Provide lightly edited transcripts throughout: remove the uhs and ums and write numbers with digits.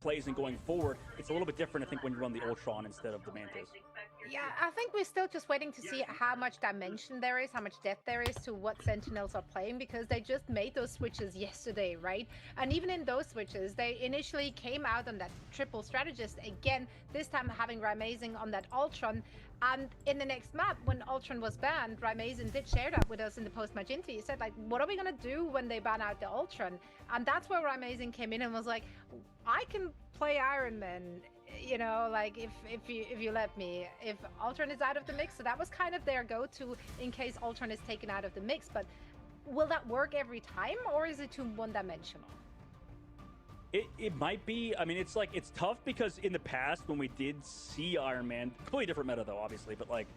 plays and going forward, it's a little bit different, I think, when you run the Ultron instead of the Mantis. Yeah, I think we're still just waiting to see how much dimension there is, how much depth there is to what Sentinels are playing, because they just made those switches yesterday, right? And even in those switches, they initially came out on that triple strategist again, this time having Rymazing on that Ultron. And in the next map, when Ultron was banned, Rymazing did share that with us in the post Magenta. He said, like, what are we going to do when they ban out the Ultron? And that's where Rymazing came in and was like, I can play Iron Man, you know, like if you let me, if Ultron is out of the mix. So that was kind of their go-to in case Ultron is taken out of the mix. But will that work every time, or is it too one-dimensional? It might be. I mean, it's like, it's tough because in the past when we did see Iron Man, completely different meta though, obviously, but like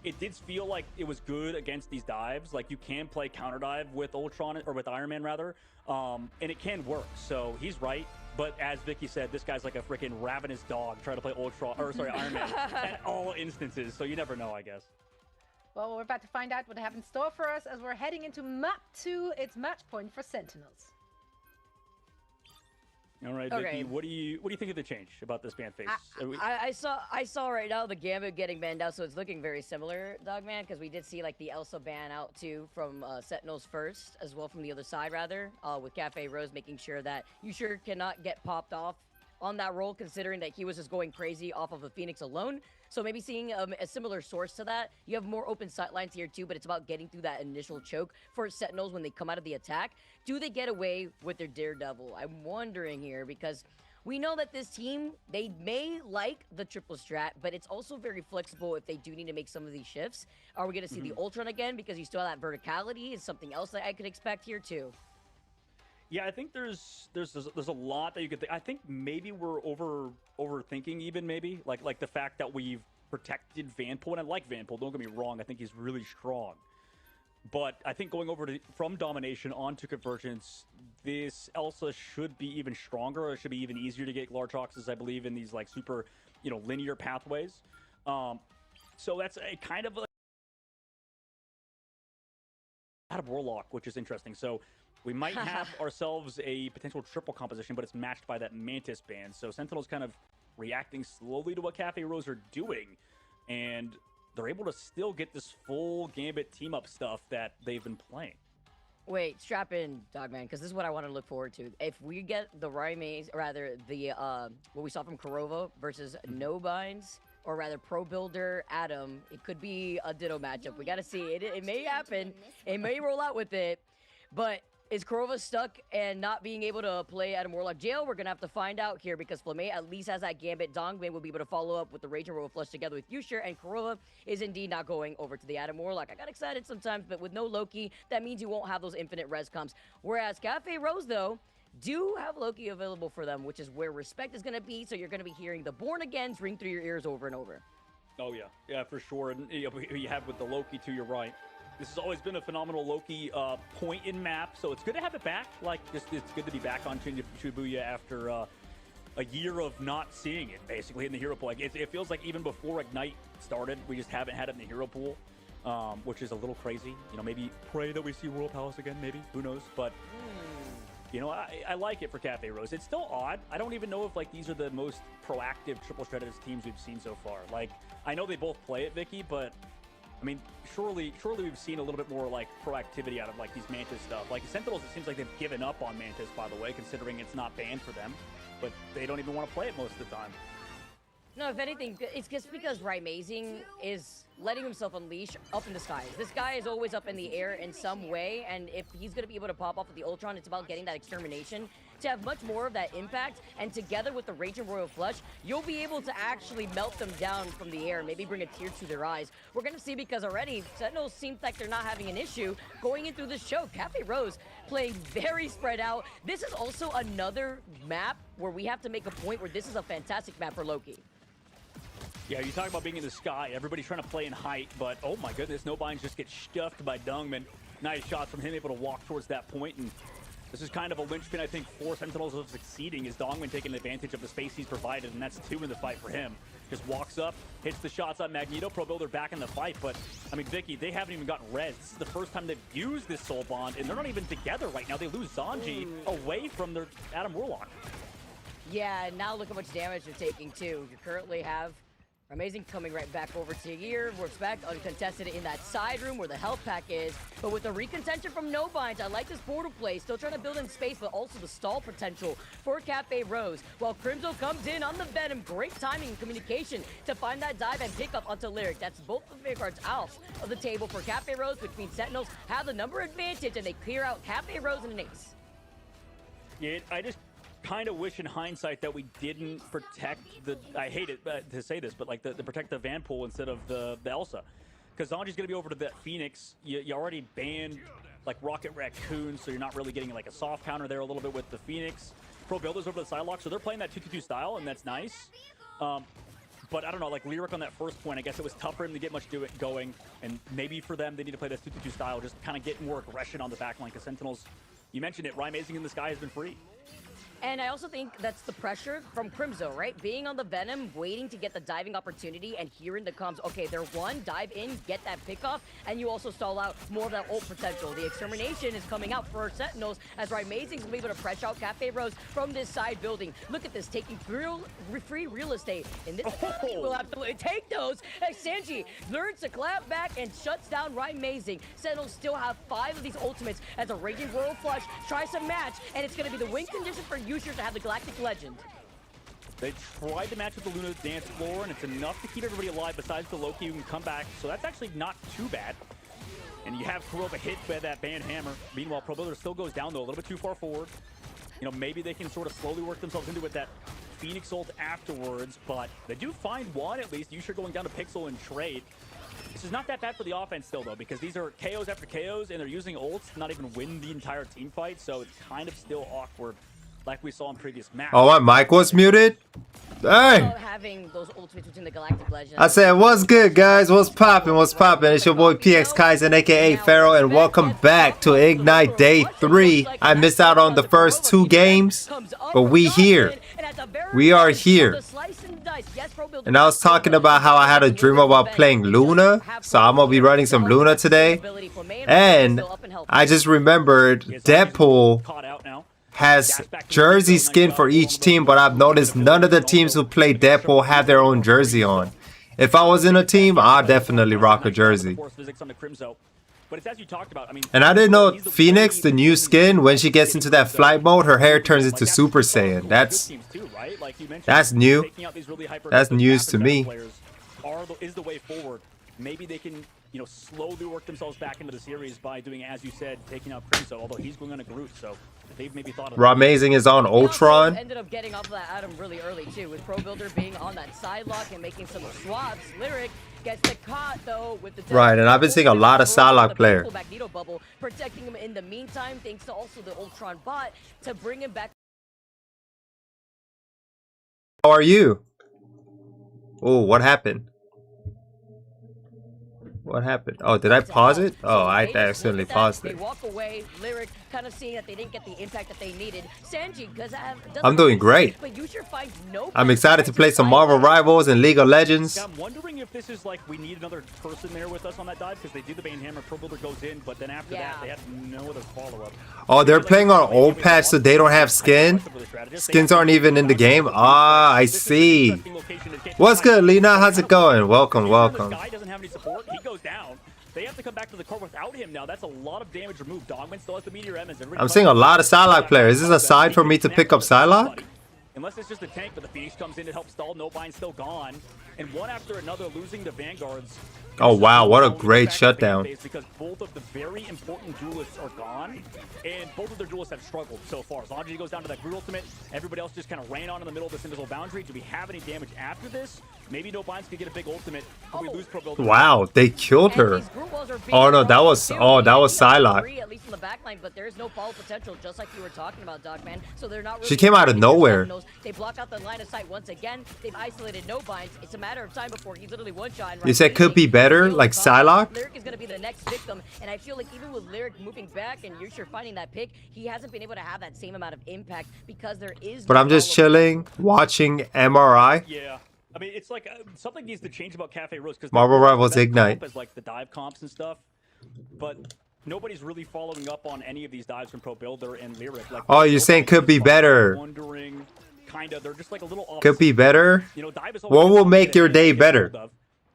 it did feel like it was good against these dives. Like you can play counter dive with Ultron, or with Iron Man rather, and it can work. So he's right. But as Vicky said, this guy's like a freaking ravenous dog trying to play Ultron, or sorry, Iron Man at all instances. So you never know, I guess. Well, we're about to find out what they have in store for us as we're heading into map 2. It's match point for Sentinels. All right, Vicky, what do you think of the change about this ban phase? I saw right now the Gambit getting banned out, so it's looking very similar, Dogman, because we did see like the Elsa ban out too from Sentinels first, as well from the other side rather, with Cafe Rose making sure that you sure cannot get popped off on that role, considering that he was just going crazy off of a Phoenix alone. So maybe seeing a similar source to that. You have more open sight lines here too, but it's about getting through that initial choke for Sentinels when they come out of the attack. Do they get away with their Daredevil? I'm wondering here, because we know that this team, they may like the triple strat, but it's also very flexible if they do need to make some of these shifts. Are we going to see the Ultron again, because you still have that verticality? Is something else that I could expect here too? Yeah, I think there's a lot that you could think. I think maybe we're overthinking even, maybe like the fact that we've protected Vanpool, and I like Vanpool, don't get me wrong, I think he's really strong. But I think going over from domination onto convergence, this Elsa should be even stronger. It should be even easier to get large Hoxes, I believe, in these like super, you know, linear pathways. So that's a kind of out of Warlock, which is interesting. So we might have ourselves a potential triple composition, but it's matched by that Mantis ban. So Sentinel's kind of reacting slowly to what Cafe Rose are doing, and they're able to still get this full Gambit team-up stuff that they've been playing. Wait, strap in, Dogman, because this is what I want to look forward to. If we get the Rymaze, or rather the what we saw from Kurova versus No Binds, or rather Pro Builder Adam, it could be a ditto matchup. We got to see it. It may happen. It may roll out with it, but is Kurova stuck and not being able to play Adam Warlock jail? We're going to have to find out here, because Flamme at least has that Gambit. Dongban will be able to follow up with the Rage and Royal Flush together with Yusher, and Kurova is indeed not going over to the Adam Warlock. I got excited sometimes, but with no Loki, that means you won't have those infinite res comps. Whereas Cafe Rose, though, do have Loki available for them, which is where respect is going to be, so you're going to be hearing the Born Agains ring through your ears over and over. Oh, yeah. Yeah, for sure. And you have with the Loki, to your right. This has always been a phenomenal Loki point in map, so it's good to have it back. Like, it's good to be back on Shibuya after a year of not seeing it, basically, in the hero pool. Like, it feels like even before Ignite started, we just haven't had it in the hero pool, which is a little crazy. You know, maybe pray that we see World Palace again, maybe. Who knows? But, you know, I like it for Cafe Rose. It's still odd. I don't even know if, like, these are the most proactive triple strategist teams we've seen so far. Like, I know they both play it, Vicky, but I mean, surely we've seen a little bit more like proactivity out of like these Mantis stuff. Like Sentinels, it seems like they've given up on Mantis, by the way, considering it's not banned for them. But they don't even want to play it most of the time. No, if anything, it's just because Rymazing is letting himself unleash up in the skies. This guy is always up in the air in some way, and if he's going to be able to pop off with the Ultron, it's about getting that extermination to have much more of that impact, and together with the Rage and Royal Flush, you'll be able to actually melt them down from the air, maybe bring a tear to their eyes. We're going to see, because already Sentinels seems like they're not having an issue going in through this show. Cafe Rose playing very spread out. This is also another map where we have to make a point where this is a fantastic map for Loki. Yeah, you talk about being in the sky. Everybody's trying to play in height, but oh my goodness, No Binds just gets stuffed by Dungman. Nice shots from him, able to walk towards that point, and this is kind of a linchpin, I think, for Sentinels of succeeding, is Dongman taking advantage of the space he's provided, and that's 2 in the fight for him. Just walks up, hits the shots on Magneto. Pro Builder back in the fight, but I mean, Vicky, they haven't even gotten res. This is the first time they've used this soul bond, and they're not even together right now. They lose Zanji away from their Adam Warlock. Yeah, and now look how much damage they're taking too. You currently have Amazing coming right back over to here. We're back uncontested in that side room where the health pack is. But with the recontention from No Binds, I like this portal play. Still trying to build in space, but also the stall potential for Cafe Rose. While Crimzo comes in on the Venom. Great timing and communication to find that dive and pick up onto Lyric. That's both the Vanguards out of the table for Cafe Rose, which means Sentinels have the number advantage and they clear out Cafe Rose and an ace. Yeah, I just kind of wish in hindsight that we didn't protect the, I hate it to say this, but like the protect the Vanpool instead of the Elsa. Because Zanji's going to be over to that Phoenix. You already banned like Rocket Raccoon, so you're not really getting like a soft counter there a little bit with the Phoenix. Pro Builders over the side lock, so they're playing that 2-2-2 style, and that's nice. But I don't know, like Lyric on that first point, I guess it was tough for him to get much going, and maybe for them, they need to play this 2-2-2 style, just kind of get more aggression on the back line, because Sentinels, you mentioned it, Amazing in the sky has been free. And I also think that's the pressure from Crimzo, right? Being on the Venom, waiting to get the diving opportunity and hearing the comms, okay, they're one, dive in, get that pick off, and you also stall out more of that ult potential. The Extermination is coming out for Sentinels as Amazing's gonna be able to pressure out Cafe Rose from this side building. Look at this, taking free real estate. And this will have to take those as Sanji learns to clap back and shuts down Amazing. Sentinels still have 5 of these ultimates as a Raging Royal Flush tries to match, and it's gonna be the win condition for Usher to have the Galactic Legend. They tried to match with the Luna dance floor, and it's enough to keep everybody alive besides the Loki who can come back, so that's actually not too bad. And you have Kurova hit by that band hammer. Meanwhile, Pro Builder still goes down though, a little bit too far forward. You know, maybe they can sort of slowly work themselves into it, that Phoenix ult afterwards, but they do find one at least. Usher going down to Pixel and trade. This is not that bad for the offense still though, because these are KOs after KOs, and they're using ults to not even win the entire team fight, so it's kind of still awkward, like we saw in previous matches. Oh, my mic was muted? Dang. Having those ultimates between the Galactic Legends. I said, what's good, guys? What's poppin'? What's poppin'? It's your boy PxKAIZEN, aka Pharaoh, and welcome back to Ignite Day 3. I missed out on the first 2 games, but we here. We are here. And I was talking about how I had a dream about playing Luna, so I'm gonna be running some Luna today. And I just remembered Deadpool has jersey skin for each team, but I've noticed none of the teams who play Deadpool have their own jersey on. If I was in a team, I'd definitely rock a jersey. And I didn't know Phoenix, the new skin, when she gets into that flight mode, her hair turns into Super Saiyan. That's new. That's news to me. Is the way forward. Maybe they can, you know, slowly work themselves back into the series by doing, as you said, taking out Crimzo, although he's going on a Groot, so they've maybe thought of Amazing is on Ultron. Ended up getting off of that Atom really early too, with Pro Builder being on that side lock and making some swaps. Lyric gets the caught though with the right, and I've been seeing a lot of side lock players. Bubble, protecting him in the meantime, thanks to also the Ultron bot to bring him back. How are you? Oh, what happened? What happened? Oh, did I pause it? Oh, I accidentally paused it. They walk away, Lyric kind of seeing that they didn't get the impact that they needed. Sanji, because I'm doing great. I'm excited to play some Marvel Rivals and League of Legends. Yeah, I'm wondering if this is like we need another person there with us on that dive, because they do the Bane Hammer, Pro Builder goes in, but then after that they have no other follow-up. Oh, they're playing on old patch, so they don't have skin. Skins aren't even in the game. Ah, I see. What's good, Lena? How's it going? Welcome, welcome. This guy doesn't have any support. He goes down. They have to come back to the core without him now. That's a lot of damage removed. Dogman still has the Meteor M. I'm seeing a lot of Psylocke players. Is this a side for me to pick up Psylocke? Unless it's just a tank, but the Phoenix comes in to help stall. No Bind still gone. And one after another losing the Vanguards. Oh, wow. What a great shutdown. Because both of the very important duelists are gone. And both of their duelists have struggled so far. Zanji goes down to that Groot ultimate. Everybody else just kind of ran on in the middle of this invisible boundary. Do we have any damage after this? Maybe No Binds could get a big ultimate. If we lose Pro Builder. Wow, they killed her. Oh no, that was Psylocke. At least in the backline, but there is no follow potential, just like you were talking about, Dogman. So they're not really she came out of nowhere. They block out the line of sight once again. They've isolated No Binds. It's a matter of time before he's literally one shot. You said could be better, like Psylocke? Lyric is gonna be the next victim, and I feel like even with Lyric moving back and Yusher finding that pick, he hasn't been able to have that same amount of impact because there is. But I'm just chilling, watching MRI. Yeah. I mean, it's like something needs to change about Cafe Rose, because Marvel Rivals Ignite as like the dive comps and stuff, but nobody's really following up on any of these dives from Pro Builder and Lyric. Like, oh, you're saying could be better. Wondering kind of, they're just like a little off. Could be better. You know, Dive is What will make your day better?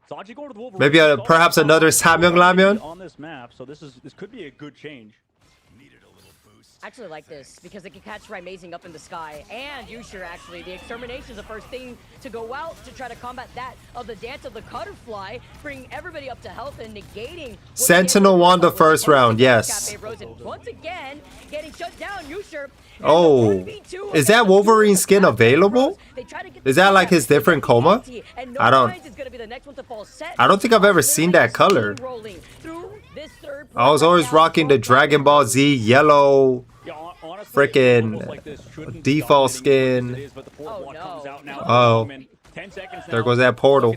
Zanji going to the Wolverine. Maybe perhaps another Samyang Ramyeon? On this map, so this could be a good change. I actually like this because they can catch Amazing up in the sky, and Yusher actually, the extermination is the first thing to go out to try to combat that of the dance of the Cutterfly, bringing everybody up to health and negating. Sentinel won the first round, yes. Once again, getting shut down, Yusher. Oh, is that Wolverine skin available? Is that like his different coma? I don't think I've ever seen that color. I was always rocking the Dragon Ball Z yellow freaking default skin. Oh, there goes that portal.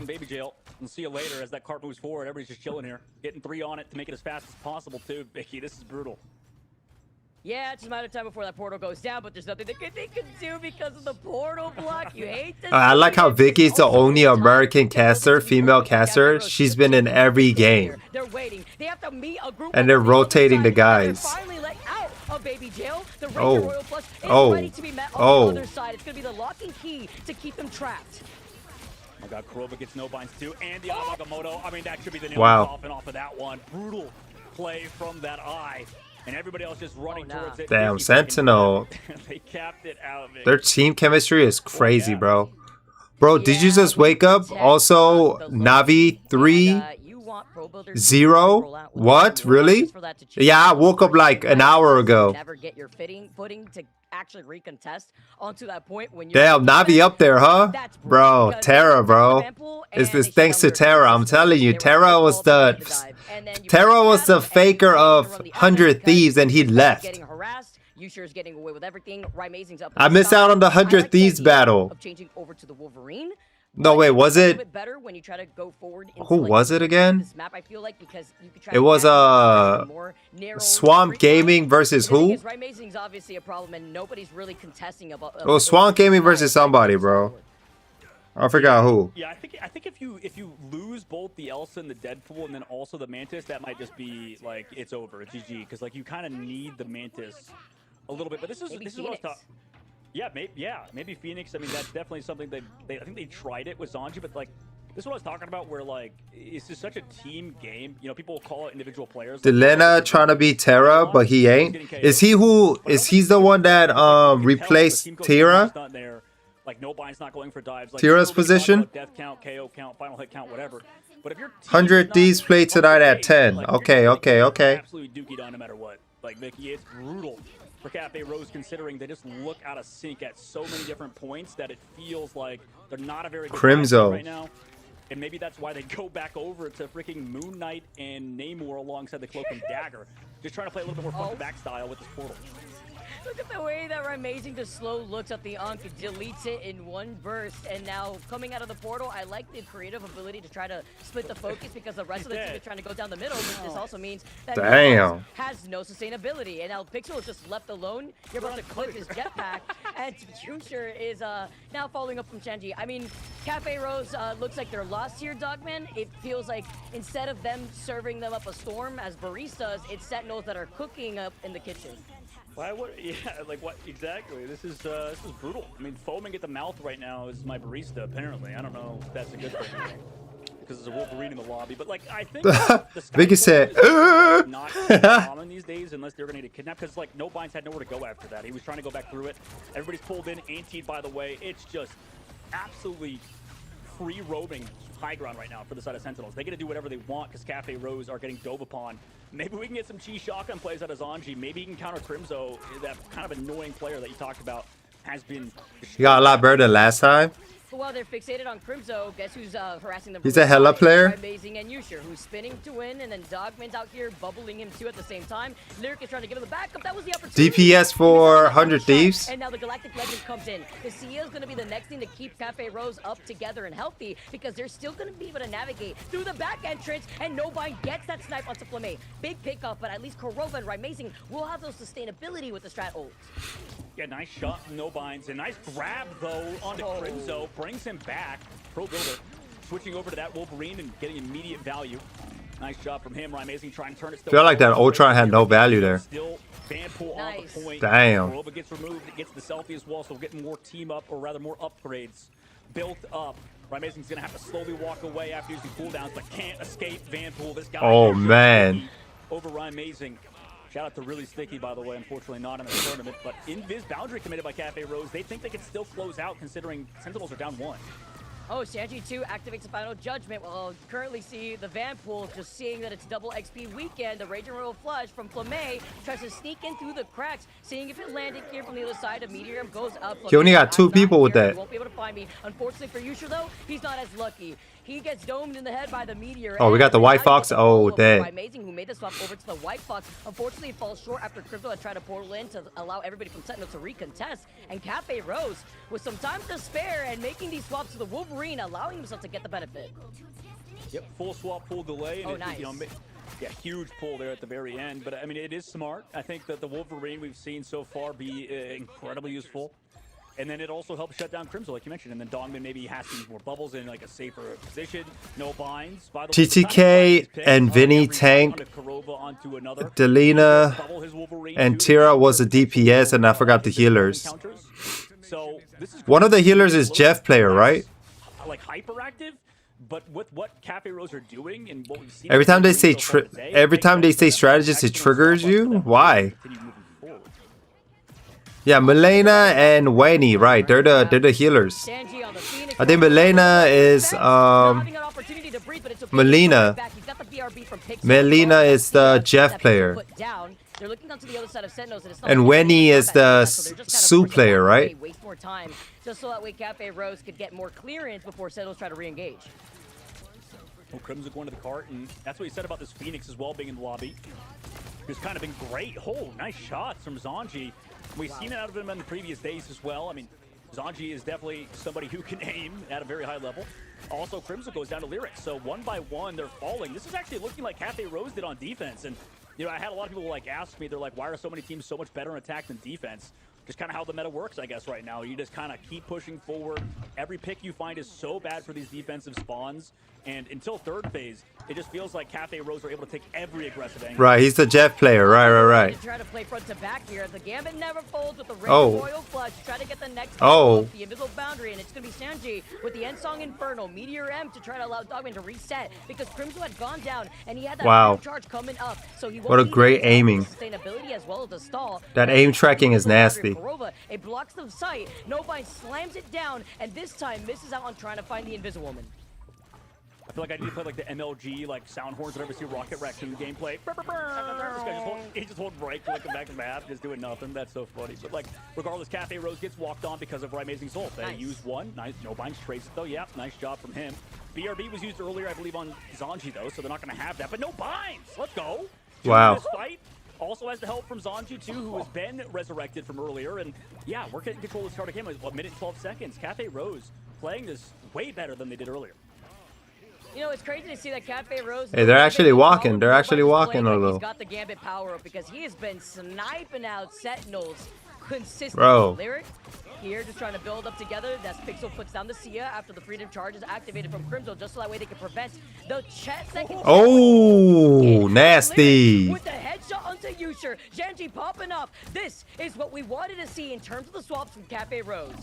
We'll see you later as that cart moves forward. Everybody's just chilling here, getting 3 on it to make it as fast as possible too. Vicky, this is brutal. Yeah, it's just a matter of time before that portal goes down, but there's nothing they can do because of the portal block. You hate this. I like how Vicky's the only American caster, female caster. She's been in every game. They're waiting. They have to meet a group and they're rotating the guys. Finally let out of Baby Jail. The Oh, ready to be met on the other side. It's going to be the locking key to keep them trapped. Oh god, Kurova gets no binds too, and the Nagamoto. I mean, that should be the nail off of that one. Brutal play from that eye. And everybody else just running towards it. Damn, Sentinel. They capped it out. Their team chemistry is crazy, bro. Bro, did you just wake up? Also, Navi 3-0? What? Really? Yeah, I woke up like an hour ago. Never get your footing to actually recontest onto that point when Damn, Navi up there, huh? Bro, Terra, bro. It's this thanks to Terra. I'm telling you, Terra was the faker of 100 Thieves and he left. I missed out on the 100 Thieves battle. No, wait, was it? Who was it again? It was Swamp Gaming versus who? It was Swamp Gaming versus somebody, bro. I forgot who. Yeah, I think if you lose both the Elsa and the Deadpool and then also the Mantis, that might just be like it's over, it's GG, because like you kind of need the Mantis a little bit. But this is what I was talking. Yeah, maybe Phoenix. I mean, that's definitely something I think they tried it with Zanji, but like this is what I was talking about, where like it's just such a team game. You know, people call it individual players. Delena trying to beat Terra, but he ain't. Is he he's the one that replaced Terra? Like no bind's not going for dives. Like, Tira's position? Death count, KO count, final hit count, whatever. But if you're 100 D's played tonight at 10. Okay. Absolutely dookie down no matter what. Like Vicky, it's brutal for Cafe Rose considering they just look out of sync at so many different points that it feels like they're not a very good Crimzo right now. And maybe that's why they go back over to freaking Moon Knight and Namor alongside the Cloak and Dagger. Just trying to play a little bit more front to back style with this portal. Look at the way that Amazing just slow looks at the Ankh, deletes it in one burst, and now coming out of the portal, I like the creative ability to try to split the focus because the rest of the team is trying to go down the middle, but this also means that has no sustainability, and now Pixel is just left alone. You're about to clip his jetpack, and Yusher is now following up from Shanji. I mean, Cafe Rose looks like they're lost here, Dogman. It feels like instead of them serving them up a storm as baristas, it's Sentinels that are cooking up in the kitchen. Why would, yeah, like what exactly? This is brutal. I mean, foaming at the mouth right now is my barista, apparently. I don't know if that's a good thing because there's a Wolverine in the lobby, but like I think Vicky said not common these days unless they're gonna need to kidnap, because like no binds had nowhere to go after that. He was trying to go back through it. Everybody's pulled in, antied by the way. It's just absolutely free roaming high ground right now for the side of Sentinels. They get to do whatever they want because Cafe Rose are getting dove upon. Maybe we can get some cheese shotgun plays out of Zanji. Maybe he can counter Crimzo. That kind of annoying player that you talked about has been. He got a lot better than last time. While they're fixated on Crimzo, guess who's harassing them? He's a hella player. Amazing and Yusher, who's spinning to win, and then Dogman's out here bubbling him too at the same time. Lyric is trying to give him the backup. That was the opportunity. DPS for 100 Thieves. And now the Galactic Legend comes in. The Sia is going to be the next thing to keep Cafe Rose up together and healthy, because they're still going to be able to navigate through the back entrance, and Nobind gets that snipe onto Flamme. Big pickoff, but at least Kurova and Amazing will have those sustainability with the strat ult. Yeah, nice shot, no binds, and nice grab though onto Crimzo, brings him back. Pro Builder switching over to that Wolverine and getting immediate value. Nice job from him. Amazing trying to turn it. Feel like that Ultron had no value there. Still Vanpool on the point. Damn. Kurova gets removed. It gets the selfie as well, so we're getting more team up, or rather more upgrades built up. Amazing's gonna have to slowly walk away after using cooldowns, but can't escape Vanpool. This guy. Oh man. Over Amazing. Shout out to Really Sticky, by the way. Unfortunately, not in the tournament, but Invis boundary committed by Cafe Rose. They think they can still close out, considering Sentinels are down 1. Oh, Sanji 2 activates the final judgment. Well, currently see the Vanpool just seeing that it's double XP weekend. The Raging Royal Flush from Flamme tries to sneak in through the cracks, seeing if it landed here from the other side. A Meteor goes up. He only got 2 people with that. He won't be able to find me. Unfortunately for Yusha, though, he's not as lucky. He gets domed in the head by the Meteor. Oh, we got the White Fox. Oh, dead. Amazing, who made the swap over to the White Fox. Unfortunately, it falls short after Crypto had tried to portal in to allow everybody from Sentinel to recontest. And Cafe Rose, with some time to spare and making these swaps to the Wolverine, allowing himself to get the benefit. Yep, full swap, full delay. And nice. You know, yeah, huge pull there at the very end. But I mean, it is smart. I think that the Wolverine we've seen so far be incredibly useful. And then it also helps shut down Crimson, like you mentioned. And then Dogman maybe has to use more bubbles in like a safer position. No binds. By the way, TTK and Vinny tank. Delina and Tira was a DPS, and I forgot the healers. So this is one of the healers is Jeff player, right? Like hyperactive, but with what Cafe Rose are doing and what we've seen. Every time they say strategist, it triggers you. Why? Yeah, Milena and Wayne, right? They're the healers. I think Milena is Melina. Melina is the Jeff player. And Wenny is the Sue player, right? Waste more time just so that way Cafe Rose could get more clearance before Sentinels try to re-engage. Oh, Crimson going to the cart, and that's what he said about this Phoenix as well being in the lobby. It's kind of been great. Oh, nice shots from Zanji. We've seen it out of him in the previous days as well. I mean, Zanji is definitely somebody who can aim at a very high level. Also, Crimson goes down to Lyrics. So 1 by 1, they're falling. This is actually looking like Cafe Rose did on defense. And, you know, I had a lot of people like ask me, they're like, why are so many teams so much better in attack than defense? Just kind of how the meta works, I guess, right now. You just kind of keep pushing forward. Every pick you find is so bad for these defensive spawns. And until third phase, it just feels like Cafe Rose are able to take every aggressive angle. Right, he's the Jeff player. Right. Try to play front to back here. The Gambit never folds with the Oh. Royal Flush. Try to get the next the invisible boundary, and it's going to be Sanji with the End Song Inferno. Meteor M to try to allow Dogman to reset because Crimson had gone down, and he had that charge coming up. So he what a great aiming. Sustainability as well as the stall. That aim tracking is nasty. It blocks the sight. Nobody slams it down, and this time misses out on trying to find the Invisible Woman. I feel like I need to play like the MLG, like sound horns whenever I see Rocket Raccoon gameplay. This guy just hold right click and back to back, just doing nothing. That's so funny. But like, regardless, Cafe Rose gets walked on because of Amazing Soul. They used one. Nice. No binds trace it though. Yeah, nice job from him. BRB was used earlier, I believe, on Zanji though, so they're not going to have that. But no binds. Let's go. Wow. Fight. Also has the help from Zanji too, who has been resurrected from earlier. And yeah, we're getting control of the start of game. What, minute 12 seconds? Cafe Rose playing this way better than they did earlier. You know, it's crazy to see that Cafe Rose. Hey, they're actually walking. They're actually walking a little. He's got the Gambit power up because he has been sniping out Sentinels consistently. Bro. Lyric here just trying to build up together. That's Pixel puts down the Sia after the Freedom Charge is activated from Crimson, just so that way they can prevent the second. Oh, nasty. With the headshot onto Yusher. Janji popping up. This is what we wanted to see in terms of the swaps from Cafe Rose.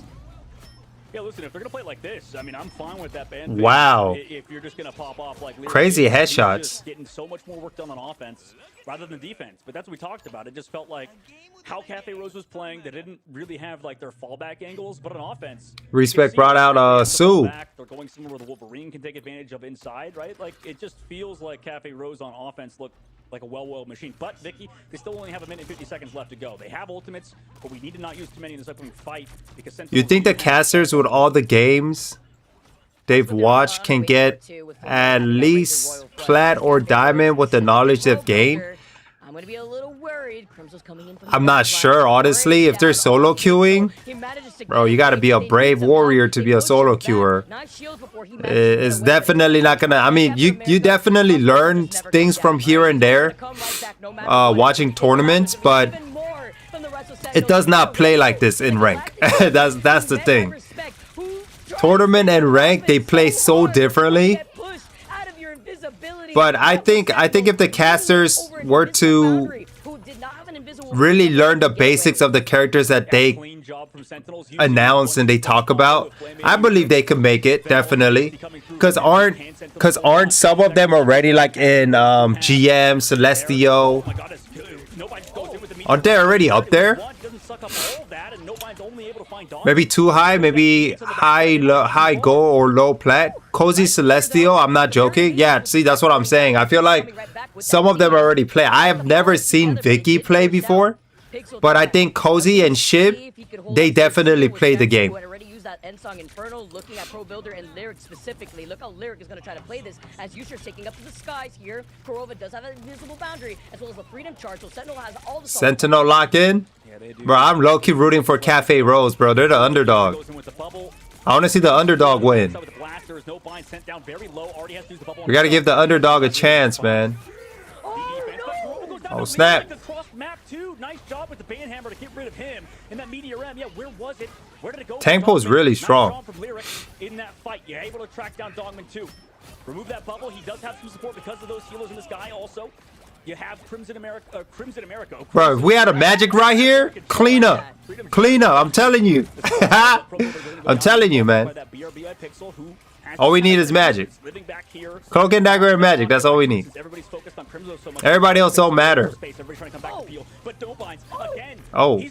Yeah, listen, if they're going to play it like this, I mean, I'm fine with that band. Wow. If you're just going to pop off like crazy headshots. Just getting so much more work done on offense rather than defense. But that's what we talked about. It just felt like how Cafe Rose was playing, they didn't really have like their fallback angles, but on offense. Respect brought out Sue. They're going somewhere where the Wolverine can take advantage of inside, right? Like, it just feels like Cafe Rose on offense looked like a well-oiled machine. But, Vicky, they still only have a minute and 50 seconds left to go. They have ultimates, but we need to not use too many in this upcoming fight because you think the casters with all the games they've watched can get at least plat or diamond with the knowledge they've gained? I'm going to be a little worried. Coming in I'm not sure, honestly. If they're solo queuing, bro, you got to be a brave warrior to be a solo queuer. It's definitely not gonna. I mean, you definitely learn things from here and there, watching tournaments, but it does not play like this in rank. That's the thing. Tournament and rank, they play so differently. But I think if the casters were to really learn the basics of the characters that they announce and they talk about, I believe they could make it, definitely. Cause aren't some of them already like in GM, Celestio? Aren't they already up there? Maybe too high, maybe high gold or low plat. Cozy Celestial, I'm not joking. Yeah, see, that's what I'm saying. I feel like some of them already play. I have never seen Vicky play before, but I think Cozy and Shib, they definitely play the game. That end song Inferno, looking at Pro Builder and Lyric specifically. Look how Lyric is going to try to play this as Usher's taking up to the skies here. Korova does have an invisible boundary as well as the freedom charge, so Sentinel has all the Sentinel lock in? Yeah, they do. Bro, I'm low-key rooting for Cafe Rose, bro. They're the underdog. I want to see the underdog win. We got to give the underdog a chance, man. Oh, snap. Nice job with the ban hammer to get rid of him. And that meteor M, yeah, where was it? Where did it go? Tangpo is really strong. From Lyric in that fight. You're able to track down Dogman too. Remove that bubble. He does have some support because of those healers in the sky also. You have Crimson America. Bro, if we had a Magic right here, clean up. Clean up. I'm telling you. I'm telling you, man. All we need is Magic. Cloak and Dagger and Magic. That's all we need. Everybody else don't matter. Oh.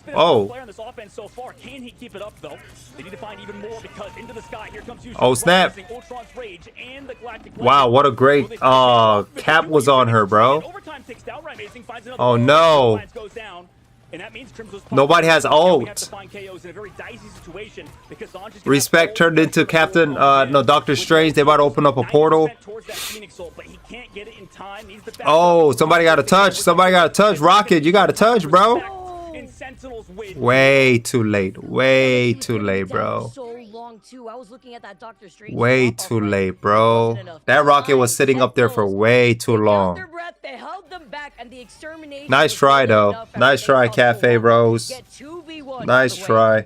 Oh, snap. Wow, what a great cap was on her, bro. Oh, no. Nobody has ult. Respect turned into Captain, Doctor Strange. They about to open up a portal. Oh, somebody got to touch. Somebody got to touch. Rocket, you got to touch, bro. Way too late. Way too late, bro. Way too late, bro. That Rocket was sitting up there for way too long. Nice try, though. Nice try, Cafe Rose. Nice try.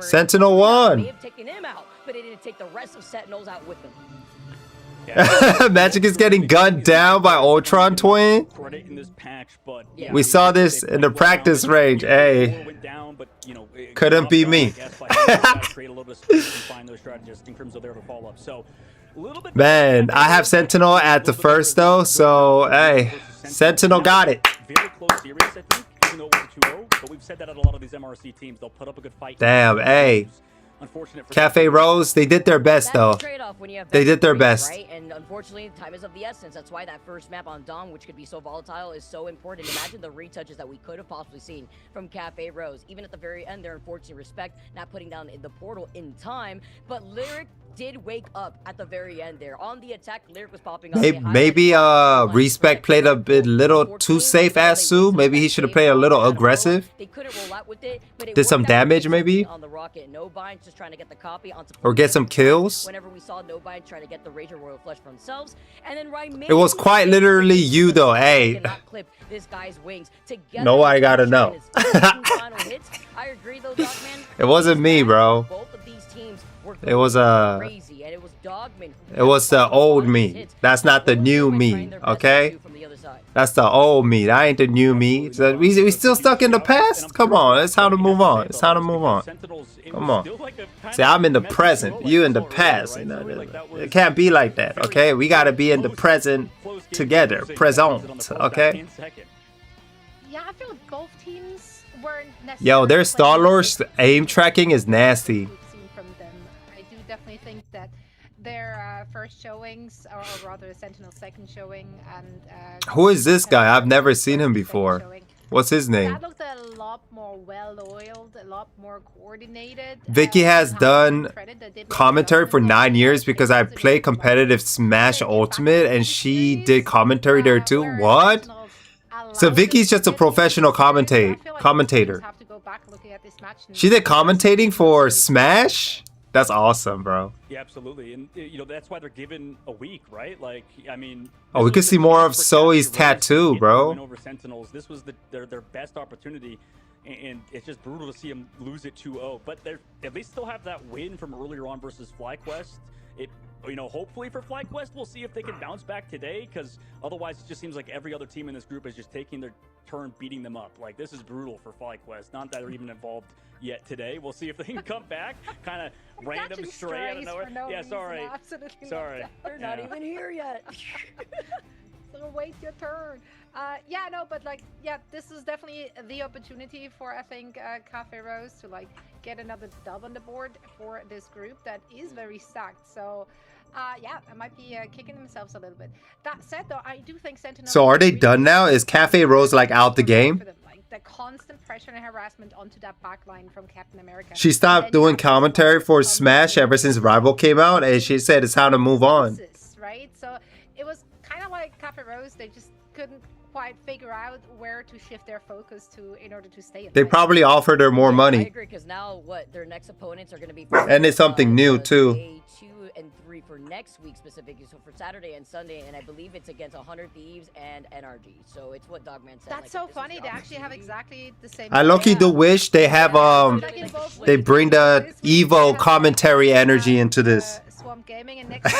Sentinel won. Magic is getting gunned down by Ultron Twin. We saw this in the practice range. Hey, couldn't be me. Man, I have Sentinel at the first though, so hey, Sentinel got it. Damn, hey. Cafe Rose, they did their best though. They did their best. Right? And unfortunately, time is of the essence. That's why that first map on Dom, which could be so volatile, is so important. Imagine the retouches that we could have possibly seen from Cafe Rose. Even at the very end there, unfortunately, Respect not putting down the portal in time. But Lyric did wake up at the very end there. On the attack, Lyric was popping up. Maybe Respect played a bit little too safe as Sue. Maybe he should have played a little aggressive. They couldn't roll out with it, but it did some damage maybe. On the Rocket, no binds, just trying to get the copy onto or get some kills. Whenever we saw no bind trying to get the Rager Royal Flush for themselves, and then it was quite literally you though. Hey, this guy's wings together. Nobody gotta know. I agree though, Dogman. It wasn't me, bro. Both of these teams were it was crazy, and it was Dogman. It was the old me. That's not the new me, okay? That's the old me. That ain't the new me. So we still stuck in the past? Come on, it's time to move on. It's time to move on. Come on. See, I'm in the present. You in the past. You know, it can't be like that, okay? We gotta be in the present together. Present, okay? Yeah, I feel like both teams weren't necessarily. Yo, their Star-Lord's aim tracking is nasty. From them. I do definitely think that their first showings, or rather Sentinel's second showing, and who is this guy? I've never seen him before. What's his name? That looked a lot more well-oiled, a lot more coordinated. Vicky has done commentary for 9 years because I play competitive Smash Ultimate and she did commentary there too. What? So Vicky's just a professional commentator. She did commentating for Smash? That's awesome, bro. Yeah, absolutely. And you know, that's why they're given a week, right? Like, I mean, oh, we could see more of Zoe's tattoo, bro. Over Sentinels. This was their best opportunity, and it's just brutal to see them lose it 2-0. But they at least still have that win from earlier on versus FlyQuest. It you know, hopefully for FlyQuest, we'll see if they can bounce back today, because otherwise it just seems like every other team in this group is just taking their turn beating them up. Like, this is brutal for FlyQuest. Not that they're even involved yet today. We'll see if they can come back. Kind of random stray out of nowhere. No yeah, reason. sorry. Absolutely Sorry. They're not even here yet. So wait your turn. Yeah, no, but like, yeah, this is definitely the opportunity for, I think, Cafe Rose to like get another dub on the board for this group that is very stacked. So, yeah, I might be kicking themselves a little bit. That said, though, I do think Sentinel. So are they done now? Is Cafe Rose like out the game? Like the constant pressure and harassment onto that backline from Captain America. She stopped doing commentary for Smash ever since Rival came out, and she said it's time to move on. Right, so it was kind of like Cafe Rose. They just couldn't quite figure out where to shift their focus to in order to stay. They probably offered her more I money. agree, because now what their next opponents are going to be. And it's something new too. Day 2 and 3 for next week specifically. So for Saturday and Sunday, and I believe it's against 100 Thieves and NRG. So it's what Dogman said. That's so funny. They actually have exactly the same. I low-key do wish they have they bring the Evo commentary energy into this. Swamp Gaming and next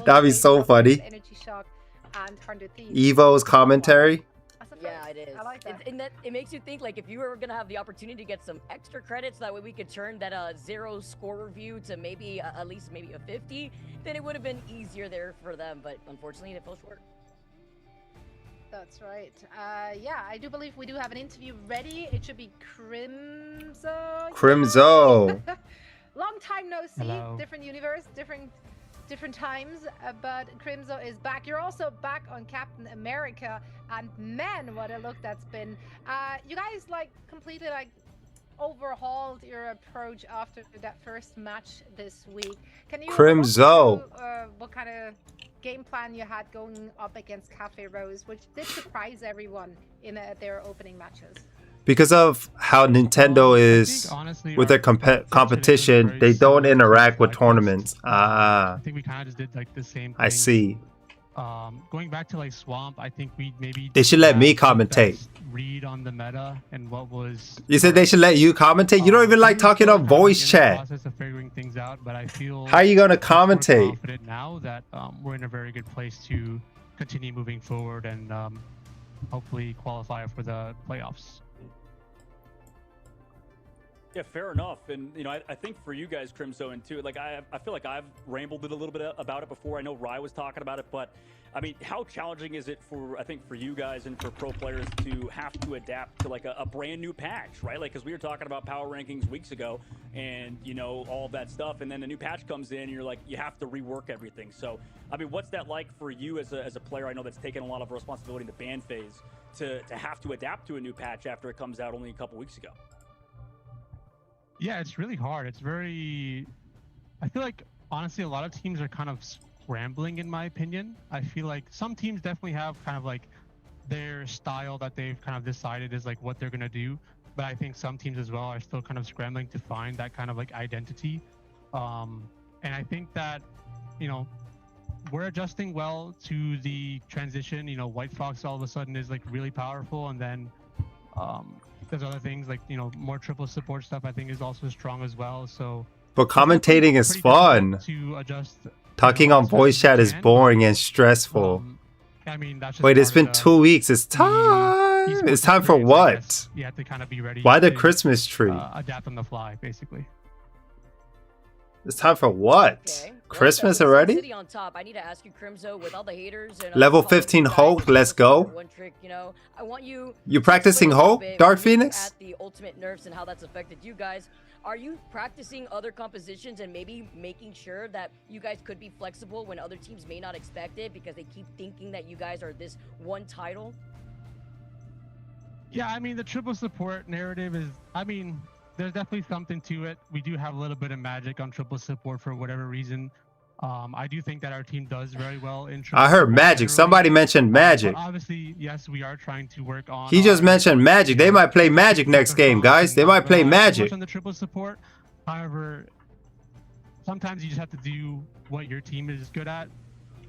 That'd be so funny. Energy Shock and 100 Thieves. Evo's commentary. Yeah, it is. I like that. It makes you think, like, if you were gonna have the opportunity to get some extra credits, that way we could turn that 0 score review to maybe at least maybe a 50, then it would have been easier there for them. But unfortunately, it fell short. That's right. Yeah, I do believe we do have an interview ready. It should be Crimzo. Crimzo. Long time no see. Hello. Different universe, different times, but Crimzo is back. You're also back on Captain America, and man, what a look that's been. You guys like completely like overhauled your approach after that first match this week. Can you Crimzo. walk through, what kind of game plan you had going up against Cafe Rose, which did surprise everyone in their opening matches? Because of how Nintendo is with their competition, they don't interact with tournaments. I think we kind of just did like the same thing. I see. Going back to like Swamp, I think we maybe They should let me commentate. Read on the meta and what was. You said they should let you commentate? You don't even like talking on voice chat. Process of figuring things out, but I feel. How are you gonna commentate? Confident now that we're in a very good place to continue moving forward and hopefully qualify for the playoffs. Yeah, fair enough. And, you know, I think for you guys, Crimzo, and too, like, I feel like I've rambled it a little bit about it before. I know Rye was talking about it, but, I mean, how challenging is it for, I think, for you guys and for pro players to have to adapt to, like, a brand new patch, right? Like, because we were talking about power rankings weeks ago and, you know, all of that stuff. And then a new patch comes in and you're like, you have to rework everything. So, I mean, what's that like for you as a player? I know that's taken a lot of responsibility in the ban phase to have to adapt to a new patch after it comes out only a couple weeks ago. Yeah, it's really hard. It's very. I feel like, honestly, a lot of teams are kind of scrambling, in my opinion. I feel like some teams definitely have kind of like their style that they've kind of decided is like what they're going to do. But I think some teams as well are still kind of scrambling to find that kind of like identity. And I think that, you know, we're adjusting well to the transition. You know, White Fox all of a sudden is like really powerful. And then there's other things like, you know, more triple support stuff I think is also strong as well. So, but commentating is fun. To adjust, Talking on voice chat is boring and stressful. I mean, that's just wait, it's been part of 2 weeks. It's time. It's time for what? You have to kind of be ready. Why the to, Christmas tree? Adapt on the fly, basically. It's time for what? Okay. Christmas Well, already? City on top. I need to ask you, Crimzo, with all the haters and Level all the 15 guys Hulk, who let's just go. one trick, you know, I want you. You to practicing explain a little Hulk, bit Dark when you look Phoenix? At the ultimate nerfs and how that's affected you guys. Are you practicing other compositions and maybe making sure that you guys could be flexible when other teams may not expect it because they keep thinking that you guys are this one title? Yeah, I mean, the triple support narrative is, I mean, there's definitely something to it. We do have a little bit of magic on triple support for whatever reason. I do think that our team does very well in triple I heard support magic. generally. Somebody mentioned magic. But obviously, yes, we are trying to work on. He just mentioned magic. They might play magic next game, guys. They might play magic. On the triple support. However, sometimes you just have to do what your team is good at.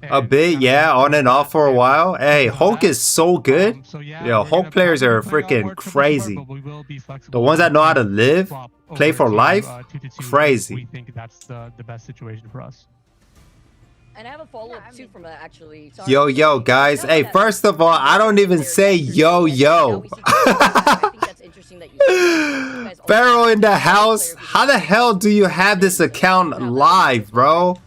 A bit, yeah, on and off for a while. Hey, Hulk is so good. So yeah, Yo, Hulk players are freaking crazy. The ones that know how to live, play for life, crazy. We think that's the best situation for us. And I have a follow-up Yeah, I too mean- from that actually. Sorry. Yo, guys. Hey, first of all, I don't even say yo. I think that's interesting that you say that. You guys Pharaoh also in the have house. players who How the hell do you have this account live, bro?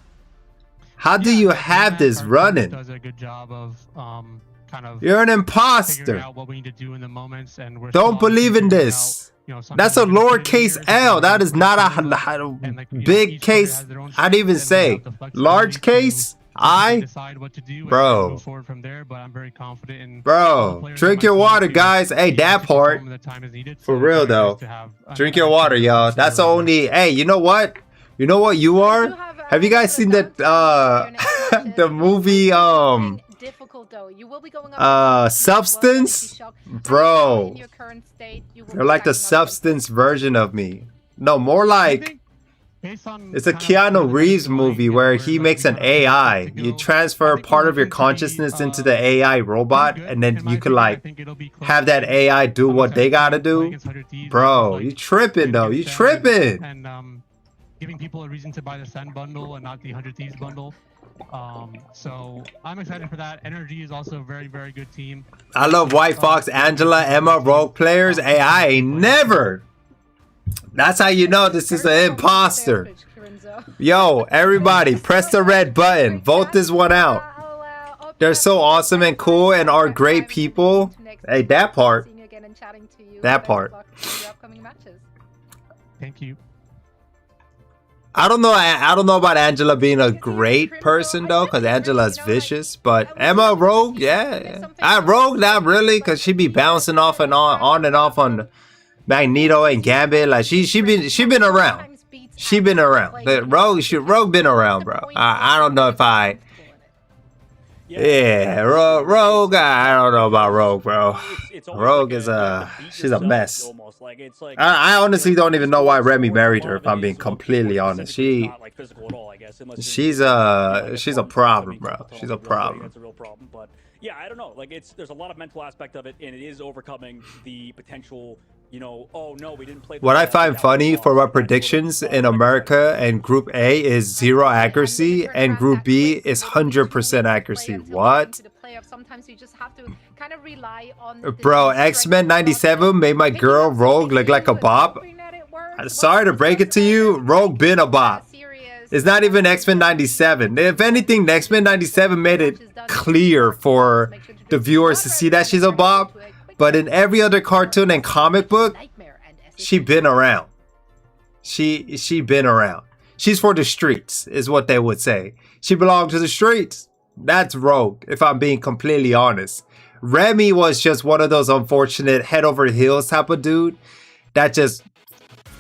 How do you have this running? Does a good job of kind of You're an figuring imposter. out what we need to do in the moments, and we're Don't still believe in figuring this. out, you know, some That's a people are gonna put it in lowercase here, L. some That people is are not gonna put it in, a and, like, you know, big each player case. has their own I'd even strengths, and we say have the flexibility large to case. decide what to do Bro. and move forward from there. But I'm very confident in all the Bro, players drink on my your team water, to guys. be Hey, able that to part. perform when the time is needed. For So real, it's very nice though. to have Drink an your water, active y'all. team That's the really only. Hey, you know what? You know what you are? Have you guys seen that the movie Substance? Bro. They're like the substance version of me. No, more like it's a Keanu Reeves movie where he makes an AI. You transfer part of your consciousness into the AI robot, and then you could like have that AI do what they gotta do. Bro, you tripping though. You tripping. And giving people a reason to buy the Send bundle and not the 100 Thieves bundle. So I'm excited for that. Energy is also a very, very good team. I love White Fox, Angela, Emma, Rogue players. Hey, I ain't never. That's how you know this is an imposter. Yo, everybody, press the red button. Vote this one out. They're so awesome and cool and are great people. Hey, that part. That part. Thank you. I don't know about Angela being a great person though, because Angela's vicious. But Emma, Rogue, yeah. Rogue, not really, because she be bouncing off and on and off on Magneto and Gambit. Like she been around. She been around. But Rogue been around, bro. I don't know if I. Yeah, Rogue. I don't know about Rogue, bro. Rogue is she's a mess. I honestly don't even know why Remy married her. If I'm being completely honest, she's a problem, bro. She's a problem. It's a real problem, but yeah, I don't know. Like there's a lot of mental aspect of it, and it is overcoming the potential. You know, oh no, we didn't play. What I find funny for my predictions in America and Group A is 0 accuracy and Group B is 100% accuracy. What? Bro, X-Men 97 made my girl Rogue look like a bop. Sorry to break it to you, Rogue been a bop. It's not even X-Men 97. If anything, X-Men 97 made it clear for the viewers to see that she's a bop. But in every other cartoon and comic book, she been around. She been around. She's for the streets, is what they would say. She belonged to the streets. That's Rogue, if I'm being completely honest. Remy was just one of those unfortunate head over heels type of dude that just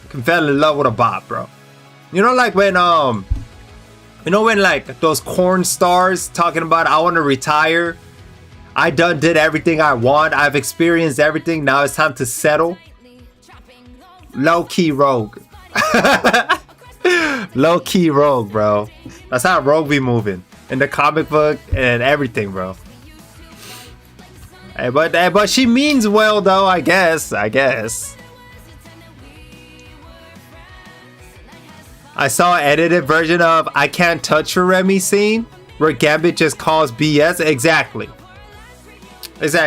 fell in love with a bop, bro. You know, like when when like those corn stars talking about I want to retire. I did everything I want. I've experienced everything. Now it's time to settle. Low-key Rogue. Low-key Rogue, bro. That's how Rogue be moving. In the comic book and everything, bro. Hey, but she means well, though, I guess. I saw an edited version of I Can't Touch Her Remy scene where Gambit just calls BS. Exactly.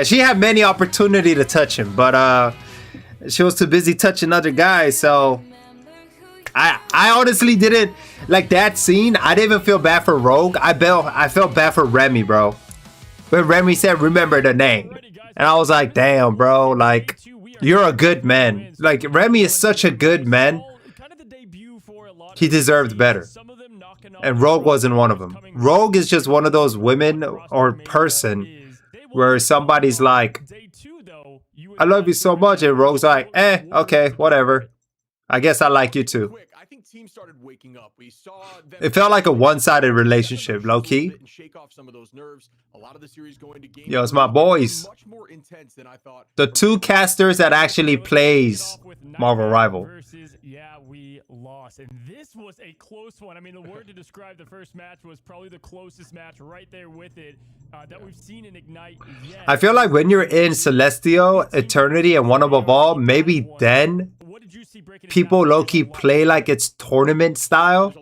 She had many opportunity to touch him, but she was too busy touching other guys. So I honestly didn't like that scene. I didn't even feel bad for Rogue. I felt bad for Remy, bro. When Remy said, "Remember the name," and I was like, "Damn, bro! Like, you're a good man. Like, Remy is such a good man. He deserved better." And Rogue wasn't one of them. Rogue is just one of those women or person where somebody's like, I love you so much, and Rogue's like, okay, whatever. I guess I like you too. It felt like a one-sided relationship, low-key. Yo, it's my boys. The two casters that actually plays Marvel Rival. Yeah, we lost. And this was a close one. I mean, the word to describe the first match was probably the closest match right there with it that we've seen in Ignite yet. I feel like when you're in Celestial, Eternity, and One Above All, maybe then people low-key play like it's tournament style.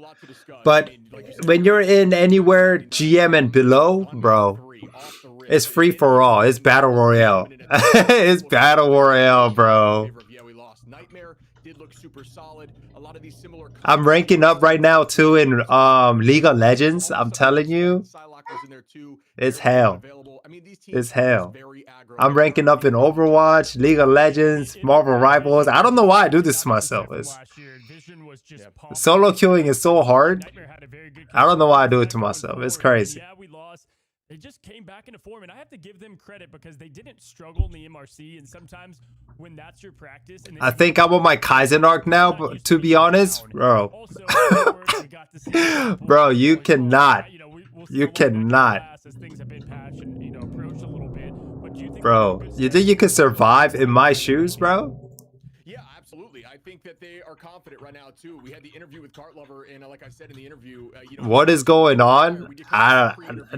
But when you're in anywhere GM and below, bro, it's free for all. It's battle royale. It's battle royale, bro. I'm ranking up right now too in League of Legends. I'm telling you, it's hell. It's hell. I'm ranking up in Overwatch, League of Legends, Marvel Rivals. I don't know why I do this to myself. Solo queuing is so hard. I don't know why I do it to myself. It's crazy. They just came back into form, and I have to give them credit because they didn't struggle in the MRC, and sometimes when that's your practice... I think I'm on my KAIZEN arc now, but to be honest, bro. Bro, you cannot. You cannot. Bro, you think you can survive in my shoes, bro? I think that they are confident right now too. We had the interview with Cart Lover, and like I said in the interview, what is going on?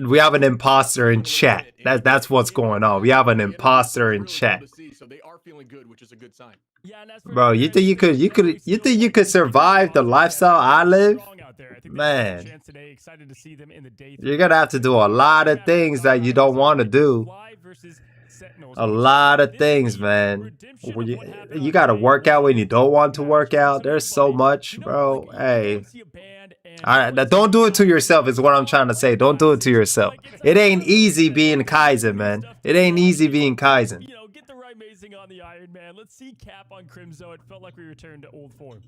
We have an imposter in chat. That's what's going on. We have an imposter in chat. So they are feeling good, which is a good sign. Bro, you think you could survive the lifestyle I live? Man, you're gonna have to do a lot of things that you don't want to do. A lot of things, man. You gotta work out when you don't want to work out. There's so much, bro. Hey. Alright, now don't do it to yourself is what I'm trying to say. Don't do it to yourself. It ain't easy being KAIZEN, man. It ain't easy being KAIZEN. Get the right mazing on the Iron Man. Let's see Cap on Crimzo. It felt like we returned to old form.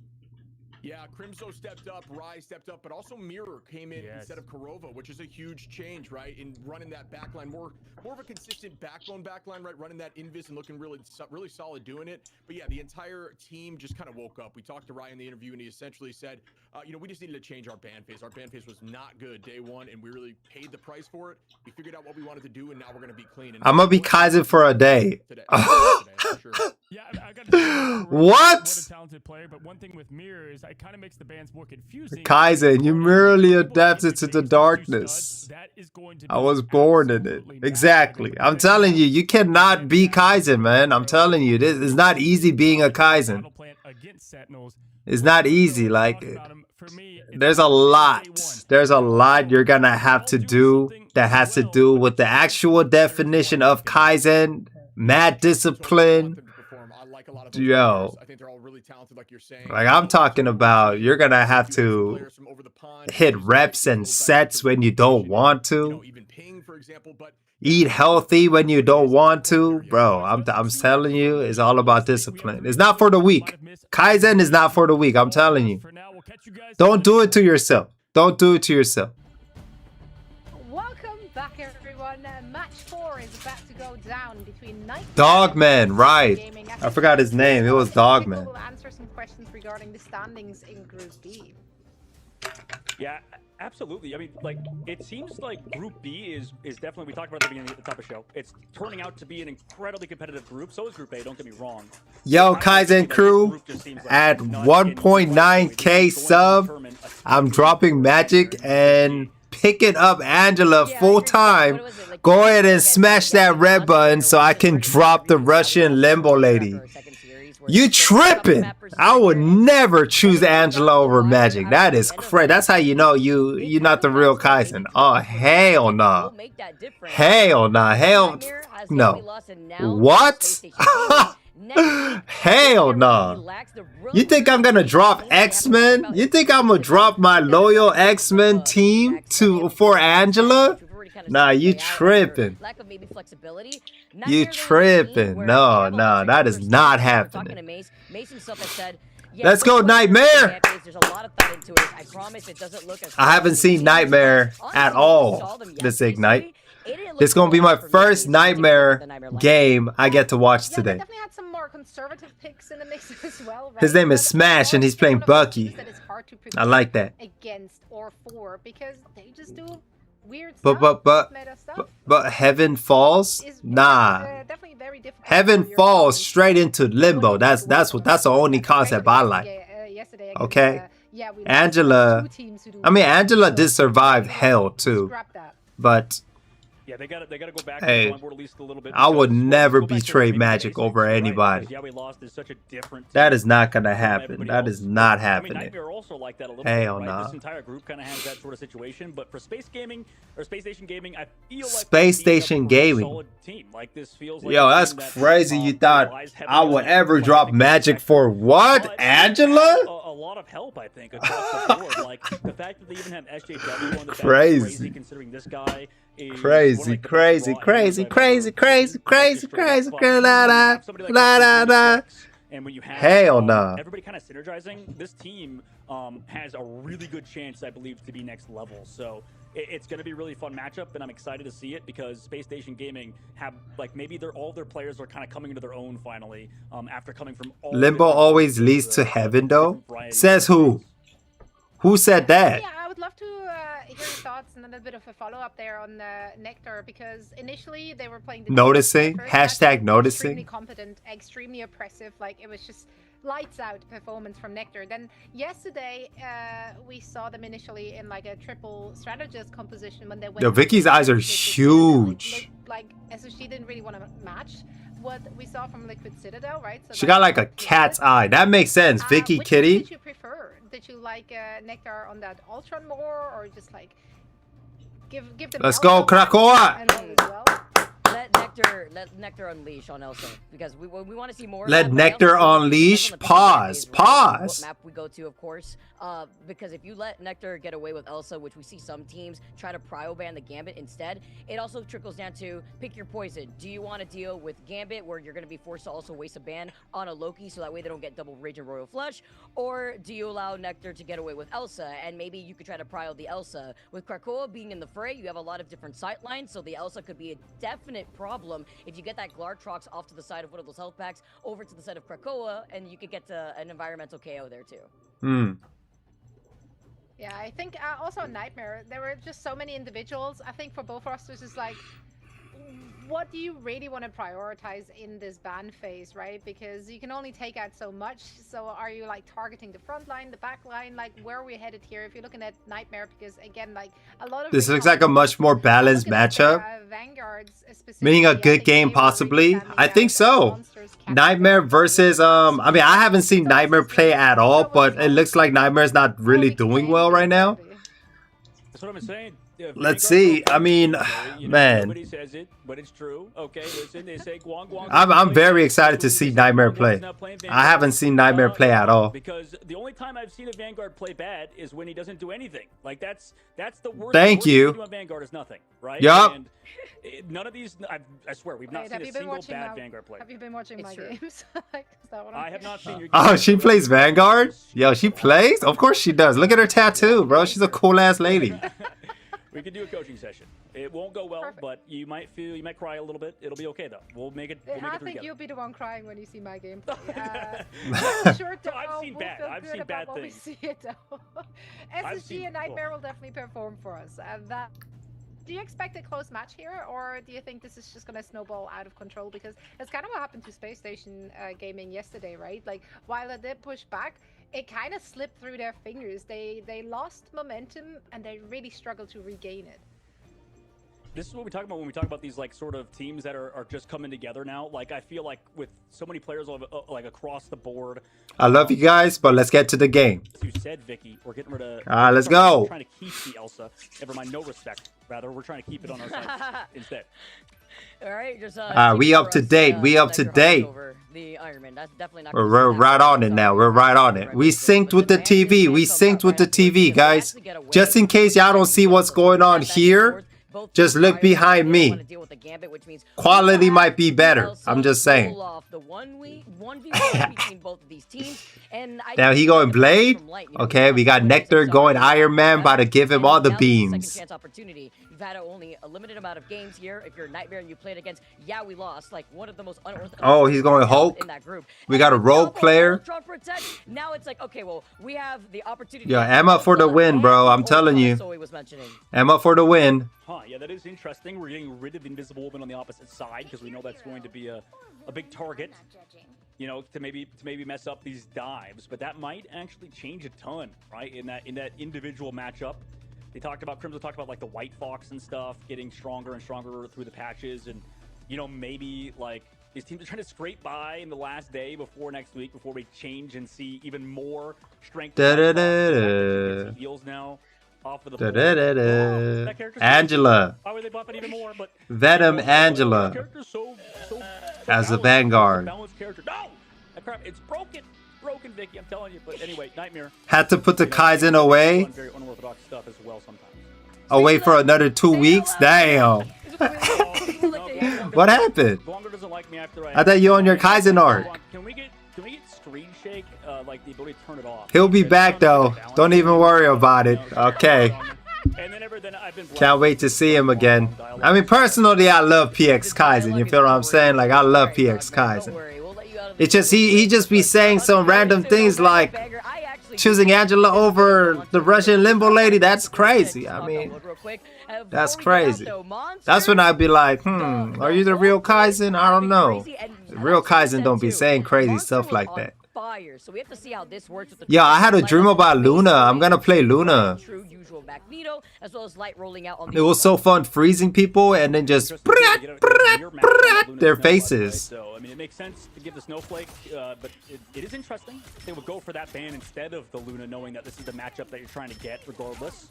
Yeah, Crimzo stepped up, Rai stepped up, but also Mirror came in instead of Kurova, which is a huge change, right? In running that backline, more of a consistent backbone backline, right? Running that invis and looking really solid doing it. But yeah, the entire team just kind of woke up. We talked to Rai in the interview, and he essentially said, we just needed to change our ban phase. Our ban phase was not good day one, and we really paid the price for it. We figured out what we wanted to do, and now we're going to be clean. And I'm going to be KAIZEN for a day. What? A talented player, but one thing with Mirror is it kind of makes the bans more confusing. KAIZEN, you merely adapted to the darkness. I was born in it. Exactly. I'm telling you, you cannot be KAIZEN, man. I'm telling you, this is not easy being a KAIZEN. It's not easy. Like, there's a lot. There's a lot you're gonna have to do that has to do with the actual definition of KAIZEN. Mad discipline. Yo, like I'm talking about, you're gonna have to hit reps and sets when you don't want to, eat healthy when you don't want to, bro. I'm telling you, it's all about discipline. It's not for the weak. KAIZEN is not for the weak. I'm telling you. Don't do it to yourself. Don't do it to yourself. Welcome back, everyone. Match 4 is about to go down between Dogman, right? I forgot his name. It was Dogman. We'll answer some questions regarding the standings in Group B. Yeah, absolutely. I mean, like, it seems like Group B is definitely, we talked about it at the beginning at the top of the show. It's turning out to be an incredibly competitive group. So is Group A, don't get me wrong. Yo, KAIZEN crew, at 1.9k sub, I'm dropping Magic and picking up Angela full time. Go ahead and smash that red button so I can drop the Russian limbo lady. You tripping? I would never choose Angela over Magic. That is crazy. That's how you know you're not the real KAIZEN. Oh, hell no. Hell no. Hell no. What? Hell no. You think I'm gonna drop X-Men? You think I'm gonna drop my loyal X-Men team for Angela? Nah, you tripping. You tripping. No, that is not happening. Let's go, Nightmare! I haven't seen Nightmare at all this Ignite. This is gonna be my first Nightmare game I get to watch today. Definitely had some more conservative picks in the mix as well, right? His name is Smash and he's playing Bucky. I like that. Against or for, because they just do weird stuff. But Heaven Falls? Nah. Heaven Falls straight into Limbo. That's the only concept I like. Okay. Angela. I mean, Angela did survive hell too. But Yeah, they got to go back Hey, to the board at least a little bit. I would because never go back to betray the Magic basics, over right? anybody. Because, yeah, we lost is such a different That team is not gonna from happen. everybody That else. is not I happening. mean, Nightmare also like that a little Hell bit, right? nah. This entire group kind of has that sort of situation. But for Space Gaming or Space Station Gaming, I feel like Space we need a Station pretty Gaming. solid team. Like this feels like Yo, a that's team that, crazy. You thought relies heavily I on would the ever like, I drop think Magic Vector. for what? But Angela? a lot of help, I think, across the board. Like the fact that they even have SJW on the bench is Crazy. crazy considering this guy is one of, Crazy, like, the best crazy, raw crazy, handlers I've crazy, ever crazy, seen. crazy, Like, crazy, just straight crazy, up. la When you da, have somebody like la this da who's da. flex, and when you have Hell nah. everybody kind of synergizing, this team has a really good chance, I believe, to be next level. So it's going to be a really fun matchup, and I'm excited to see it because Space Station Gaming have, like, maybe all their players are kind of coming into their own finally after coming from all Limbo different always places, leads to heaven, though. different varieties Says of who? space. Who said that? Yeah, I would love to hear your thoughts and a little bit of a follow-up there on Nectar, because initially they were playing the Noticing? first match, Hashtag noticing. extremely competent, extremely oppressive, like it was just lights out performance from Nectar. Then yesterday we saw them initially in like a triple strategist composition when they went. Yo, Vicky's eyes are huge. Like SSG didn't really want to match what we saw from Liquid Citadel, right? So She got like a cat's eye. That makes sense. Vicky which one Kitty. did you prefer? Did you like Nectar on that Ultron more, or just like give them? Let's go, Elsa Krakoa! and all as well? Let Nectar unleash on Elsa because we want to see more. Let of that. Nectar Elsa's unleash. on the Pause. phase, right? Pause. What map we go to, of course. Because if you let Nectar get away with Elsa, which we see some teams try to prio ban the Gambit instead, it also trickles down to pick your poison. Do you want to deal with Gambit, where you're going to be forced to also waste a ban on a Loki, so that way they don't get double Rage and Royal Flush, or do you allow Nectar to get away with Elsa, and maybe you could try to prio the Elsa? With Krakoa being in the fray, you have a lot of different sight lines, so the Elsa could be a definite problem if you get that Glartrox off to the side of one of those health packs over to the side of Krakoa, and you could get to an environmental KO there too. Hmm. Yeah, I think also Nightmare, there were just so many individuals. I think for both rosters, it's like, what do you really want to prioritize in this ban phase, right? Because you can only take out so much. So are you like targeting the front line, the back line? Like, where are we headed here? If you're looking at Nightmare, because again, like a lot of This looks like a much more balanced matchup. Meaning a good game, possibly. I think so. Nightmare versus I mean, I haven't seen Nightmare play at all, but it looks like Nightmare's not really doing well right now. That's what I'm saying. Yeah, Let's see. I mean, man. Nobody says it, but it's true. Okay, listen, they say Guang Guang. I'm very excited to see Nightmare play. I haven't seen Nightmare play at all. Because the only time I've seen a Vanguard play bad is when he doesn't do anything. Like that's the worst. Thank you. Thing on Vanguard is nothing, right? Yup. And none of these. I swear, we've not seen a single bad Vanguard play. Have you been watching my games? I have not seen your. Oh, she plays Vanguard? Yo, she plays? Of course she does. Look at her tattoo, bro. She's a cool ass lady. We could do a coaching session. It won't go well, but you might cry a little bit. It'll be okay though. We'll make it. We'll make I it think you'll be the one crying when you see my gameplay. Sure, no, I've seen bad. I've seen bad things. See it, SSG and Nightmare will definitely perform for us. That. Do you expect a close match here, or do you think this is just going to snowball out of control? Because that's kind of what happened to Space Station Gaming yesterday, right? Like, while it did push back, it kind of slipped through their fingers. They lost momentum, and they really struggled to regain it. This is what we talk about when we talk about these like sort of teams that are just coming together now. Like I feel like with so many players like across the board. I love you guys, but let's get to the game. As you said, Vicky, we're getting rid of. Let's go. We're trying to keep the Elsa. Never mind, no respect. Rather, we're trying to keep it on our side instead. All right, just we up to date. We up to date. The Iron Man. That's definitely not. We're right on it now. We're right on it. We synced with the TV. We synced with the TV, guys. Just in case y'all don't see what's going on here, just look behind me. Quality might be better. I'm just saying. Now he going Blade? Okay, we got Nectar going Iron Man, about to give him all the beams. You've had only a limited amount of games here. If you're Nightmare and you played against, yeah, we lost. Like one of the most unorthodox. Oh, he's going Hulk. In that group. We got a rogue player. Now it's like, okay, well, we have the opportunity. Yeah, Emma for the win, bro. I'm telling you. Emma for the win. Huh, yeah, that is interesting. We're getting rid of Invisible Woman on the opposite side because we know that's going to be a big target. You know, to maybe mess up these dives, but that might actually change a ton, right? In that individual matchup. They talked about, Crimson talked about like the White Fox and stuff getting stronger and stronger through the patches, and you know, maybe like these teams are trying to scrape by in the last day before next week, before we change and see even more strength. Heals now off of the board. Angela. Why would they buff it even more? But Venom Angela so as the Vanguard. Balanced character. No, that crap, it's broken. Broken, Vicky, I'm telling you. But anyway, Nightmare had to put the Kaizen away. Very unorthodox stuff as well sometimes. Away for another 2 weeks. Damn. What happened? I thought you on your Kaizen arc. Can we get screen shake? Like the ability to turn it off. He'll be back though. Don't even worry about it. Okay. Can't wait to see him again. I mean, personally, I love PxKAIZEN. You feel what I'm saying? Like, I love PxKAIZEN. It's just he just be saying some random things like choosing Angela over the Russian limbo lady. That's crazy. I mean, that's crazy. That's when I'd be like, are you the real Kaizen? I don't know. The real Kaizen don't be saying crazy stuff like that. Yeah, I had a dream about Luna. I'm gonna play Luna. It was so fun freezing people and then just their faces. So I mean, it makes sense to give the Snowflake, but it is interesting. They would go for that ban instead of the Luna, knowing that this is the matchup that you're trying to get regardless.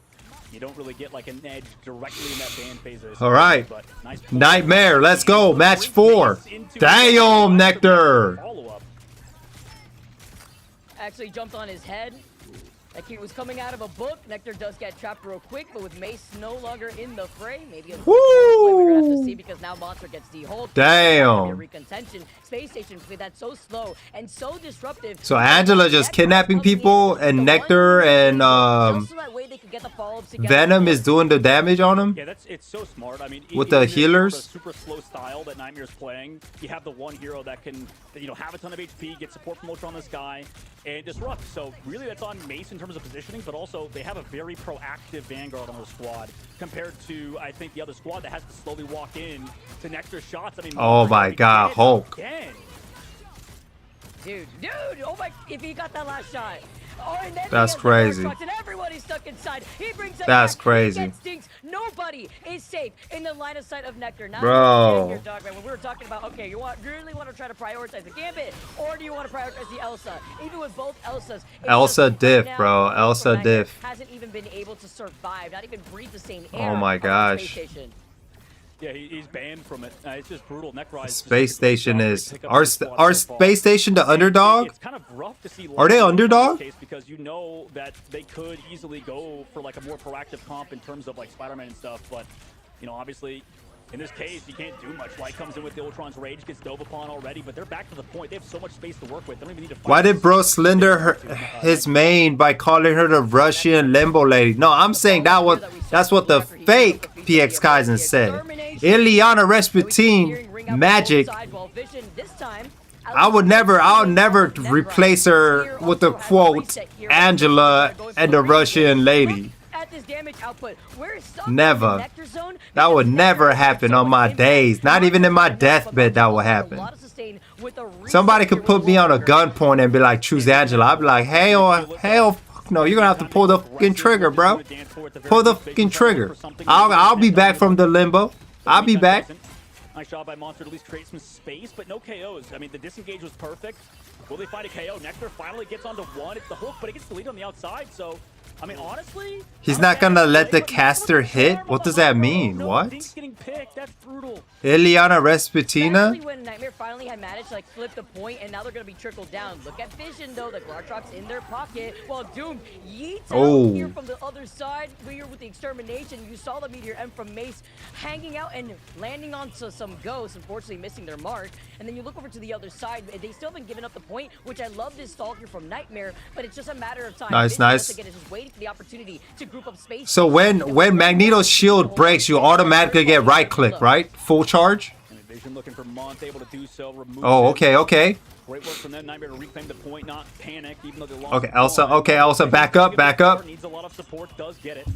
You don't really get like an edge directly in that ban phase. All right, nice Nightmare, let's go. Match 4. Damn, Nectar. Actually jumped on his head. Like he was coming out of a book. Nectar does get trapped real quick, but with Mace no longer in the fray, maybe a we're gonna have to see, because now Monster gets de-hulked. Damn. Space Station, that's so slow and so disruptive. So Angela just kidnapping people, and Nectar and Venom is doing the damage on him. Yeah, it's so smart. I mean, with the healers, super slow style that Nightmare's playing. You have the one hero that can, you know, have a ton of HP, get support from Ultra on this guy, and disrupt. So really, that's on Mace in terms of positioning, but also they have a very proactive Vanguard on their squad compared to, I think, the other squad that has to slowly walk in to Nectar's shots. I mean, oh my God, Hulk. Dude, oh my, if he got that last shot. Oh, and then that's crazy. And everybody's stuck inside. He brings it that's back. Crazy. Nobody is safe in the line of sight of Nectar. Now, bro. Here, Dogman, when we were talking about, okay, you really want to try to prioritize the Gambit, or do you want to prioritize the Elsa? Even with both Elsas. Elsa diff, bro. Elsa diff. Hasn't even been able to survive, not even breathe the same air. Oh my gosh. Yeah, he's banned from it. It's just brutal. Space Station is our Space Station the underdog? It's kind of rough to see. Are they underdog? Because you know that they could easily go for like a more proactive comp in terms of like Spider-Man and stuff, but you know, obviously in this case you can't do much. Light comes in with the Ultron's Rage, gets dove upon already, but they're back to the point. They have so much space to work with. They don't even need to fight. Why did bro slender his main by calling her the Russian limbo lady? No, I'm saying that's what the fake PxKAIZEN said. Ileana Rasputin Magic. I'll never replace her with the quote Angela and the Russian lady. Never. That would never happen on my days. Not even in my deathbed that would happen. Somebody could put me on a gunpoint and be like, choose Angela. I'd be like, hell no, you're gonna have to pull the fucking trigger, bro. Pull the fucking trigger. I'll be back from the limbo. I'll be back. Nice job by Monster to at least create some space, but no KOs. I mean, the disengage was perfect. Will they find a KO? Nectar finally gets onto one. It's the hook, but it gets deleted on the outside, so I mean, honestly, he's not gonna let the caster hit? What does that mean? What? That's brutal. Ileana Rasputina? When Nightmare finally had managed to like flip the point, and now they're gonna be trickled down. Look at Vision though, the Glar drops in their pocket, while Doom yeets out here from the other side. Here with the extermination, you saw the Meteor M from Mace hanging out and landing onto some ghosts, unfortunately missing their mark. And then you look over to the other side, they still haven't given up the point, which I love this Stalker from Nightmare, but it's just a matter of time. Nice, nice. Again, just waiting for the opportunity to group up space. So when Magneto's shield breaks, you automatically get right click, right? Full charge? Vision looking for Month, able to do so. Oh, okay. Great work from them. Nightmare to reclaim the point, not panic, even though they lost. Okay, Elsa, back up. Needs a lot of support, does get it.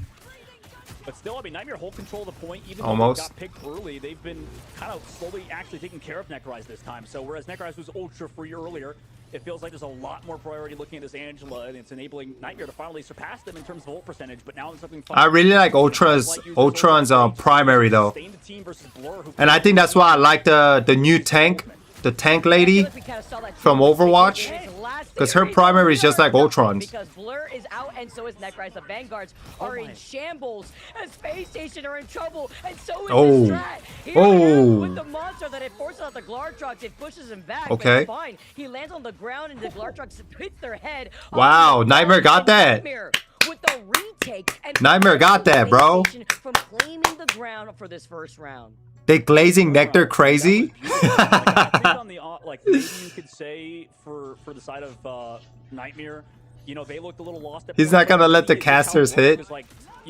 But still, I mean, Nightmare hold control of the point. Even almost though they got picked early, they've been kind of slowly actually taking care of Necroize this time. So whereas Necroize was ultra free earlier, it feels like there's a lot more priority looking at this Angela, and it's enabling Nightmare to finally surpass them in terms of ult percentage. But now it's something fun. I really like Ultron's primary though, and I think that's why I like the new tank, the tank lady from Overwatch, because her primary is just like Ultron's. Because Blur is out, and so is Necrise. The Vanguards are in shambles, and Space Station are in trouble, and so is the Strat. Here with the monster that it forces out the Glartrox, it pushes him back. Okay. But it's fine. He lands on the ground, and the Glartrox hits their head. Wow, Nightmare got that. Nightmare with the retake. And Nightmare got that, bro. From claiming the ground for this first round. They glazing Nectar crazy. Like maybe you could say for the side of Nightmare, you know, they looked a little lost. He's not gonna let the casters hit.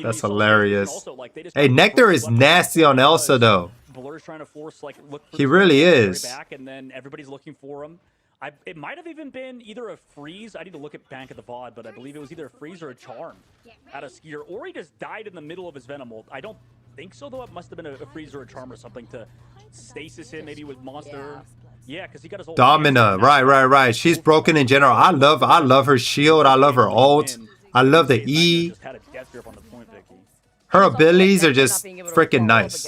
That's hilarious. Hey, Nectar is nasty on Elsa though. Blur's trying to force look. He really is. Back, and then everybody's looking for him. It might have even been either a freeze. I need to look back at the VOD, but I believe it was either a freeze or a charm out of Skier, or he just died in the middle of his Venom ult. I don't think so though. It must have been a freeze or a charm or something to stasis him, maybe with Monster. Yeah, because he got his ult. Domina, right. She's broken in general. I love her shield. I love her ult. I love the E. Her abilities are just freaking nice.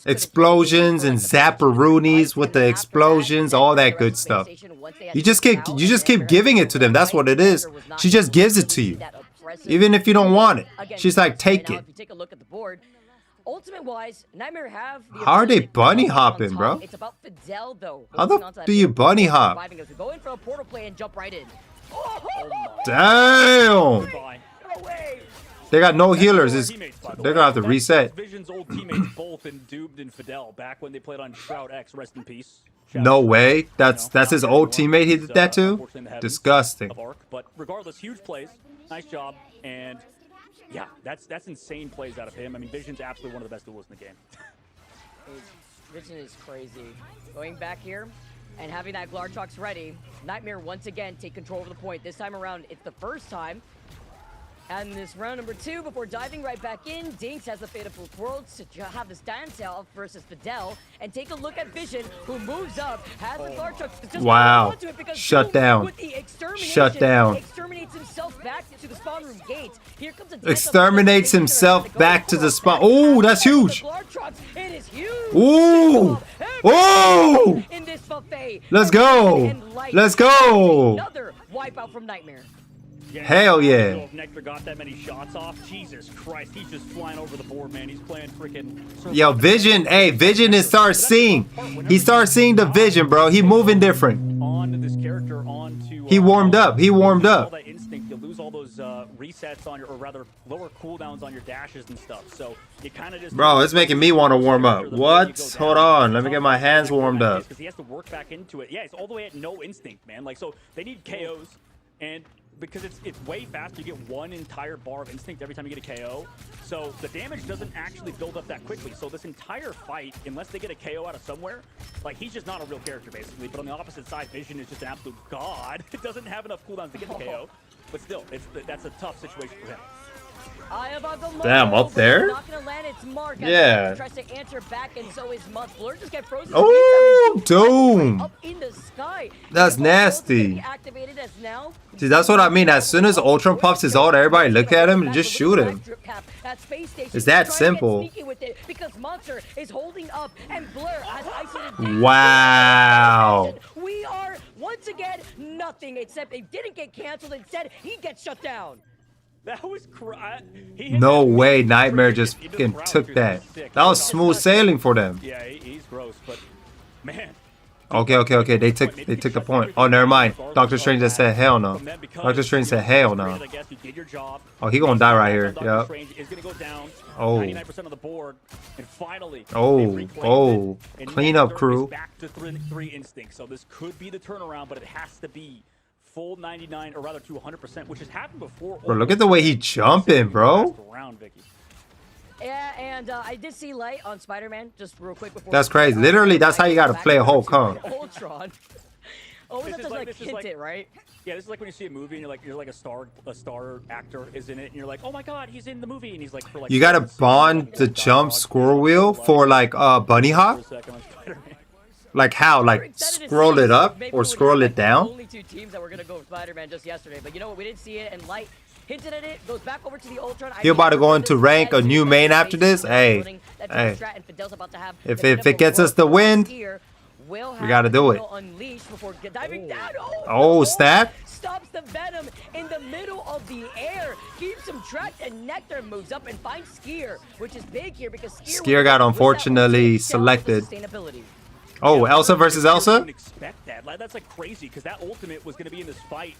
Explosions and Zapparoonies with the explosions, all that good stuff. You just keep giving it to them. That's what it is. She just gives it to you, even if you don't want it. She's like, take it. Ultimate-wise, Nightmare have the How are they bunny hopping, bro? It's about Fidel, though. How the f do you bunny hop? Go in for a portal play and jump right in. Damn! They got no healers. They're gonna have to reset. Vision's old teammates both in Doomed and Fidel back when they played on Shroud X. Rest in peace. No way. That's his old teammate. He did that too. Disgusting. But regardless, huge plays. Nice job. And yeah, that's insane plays out of him. I mean, Vision's absolutely one of the best duelists in the game. Vision is crazy. Going back here and having that Glartrox ready. Nightmare once again take control of the point. This time around, it's the first time. And this round number 2, before diving right back in, Dinks has the fate of both worlds to have this dance off versus Fidel. And take a look at Vision, who moves up, has the Glartrox. Wow. Shut down. Shut down. Exterminates himself back to the spawn room gate. Here comes a exterminates himself back to the spawn. Oh, that's huge. It is huge. Ooh. Oh. In this buffet. Let's go. Let's go. Another wipeout from Nightmare. Hell yeah. If Nectar got that many shots off, Jesus Christ, he's just flying over the board, man. He's playing freaking... Yo, Vision, hey, Vision is starts seeing. He starts seeing the vision, bro. He moving different. On this character, onto... He warmed up. He warmed up. All that instinct, you lose all those resets on your, or rather, lower cooldowns on your dashes and stuff. So you kind of just... Bro, it's making me want to warm up. What? Hold on. Let me get my hands warmed up. Because he has to work back into it. Yeah, it's all the way at no instinct, man. Like, so they need KOs, and... because it's way faster, you get one entire bar of instinct every time you get a KO. So the damage doesn't actually build up that quickly. So this entire fight, unless they get a KO out of somewhere, like he's just not a real character basically. But on the opposite side, Vision is just an absolute god. It doesn't have enough cooldowns to get the KO. But still, that's a tough situation for him. Damn, up there? Yeah. Oh, Doom. That's nasty. See, that's what I mean. As soon as Ultron pops his ult, everybody look at him and just shoot him. It's that simple. Wow. We are once again nothing, except they didn't get canceled. Instead, he gets shut down. That was no way Nightmare just fucking took that. That was smooth sailing for them. Yeah, he's gross, but man. Okay. They took the point. Oh, never mind. Doctor Strange just said hell no. Doctor Strange said hell no. Oh, he gonna die right here. Yep. Oh. Oh. Clean up, crew. Back to 3 instincts. So this could be the turnaround, but it has to be full 99, or rather to 100%, which has happened before. Bro, look at the way he jumping, bro. Yeah, and I did see Light on Spider-Man, just real quick before. That's crazy. Literally, that's how you gotta play a Hulk, huh? Ultron. Always have to like hint it, right? Yeah, this is like when you see a movie and you're like a star actor is in it, and you're like, oh my god, he's in the movie, and he's like for like. You gotta bond the jump squirrel wheel for like bunny hop. Like how? We're Like excited to scroll see it up maybe or we would scroll have, it like, the down? only two teams that were gonna go with Spider-Man just yesterday, but you know what? We didn't see it, and Light hinted at it. Goes back over to the Ultron. He about to go into rank a new main after this. Hey, hey. If it gets us the win, we gotta do it. Oh, stat! Stops the Venom in the middle of the air, keeps him trapped, and Nectar moves up and finds Skier, which is big here because Skier got unfortunately selected. Oh, Elsa versus Elsa? I didn't expect that. Like, that's like crazy because that ultimate was going to be in this fight.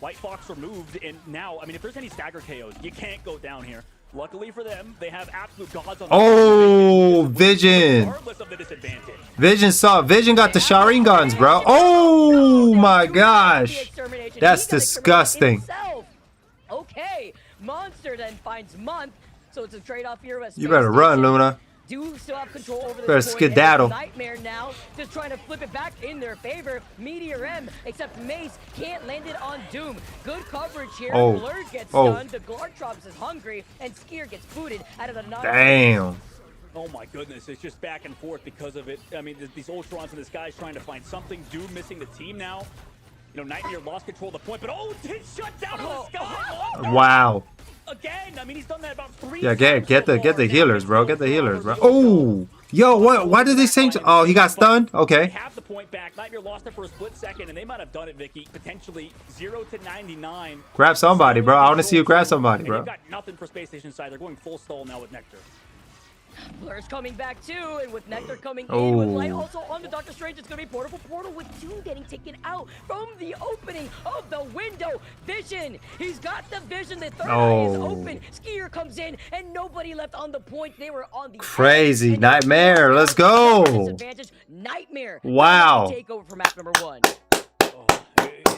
White Fox removed, and now, I mean, if there's any stagger KOs, you can't go down here. Luckily for them, they have absolute gods on the Oh, Vision. regardless of the disadvantage. Vision got the Sharingans, bro. Oh my gosh. That's disgusting. Okay, Monster then finds Month, so it's a trade-off here. You better run, Luna. Do still have control over this better point, skedaddle. Nightmare now, just trying to flip it back in their favor. Meteor M, except Mace can't land it on Doom. Good coverage here. Oh. Blur gets Oh. stunned. The Glartrops is hungry, and Skier gets booted out of the nine. Damn. Oh my goodness, it's just back and forth because of it. I mean, these Ultrons in the sky is trying to find something. Doom missing the team now. You know, Nightmare lost control of the point, but did shut down in the sky. Wow. Again, I mean, he's done that about 3 Yeah, times get so the far. healers, bro. Get the healers, bro. Oh, yo, what? Why did they change? Oh, he got stunned. They Okay. have the point back. Nightmare lost it for a split second, and they might have done it, Vicky. Potentially 0 to 99. Grab somebody, bro. I want to see you grab somebody, And bro. you've got nothing for Space Station side. They're going full stall now with Nectar. Blur's coming back too, and with Nectar coming in, Oh. with Light also on the Doctor Strange, it's gonna be portal with Doom getting taken out from the opening of the window. Vision, he's got the vision. The third eye is Oh. open. Skier comes in, and nobody left on the point. They were on the Crazy. edge, and now Nightmare, let's go. disadvantage. Nightmare. Wow. Take over for map number 1. Oh,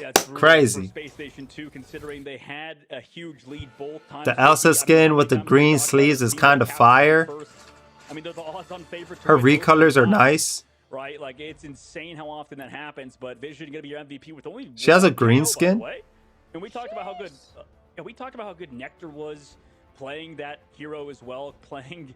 yeah, it's really Crazy. for Space Station 2, considering they had a huge lead both times. The Elsa skin with the green sleeves is kind of fire. I mean, they're the odds-on favorite to Her win both recolors are times, nice. right? Like, it's insane how often that happens. But Vision gonna be your MVP with only. She has a one green KO, by the skin? way. And we talked about how good. We talked about how good Nectar was playing that hero as well, playing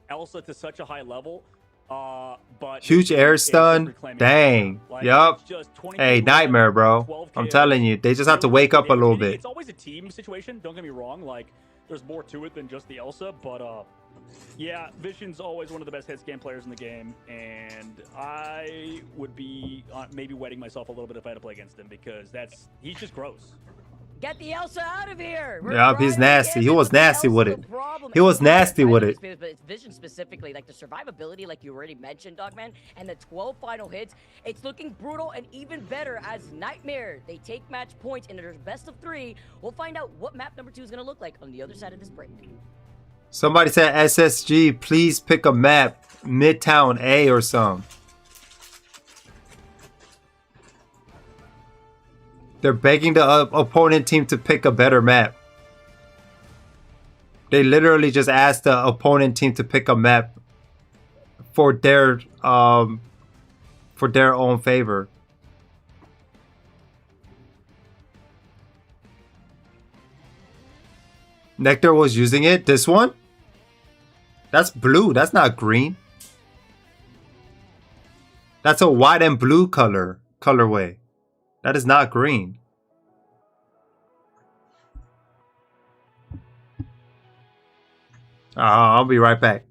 Elsa to such a high level. But Huge air stun. Dang. Like, Yup. it's just 20 Hey, KO, Nightmare, bro. 12 I'm KO. telling you, they just have to wake up a little bit. It's always a team situation. Don't get me wrong. Like, there's more to it than just the Elsa. But yeah, Vision's always one of the best hit scan players in the game, and I would be maybe wetting myself a little bit if I had to play against him because he's just gross. Get the Elsa out of here. Yup, he's nasty. He was nasty with it. He was nasty with it. But it's Vision specifically, like the survivability, like you already mentioned, Dogman, and the 12 final hits. It's looking brutal and even better as Nightmare. They take match points in their best of 3. We'll find out what map number 2 is going to look like on the other side of this break. Somebody said SSG, please pick a map, Midtown A or some. They're begging the opponent team to pick a better map. They literally just asked the opponent team to pick a map for their own favor. Nectar was using it. This one? That's blue. That's not green. That's a white and blue colorway. That is not green. I'll be right back.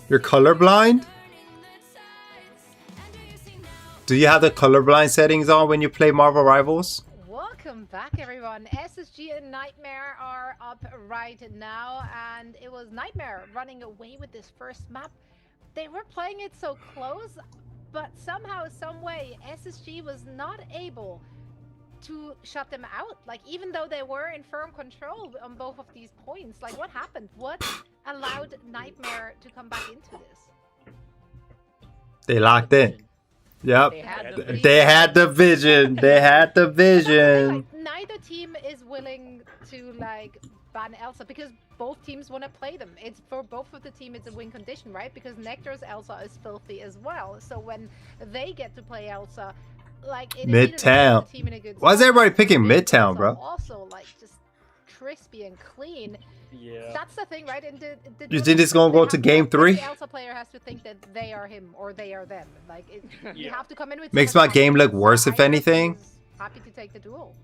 You're colorblind? Do you have the colorblind settings on when you play Marvel Rivals? Welcome back, everyone. SSG and Nightmare are up right now, and it was Nightmare running away with this first map. They were playing it so close, but somehow, some way, SSG was not able to shut them out. Like, even though they were in firm control on both of these points, like, what happened? What allowed Nightmare to come back into this? They locked in. Yep. They had the vision. They had the vision. Like, neither team is willing to like ban Elsa because both teams want to play them. It's for both of the team. It's a win condition, right? Because Nectar's Elsa is filthy as well. So when they get to play Elsa, like it Midtown. Why is everybody picking Midtown, bro? Also, like just crispy and clean. Yeah. That's the thing, right? And You think it's gonna go to game 3? The Elsa player has to think that they are him or they are them. Like you have to come in with. Makes my game look worse, if anything. Happy to take the duel.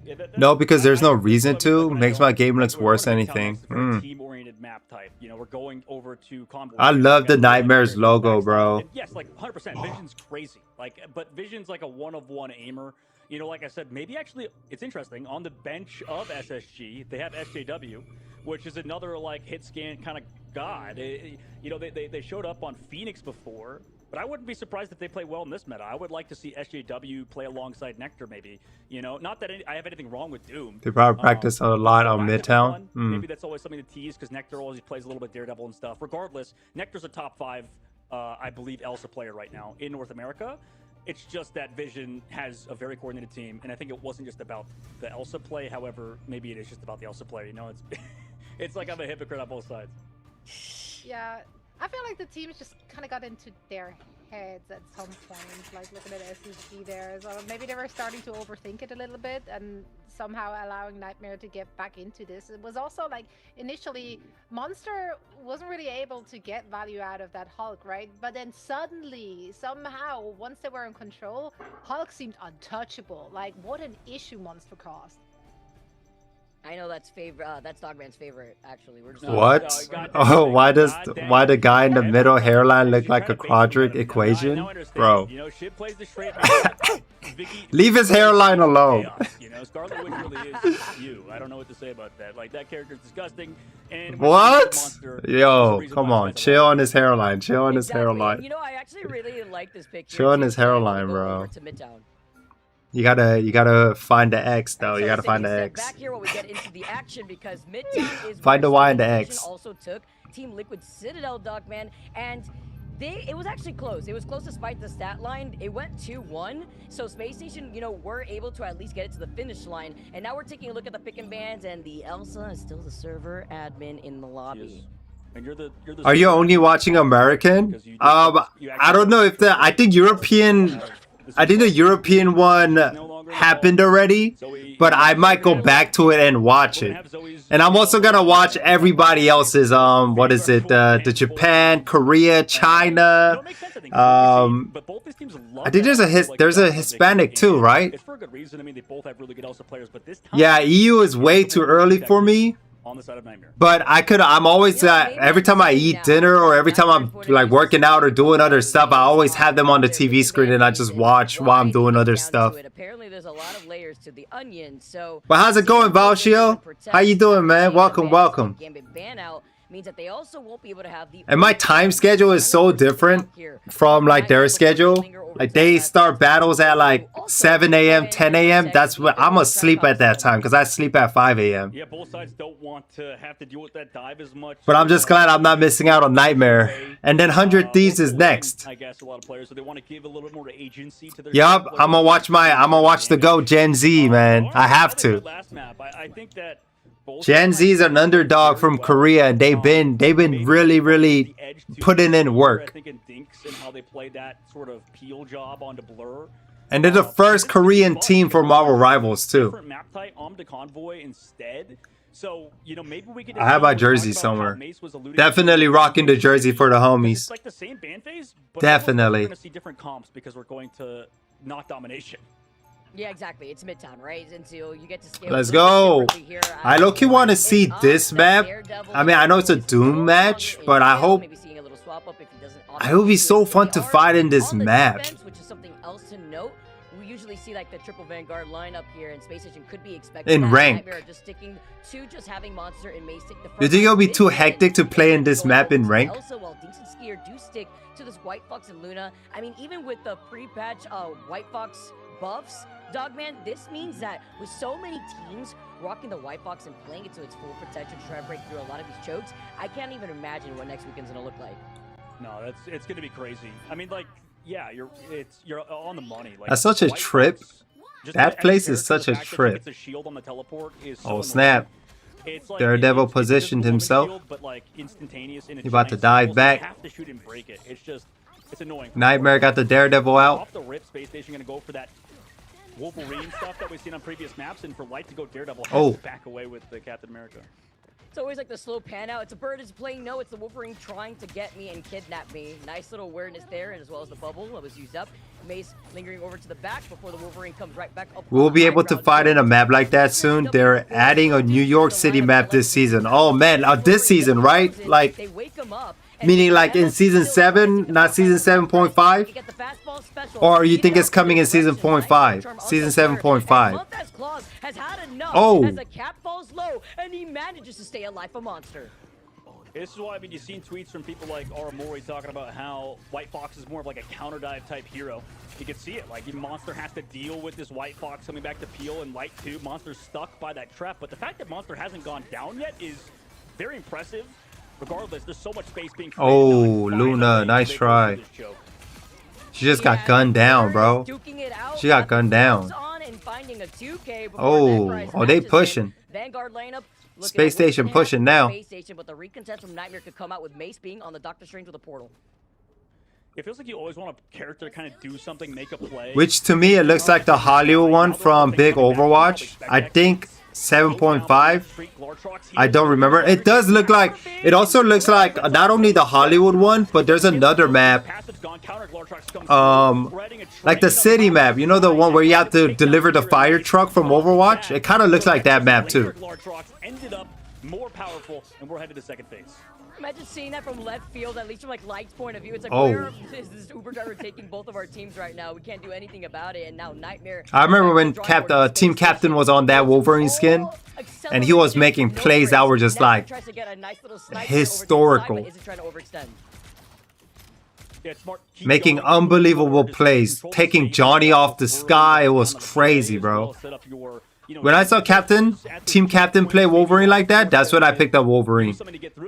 Yeah, No, because there's no reason to. Makes my game looks worse than anything. Team-oriented map type. You know, we're going over to Convoy. I love the Nightmares logo, bro. And yes, like 100%. Vision's crazy. Like, but Vision's like a one-of-one aimer. You know, like I said, maybe actually it's interesting. On the bench of SSG, they have SJW, which is another like hit scan kind of god. You know, they showed up on Phoenix before, but I wouldn't be surprised if they play well in this meta. I would like to see SJW play alongside Nectar, maybe. You know, not that I have anything wrong with Doom. They probably practice a lot on Midtown. Maybe that's always something to tease because Nectar always plays a little bit Daredevil and stuff. Regardless, Nectar's a top 5, I believe, Elsa player right now in North America. It's just that Vision has a very coordinated team, and I think it wasn't just about the Elsa play. However, maybe it is just about the Elsa player. You know, it's it's like I'm a hypocrite on both sides. Yeah, I feel like the teams just kind of got into their heads at some point, like looking at SSG there. So maybe they were starting to overthink it a little bit and somehow allowing Nightmare to get back into this. It was also like initially Monster wasn't really able to get value out of that Hulk, right? But then suddenly, somehow, once they were in control, Hulk seemed untouchable. Like, what an issue Monster caused. I know that's Dogman's favorite. Actually, we're just What? Oh, why the guy in the middle hairline look like a quadratic equation, bro? You know, Shiv plays the straight. Leave his hairline alone. You know, Scarlet Witch really is you. I don't know what to say about that. Like that character's disgusting. And what? Yo, come on, chill on his hairline. Chill on his hairline. You know, I actually really like this picture. Chill on his hairline, bro. You gotta find the X though. You gotta find the X. Back here while we get into the action because Midtown is find the Y and the X. Also took Team Liquid Citadel, Dogman, and it was actually close. It was close despite the stat line. It went 2-1. So Space Station, you know, were able to at least get it to the finish line. And now we're taking a look at the pick and bans, and the Elsa is still the server admin in the lobby. And you're the Are you only watching American? I don't know if I think the European one happened already, but I might go back to it and watch it. And I'm also gonna watch everybody else's what is it? The Japan, Korea, China. I think there's a Hispanic too, right? It's for a good reason. I mean, they both have really good Elsa players, but this time, yeah, EU is way too early for me. On the side of Nightmare. But I'm always every time I eat dinner or every time I'm like working out or doing other stuff, I always have them on the TV screen and I just watch while I'm doing other stuff. Apparently there's a lot of layers to the onion. So but how's it going, Valshio? How you doing, man? Welcome. Means that they also won't be able to have the and my time schedule is so different from like their schedule. Like they start battles at like 7 a.m., 10 a.m. That's what I'm asleep at that time because I sleep at 5 a.m. Yeah, both sides don't want to have to deal with that dive as much. But I'm just glad I'm not missing out on Nightmare. And then 100 Thieves is next. I guess a lot of players, so they want to give a little bit more agency to their. Yup, I'm gonna watch the Go Gen Z, man. I have to. I think that Gen Z is an underdog from Korea, and they've been really putting in work. I think in Dinks and how they played that sort of peel job onto Blur. And they're the first Korean team for Marvel Rivals too. Different map type onto Convoy instead. So, you know, maybe we could. I have my jersey somewhere. Definitely rocking the jersey for the homies. It's like the same ban phase, but definitely. We're going to see different comps because we're going to not domination. Yeah, exactly. It's Midtown, right? Until you get to scale. Let's go. I low-key want to see this map. I mean, I know it's a Doom match, but I hope it would be so fun to fight in this map. Which is something else to note. We usually see like the triple Vanguard lineup here, and Space Station could be expected in rank. Just sticking to just having Monster and Mace take the front. You think it'll be too hectic to play in this map in rank? Also, while Dinks and Skier do stick to this White Fox and Luna, I mean, even with the pre-patch White Fox buffs, Dogman, this means that with so many teams rocking the White Fox and playing it to its full potential to try and break through a lot of these chokes, I can't even imagine what next weekend's gonna look like. No, it's gonna be crazy. I mean, like, yeah, you're on the money. Like, that's such a trip. That place is such a trip. It's a shield on the teleport is so oh snap! It's like, Daredevil positioned himself. Shield, but like instantaneous in He's about to dive back. You have to shoot and break it. It's annoying. Nightmare got the Daredevil out. Off the rip, Space Station gonna go for that Wolverine stuff that we've seen on previous maps, and for Light to go Daredevil, has to back away with the Captain America. It's always like the slow pan out. It's a bird is playing no. It's the Wolverine trying to get me and kidnap me. Nice little awareness there, and as well as the bubble that was used up. Mace lingering over to the back before the Wolverine comes right back up. We'll be able to fight in a map like that soon. They're adding a New York City map this season. Oh man, this season, right? Like, they wake them up. meaning like in season 7, not season 7.5? Or you think it's coming in season 0.5? Season 7.5. Oh. As a cap falls low, and he manages to stay alive for Monster. This is why, I mean, you've seen tweets from people like Aramori talking about how White Fox is more of like a counter dive type hero. You can see it, like Monster has to deal with this White Fox coming back to Peel and Light too. Monster's stuck by that trap, but the fact that Monster hasn't gone down yet is very impressive. Regardless, there's so much space being created. Oh, Luna, nice try. She just got gunned down, bro. She got gunned down. Oh, they pushing. Vanguard lineup. Space Station pushing now. Space Station, but the recontest from Nightmare could come out with Mace being on the Doctor Strange with a portal. It feels like you always want a character to kind of do something, make a play. Which to me, it looks like the Hollywood one from Big Overwatch. I think 7.5. I don't remember. It does look like, it also looks like not only the Hollywood one, but there's another map. Like the city map, you know, the one where you have to deliver the fire truck from Overwatch? It kind of looks like that map too. Ended up more powerful, and we're headed to second phase. Imagine seeing that from left field, at least from like Light's point of view. It's like, where is this Uber driver taking both of our teams right now? We can't do anything about it, and now Nightmare. I remember when team captain was on that Wolverine skin, and he was making plays that were just like historical. Making unbelievable plays, taking Johnny off the sky. It was crazy, bro. When I saw team captain play Wolverine like that, that's when I picked up Wolverine.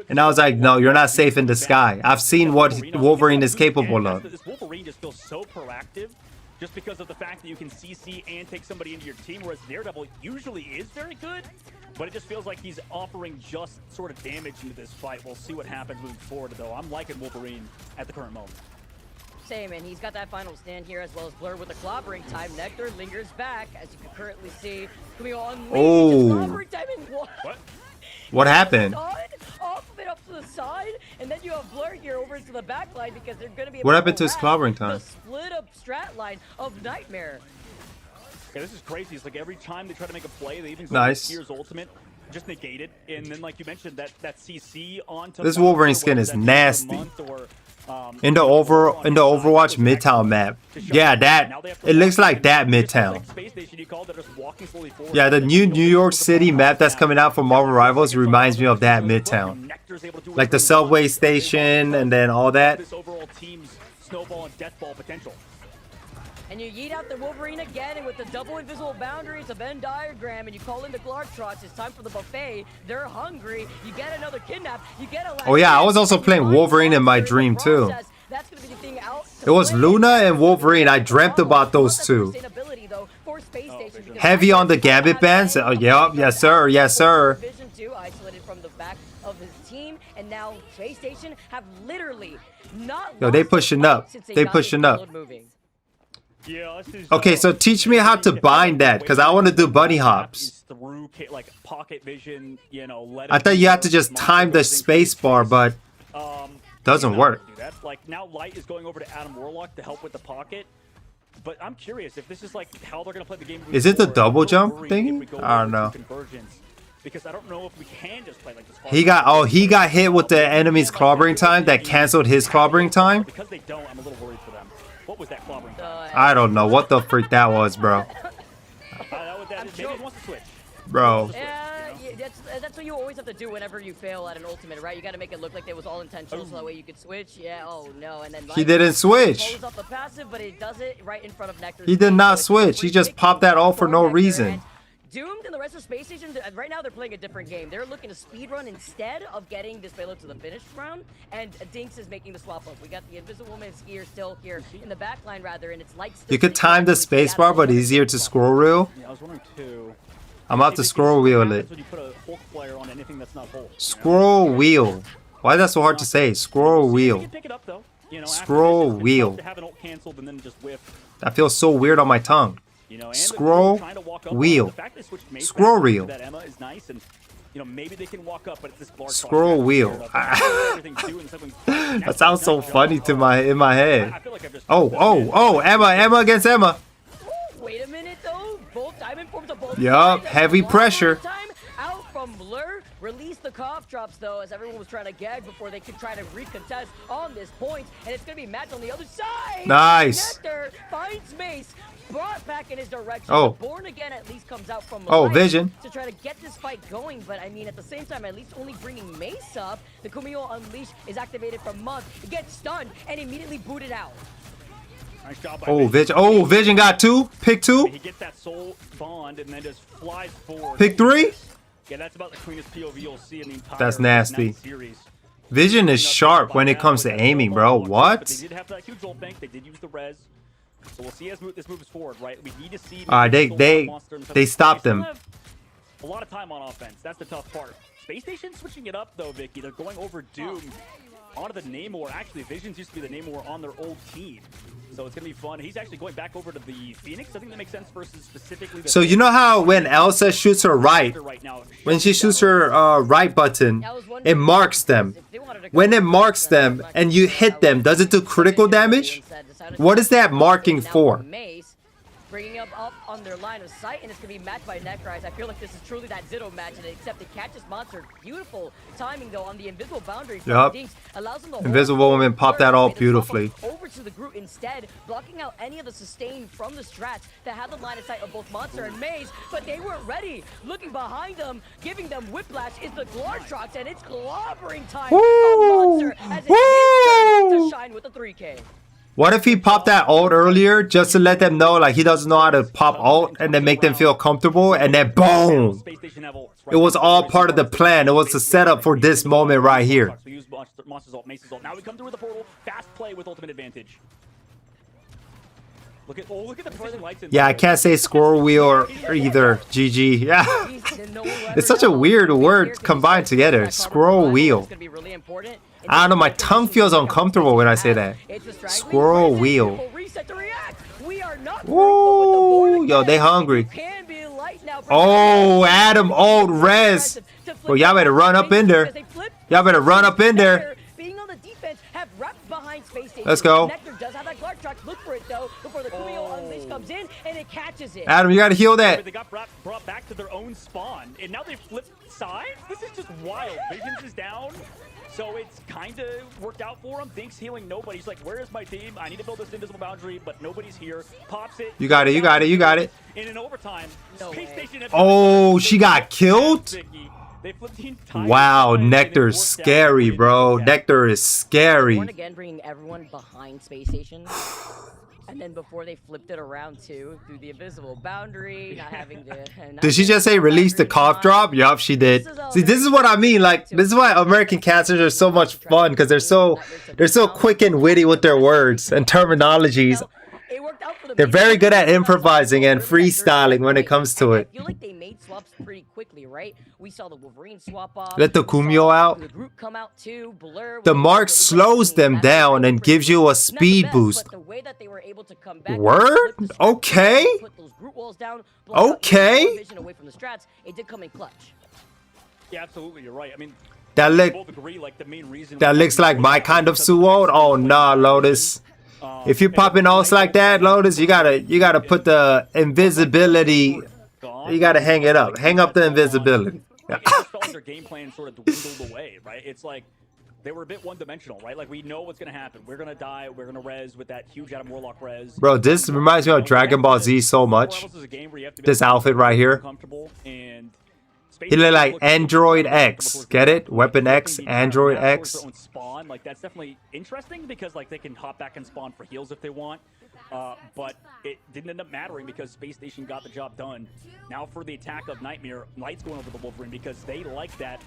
And I was like, no, you're not safe in the sky. I've seen what Wolverine is capable of. This Wolverine just feels so proactive just because of the fact that you can CC and take somebody into your team, whereas Daredevil usually is very good, but it just feels like he's offering just sort of damage into this fight. We'll see what happens moving forward, though. I'm liking Wolverine at the current moment. Same, and he's got that final stand here as well as Blur with the clobbering time. Nectar lingers back, as you can currently see. Coming on. What happened? Off of it up to the side, and then you have Blur here over to the back line because they're going to be. What happened to his clobbering time? The split up strat line of Nightmare. Yeah, this is crazy. It's like every time they try to make a play, they even go with Gear's ultimate, just negate it, and then like you mentioned, that CC onto this Wolverine skin is nasty. In the Overwatch Midtown map. Yeah, it looks like that Midtown. Yeah, the new New York City map that's coming out for Marvel Rivals reminds me of that Midtown. Like the subway station and then all that. And you yeet out the Wolverine again, and with the double invisible boundary, it's a Venn diagram, and you call in the Glartrots. It's time for the buffet. They're hungry. You get another kidnap. You get a. Oh yeah, I was also playing Wolverine in my dream too. That's gonna be the thing out. It was Luna and Wolverine. I dreamt about those two. Heavy on the Gambit bands. Oh, yep, yes sir, yes sir. Vision 2 isolated from the back of his team, and now Space Station have literally not. Yo, they pushing up. They pushing up. Yeah, okay, so teach me how to bind that, because I want to do bunny hops. Through, like, pocket vision, you know, I thought you had to just time the space bar, but doesn't work. Like, now Light is going over to Adam Warlock to help with the pocket. But I'm curious if this is like how they're gonna play the game. Is it the forward. double I'm jump worried thingy? if we go I don't over know. to convergence, because I don't know if we can just play like this. He got hit with the enemy's clobbering time that canceled his clobbering time. Because they don't, I'm a little worried for them. What was that clobbering time? I don't know what the freak that was, bro. Maybe he wants to switch. Bro. Yeah, that's what you always have to do whenever you fail at an ultimate, right? You got to make it look like it was all intentional, so that way you could switch. Yeah. Oh no, and then He didn't switch. pulls off the passive, but it does it right in front of Nectar's He did face, not so it's switch. free He just kick popped that all for no Nectar, reason. and Doomed and the rest of Space Station, right now they're playing a different game. They're looking to speedrun instead of getting this payload to the finish round, and Dinks is making the swap up. We got the Invisible Woman skier still here in the back line, rather, and it's light. You could time the spacebar, but easier to scroll wheel. Yeah, I was wondering too. I'm about to scroll wheel it. When you put a Hulk flare on anything that's not Hulk, Scroll wheel. Why is that so hard to say? Scroll wheel. You can pick it up though. You know, Scroll after this, it's wheel. tough to have an ult canceled and then just whiff. That feels so weird on my tongue. You know, and Scroll trying to walk up wheel. the fact they switched Mace Scroll back wheel. to that Emma is nice, and you know maybe they can walk up, but it's this large Scroll wheel. That sounds so funny to in my head. Oh, Emma against Emma. Wait a minute though. Both diamond forms of both. Yup, heavy pressure. Out from Blur. Release the cough drops though, as everyone was trying to gag before they could try to recontest on this point, and it's gonna be Matt on the other side. Nice. Nectar finds Mace, brought back in his direction. Oh. Born Again at least comes out from Oh, light Vision. to try to get this fight going, but I mean at the same time, at least only bringing Mace up. The Kumio Unleash is activated from Month. It gets stunned and immediately booted out. Nice job by Oh, Vision. Oh, Vision got two. Pick two. He gets that soul bond and then just flies forward. Pick three. Yeah, that's about the cleanest POV you'll see in the entire That's nasty. Ignite series. Vision is sharp when it comes to aiming, bro. But What? they did have that huge ult bank. They did use the res. So we'll see as this moves forward, right? We need to see. They stopped them. A lot of time on offense. That's the tough part. Space Station switching it up though, Vicky. They're going over Doom onto the Namor. Actually, Visions used to be the Namor on their old team. So it's going to be fun. He's actually going back over to the Phoenix. I think that makes sense versus specifically the... So you know how when Elsa shoots her right, when she shoots her right button, it marks them. When it marks them and you hit them, does it do critical damage? What is that marking for? Bringing up on their line of sight, and it's gonna be matched by Necrise. I feel like this is truly that Zitto match, and except it catches Monster. Beautiful timing though on the invisible boundary. Yup. Allows them to Invisible Woman popped that all beautifully. Over to the group instead, blocking out any of the sustain from the strats that had the line of sight of both Monster and Maze, but they weren't ready. Looking behind them, giving them whiplash is the Glortrox, and it's clobbering time from Monster as it hits to shine with a 3K. What if he popped that ult earlier just to let them know like he doesn't know how to pop ult and then make them feel comfortable, and then boom! It was all part of the plan. It was the setup for this moment right here. Now we come through the portal. Fast play with ultimate advantage. Look at the precision lights. Yeah, I can't say squirrel wheel or either. GG. Yeah. It's such a weird word combined together. Squirrel wheel. I don't know, my tongue feels uncomfortable when I say that. Squirrel wheel. Ooh, yo, they hungry. Oh, Adam, old res. Well, y'all better run up in there. Y'all better run up in there. Let's go. Adam, you gotta heal that. They got brought back to their own spawn, and now they flipped sides? This is just wild. Visions is down. So it's kind of worked out for him. Thinks healing nobody. He's like, where is my team? I need to build this invisible boundary, but nobody's here. Pops it. You got it, you got it, you got it. In an overtime. Oh, she got killed? Wow, Nectar's scary, bro. Nectar is scary. Born Again bringing everyone behind Space Station. And then before they flipped it around too, through the invisible boundary, not having to... Did she just say release the cough drop? Yup, she did. See, this is what I mean. Like, this is why American casters are so much fun, because they're so quick and witty with their words and terminologies. They're very good at improvising and freestyling when it comes to it. I feel like they made swaps pretty quickly, right? We saw the Wolverine swap off. Let the Kumio out. The group come out too. Blur. The mark slows them down and gives you a speed boost. Word? Okay. Okay. It did come in clutch. Yeah, absolutely. You're right. I mean, that looks like my kind of suo. Oh nah, Lotus. If you pop in ults like that, Lotus, you gotta put the invisibility. You gotta hang it up. Hang up the invisibility. Like, it just felt like their game plan sort of dwindled away, right? It's like they were a bit one-dimensional, right? Like, we know what's gonna happen. We're gonna die. We're gonna res with that huge Adam Warlock res. Bro, this reminds me of Dragon Ball Z so much. This outfit right here. He look like Android X. Get it? Weapon X, Android X. Spawn. Like, that's definitely interesting because, like, they can hop back and spawn for heals if they want. But it didn't end up mattering because Space Station got the job done. Now for the attack of Nightmare, Light's going over the Wolverine because they like that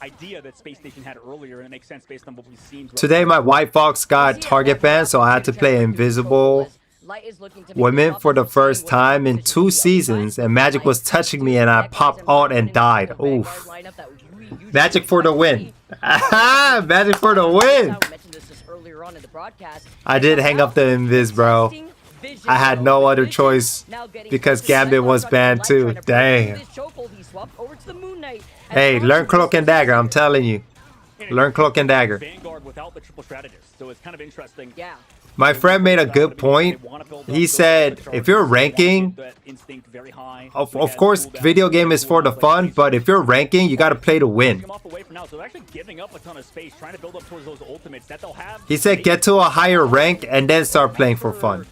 idea that Space Station had earlier, and it makes sense based on what we've seen. Today my White Fox got target banned, so I had to play Invisible Women for the first time in 2 seasons, and Magic was touching me and I popped out and died. Oof. Magic for the win. Magic for the win. I did hang up the Invis, bro. I had no other choice because Gambit was banned too. Dang. Hey, learn Cloak and Dagger, I'm telling you. Learn Cloak and Dagger. Vanguard without the triple strategist, so it's kind of interesting. Yeah. My friend made a good point. He said, if you're ranking, of course, video game is for the fun, but if you're ranking, you got to play to win. He said, get to a higher rank and then start playing for fun.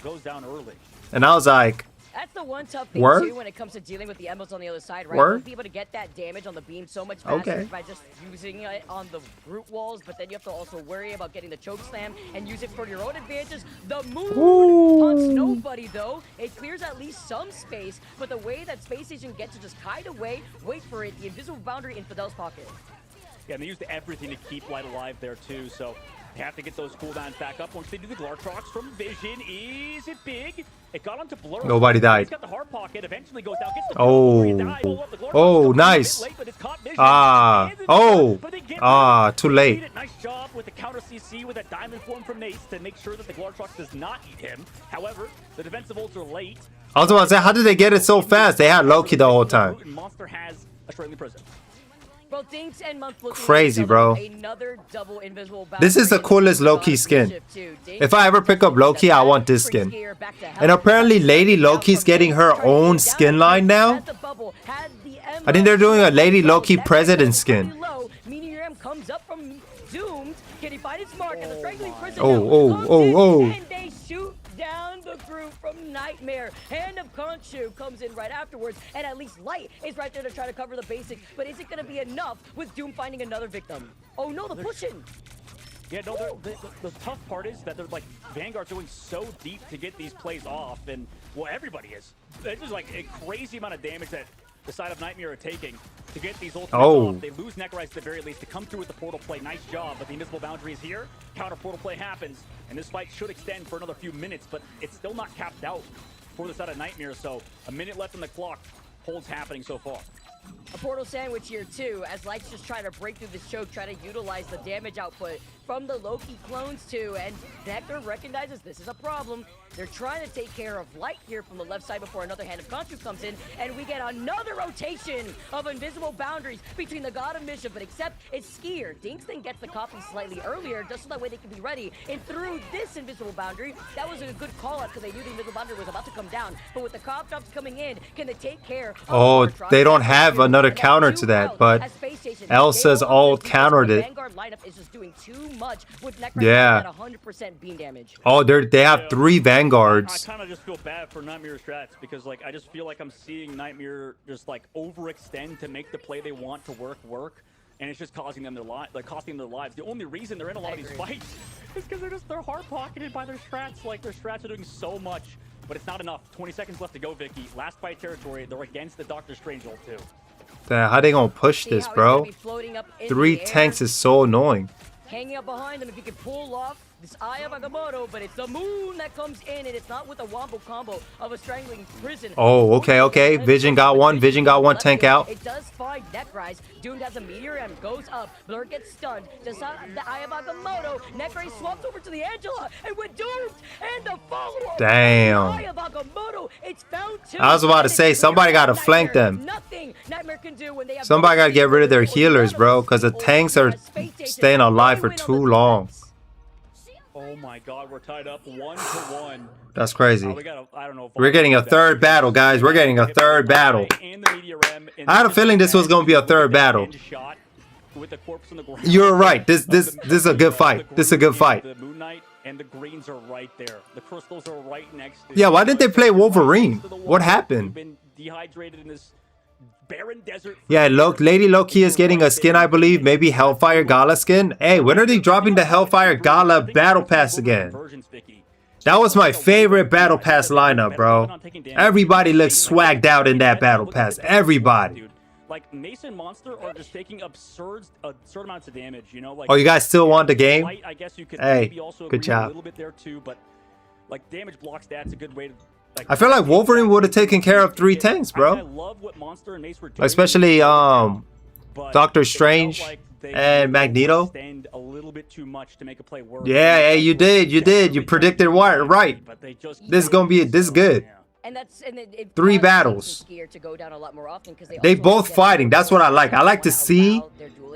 And I was like, that's the one tough thing too when it comes to dealing with the emeralds on the other side, right? You'll be able to get that damage on the beam so much faster by just using it on the root walls, but then you have to also worry about getting the choke slam and use it for your own advantage. The moon hunts nobody though. It clears at least some space, but the way that Space Station gets to just hide away, wait for it, the invisible boundary in Fidel's pocket. Yeah, and they used everything to keep Light alive there too, so they have to get those cooldowns back up. Once they do the Glartrox from Vision, is it big? It got onto Blur. Nobody died. He's got the hard pocket, eventually goes down, gets the oh, nice. Too late. Nice job with the counter CC with a diamond form from Nace to make sure that the Glartrox does not eat him. However, the defensive ults are late. I was about to say, how did they get it so fast? They had Loki the whole time. Monster has a Australian prison. Crazy, bro. This is the coolest Loki skin. If I ever pick up Loki, I want this skin. And apparently Lady Loki's getting her own skin line now. I think they're doing a Lady Loki president skin. Oh. Down the group from Nightmare. Hand of Khonshu comes in right afterwards, and at least Light is right there to try to cover the basics. But is it going to be enough with Doom finding another victim? Oh no, the pushing. Yeah, no, the tough part is that they're like Vanguard's going so deep to get these plays off, and well, everybody is. There's just like a crazy amount of damage that the side of Nightmare are taking to get these ultimates off. They lose Necrorise at the very least to come through with the portal play. Nice job, but the invisible boundary is here. Counter portal play happens, and this fight should extend for another few minutes, but it's still not capped out for the side of Nightmare, so a minute left on the clock. Holds happening so far. A portal sandwich here too, as Light's just trying to break through this choke, try to utilize the damage output from the Loki clones too, and Nectar recognizes this is a problem. They're trying to take care of Light here from the left side before another Hand of Khonshu comes in, and we get another rotation of invisible boundaries between the God of Mischief, but except it's Skier. Dinks then gets the copy slightly earlier, just so that way they can be ready, and through this invisible boundary, that was a good call out because they knew the invisible boundary was about to come down, but with the cop drops coming in, can they take care of they don't have another counter to that, but Elsa's ult countered it. Yeah. Oh, they have 3 Vanguards. I kind of just feel bad for Nightmare strats because, like, I just feel like I'm seeing Nightmare just like overextend to make the play they want to work, and it's just causing them costing their lives. The only reason they're in a lot of these fights is because they're hard pocketed by their strats. Like, their strats are doing so much, but it's not enough. 20 seconds left to go, Vicky. Last fight territory. They're against the Doctor Strange ult too. Damn, how they gonna push this, bro? 3 tanks is so annoying. Hanging up behind them, if you can pull off this Eye of Agamotto, but it's the moon that comes in, and it's not with a wombo combo of a strangling prison. Oh, okay. Vision got one tank out. It does find Necrise. Doom has a meteor and goes up. Blur gets stunned. Just the Eye of Agamotto. Necrise swaps over to the Angela, and with Doom and the follow-up. Damn. Eye of Agamotto, it's found too. I was about to say, somebody gotta flank them. Nothing Nightmare can do when they have somebody gotta get rid of their healers, bro, because the tanks are staying alive for too long. Oh Oh my God, we're tied up 1-1. That's crazy. We got I don't know. We're getting a third battle, guys. We're getting a third battle. I had a feeling this was gonna be a third battle. You're right. This is a good fight. This is a good fight. The Moon Knight and the greens are right there. The crystals are right next to Yeah, why didn't they play Wolverine? What happened? Been dehydrated in this barren desert. Yeah, look, Lady Loki is getting a skin, I believe. Maybe Hellfire Gala skin. Hey, when are they dropping the Hellfire Gala Battle Pass again? That was my favorite Battle Pass lineup, bro. Everybody looks swagged out in that Battle Pass. Everybody. Like Mason Monster are just taking absurd amounts of damage, you know. Like, oh, you guys still want the game? I guess you could hey, maybe also good job. A little bit there too, but like damage block stats a good way to. Like, I feel like Wolverine would have taken care of 3 tanks, bro. I love what Monster and Mace were doing, especially Doctor Strange and Magneto. A little bit too much to make a play work. Yeah, hey, you did. You predicted right. This is gonna be this good. And that's 3 battles. To go down a lot more often they both fighting. That's what I like. I like to see,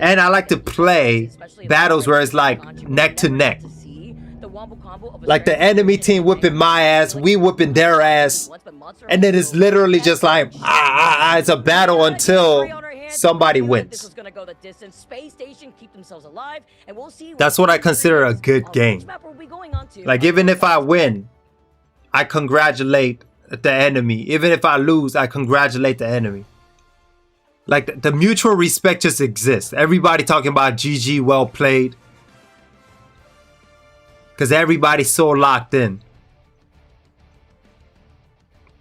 and I like to play battles where it's like neck to neck. Like the enemy team whipping my ass, we whipping their ass, and then it's literally just like it's a battle until somebody wins. That's what I consider a good game. Like even if I win, I congratulate the enemy. Even if I lose, I congratulate the enemy. Like the mutual respect just exists. Everybody talking about GG, well played. Because everybody's so locked in.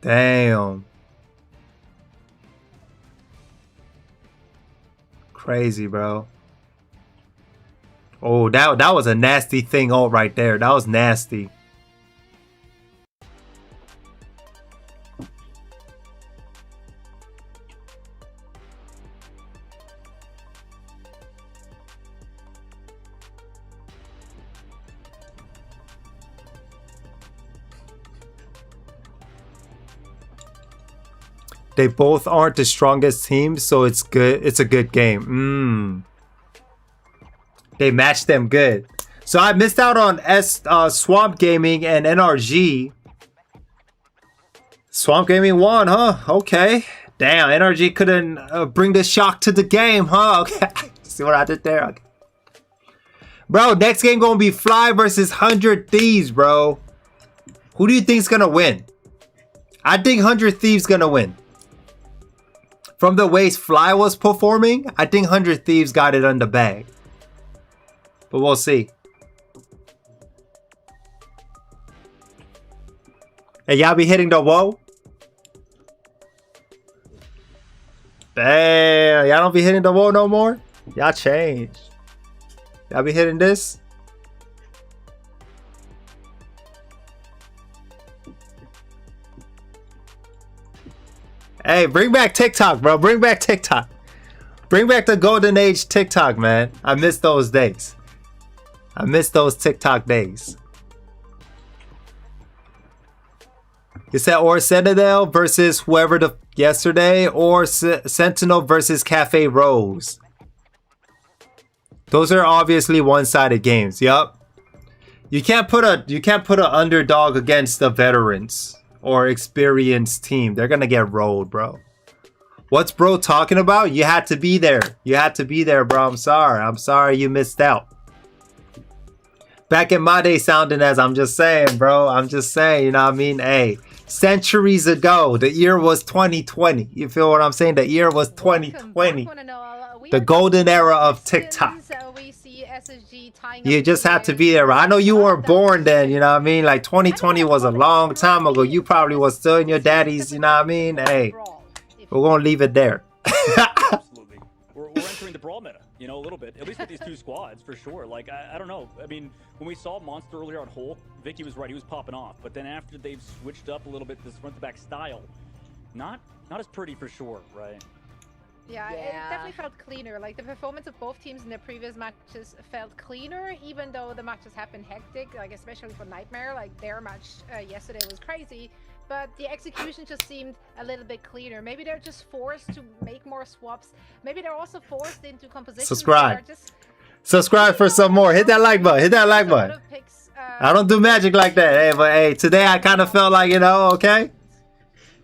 Damn. Crazy, bro. Oh, that was a nasty thing all right there. That was nasty. They both aren't the strongest teams, so it's good. It's a good game. They matched them good. So I missed out on Swamp Gaming and NRG. Swamp Gaming won, huh? Okay. Damn, NRG couldn't bring the shock to the game, huh? Okay. See what I did there? Okay. Bro, next game gonna be Fly versus 100 Thieves, bro. Who do you think's gonna win? I think 100 Thieves gonna win. From the way Fly was performing, I think 100 Thieves got it on the bag. But we'll see. Hey, y'all be hitting the whoa? Damn, y'all don't be hitting the whoa no more? Y'all changed. Y'all be hitting this? Hey, bring back TikTok, bro. Bring back TikTok. Bring back the golden age TikTok, man. I miss those days. I miss those TikTok days. You said or Sentinel versus whoever the yesterday, or Sentinel versus Cafe Rose. Those are obviously one-sided games. Yup. You can't put an underdog against the veterans or experienced team. They're gonna get rolled, bro. What's bro talking about? You had to be there. You had to be there, bro. I'm sorry. I'm sorry you missed out. Back in my day sounding as I'm just saying, bro. I'm just saying, you know what I mean? Hey, centuries ago, the year was 2020. You feel what I'm saying? The year was 2020. The golden era of TikTok. You just had to be there. I know you weren't born then, you know what I mean? Like 2020 was a long time ago. You probably was still in your daddy's, you know what I mean? Hey, we're gonna leave it there. Absolutely. We're entering the brawl meta, you know, a little bit. At least with these 2 squads, for sure. Like, I don't know. I mean, when we saw Monster earlier on Hulk, Vicky was right. He was popping off. But then after they've switched up a little bit, this front-to-back style, not as pretty for sure, right? Yeah, it definitely felt cleaner. Like the performance of both teams in the previous matches felt cleaner, even though the matches have been hectic, like especially for Nightmare. Like their match yesterday was crazy, but the execution just seemed a little bit cleaner. Maybe they're just forced to make more swaps. Maybe they're also forced into compositions. Subscribe. Subscribe for some more. Hit that like button. Hit that like button. Picks I don't do magic like that. Hey, but hey, today I kind of felt like, you know, okay?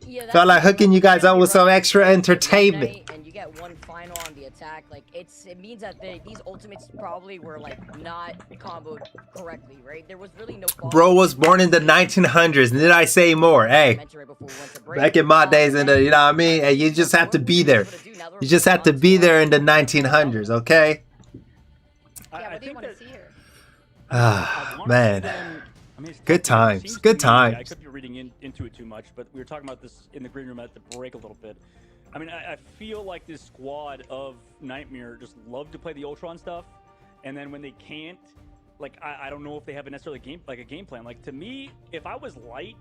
Yeah, Felt like hooking you guys up with some extra entertainment. And you get one final on the attack. Like it means that these ultimates probably were like not comboed correctly, right? There was really no. Bro was born in the 1900s. Did I say more? Hey, back in my days, in the, you know what I mean? Hey, you just have to be there. You just have to be there in the 1900s, okay? Yeah, what do you want to see here? Ah, man. I mean, Good times. Good times. I could be reading into it too much, but we were talking about this in the green room at the break a little bit. I mean, I feel like this squad of Nightmare just love to play the Ultron stuff, and then when they can't, like, I don't know if they have a necessarily a game plan. Like, to me, if I was light,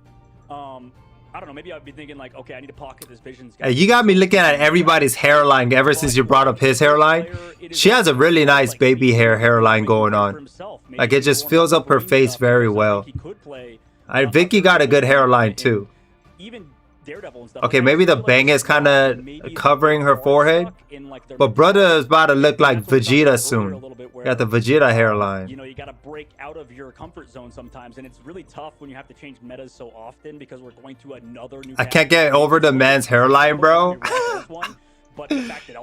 I don't know, maybe I'd be thinking like, okay, I need to pocket this Visions guy. Hey, you got me looking at everybody's hairline ever since you brought up his hairline. She has a really nice baby hairline going on. Like, it just fills up her face very well. Vicky got a good hairline too. Okay, maybe the bang is kind of covering her forehead, but brother is about to look like Vegeta soon. Got the Vegeta hairline. You know, you got to break out of your comfort zone sometimes, and it's really tough when you have to change metas so often because we're going to another new. I can't get over the man's hairline, bro.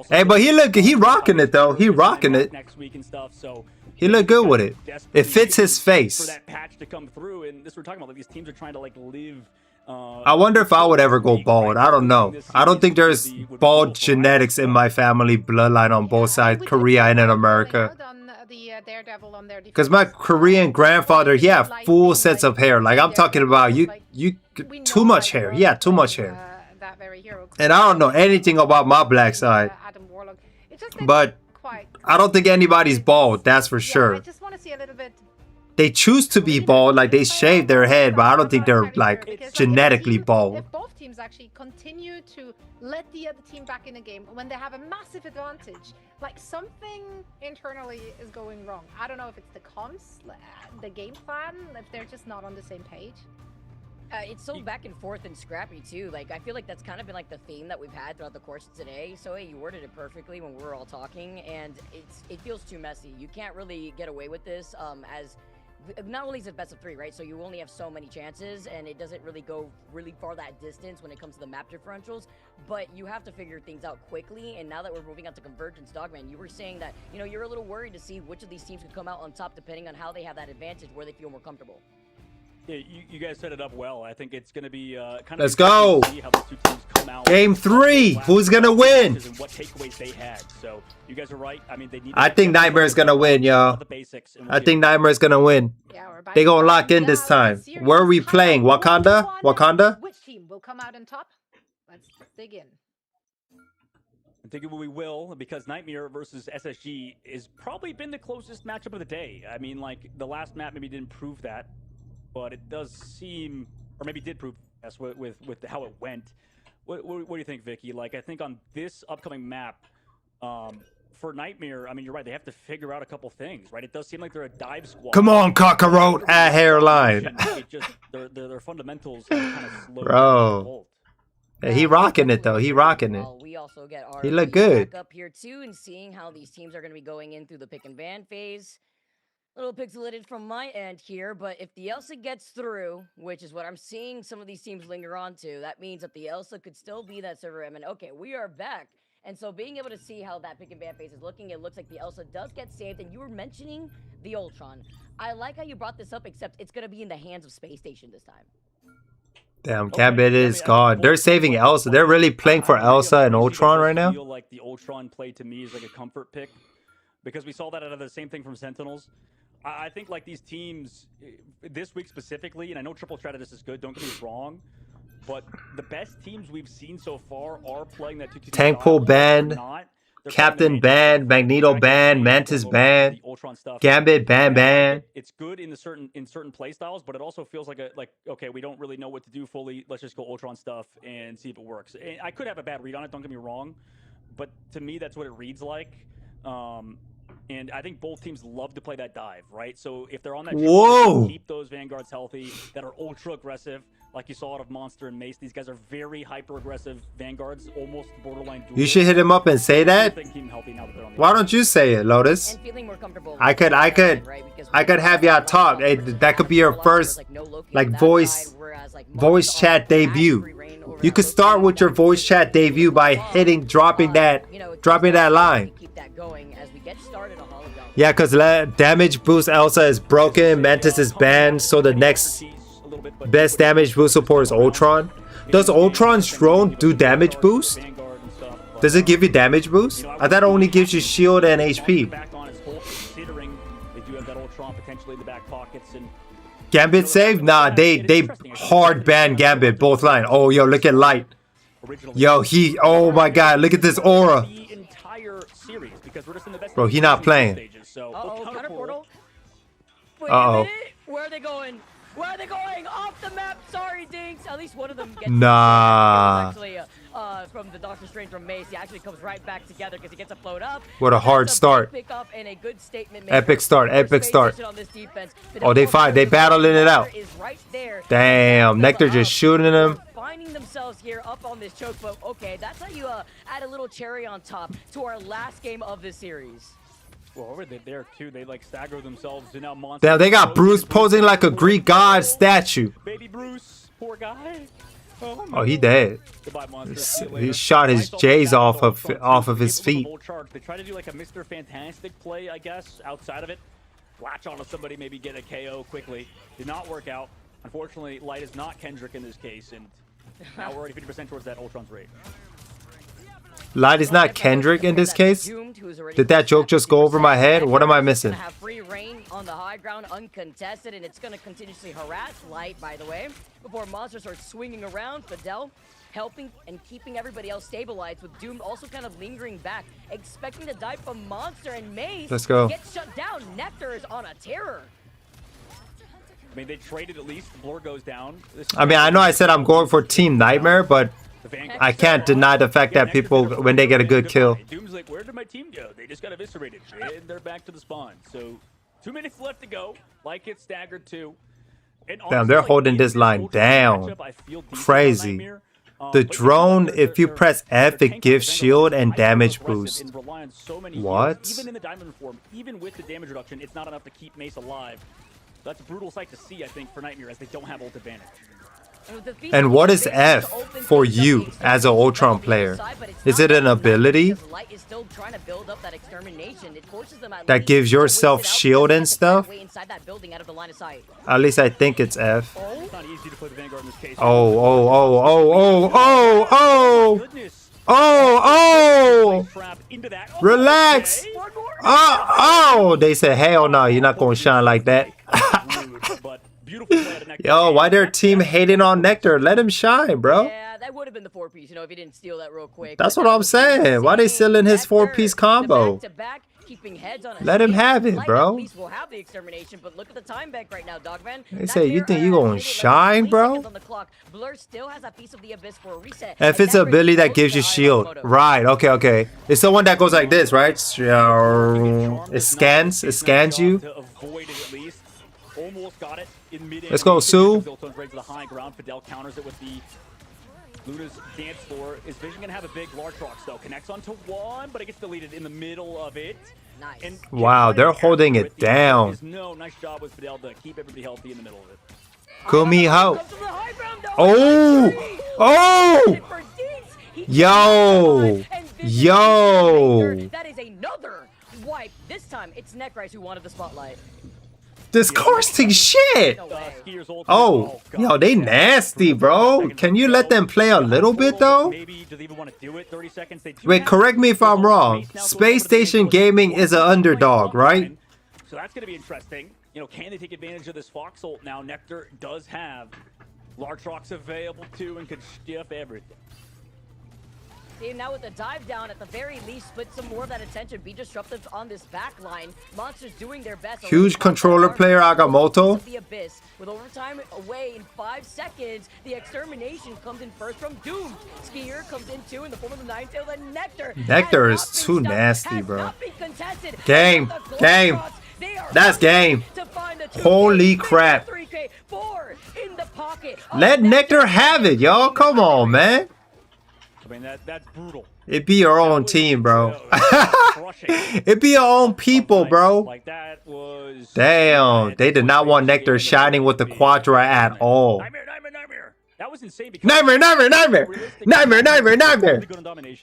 Hey, but he rocking it though. He rocking it. Next week and stuff, so he look good with it. It fits his face. For that patch to come through, and this we're talking about, like, these teams are trying to like live. I wonder if I would ever go bald. I don't know. I don't think there's bald genetics in my family bloodline on both sides, Korea and in America. Because my Korean grandfather, he had full sets of hair. Like, I'm talking about you too much hair. Yeah, too much hair. And I don't know anything about my black side. But I don't think anybody's bald, that's for sure. They choose to be bald, like they shave their head, but I don't think they're like genetically bald. If both teams actually continue to let the other team back in the game when they have a massive advantage, like something internally is going wrong. I don't know if it's the comms, the game plan, if they're just not on the same page. It's so back and forth and scrappy too. Like, I feel like that's kind of been like the theme that we've had throughout the course of today. So hey, you worded it perfectly when we were all talking, and it feels too messy. You can't really get away with this as not only is it best of 3, right? So you only have so many chances, and it doesn't really go really far that distance when it comes to the map differentials. But you have to figure things out quickly. And now that we're moving on to Convergence, Dogman, you were saying that, you know, you're a little worried to see which of these teams could come out on top depending on how they have that advantage, where they feel more comfortable. Yeah, you guys set it up well. I think it's going to be kind of. Let's go. See how the two teams come out. Game 3. Who's going to win? And what takeaways they had. So you guys are right. I mean, they need. I think Nightmare's going to win, y'all. I think Nightmare's going to win. They going to lock in this time. Where are we playing? Wakanda? Wakanda? Which team will come out on top? Let's dig in. I think we will, because Nightmare versus SSG has probably been the closest matchup of the day. I mean, like, the last map maybe didn't prove that, but it does seem, or maybe did prove yes, with how it went. What do you think, Vicky? Like, I think on this upcoming map, for Nightmare, I mean, you're right. They have to figure out a couple things, right? It does seem like they're a dive squad. Come on, cockroach at hairline. Their fundamentals are kind of slow. Bro. Yeah, he rocking it though. He rocking it. We also get our he look good. Back up here too, and seeing how these teams are going to be going in through the pick and ban phase. A little pixelated from my end here, but if the Elsa gets through, which is what I'm seeing some of these teams linger on to, that means that the Elsa could still be that server M. And okay, we are back. And so being able to see how that pick and ban phase is looking, it looks like the Elsa does get saved. And you were mentioning the Ultron. I like how you brought this up, except it's going to be in the hands of Space Station this time. Damn, Gambit is gone. They're saving Elsa. They're really playing for Elsa and Ultron right now. I feel like the Ultron play to me is like a comfort pick, because we saw that out of the same thing from Sentinels. I think like these teams this week specifically, and I know Triple Stratus is good, don't get me wrong, but the best teams we've seen so far are playing that 2-2 Tank Pool ban, Captain ban, Magneto ban, Mantis ban, Gambit ban. It's good in certain play styles, but it also feels like okay, we don't really know what to do fully. Let's just go Ultron stuff and see if it works. And I could have a bad read on it, don't get me wrong, but to me that's what it reads like. And I think both teams love to play that dive, right? So if they're on that, whoa, keep those Vanguards healthy that are ultra aggressive. like you saw out of Monster and Mace. These guys are very hyper-aggressive Vanguards, almost borderline dual. You should hit him up and say that. Why don't you say it, Lotus? And feeling more comfortable I could have y'all talk. Hey, that could be your first like voice chat debut. You could start with your voice chat debut by dropping that line. Keep that going as we get started on all of them. Yeah, because damage boost Elsa is broken, Mantis is banned, so the next best damage boost support is Ultron. Does Ultron's drone do damage boost? Does it give you damage boost? I thought it only gives you shield and HP. Gambit save? Nah, they hard ban Gambit both line. Oh, yo, look at Light. Yo, oh my god, look at this aura. Bro, he not playing. Uh-oh, counter portal. Wait Uh-oh. a minute. Where are they going? Where are they going? Off the map. Sorry, Dinks. At least one of them gets actually from the Doctor Strange from Mace. He actually comes right back together because he gets to float up. What a hard start. Pick up and a good statement Epic start, epic start. On this defense. Oh, they fight. They battling it out. Is right there. Damn, Nectar just shooting him. Finding themselves here up on this choke, but okay, that's how you add a little cherry on top to our last game of this series. Well, over there too, they like stagger themselves and now Monster. Damn, they got Bruce posing like a Greek god statue. Baby Bruce, poor guy. Oh, he dead. Goodbye, Monster. He shot his J's off of his feet. They try to do like a Mr. Fantastic play, I guess, outside of it. Latch onto somebody, maybe get a KO quickly. Did not work out. Unfortunately, Light is not Kendrick in this case, and now we're already 50% towards that Ultron's rate. Light is not Kendrick in this case? Did that joke just go over my head? What am I missing? Have free reign on the high ground, uncontested, and it's going to continuously harass Light, by the way, before Monster starts swinging around. Fidel helping and keeping everybody else stabilized, with Doom also kind of lingering back, expecting to die from Monster, and Mace Let's go. gets shut down. Nectar is on a terror. I mean, they traded at least. Blur goes down. I mean, I know I said I'm going for Team Nightmare, but I can't deny the fact that people, when they get a good kill. Doom's like, where did my team go? They just got eviscerated. And they're back to the spawn. So 2 minutes left to go. Like it's staggered too. And Damn, they're holding this line down. Crazy. The drone, if you press F, it gives shield and damage boost. What? Even in the diamond form, even with the damage reduction, it's not enough to keep Mace alive. That's a brutal sight to see, I think, for Nightmare, as they don't have ult advantage. And what is F for you as an Ultron player? Is it an ability that gives yourself shield and stuff? At least I think it's F. Oh, relax. Oh, they said, hell no, you're not going to shine like that. Yo, why their team hating on Nectar? Let him shine, bro. Yeah, that would have been the 4-piece, you know, if he didn't steal that real quick. That's what I'm saying. Why they selling his 4-piece combo? Let him have it, bro. They say, you think you gonna shine, bro? If it's an ability that gives you shield. Right, okay. It's the one that goes like this, right? It scans you. Almost got it in mid-air. Let's go, Sue. Right to the high ground. Fidel counters it with the Luna's dance floor. Is Vision gonna have a big large rocks though? Connects onto one, but it gets deleted in the middle of it. Nice. And wow, they're holding it down. No, nice job with Fidel to keep everybody healthy in the middle of it. Kumiho. Oh! Yo! That is another wipe. This time, it's Necrise who wanted the spotlight. This coursing shit. Oh, yo, they nasty, bro. Can you let them play a little bit though? Wait, correct me if I'm wrong. Space Station Gaming is an underdog, right? So that's gonna be interesting. You know, can they take advantage of this Fox ult now? Nectar does have large rocks available too and could stiff everything. See, now with the dive down, at the very least, split some more of that attention, be disruptive on this back line. Monsters doing their best. Huge controller player, Agamotto. The abyss. With overtime away in 5 seconds, the extermination comes in first from Doom. Skier comes in too in the form of the Ninetales, and Nectar. Nectar is too nasty, bro. Game. That's game. Holy crap. Let Nectar have it, y'all. Come on, man. I mean, that's brutal. It be your own team, bro. It be your own people, bro. Like that was. Damn, they did not want Nectar shining with the Quadra at all. Nightmare. That was insane. Nightmare.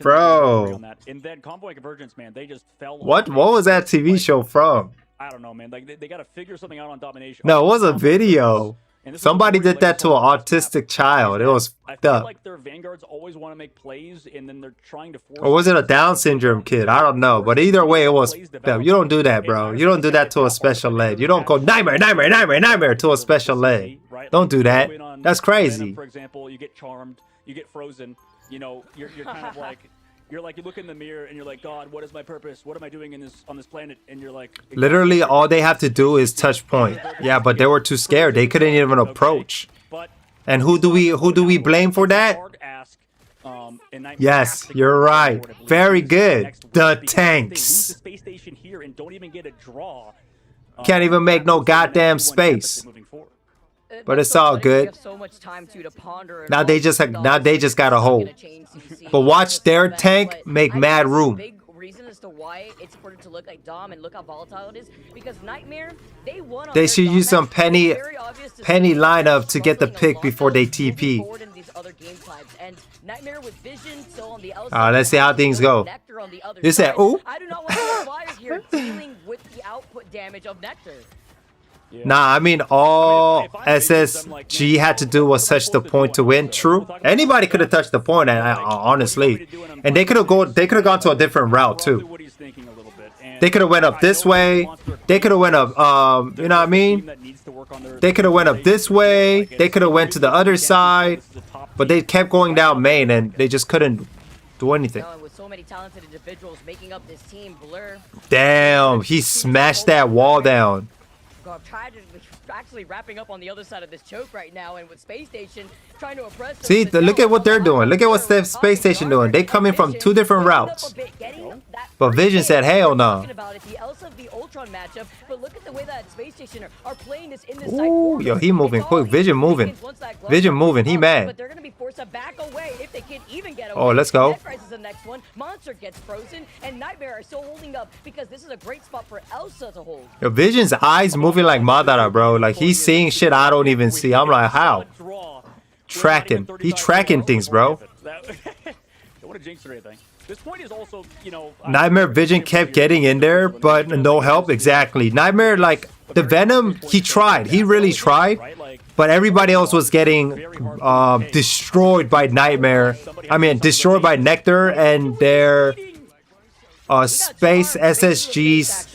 Bro. And then Convoy Convergence, man, they just fell. What was that TV show from? I don't know, man. Like they got to figure something out on domination. No, it was a video. Somebody did that to an autistic child. It was I fucked feel up. like their vanguards always want to make plays, and then they're trying to force. Or was it a Down syndrome kid? I don't know. But either way, it was fucked up. You don't do that, bro. You don't do that to a special ed. You don't go nightmare to a special ed. Don't do that. That's crazy. For example, you get charmed, you get frozen. You know, you're kind of like. You look in the mirror and you're like, God, what is my purpose? What am I doing on this planet? And you're like, literally all they have to do is touch point. Yeah, but they were too scared. They couldn't even approach. And who do we blame for that? Yes, you're right. Very good. The tanks. Can't even make no goddamn space. But it's all good. Now they just got a hole. But watch their tank make mad room. Big reason as to why it's important to look like Dom and look how volatile it is, because Nightmare, they won. They should use some penny lineup to get the pick before they TP. Let's see how things go. You said, ooh. I do not want to Flyers here dealing with the output damage of Nectar. Nah, I mean, all SSG had to do was touch the point to win. True, anybody could have touched the point, honestly, and they could have gone to a different route too. They could have went up this way. They could have went up, you know what I mean? They could have went up this way. They could have went to the other side, but they kept going down main, and they just couldn't do anything. With so many talented individuals making up this team, Blur. Damn, he smashed that wall down. I'm actually wrapping up on the other side of this choke right now, and with Space Station trying to oppress. See, look at what they're doing. Look at what the Space Station doing. They coming from two different routes. But Vision said, hell no. Ooh, yo, he moving quick. Vision moving. Vision moving. He mad. But they're gonna be forced to back away if they can't even get away. Oh, let's go. The next one. Monster gets frozen, and Nightmare are still holding up because this is a great spot for Elsa to hold. Yo, Vision's eyes moving like Madara, bro. Like he's seeing shit I don't even see. I'm like, how? Tracking. He tracking things, bro. This point is also, you know, Nightmare Vision kept getting in there, but no help. Exactly. Nightmare, like the Venom, he tried. He really tried. But everybody else was getting destroyed by Nightmare. I mean, destroyed by Nectar and their Space SSG's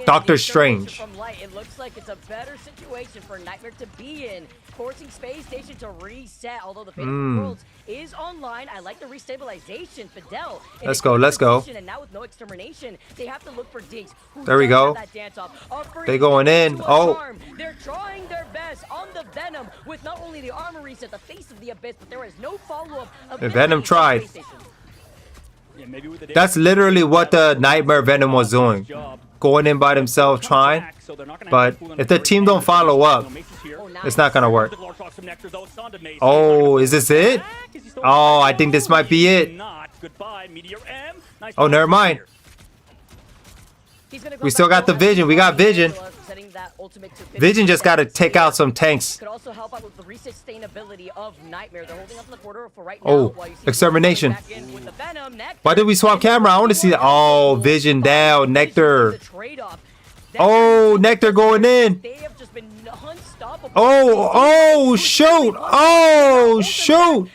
Doctor Strange. It looks like it's a better situation for Nightmare to be in, forcing Space Station to reset. Although the Fate of the Worlds is online, I like the restabilization. Fidel. Let's go. Let's go. And now with no extermination, they have to look for Diggs. There we go. They going in. Oh. They're trying their best on the Venom with not only the armor reset, the face of the abyss, but there is no follow-up. The Venom tried. That's literally what the Nightmare Venom was doing. Going in by themselves, trying. But if the team don't follow up, it's not gonna work. Oh, is this it? Oh, I think this might be it. Oh, never mind. We still got the Vision. We got Vision. Vision just got to take out some tanks. Oh, extermination. Why did we swap camera? I want to see that. Oh, Vision down. Nectar. Oh, Nectar going in. Oh, shoot. Oh, shoot.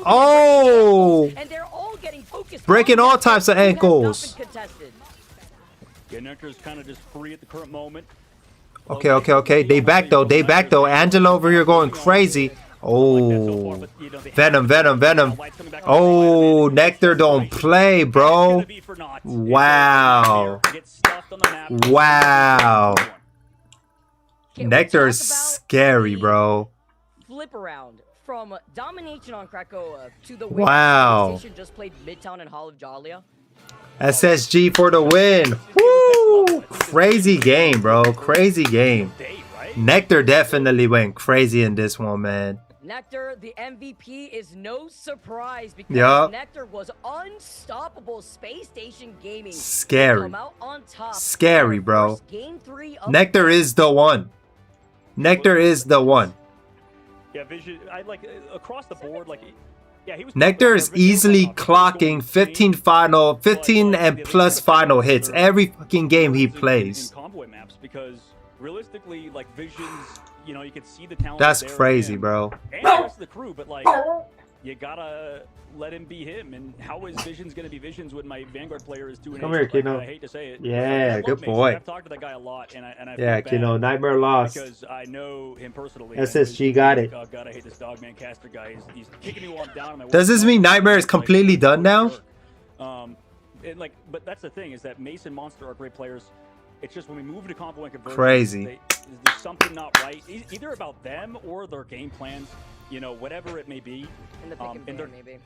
Oh. Breaking all types of ankles. Nectar's kind of just free at the current moment. Okay. They back though. Angela over here going crazy. Oh, Venom. Oh, Nectar don't play, bro. Wow. Nectar is scary, bro. Flip around from domination on Krakoa to the wow. Just played Midtown and Hall of Jalia. SSG for the win. Woo! Crazy game, bro. Crazy game. Nectar definitely went crazy in this one, man. Nectar, the MVP, is no surprise because Yup. Nectar was unstoppable. Space Station Gaming Scary. come out on top. Scary, Our bro. first Game 3 of Nectar is the one. Nectar is the one. Yeah, Vision. I like across the board. Like, yeah, he was. Nectar is easily clocking 15 and plus final hits every fucking game he plays. In convoy maps, because realistically, like Vision's, you know, you can see the talent. That's there in crazy, him bro. And the rest of the crew, but like, you gotta let him be him. And how is Vision's gonna be Vision's when my Vanguard player is doing? Come here, Kino. I hate to say it. Yeah, good boy. I've talked to that guy a lot, and I Yeah, feel Kino, bad Nightmare lost. because I know him personally. SSG got it. Oh God, I hate this Dogman caster guy. He's kicking me while I'm down. On my Does this mean Nightmare is completely done now? And like, but that's the thing, is that Mace and Monster are great players. It's just when we move to combo and conversion, Crazy. there's something not right, either about them or their game plans. You know, whatever it may be. in the pick and ban, maybe.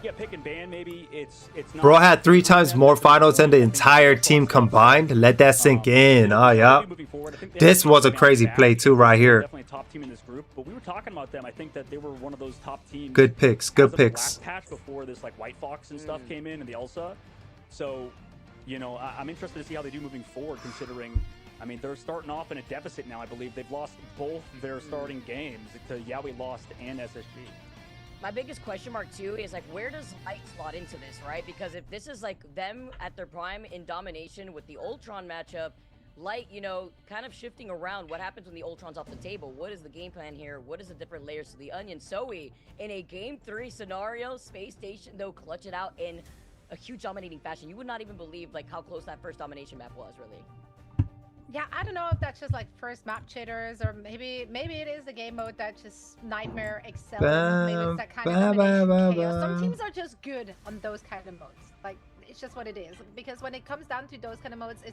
Yeah, pick and ban maybe. It's not. Bro had 3 times more finals than the entire team combined. Let that sink in. Oh, yeah. This was a crazy play too right here. Definitely a top team in this group, but we were talking about them. I think that they were one of those top teams. Good picks. Good as of the picks. last patch before this like White Fox and stuff came in and the Elsa. So, you know, I'm interested to see how they do moving forward, considering, I mean, they're starting off in a deficit now. I believe they've lost both their starting games to Yaoi Lost and SSG. My biggest question mark too is like, where does Light slot into this, right? Because if this is like them at their prime in domination with the Ultron matchup, Light, you know, kind of shifting around, what happens when the Ultron's off the table? What is the game plan here? What is the different layers to the onion? Zoe, in a game 3 scenario, Space Station though clutch it out in a huge dominating fashion. You would not even believe like how close that first domination map was, really. Yeah, I don't know if that's just like first map jitters, or maybe it is the game mode that just Nightmare excels. Maybe it's that kind of domination chaos. Some teams are just good on those kind of modes. Like, it's just what it is. Because when it comes down to those kind of modes,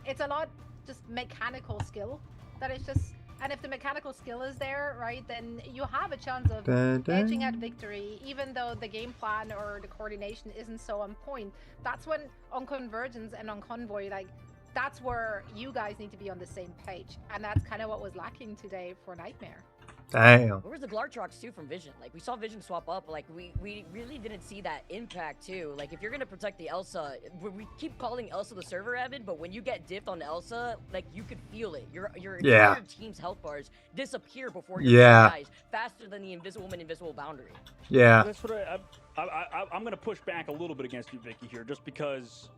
it's a lot just mechanical skill that is just. And if the mechanical skill is there, right, then you have a chance of edging at victory, even though the game plan or the coordination isn't so on point. That's when on Convergence and on Convoy, like, that's where you guys need to be on the same page. And that's kind of what was lacking today for Nightmare. Damn. Where was the Glartrox too from Vision? Like, we saw Vision swap up, like we really didn't see that impact too. Like, if you're gonna protect the Elsa, we keep calling Elsa the server, Evan, but when you get diffed on Elsa, like, you could feel it. Your entire team's health bars disappear before your eyes, faster than the Invisible Man Invisible boundary. Yeah. That's what I'm gonna push back a little bit against you, Vicky, here, just because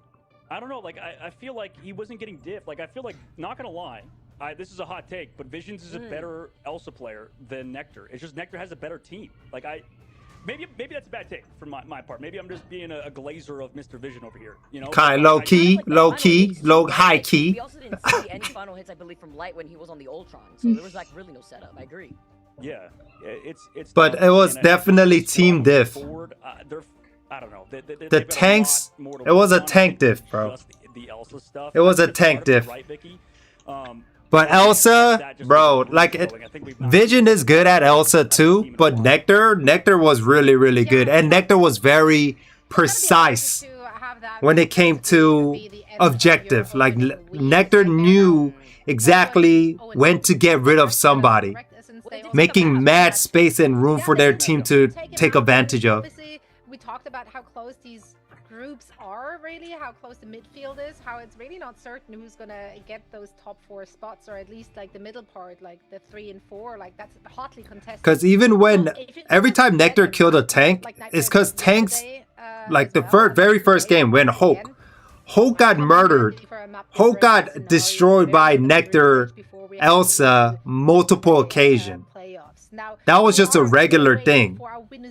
I don't know. Like, I feel like he wasn't getting diffed. Like, I feel like, not gonna lie, this is a hot take, but Visions is a better Elsa player than Nectar. It's just Nectar has a better team. Like, maybe that's a bad take from my part. Maybe I'm just being a glazer of Mr. Vision over here. You know, Kind of low key, high key. We also didn't see any final hits, I believe, from Light when he was on the Ultron. So there was like really no setup. I agree. Yeah, it's. But it was definitely team diff. I don't know. The tanks, it was a tank diff, bro. The Elsa stuff. It was a tank diff. Right, Vicky? But Elsa, bro, like, Vision is good at Elsa too, but Nectar was really, really good. And Nectar was very precise when it came to objective. Like, Nectar knew exactly when to get rid of somebody, making mad space and room for their team to take advantage of. We talked about how close these groups are, really, how close the midfield is, how it's really not certain who's gonna get those top 4 spots, or at least like the middle part, like the 3 and 4, like that's hotly contested. Because even when every time Nectar killed a tank, it's because tanks, like the very first game when Hulk got murdered, Hulk got destroyed by Nectar, Elsa, multiple occasions. That was just a regular thing.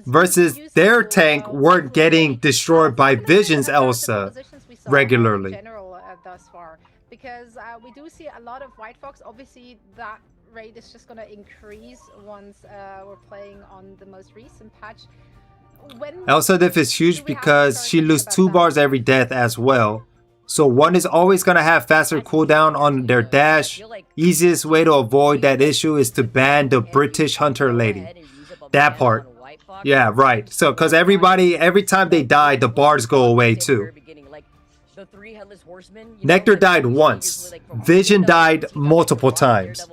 Versus their tank weren't getting destroyed by Vision's Elsa regularly. Thus far, because we do see a lot of White Fox. Obviously, that rate is just going to increase once we're playing on the most recent patch. Elsa diff is huge because she loses 2 bars every death as well. So one is always going to have faster cooldown on their dash. Easiest way to avoid that issue is to ban the British Hunter Lady. That part. Yeah, right. So, because every time they die, the bars go away too. Nectar died once. Vision died multiple times.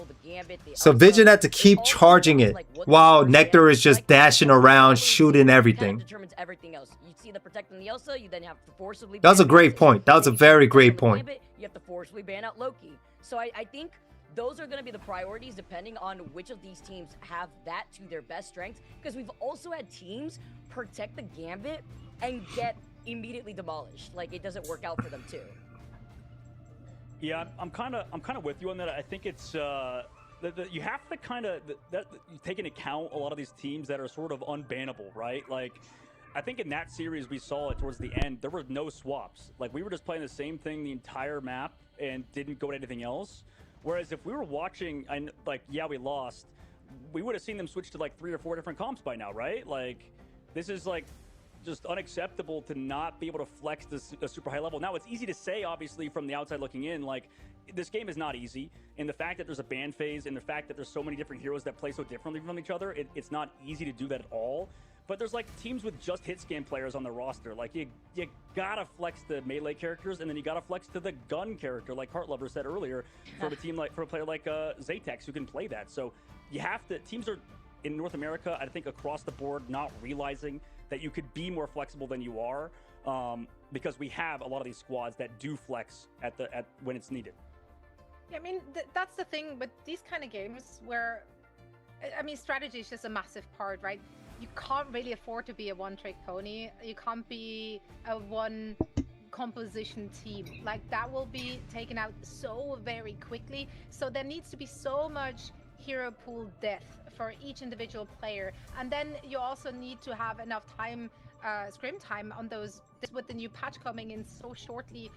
Gambit, the So Elsa, Vision had to it keep all charging depends it on, like, what while the Nectar game is just like. dashing The around, Elsa shooting kind of everything. determines everything else. You see the protect on the Elsa, you then have to forcibly That was a ban great Nexus. point. That was a Then you see the very protect great on the point. Gambit, you have to forcibly ban out Loki. So I think those are going to be the priorities depending on which of these teams have that to their best strengths. Because we've also had teams protect the Gambit and get immediately demolished. Like, it doesn't work out for them too. Yeah, I'm kind of with you on that. I think it's you have to kind of take into account a lot of these teams that are sort of unbannable, right? Like, I think in that series we saw it towards the end. There were no swaps. Like, we were just playing the same thing the entire map and didn't go to anything else. Whereas if we were watching, like, yeah, we lost, we would have seen them switch to like 3 or 4 different comps by now, right? Like, this is like just unacceptable to not be able to flex this a super high level. Now, it's easy to say, obviously, from the outside looking in, like, this game is not easy. And the fact that there's a ban phase and the fact that there's so many different heroes that play so differently from each other, it's not easy to do that at all. But there's like teams with just hit scan players on the roster. Like, you gotta flex the melee characters, and then you gotta flex to the gun character, like Heartlover said earlier, for a player like Zatex who can play that. So you have to. Teams are in North America, I think, across the board, not realizing that you could be more flexible than you are, because we have a lot of these squads that do flex at when it's needed. Yeah, I mean, that's the thing with these kind of games where, I mean, strategy is just a massive part, right? You can't really afford to be a one-trick pony. You can't be a one composition team. Like, that will be taken out so very quickly. So there needs to be so much hero pool depth for each individual player. And then you also need to have enough time, scrim time on those, with the new patch coming in so shortly,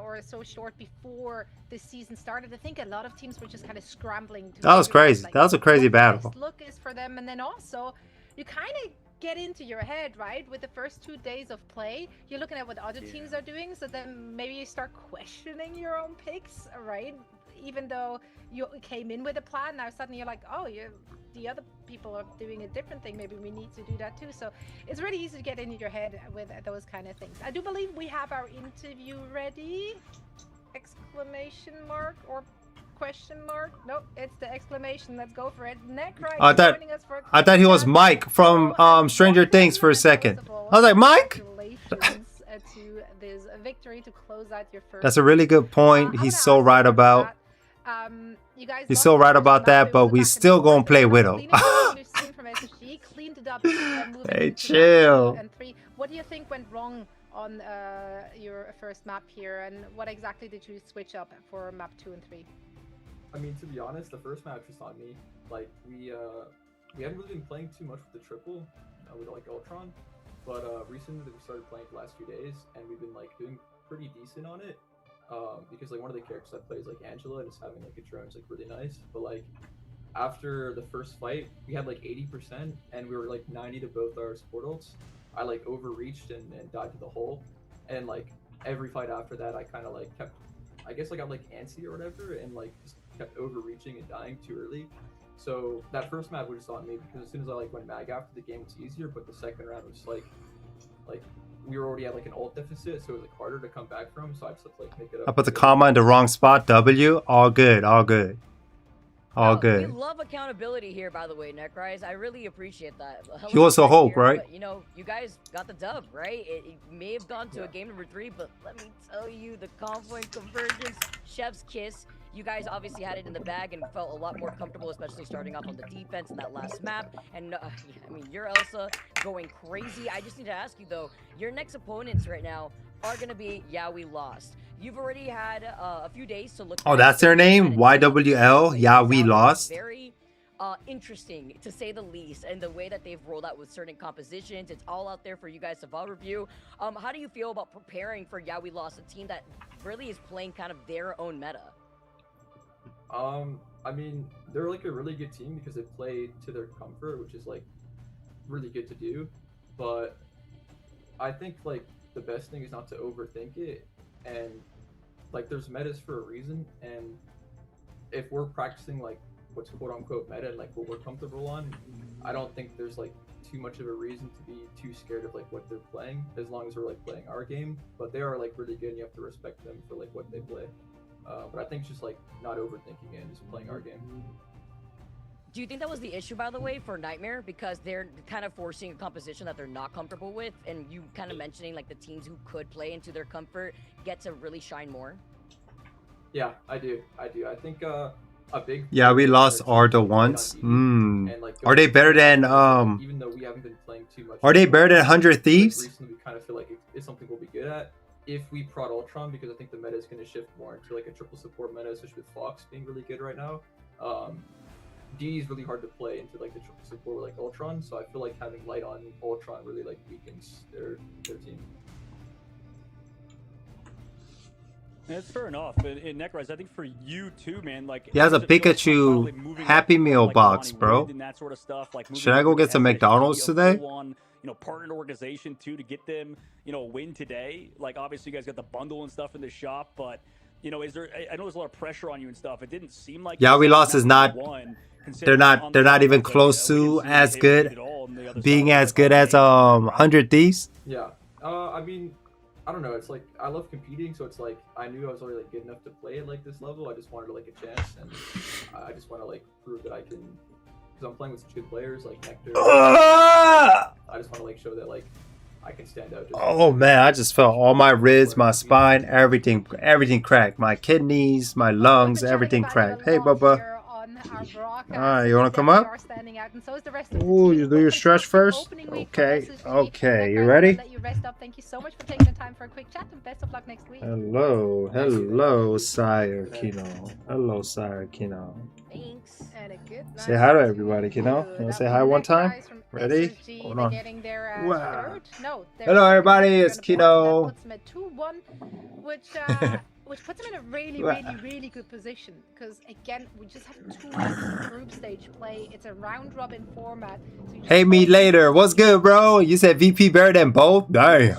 or so short before the season started. I think a lot of teams were just kind of scrambling to That was figure out, crazy. like, That was a crazy what the battle. best look is for them. And then also you kind of get into your head, right? With the first 2 days of play, you're looking at what other teams are doing, so then maybe you start questioning your own picks, right? Even though you came in with a plan, now suddenly you're like, oh, the other people are doing a different thing, maybe we need to do that too. So it's really easy to get into your head with those kind of things. I do believe we have our interview ready. Exclamation mark or question mark? Nope, it's the exclamation. Let's go for it. Necry joining us for a I thought he was Mike from Stranger Things for a second. I was like, Mike? Congratulations to this victory to close out your first. That's a really good point. He's so right about. You guys, He's so right about that, but we still gonna play Widow. Hey, chill. What do you think went wrong on your first map here, and what exactly did you switch up for map 2 and 3? I mean, to be honest, the first map just on me. Like, we haven't really been playing too much with the triple, with like Ultron, but recently we started playing the last few days, and we've been like doing pretty decent on it. Because like one of the characters I play is like Angela, and just having like a drone is like really nice. But like after the first fight, we had like 80%, and we were like 90 to both our support ults. I like overreached and died to the hole, and like every fight after that, I kind of like kept, I guess I got like antsy or whatever, and like just kept overreaching and dying too early. So that first map was just on me, because as soon as I like went mag after the game, it's easier. But the second round was like we were already at like an ult deficit, so it was like harder to come back from. So I just had to like make it up. I put the comma in the wrong spot. W. All good. All good. All We good. love accountability here, by the way, Necrise. I really appreciate that. He was a hope, right? But, you know, you guys got the dub, right? It may have gone to a game number 3, but let me tell you, the confluent convergence, chef's kiss. You guys obviously had it in the bag and felt a lot more comfortable, especially starting off on the defense in that last map. And I mean, your Elsa going crazy. I just need to ask you though, your next opponents right now are gonna be We Lost. You've already had a few days to look. Oh, that's their name? YWL? Yeah, we lost. Very interesting, to say the least, and the way that they've rolled out with certain compositions. It's all out there for you guys to vol review. How do you feel about preparing for We Lost, a team that really is playing kind of their own meta? I mean, they're like a really good team because they play to their comfort, which is like really good to do. But I think like the best thing is not to overthink it, and like there's metas for a reason. And if we're practicing like what's quote unquote meta and like what we're comfortable on, I don't think there's like too much of a reason to be too scared of like what they're playing, as long as we're like playing our game. But they are like really good, and you have to respect them for like what they play. But I think it's just like not overthinking it and just playing our game. Do you think that was the issue, by the way, for Nightmare? Because they're kind of forcing a composition that they're not comfortable with, and you kind of mentioning like the teams who could play into their comfort get to really shine more? Yeah, I do. I think a big... Yeah, we lost Arda once. Are they better than even though we haven't been playing too much... Are they better than 100 Thieves? Recently, we kind of feel like it's something we'll be good at if we prod Ultron, because I think the meta is going to shift more into like a triple support meta, especially with Fox being really good right now. D is really hard to play into like the triple support with like Ultron, so I feel like having light on Ultron really like weakens their team. That's fair enough. In Necrise, I think for you too, man, like he has a Pikachu Happy Meal box, bro. And that sort of stuff. Like, should I go get some McDonald's today? Partnered organization too to get them, a win today. Like, obviously, you guys got the bundle and stuff in the shop, but is there? I know there's a lot of pressure on you and stuff. It didn't seem like yeah, we lost is not. They're not even close to as good, being as good as 100 Thieves. Yeah, I mean, I don't know. It's like I love competing, so it's like I knew I was already like good enough to play at like this level. I just wanted like a chance, and I just want to like prove that I can, because I'm playing with such good players like Nectar. I just want to like show that like I can stand out. Oh man, I just felt all my ribs, my spine, everything cracked. My kidneys, my lungs, everything cracked. Hey, Bubba. Alright, you want to come up? Ooh, you do your stretch first? Okay, okay, you ready? Thank you so much for taking the time for a quick chat, and best of luck next week. Hello, Sire Kino. Hello, Sire Kino. Thanks. And a good night. Say hi to everybody, Kino. You want to say hi one time? Ready? Hold on. Wow. Hello, everybody. It's Kino. That puts them at 2-1, which puts them in a really good position. Because again, we just have 2 weeks group stage play. It's a round robin format. So hey, me later. What's good, bro? You said VP better than both? Damn.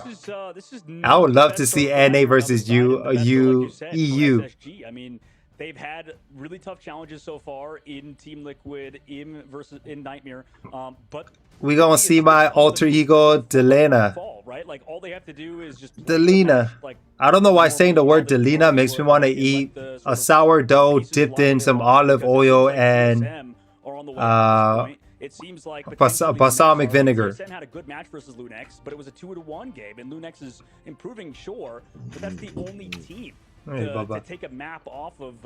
I would love to see NA versus EU. I mean, they've had really tough challenges so far in Team Liquid, in Nightmare, but we gonna see my alter ego, Delena. Right? Like, all they have to do is just Delena. Like, I don't know why saying the word Delena makes me want to eat a sourdough dipped in some olive oil and it seems like balsamic vinegar. TSM had a good match versus Lunex, but it was a 2-1 game, and Lunex is improving, sure, but that's the only team to take a map off of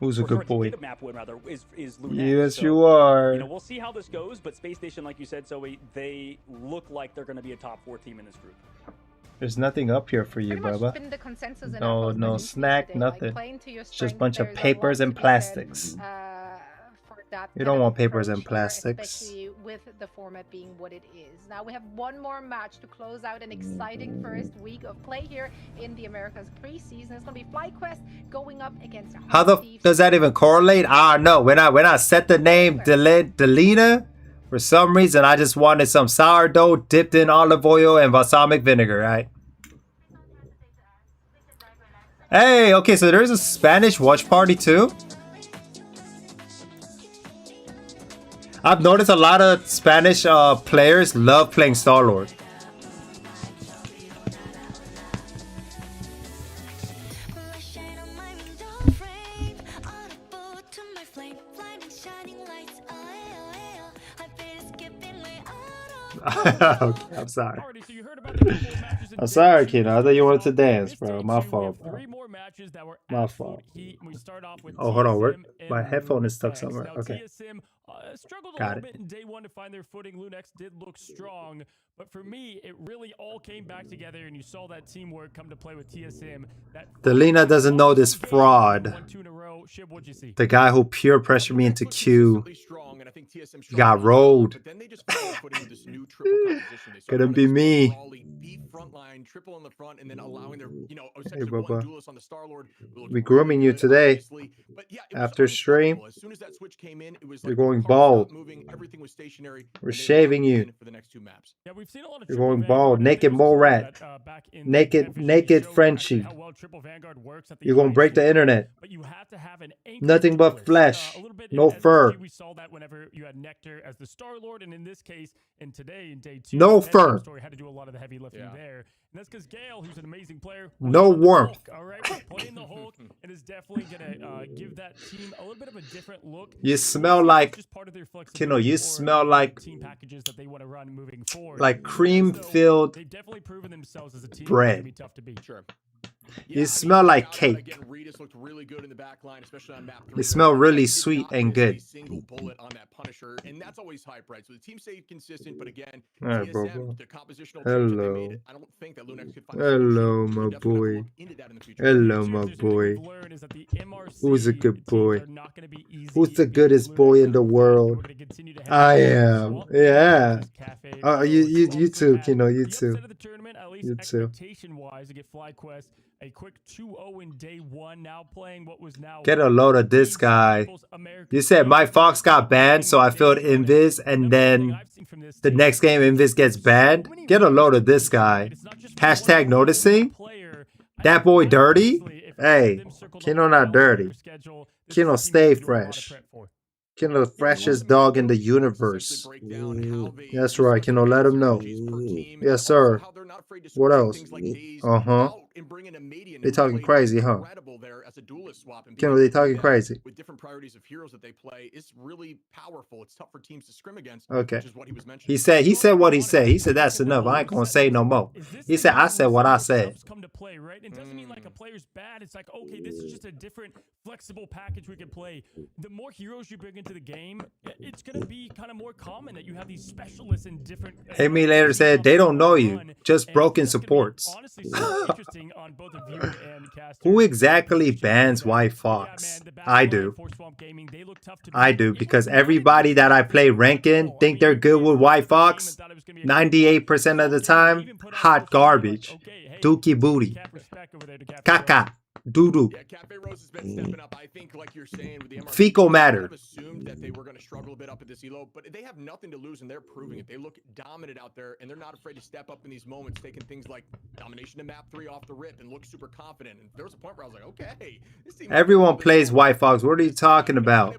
who's a good boy? Take a map win rather is Lunex. Yes, so, you are. We'll see how this goes, but Space Station, like you said, so they look like they're going to be a top 4 team in this group. There's nothing up here for you, Bubba. No snack, nothing. It's just a bunch of papers and plastics. You don't want papers and plastics. Especially with the format being what it is. Now we have one more match to close out an exciting first week of play here in the Americas preseason. It's going to be FlyQuest going up against... How does that even correlate? No. When I set the name Delena, for some reason I just wanted some sourdough dipped in olive oil and balsamic vinegar, right? Hey, okay, so there's a Spanish watch party too? I've noticed a lot of Spanish players love playing Star-Lord. Okay, I'm sorry. I'm sorry, Kino. I thought you wanted to dance, bro. My fault, bro. My fault. Oh, hold on. My headphone is stuck somewhere. Okay. Struggled a Got little bit in day 1 to find their footing. Lunex did look strong, but for me, it really all came back together, and you saw that teamwork come to play with TSM. Delena doesn't know this fraud. The guy who pure pressured me into Q got rolled. Couldn't be me. Triple on the front, and then allowing their, hey, Bubba. We grooming you today. After stream, as soon as that switch came in, it was you're going bald. Everything was stationary. We're shaving you. For the next 2 maps. Yeah, we've seen a lot of you're going bald. Naked mole rat. Naked Frenchie. You're going to break the internet. you have to have an anchor Nothing but duelist. flesh, A little bit no as fur. We saw that whenever you had Nectar as the Star Lord, and in this case, and today in day 2, No fur. Story had to do a lot of the heavy lifting there. And that's because Gale, who's an amazing player, No was on the warmth. Hulk, all right, was playing the Hulk, and is definitely gonna give that team a little bit of a different look. You smell like, Just part of their Kino, you flexibility smell or like team packages that they want to run moving forward. like cream-filled They've definitely proven themselves as a team. bread. It's gonna be tough to beat. Sure. You smell like cake. Again, Regis looked really good in the back line, especially on map 3. You smell really He did sweet not and miss good. a single bullet on that Punisher, and that's always hype, right? So the team stayed consistent, but again, All right, bro. TSM, the compositional change that they Hello. made, I don't think that Lunex could find a Hello, solution. my We're definitely gonna boy. look into that in the future. Hello, my boy. Who's Who's a good boy? Who's the goodest boy in the world? I am. Yeah. You too, Kino. You too. You too. Expectation-wise, to get FlyQuest a quick 2-0 in day 1, now playing what was now Get a load of this guy. You said my Fox got banned, so I filled Invis, and then the next game Invis gets banned. Get a load of this guy. Hashtag noticing. That boy dirty? Hey, Kino not dirty. Kino stay fresh. Kino the freshest dog in the universe. That's right, Kino, let him know. Yes, sir. What else? Uh-huh. They talking crazy, huh? Kino, they talking crazy. With different priorities of heroes that they play, it's really powerful. It's tough for teams to scrim against. Okay. Which is what he was mentioning. He said what he said. He said that's enough. I ain't gonna say no more. He said I said what I said. Come to play, right? It doesn't mean like a player's bad. It's like, okay, this is just a different flexible package we can play. The more heroes you bring into the game, it's gonna be kind of more common that you have these specialists in different. Hey, me later said they don't know you, just broken supports. Honestly, so interesting on both the viewer and caster. Who exactly bans White Fox? I do. I do, because everybody that I play ranking think they're good with White Fox. 98% of the time, hot garbage. Dookie booty. Caca. Doo-doo. Yeah, Cafe Rose has been stepping up. I think, like you're saying, with the MRC, Fecal matter. kind of assumed that they were going to struggle a bit up at this elo, but they have nothing to lose, and they're proving it. They look dominant out there, and they're not afraid to step up in these moments, taking things like domination in map 3 off the rip and look super confident. And there was a point where I was like, okay, this team. Everyone plays White Fox. What are you talking about?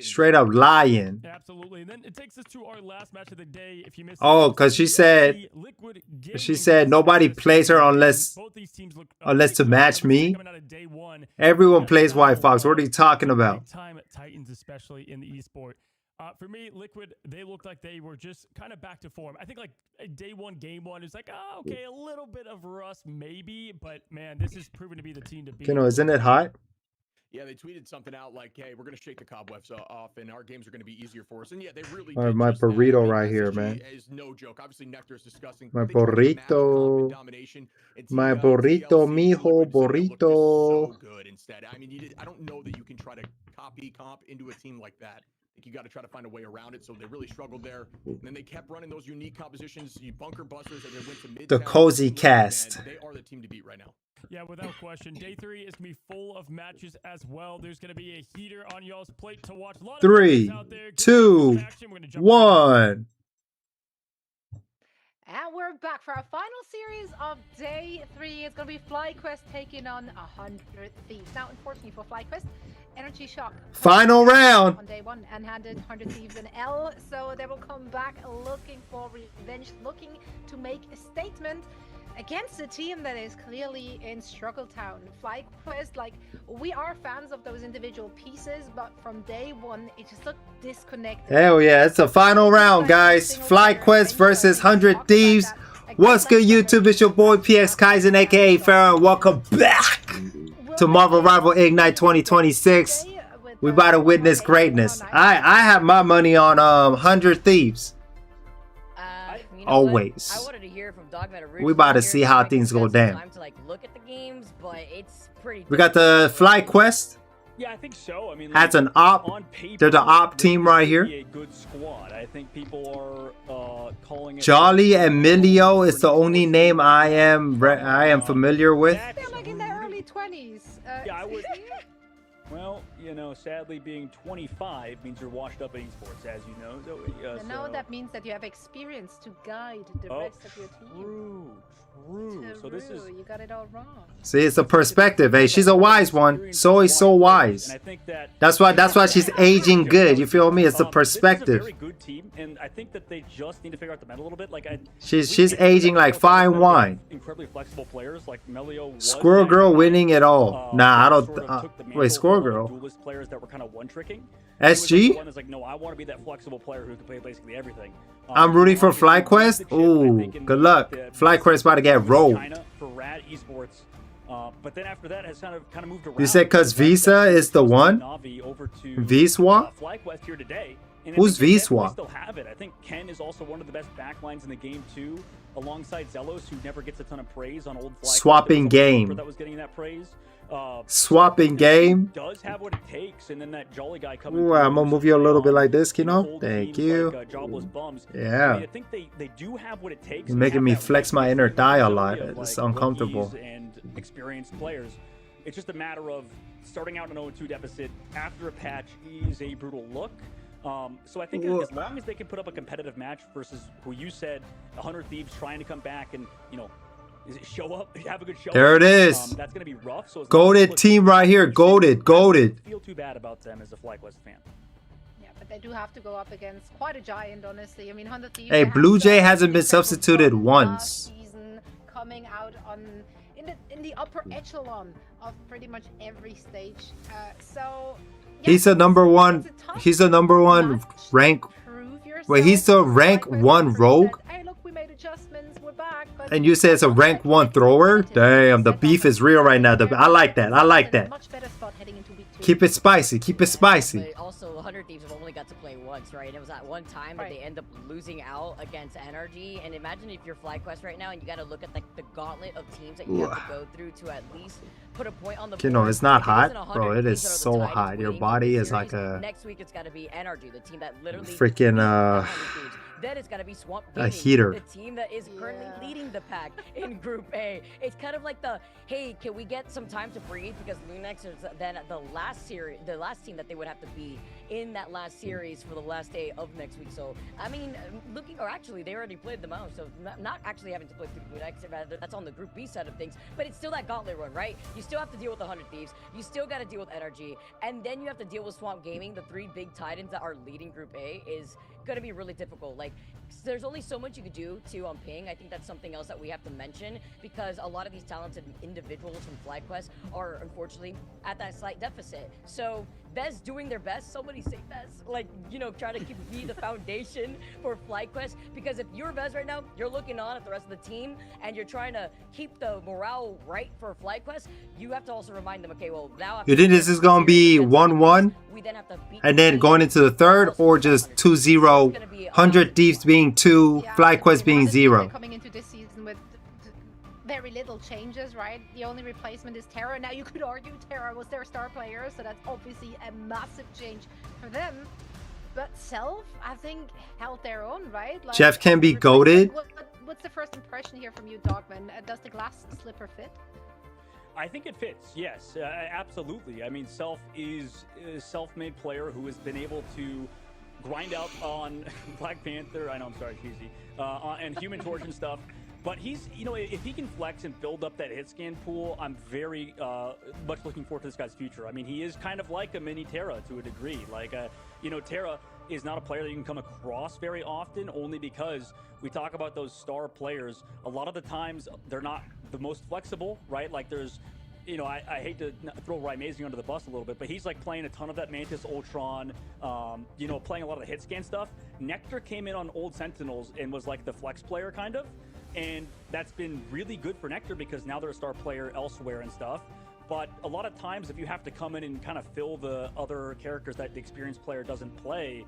Straight up lying. Absolutely. And then it takes us to our last match of the day. If you missed Oh, because she said nobody plays her unless to match me. Everyone plays White Fox. What are you talking about? Time at Titans, especially in the esport. For me, Liquid, they looked like they were just kind of back to form. I think like day 1, game 1 is like, oh, okay, a little bit of rust maybe, but man, this is proven to be the team to beat. You know, isn't it hot? Yeah, they tweeted something out like, hey, we're going to shake the cobwebs off and our games are going to be easier for us. And yeah, they really did. My burrito right here, man. Is no joke. Obviously, Nectar is disgusting. My burrito. My burrito, mijo, burrito. So good instead. I mean, I don't know that you can try to comp into a team like that. I think you got to try to find a way around it. So they really struggled there. And then they kept running those unique compositions, bunker busters, and they went to mid. The cozy cast. They are the team to beat right now. Yeah, without question. Day 3 is going to be full of matches as well. There's going to be a heater on y'all's plate to watch. 3, 2, 1. And we're back for our final series of day 3. It's going to be FlyQuest taking on 100 Thieves. Now, unfortunately for FlyQuest, Energy Shock. Final round. On day 1 and handed 100 Thieves an L. So they will come back looking for revenge, looking to make a statement against a team that is clearly in Struggle Town. FlyQuest, like, we are fans of those individual pieces, but from day 1, it just looked disconnected. Hell yeah, it's the final round, guys. FlyQuest versus 100 Thieves. What's good, YouTube? It's your boy PxKAIZEN, aka Pharaoh, and welcome back to Marvel Rival Ignite 2026. We about to witness greatness. I have my money on 100 Thieves. Always. I wanted to hear from Dogman. We about to see how things go down. Time to like look at the games, but it's pretty. We got the FlyQuest. Yeah, I think so. I mean, has an op. They're the op team right here. A good squad. I think people are calling it. Jolly Emilio is the only name I am familiar with. They're like in their early 20s. Yeah, I would. Well, you know, sadly, being 25 means you're washed up in esports, as you know. So, No, that means that you have experience to guide the rest of your team. True. So this is. You got it all wrong. See, it's a perspective. Hey, she's a wise one. Zoe's so wise. And I think That's why she's aging good. You feel me? It's the perspective. This is a very good team, and I think that they just need to figure out the meta a little bit. Like she's aging like fine wine. Incredibly flexible players like Melio. Squirrel Girl winning it all. Nah, I don't. Wait, Squirrel Girl. Duelist players that were kind of one-tricking. SG? One is like, no, I want to be that flexible player who can play basically everything. I'm rooting for FlyQuest. Ooh, good luck. FlyQuest about to get rolled. For Rad Esports, but then after that has kind of moved around. You said because Visa is the one? Viswa? FlyQuest here today. Who's Viswa? Still have it. I think Ken is also one of the best backlines in the game too, alongside Zelos, who never gets a ton of praise on old FlyQuest. Swapping game. That was getting that praise. Swapping game. Does have what it takes, and then that jolly guy coming. Ooh, I'm gonna move you a little bit like this, Kino. Thank you. Like, jobless bums. Yeah. I mean, I think they do have what it takes. You're making me flex my inner thigh a lot. It's uncomfortable. And experienced players. It's just a matter of starting out an 0-2 deficit after a patch is a brutal look. So I think as long as they can put up a competitive match versus who you said 100 Thieves trying to come back and show up, have a good show. There it is. That's gonna be rough. So goated team right here. Goated. I feel too bad about them as a FlyQuest fan. Yeah, but they do have to go up against quite a giant, honestly. I mean, 100 Thieves. Hey, Blue Jay hasn't been substituted once. Season coming out in the upper echelon of pretty much every stage. So. Yeah, He's a number one. He's a number one rank. Wait, he's the rank 1 rogue. Hey, look, we made adjustments. We're back. And you say it's a rank 1 thrower? Damn, the beef is real right now. I like that. I like that. Keep it spicy. Keep it spicy. But also, 100 Thieves have only got to play once, right? And it was that one time that they end up losing out against Energy. And imagine if you're FlyQuest right now and you got to look at the gauntlet of teams that you have to go through to at least put a point on the board. You know, it's not hot, bro. It is so hot. Your body is like a. Next week, it's got to be Energy, the team that literally. Freaking Then it's got to be Swamp a heater. The team that is currently leading the pack in Group A. It's kind of like the, hey, can we get some time to breathe? Because Lunex is then the last team that they would have to be in that last series for the last day of next week. So, I mean, actually, they already played them out. So, not actually having to play through Lunex, rather that's on the Group B side of things. But it's still that gauntlet run, right? You still have to deal with the 100 Thieves. You still got to deal with Energy. And then you have to deal with Swamp Gaming. The 3 big titans that are leading Group A is going to be really difficult. Like, there's only so much you could do to ping. I think that's something else that we have to mention, because a lot of these talented individuals from FlyQuest are unfortunately at that slight deficit. So Bez doing their best, somebody say Bez, like, you know, try to be the foundation for FlyQuest, because if you're Bez right now, you're looking on at the rest of the team and you're trying to keep the morale right for FlyQuest, you have to also remind them, okay, well, now you think this is gonna be 1-1 and then going into the third, or just 2-0, 100 Thieves being 2, FlyQuest being 0? Coming into this season with very little changes, right? The only replacement is Terra. Now you could argue Terra was their star player, so that's obviously a massive change for them. But Self, I think, held their own, right? Like, Jeff can be goated. What's the first impression here from you, Dogman? Does the glass slipper fit? I think it fits, yes, absolutely. I mean, Self is a self-made player who has been able to grind out on Black Panther, I know, I'm sorry, cheesy, and Human Torch and stuff. But he's, you know, if he can flex and build up that hit scan pool, I'm very much looking forward to this guy's future. I mean, he is kind of like a mini Terra to a degree. Like, you know, Terra is not a player that you can come across very often, only because we talk about those star players. A lot of the times, they're not the most flexible, right? Like, there's, you know, I hate to throw Rymazing under the bus a little bit, but he's like playing a ton of that Mantis Ultron, you know, playing a lot of the hit scan stuff. Nectar came in on old Sentinels and was like the flex player, kind of. And that's been really good for Nectar because now they're a star player elsewhere and stuff. But a lot of times, if you have to come in and kind of fill the other characters that the experienced player doesn't play,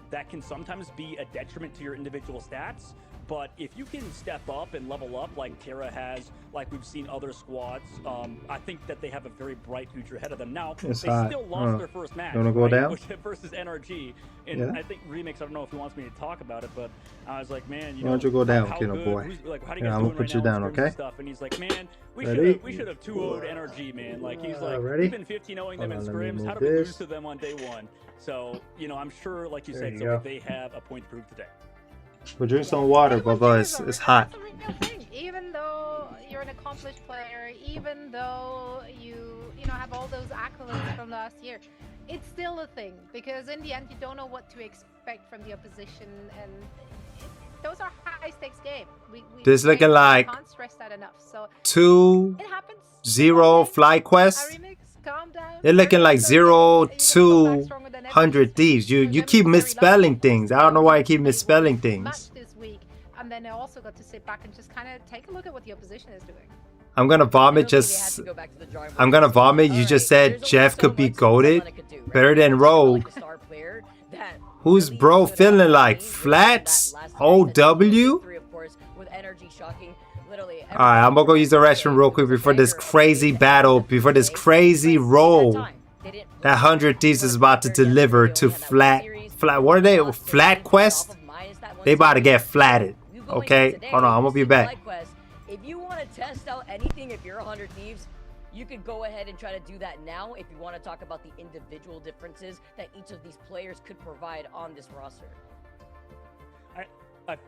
that can sometimes be a detriment to your individual stats. But if you can step up and level up like Terra has, like we've seen other squads, I think that they have a very bright future ahead of them. Now, It's they hot. still lost their first match, You wanna go down? versus NRG. And Yeah. I think Remix, I don't know if he wants me to talk about it, but I was like, man, you Why know, don't you go down, how Kino good, boy? like, how do you Yeah, guys I'm doing gonna put right you now down, in scrims and okay? stuff? And he's like, man, we Ready? should have 2-0'd NRG, man. Like, he's like, ready? we've been 15-0ing them in Hold on, let me scrims. How move do we lose this. to them on day one? So, you know, I'm sure, like you There said, you so go. they have a point to prove today. We'll drink some water, Anyone Bubba. cares, It's though. hot. That's a real thing. Even though you're an accomplished player, even though you know have all those accolades from last year, it's still a thing because in the end you don't know what to expect from the opposition, and those are high stakes games. This looking like can't stress that enough. So 2-0 it happens. fly quest. Remix, calm down. They're looking like Everyone's okay. 0-200 thieves. You keep misspelling things. I don't know why you keep misspelling things. Match this week, and then I also got to sit back and just kind of take a look at what the opposition is doing. I'm gonna vomit. Literally, they had Just to go back to the drawing board. I'm gonna vomit. You Alright, just said there's only Jeff so could be much goated. Delena could do, right? Better than We're talking about, Rogue. like, a star player that Who's really bro stood out feeling in like? the game, Flats? that last Oh, match that W? 3, of course, with energy shocking. Literally. All right, I'm gonna go use the restroom real quick before this crazy battle, before this crazy roll. That 100 Thieves is about to deliver to flat. What are they? Flat Quest? They about to get flatted. Okay, hold on, I'm gonna be back. If you want to test out anything, if you're 100 Thieves, you could go ahead and try to do that now if you want to talk about the individual differences that each of these players could provide on this roster.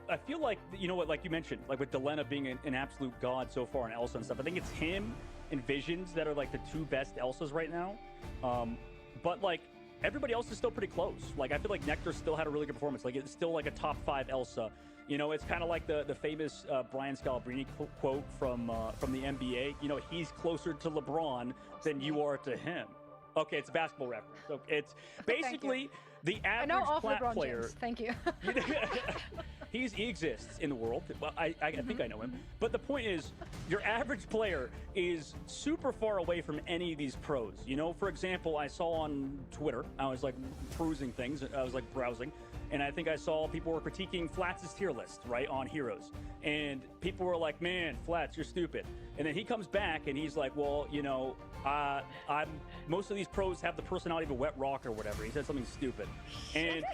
I feel like, you know what, like you mentioned, like with Delena being an absolute god so far in Elsa and stuff, I think it's him and Visions that are like the two best Elsas right now. But like everybody else is still pretty close. Like I feel like Nectar still had a really good performance. Like it's still like a top 5 Elsa. You know, it's kind of like the famous Brian Scalabrine quote from the NBA. You know, he's closer to LeBron than you are to him. Okay, it's a basketball reference. So it's basically the average plat player. James. Thank you. He exists in the world. Well, I think I know him. But the point is, your average player is super far away from any of these pros. You know, for example, I saw on Twitter, I was like perusing things, I was like browsing, and I think I saw people were critiquing Flats' tier list, right, on Heroes. And people were like, man, Flats, you're stupid. And then he comes back and he's like, well, you know, most of these pros have the personality of a wet rock or whatever. He said something stupid. And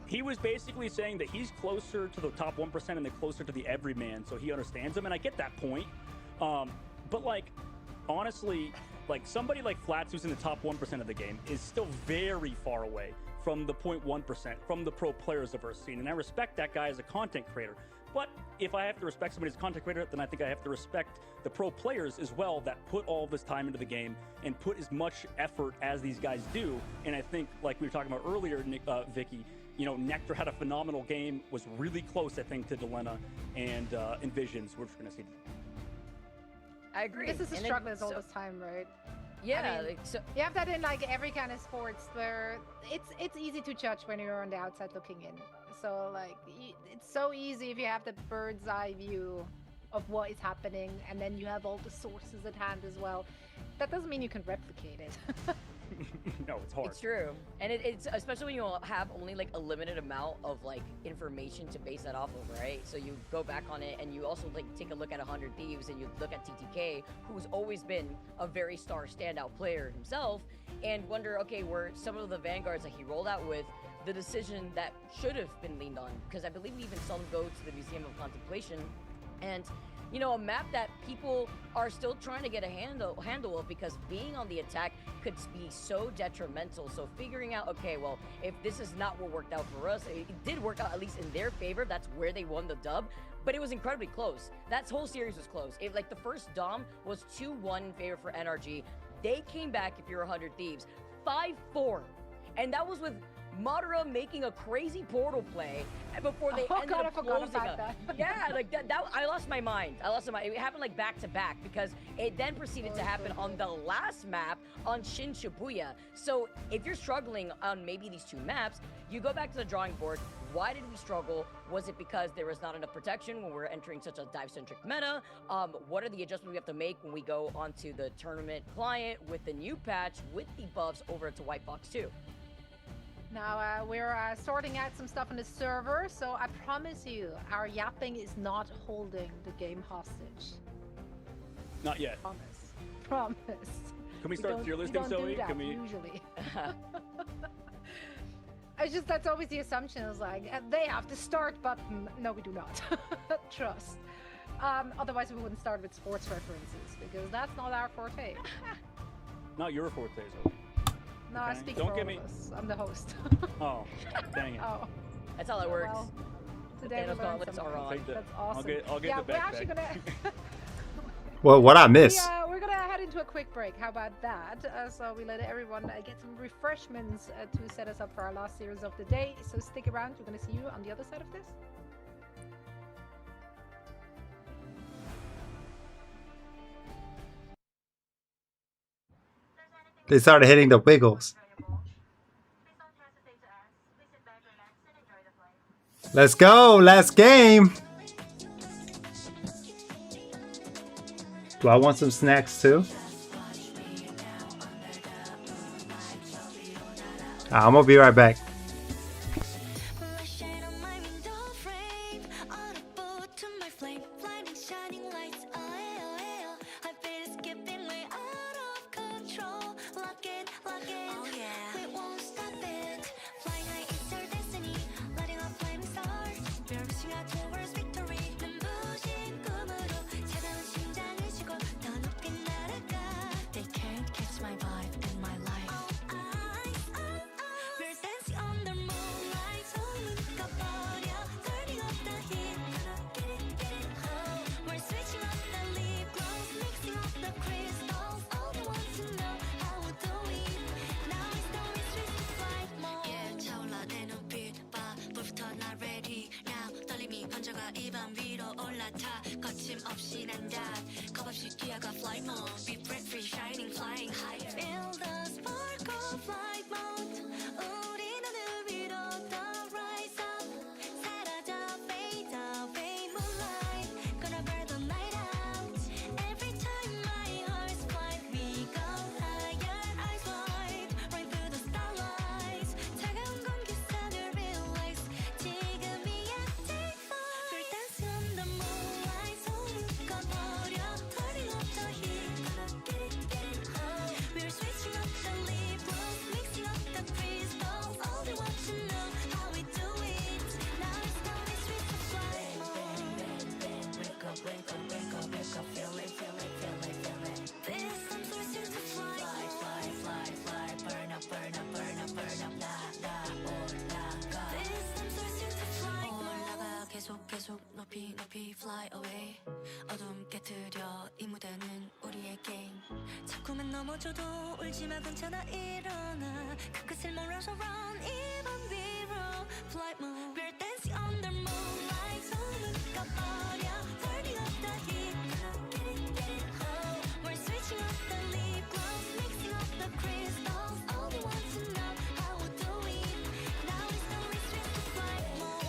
he was basically saying that he's closer to the top 1% and they're closer to the everyman, so he understands them, and I get that point. But like, honestly, like somebody like Flats, who's in the top 1% of the game, is still very far away from the 0.1%, from the pro players of our scene, and I respect that guy as a content creator. But if I have to respect somebody as a content creator, then I think I have to respect the pro players as well that put all this time into the game and put as much effort as these guys do. And I think, like we were talking about earlier, Vicky, you know, Nectar had a phenomenal game, was really close, I think, to Delena and Visions, which we're going to see. I agree. This is a struggle all this time, right? Yeah, I mean, so you have that in like every kind of sports where it's easy to judge when you're on the outside looking in. So like it's so easy if you have the bird's eye view of what is happening, and then you have all the sources at hand as well. That doesn't mean you can replicate it. No, it's hard. It's true, and it's especially when you have only like a limited amount of like information to base that off of, right? So you go back on it, and you also like take a look at 100 Thieves, and you look at TTK, who's always been a very star standout player himself, and wonder, okay, were some of the vanguards that he rolled out with the decision that should have been leaned on? Because I believe we even saw them go to the Museum of Contemplation, and you know, a map that people are still trying to get a handle of, because being on the attack could be so detrimental. So figuring out, okay, well, if this is not what worked out for us, it did work out at least in their favor. That's where they won the dub, but it was incredibly close. That whole series was close. Like the first Dom was 2-1 in favor for NRG. They came back, if you're 100 Thieves, 5-4, and that was with Madara making a crazy portal play before they ended up closing up. Yeah, like that I lost my mind. It happened like back to back, because it then proceeded to happen on the last map on Shin Shibuya. So if you're struggling on maybe these two maps, you go back to the drawing board. Why did we struggle? Was it because there was not enough protection when we're entering such a dive-centric meta? What are the adjustments we have to make when we go onto the tournament client with the new patch with the buffs over to White Box 2? Now we're sorting out some stuff on the server, so I promise you, our yapping is not holding the game hostage. Not yet. Promise. Can we start tier listing, Zoe? Can we? Usually. It's just that's always the assumption. Is like they have the start button. No, we do not. Trust. Otherwise, we wouldn't start with sports references because that's not our forte. Not your forte, Zoe. No, Okay. I speak Don't for get all me. of us. I'm the host. Oh, dang it. Oh, That's how it works. well, today we Thanos learned gauntlets something. are on. Take the- That's awesome. I'll get Yeah, the we're actually backpack. gonna. Well, what I miss? We're gonna head into a quick break. How about that? So we let everyone get some refreshments to set us up for our last series of the day. So stick around. We're gonna see you on the other side of this. They started hitting the wiggles. Let's go. Last game. Do I want some snacks too? I'm gonna be right back. 계속 높이 fly away 어둠 깨트려 이 무대는 우리의 게임 자꾸만 넘어져도 울지마 괜찮아 일어나 그 끝을 몰아서 run even 위로 flight mode We're dancing under moonlight 손을 꺼버려 turning up the heat get it home We're switching up the lip gloss mixing up the crystals all they want to know how we do it now it's no restrict to flight mode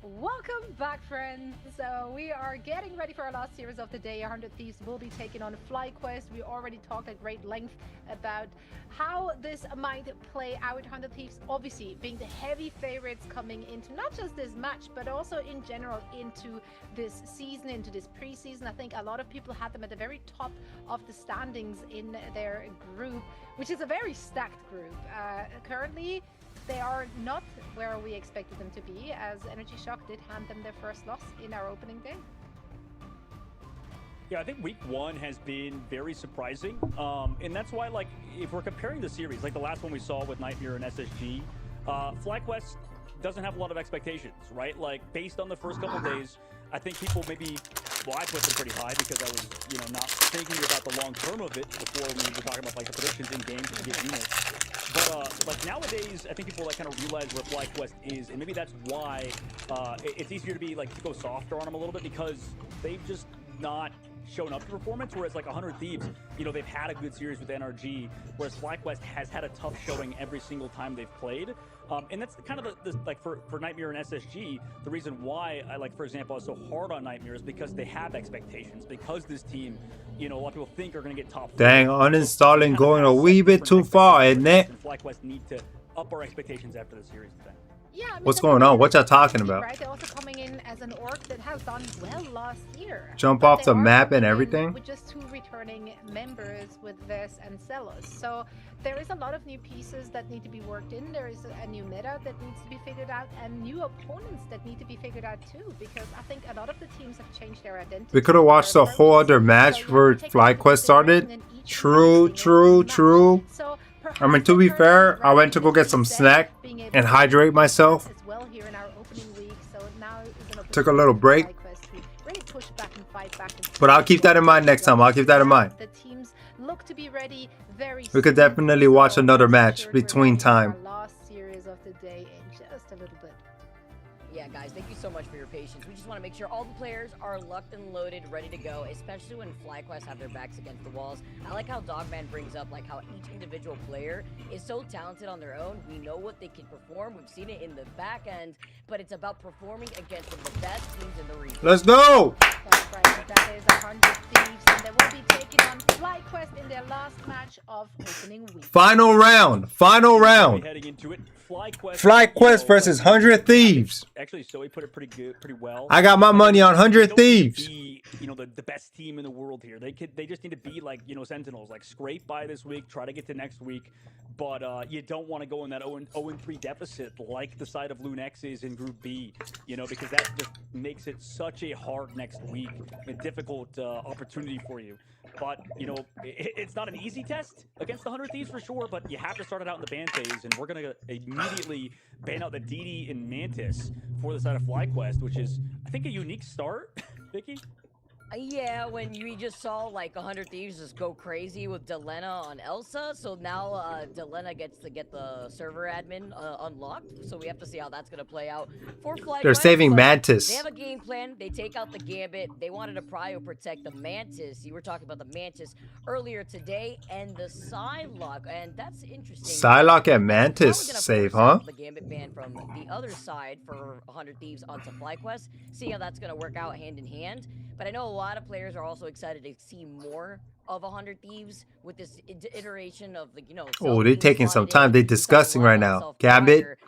Welcome back, friends. So we are getting ready for our last series of the day. 100 Thieves will be taking on FlyQuest. We already talked at great length about how this might play out. 100 Thieves obviously being the heavy favorites coming into not just this match, but also in general into this season, into this preseason. I think a lot of people had them at the very top of the standings in their group, which is a very stacked group. Currently, they are not where we expected them to be, as Energy Shock did hand them their first loss in our opening day. Yeah, I think week one has been very surprising. And that's why, like, if we're comparing the series, like the last one we saw with Nightmare and SSG, FlyQuest doesn't have a lot of expectations, right? Like, based on the first couple days, I think people maybe, well, I put them pretty high because I was, you know, not thinking about the long term of it before we were talking about, like, the predictions in games to get units. But, like, nowadays, I think people, like, kind of realize where FlyQuest is, and maybe that's why it's easier to be, like, to go softer on them a little bit, because they've just not shown up to performance, whereas, like, 100 Thieves, you know, they've had a good series with NRG, whereas FlyQuest has had a tough showing every single time they've played. And that's kind of the like, for Nightmare and SSG, the reason why I, like, for example, I was so hard on Nightmare is because they have expectations, because this team, you know, a lot of people think are going to get top 4. Dang, uninstalling going a wee bit too far, isn't it? And FlyQuest need to up our expectations after the series today. Yeah, I mean, what's going on? What y'all talking about? Right, they're also coming in as an org that has done well last year. Jump off the map and everything? With just 2 returning members with Ves and Celos. So there is a lot of new pieces that need to be worked in. There is a new meta that needs to be figured out, and new opponents that need to be figured out too, because I think a lot of the teams have changed their identity. We could have watched a whole other match where FlyQuest started. True. So I mean, to be fair, I went to go get some snack and hydrate myself. Took a little break. But I'll keep that in mind next time. I'll keep that in mind. The teams look to be ready very We could definitely watch another match between time. Last series of the day in just a little bit. Yeah, guys, thank you so much for your patience. We just want to make sure all the players are locked and loaded, ready to go, especially when FlyQuest have their backs against the walls. I like how Dogman brings up, like, how each individual player is so talented on their own. We know what they can perform. We've seen it in the back end, but it's about performing against the best teams in the region. Let's go! That's right. That is 100 Thieves, and they will be taking on FlyQuest in their last match of opening week. Final round. Heading into it, FlyQuest versus 100 Thieves. Actually, Zoe put it pretty well. I got my money on 100 Thieves. You know, the best team in the world here. They just need to be, like, you know, Sentinels, like, scrape by this week, try to get to next week, but you don't want to go in that 0-3 deficit like the side of Lunex is in Group B, you know, because that just makes it such a hard next week, a difficult opportunity for you. But, you know, it's not an easy test against the 100 Thieves for sure, but you have to start it out in the ban phase, and we're going to immediately ban out the DD and Mantis for the side of FlyQuest, which is, I think, a unique start, Vicky? Yeah, when we just saw, like, 100 Thieves just go crazy with Delena on Elsa, so now Delena gets to get the server admin unlocked, so we have to see how that's going to play out for FlyQuest. They're saving Mantis. They have a game plan. They take out the Gambit. They wanted to prio protect the Mantis. You were talking about the Mantis earlier today, and the Psylocke, and that's interesting. Psylocke and Mantis save, huh? The Gambit ban from the other side for 100 Thieves onto FlyQuest. See how that's going to work out hand in hand. But I know a lot of players are also excited to see more of 100 Thieves with this iteration of, like, you know. Oh, they're taking some time. They're discussing right now. Gambit,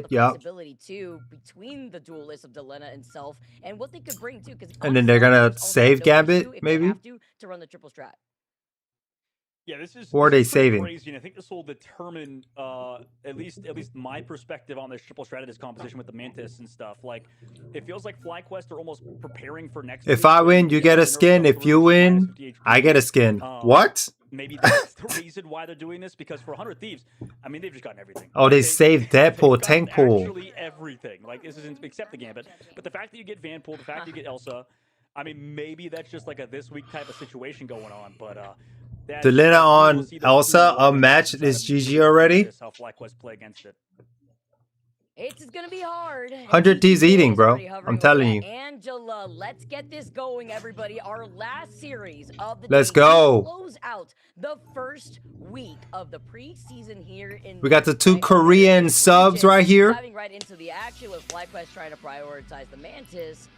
yup. Too between the duelists of Delena and Self and what they could bring too, because and then they're gonna save Gambit, maybe, to run the triple strat. Yeah, this is. Or are they saving? Crazy, and I think this will determine at least my perspective on this triple strategist composition with the Mantis and stuff. Like, it feels like FlyQuest are almost preparing for next. If I win, you get a skin. If you win, I get a skin. What? Maybe that's the reason why they're doing this, because for 100 Thieves, I mean, they've just gotten everything. Oh, they saved Deadpool, Tank Pool. Actually, everything. Like, this isn't except the Gambit, but the fact that you get Vanpool, the fact that you get Elsa, I mean, maybe that's just like a this week type of situation going on, but Delena on Elsa, a match is GG already. How FlyQuest play against it. It's gonna be hard. 100 Thieves eating, bro. I'm telling you. Angela, let's get this going, everybody. Our last series of the Let's day to go. close out the first week of the preseason here in. We got the 2 Korean subs right here. Diving right into the action with FlyQuest trying to prioritize the Mantis.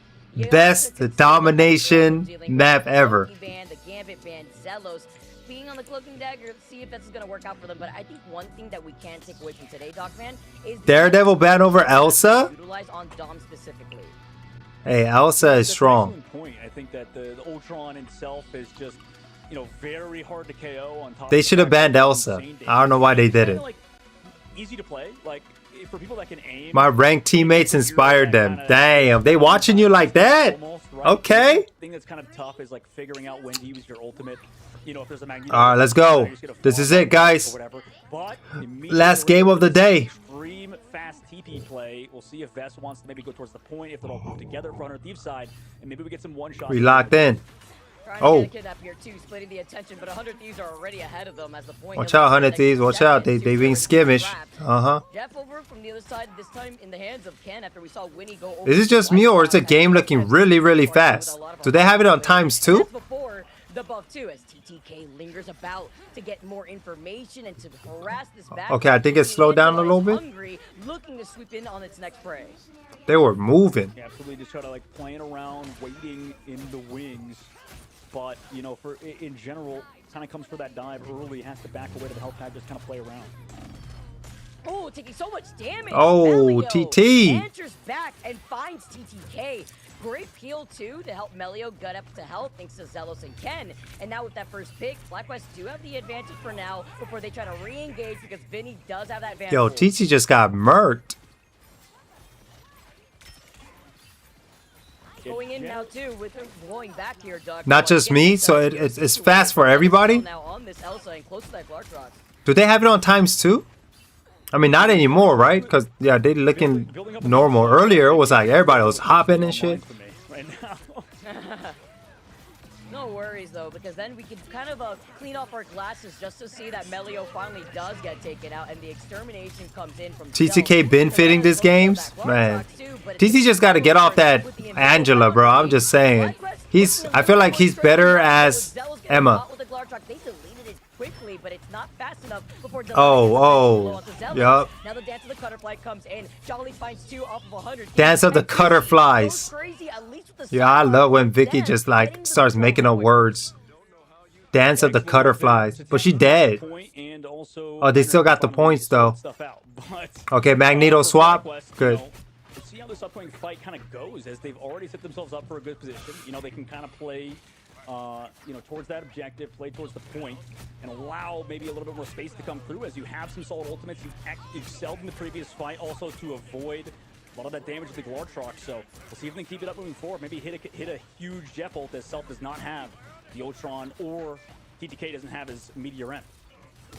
Best domination map ever. The Gambit band, Zelos. Being on the Cloak and Dagger, let's see if that's going to work out for them. But I think one thing that we can't take away from today, Dogman, is Daredevil ban over Elsa? Utilize on Dom specifically. Hey, Elsa is strong. Point. I think that the Ultron itself is just, you know, very hard to KO on top. They should have banned Elsa. I don't know why they didn't. Like, easy to play, like for people that can aim. My ranked teammates inspired them. Damn, they watching you like that? Okay. The thing that's kind of tough is like figuring out when to use your ultimate. You know, if there's a Magneto. All right, let's go. This is it, guys. Last game of the day. Extreme fast TP play. We'll see if Vest wants to maybe go towards the point, if they'll all move together for 100 Thieves side, and maybe we get some one shots. We locked in. Oh. Here too, splitting the attention, but 100 Thieves are already ahead of them as the point. Watch out, 100 Thieves. Watch out. They being skimmish. Jeff over from the other side, this time in the hands of Ken after we saw Winnie go over. Is it just me or is the game looking really, really fast? Do they have it on ×2? Before the buff too, as TTK lingers about to get more information and to harass this back. Okay, I think it slowed down a little bit. Hungry, looking to sweep in on its next prey. They were moving. Yeah, absolutely, just try to like playing around, waiting in the wings. But you know, for in general, kind of comes for that dive early, has to back away to the health pad, just kind of play around. Oh, taking so much damage. Oh, TT. Answers back and finds TTK. Great peel too to help Melio gut up to health thanks to Zelos and Ken. And now with that first pick, FlyQuest do have the advantage for now before they try to re-engage because Vinny does have that advantage. Yo, TT just got murked. Going in now too with her blowing back here, Doug. Not just me, so it's fast for everybody. Now on this Elsa and close to that Glartrox. Do they have it on ×2? I mean, not anymore, right? Because, yeah, they looking normal. Earlier, it was like everybody was hopping and shit. No worries, though, because then we can kind of clean off our glasses just to see that Melio finally does get taken out and the extermination comes in from TTK been fitting these games? Man, TT just got to get off that Angela, bro. I'm just saying. I feel like he's better as Emma. Quickly, but it's not fast enough before yup. Now the dance of the cutterfly comes in. Jolly finds 2 off of 100. Dance of the cutterflies. Yeah, I love when Vicky just like starts making up words. Dance of the cutterflies. But she dead. Oh, they still got the points though. Okay, Magneto swap. Good. We'll see how this upcoming fight kind of goes as they've already set themselves up for a good position. You know, they can kind of play you know, towards that objective, play towards the point, and allow maybe a little bit more space to come through as you have some solid ultimates. You've excelled in the previous fight, also to avoid a lot of that damage to the Glartrox. So we'll see if they can keep it up moving forward. Maybe hit a huge Jeff ult as Self does not have the Ultron, or TTK doesn't have his Meteor M. I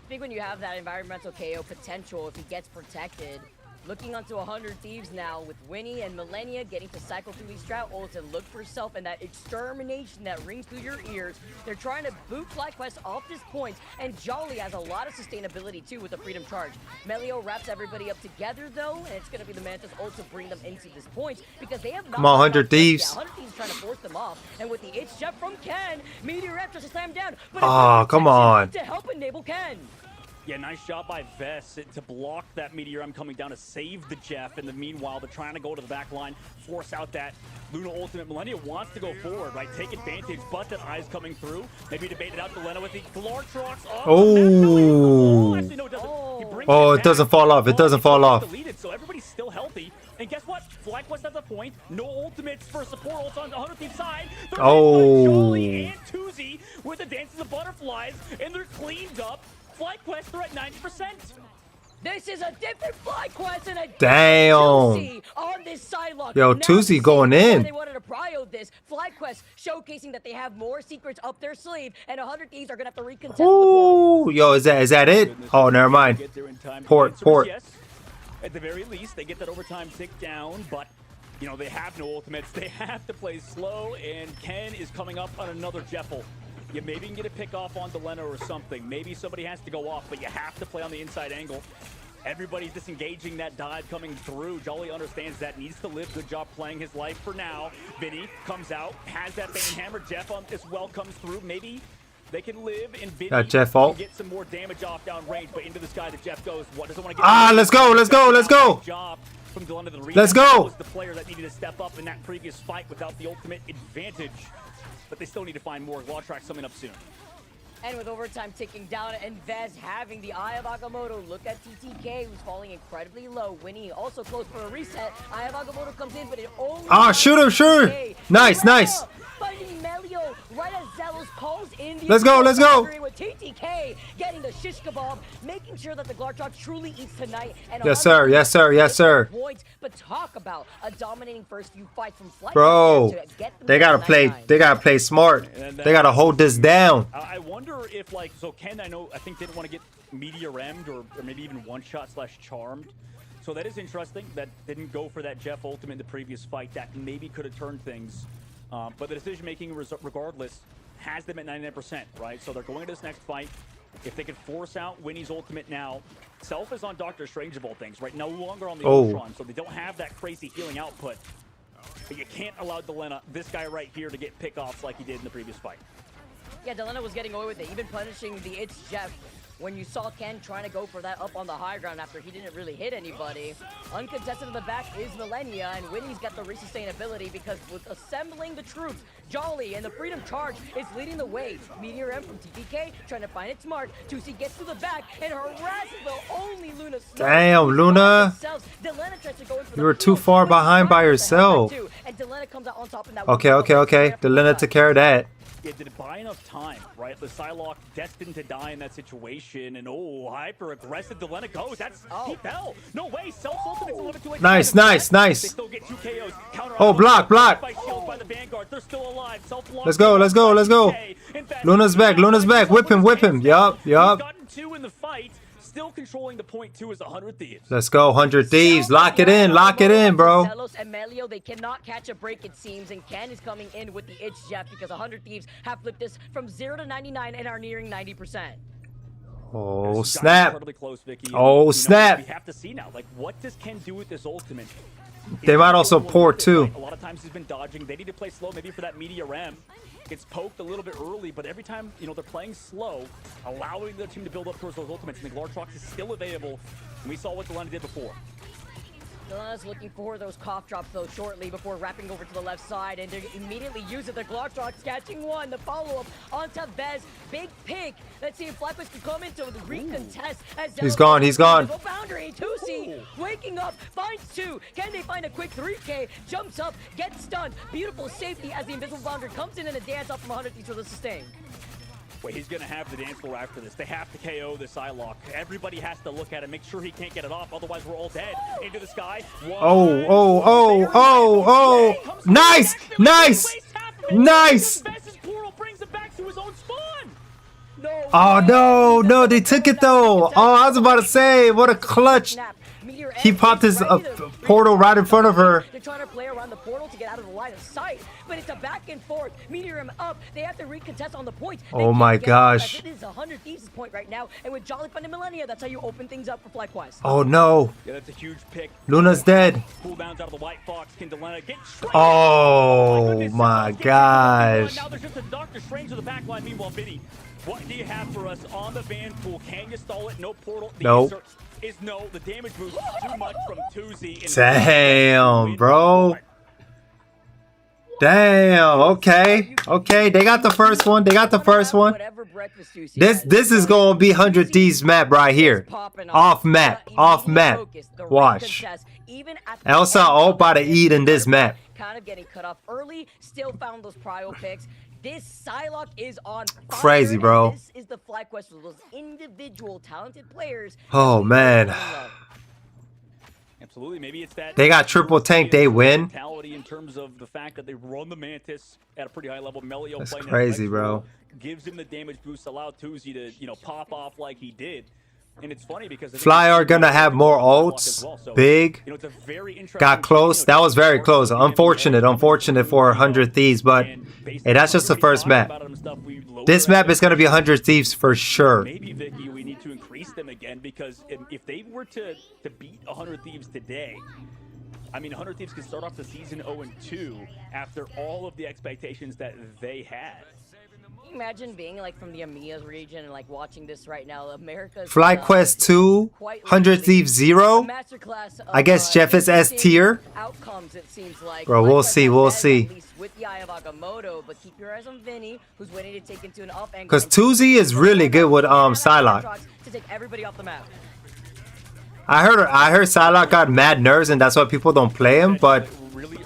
think when you have that environmental KO potential, if he gets protected, looking onto 100 Thieves now with Winnie and Millennia getting to cycle through these drought ults and look for Self and that extermination that rings through your ears. They're trying to boot FlyQuest off this point, and Jolly has a lot of sustainability too with the Freedom Charge. Melio wraps everybody up together though, and it's going to be the Mantis ult to bring them into this point because they have not. Come on, 100 Thieves. 100 Thieves trying to force them off, and with the It's Jeff from Ken, Meteor M just slam down. But oh, come on. To help enable Ken. Yeah, nice job by Vest to block that Meteor M coming down to save the Jeff. In the meanwhile, they're trying to go to the back line, force out that Luna ultimate. Millennia wants to go forward, right? Take advantage, but that Eye's coming through. Maybe debate it out to Lena with the Glartrox. Oh, actually, no, it doesn't. Oh, it doesn't fall off. It doesn't fall off. So everybody's still healthy. And guess what? FlyQuest has a point. No ultimates for support ults on the 100 Thieves side. Oh. Jolly and Tuzi with the Dance of the Butterflies, and they're cleaned up. FlyQuest, they're at 90%. This is a different FlyQuest and a damn on this sidelock. Yo, Tuzi going in. They wanted to prio this. FlyQuest showcasing that they have more secrets up their sleeve, and 100 Thieves are gonna have to recontest. Ooh, yo, is that it? Oh, never mind. Port. Yes, at the very least, they get that overtime tick down, but you know they have no ultimates. They have to play slow, and Ken is coming up on another Jeff ult. You maybe can get a pick off on Delena or something. Maybe somebody has to go off, but you have to play on the inside angle. Everybody's disengaging that dive coming through. Jolly understands that, needs to live. Good job playing his life for now. Vinny comes out, has that Bane Hammer. Jeff as well comes through. Maybe they can live, and Vinny Jeff can ult. get some more damage off down range, but into the sky that Jeff goes. What doesn't want to get Let's go, let's go, let's go. Job from Delena to the Let's go. Was the player that needed to step up in that previous fight without the ultimate advantage, but they still need to find more. Glawtrax coming up soon. And with overtime ticking down and Vez having the Eye of Agamotto, look at TTK, who's falling incredibly low. Winnie also close for a reset. Eye of Agamotto comes in, but it only... shoot her, sure. Nice, nice. Finding Melio right as Zelos calls in the... Let's go, let's go. With TTK getting the shish kebab, making sure that the Glawtrax truly eats tonight. And Yes, sir, yes, sir, yes, sir. Points, but talk about a dominating first few fights from Flight. Bro, they gotta play smart. They gotta hold this down. I wonder if, like, so Ken, I think didn't want to get Meteor Em'd or maybe even one-shot / charmed. So that is interesting. That didn't go for that Jeff ultimate in the previous fight. That maybe could have turned things. But the decision-making, regardless, has them at 99%, right? So they're going to this next fight. If they can force out Winnie's ultimate now, Self is on Doctor Strange of all things, right? No longer on the Ultron, so they don't have that crazy healing output. But you can't allow Delena, this guy right here, to get pickoffs like he did in the previous fight. Yeah, Delena was getting away with it, even punishing the It's Jeff. When you saw Ken trying to go for that up on the high ground after he didn't really hit anybody. Uncontested in the back is Millennia, and Winnie's got the resustainability because with assembling the troops, Jolly and the Freedom Charge is leading the way. Meteor M from TPK trying to find it smart. 2C gets to the back and harasses the only Luna. Damn, Luna. You were too far behind by yourself. Okay. Delena took care of that. Yeah, did it buy enough time, right? The Psylocke destined to die in that situation, and hyper-aggressive Delena goes. He fell. No way, Self-ultimate's 11 to 8. Nice. They still get 2 KOs. Block. By the Vanguard. They're still alive. Let's go. Luna's back. Whip him. Yup. Gotten 2 in the fight. Still controlling the point 2 is 100 Thieves. Let's go, 100 Thieves. Lock it in, bro. Zelos and Melio, they cannot catch a break, it seems, and Ken is coming in with the It's Jeff because 100 Thieves have flipped this from 0 to 99 and are nearing 90%. Oh, snap. Close, Vicky. Snap. We have to see now, like, what does Ken do with this ultimate? They might also pour too. A lot of times he's been dodging. They need to play slow, maybe for that Meteor M. Gets poked a little bit early, but every time, they're playing slow, allowing the team to build up towards those ultimates, and the Glawtrax is still available, and we saw what Delena did before. Delena's looking for those cough drops, though, shortly before wrapping over to the left side, and they immediately use it. The Glawtrax catching one. The follow-up onto Vez. Big pick. Let's see if FlyQuest can come into the recontest. He's gone. Boundary, 2C, waking up, finds 2. Can they find a quick 3K? Jumps up, gets stunned. Beautiful safety as the Invisible Boundary comes in and a dance up from 100 Thieves for the sustain. Wait, he's going to have the dance floor after this. They have to KO the Psylocke. Everybody has to look at it, make sure he can't get it off, otherwise we're all dead. Into the sky. Nice. No, they took it though. I was about to say, what a clutch. He popped his portal right in front of her. They're trying to play around the portal to get out of the line of sight, but it's a back and forth. Meteor up. They have to recontest on the point. Oh my gosh. It is 100 Thieves' point right now, and with Jolly finding Millennia, that's how you open things up for FlyQuest. Oh no. Yeah, that's a huge pick. Luna's dead. Cooldowns out of the White Fox. Can Delena get Oh my gosh. Now there's just a Doctor Strange to the back line. Meanwhile, Vinny, what do you have for us on the Van Pool? Can you stall it? No portal. The nope. Is no. The damage boost is too much from 2Z. Damn, bro. Damn. Okay. They got the first one. This is gonna be 100 Thieves map right here. Off map. Watch. Elsa all about to eat in this map. Kind of getting cut off early. Still found those prio picks. This Psylocke is on fire. Crazy, bro. This is the FlyQuest of those individual talented players. Oh man. Absolutely. Maybe it's that they got triple tank, they win. In terms of the fact that they run the Mantis at a pretty high level. Melio that's crazy, bro. Gives him the damage boost, allow 2Z to pop off like he did. And it's funny because Fly are gonna have more ults. Well. So, big. It's a very got close. That was very close. Unfortunate for 100 Thieves, but hey, that's just the first map. This map is gonna be 100 Thieves for sure. Maybe Vicky, we need to increase them again, because if they were to beat 100 Thieves today, I mean, 100 Thieves could start off the season 0-2 after all of the expectations that they had. Can you imagine being like from the EMEA region and like watching this right now? America's FlyQuest 2, 100 Thieves 0. I guess Jeff is S tier. Outcomes, it seems like. Bro, we'll see, we'll see. At least with the eye of Agamotto, but keep your eyes on Vinny, who's waiting to take into an up angle. Because 2Z is really good with Psylocke. To take everybody off the map. I heard Psylocke got mad nerves and that's why people don't play him, but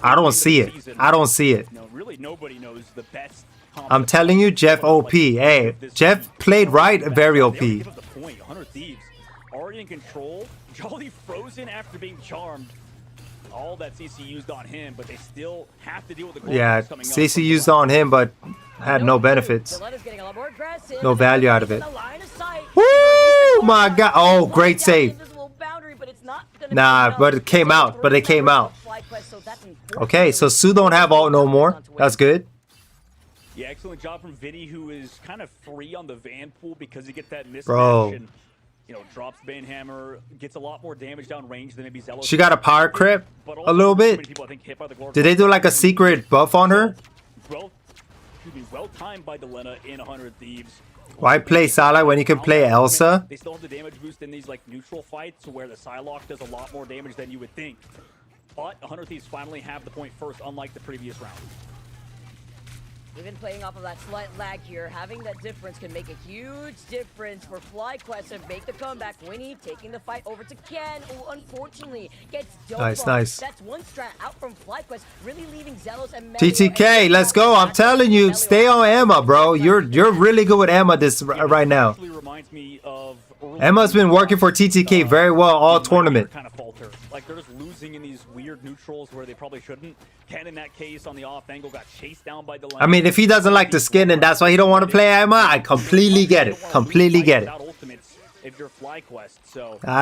I don't see it. I don't see it. No, really nobody knows the best. I'm telling you, Jeff OP. Hey, Jeff played right, very OP. Give up the point. 100 Thieves already in control. Jolly frozen after being charmed. All that CC used on him, but they still have to deal with the goal. Yeah, CC used on him, but had no benefits. No value out of it. Woo! My God. Oh, great save. Nah, but it came out. But it came out. Okay, so Sue don't have ult no more. That's good. Yeah, excellent job from Vinny, who is kind of free on the Van pool because he gets that mismatch. Bro. And, you know, drops Banhammer, gets a lot more damage down range than maybe Zealous. She got a power crip a little bit. People, I think, hit by the Did they do like a secret buff on her? Well timed by Delena in 100 Thieves. Why play Psylocke when you can play Elsa? They still have the damage boost in these like neutral fights where the Psylocke does a lot more damage than you would think. But 100 Thieves finally have the point first, unlike the previous round. Even playing off of that slight lag here, having that difference can make a huge difference for FlyQuest to make the comeback. Winnie taking the fight over to Ken, who unfortunately gets dove off. Nice. That's one strat out from FlyQuest, really leaving Zelos and TTK, let's go. I'm telling you, stay on Emma, bro. You're really good with Emma this right now. Emma's been working for TTK very well all tournament. Kind of falter. Like they're just losing in these weird neutrals where they probably shouldn't. Ken in that case on the off angle got chased down by Delena. I mean, if he doesn't like the skin and that's why he don't want to play Emma, I completely get it. Completely get it. I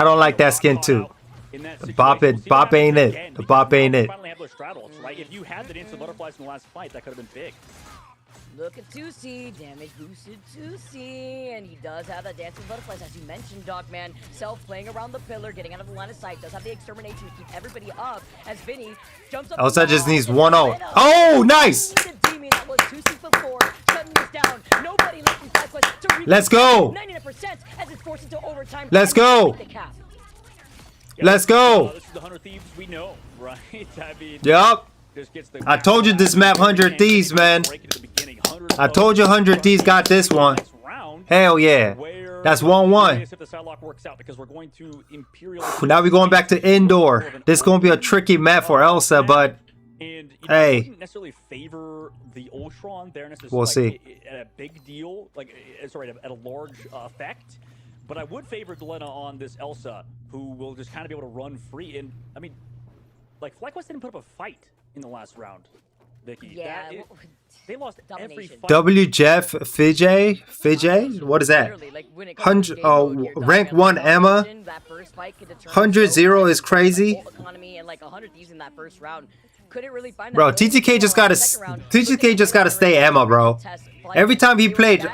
don't like that skin too. The bop ain't it. The bop ain't it. If you had the dance of butterflies in the last fight, that could have been big. Look at 2C, damage boosted 2C, and he does have that dancing butterflies, as you mentioned, Dogman. Self playing around the pillar, getting out of the line of sight, does have the extermination to keep everybody up, as Vinny jumps up. Elsa just needs 1-0. Oh, nice! Let's go! Let's go! Let's go! This is the 100 Thieves we know, right? I mean, yup. I told you this map 100 Thieves, man. I told you 100 Thieves got this one. Hell yeah. That's 1-1. Now we're going back to indoor. This is going to be a tricky map for Elsa, but hey. Wouldn't necessarily favor the Ultron there necessarily. We'll see. At a big deal, like sorry, at a large effect. But I would favor Delena on this Elsa, who will just kind of be able to run free. And I mean, like FlyQuest didn't put up a fight in the last round, Vicky. Yeah, they lost every fight. W Jeff Fijay? What is that? 100 rank 1 Emma. 100-0 is crazy. Bro, TTK just gotta stay Emma, bro. Every time he played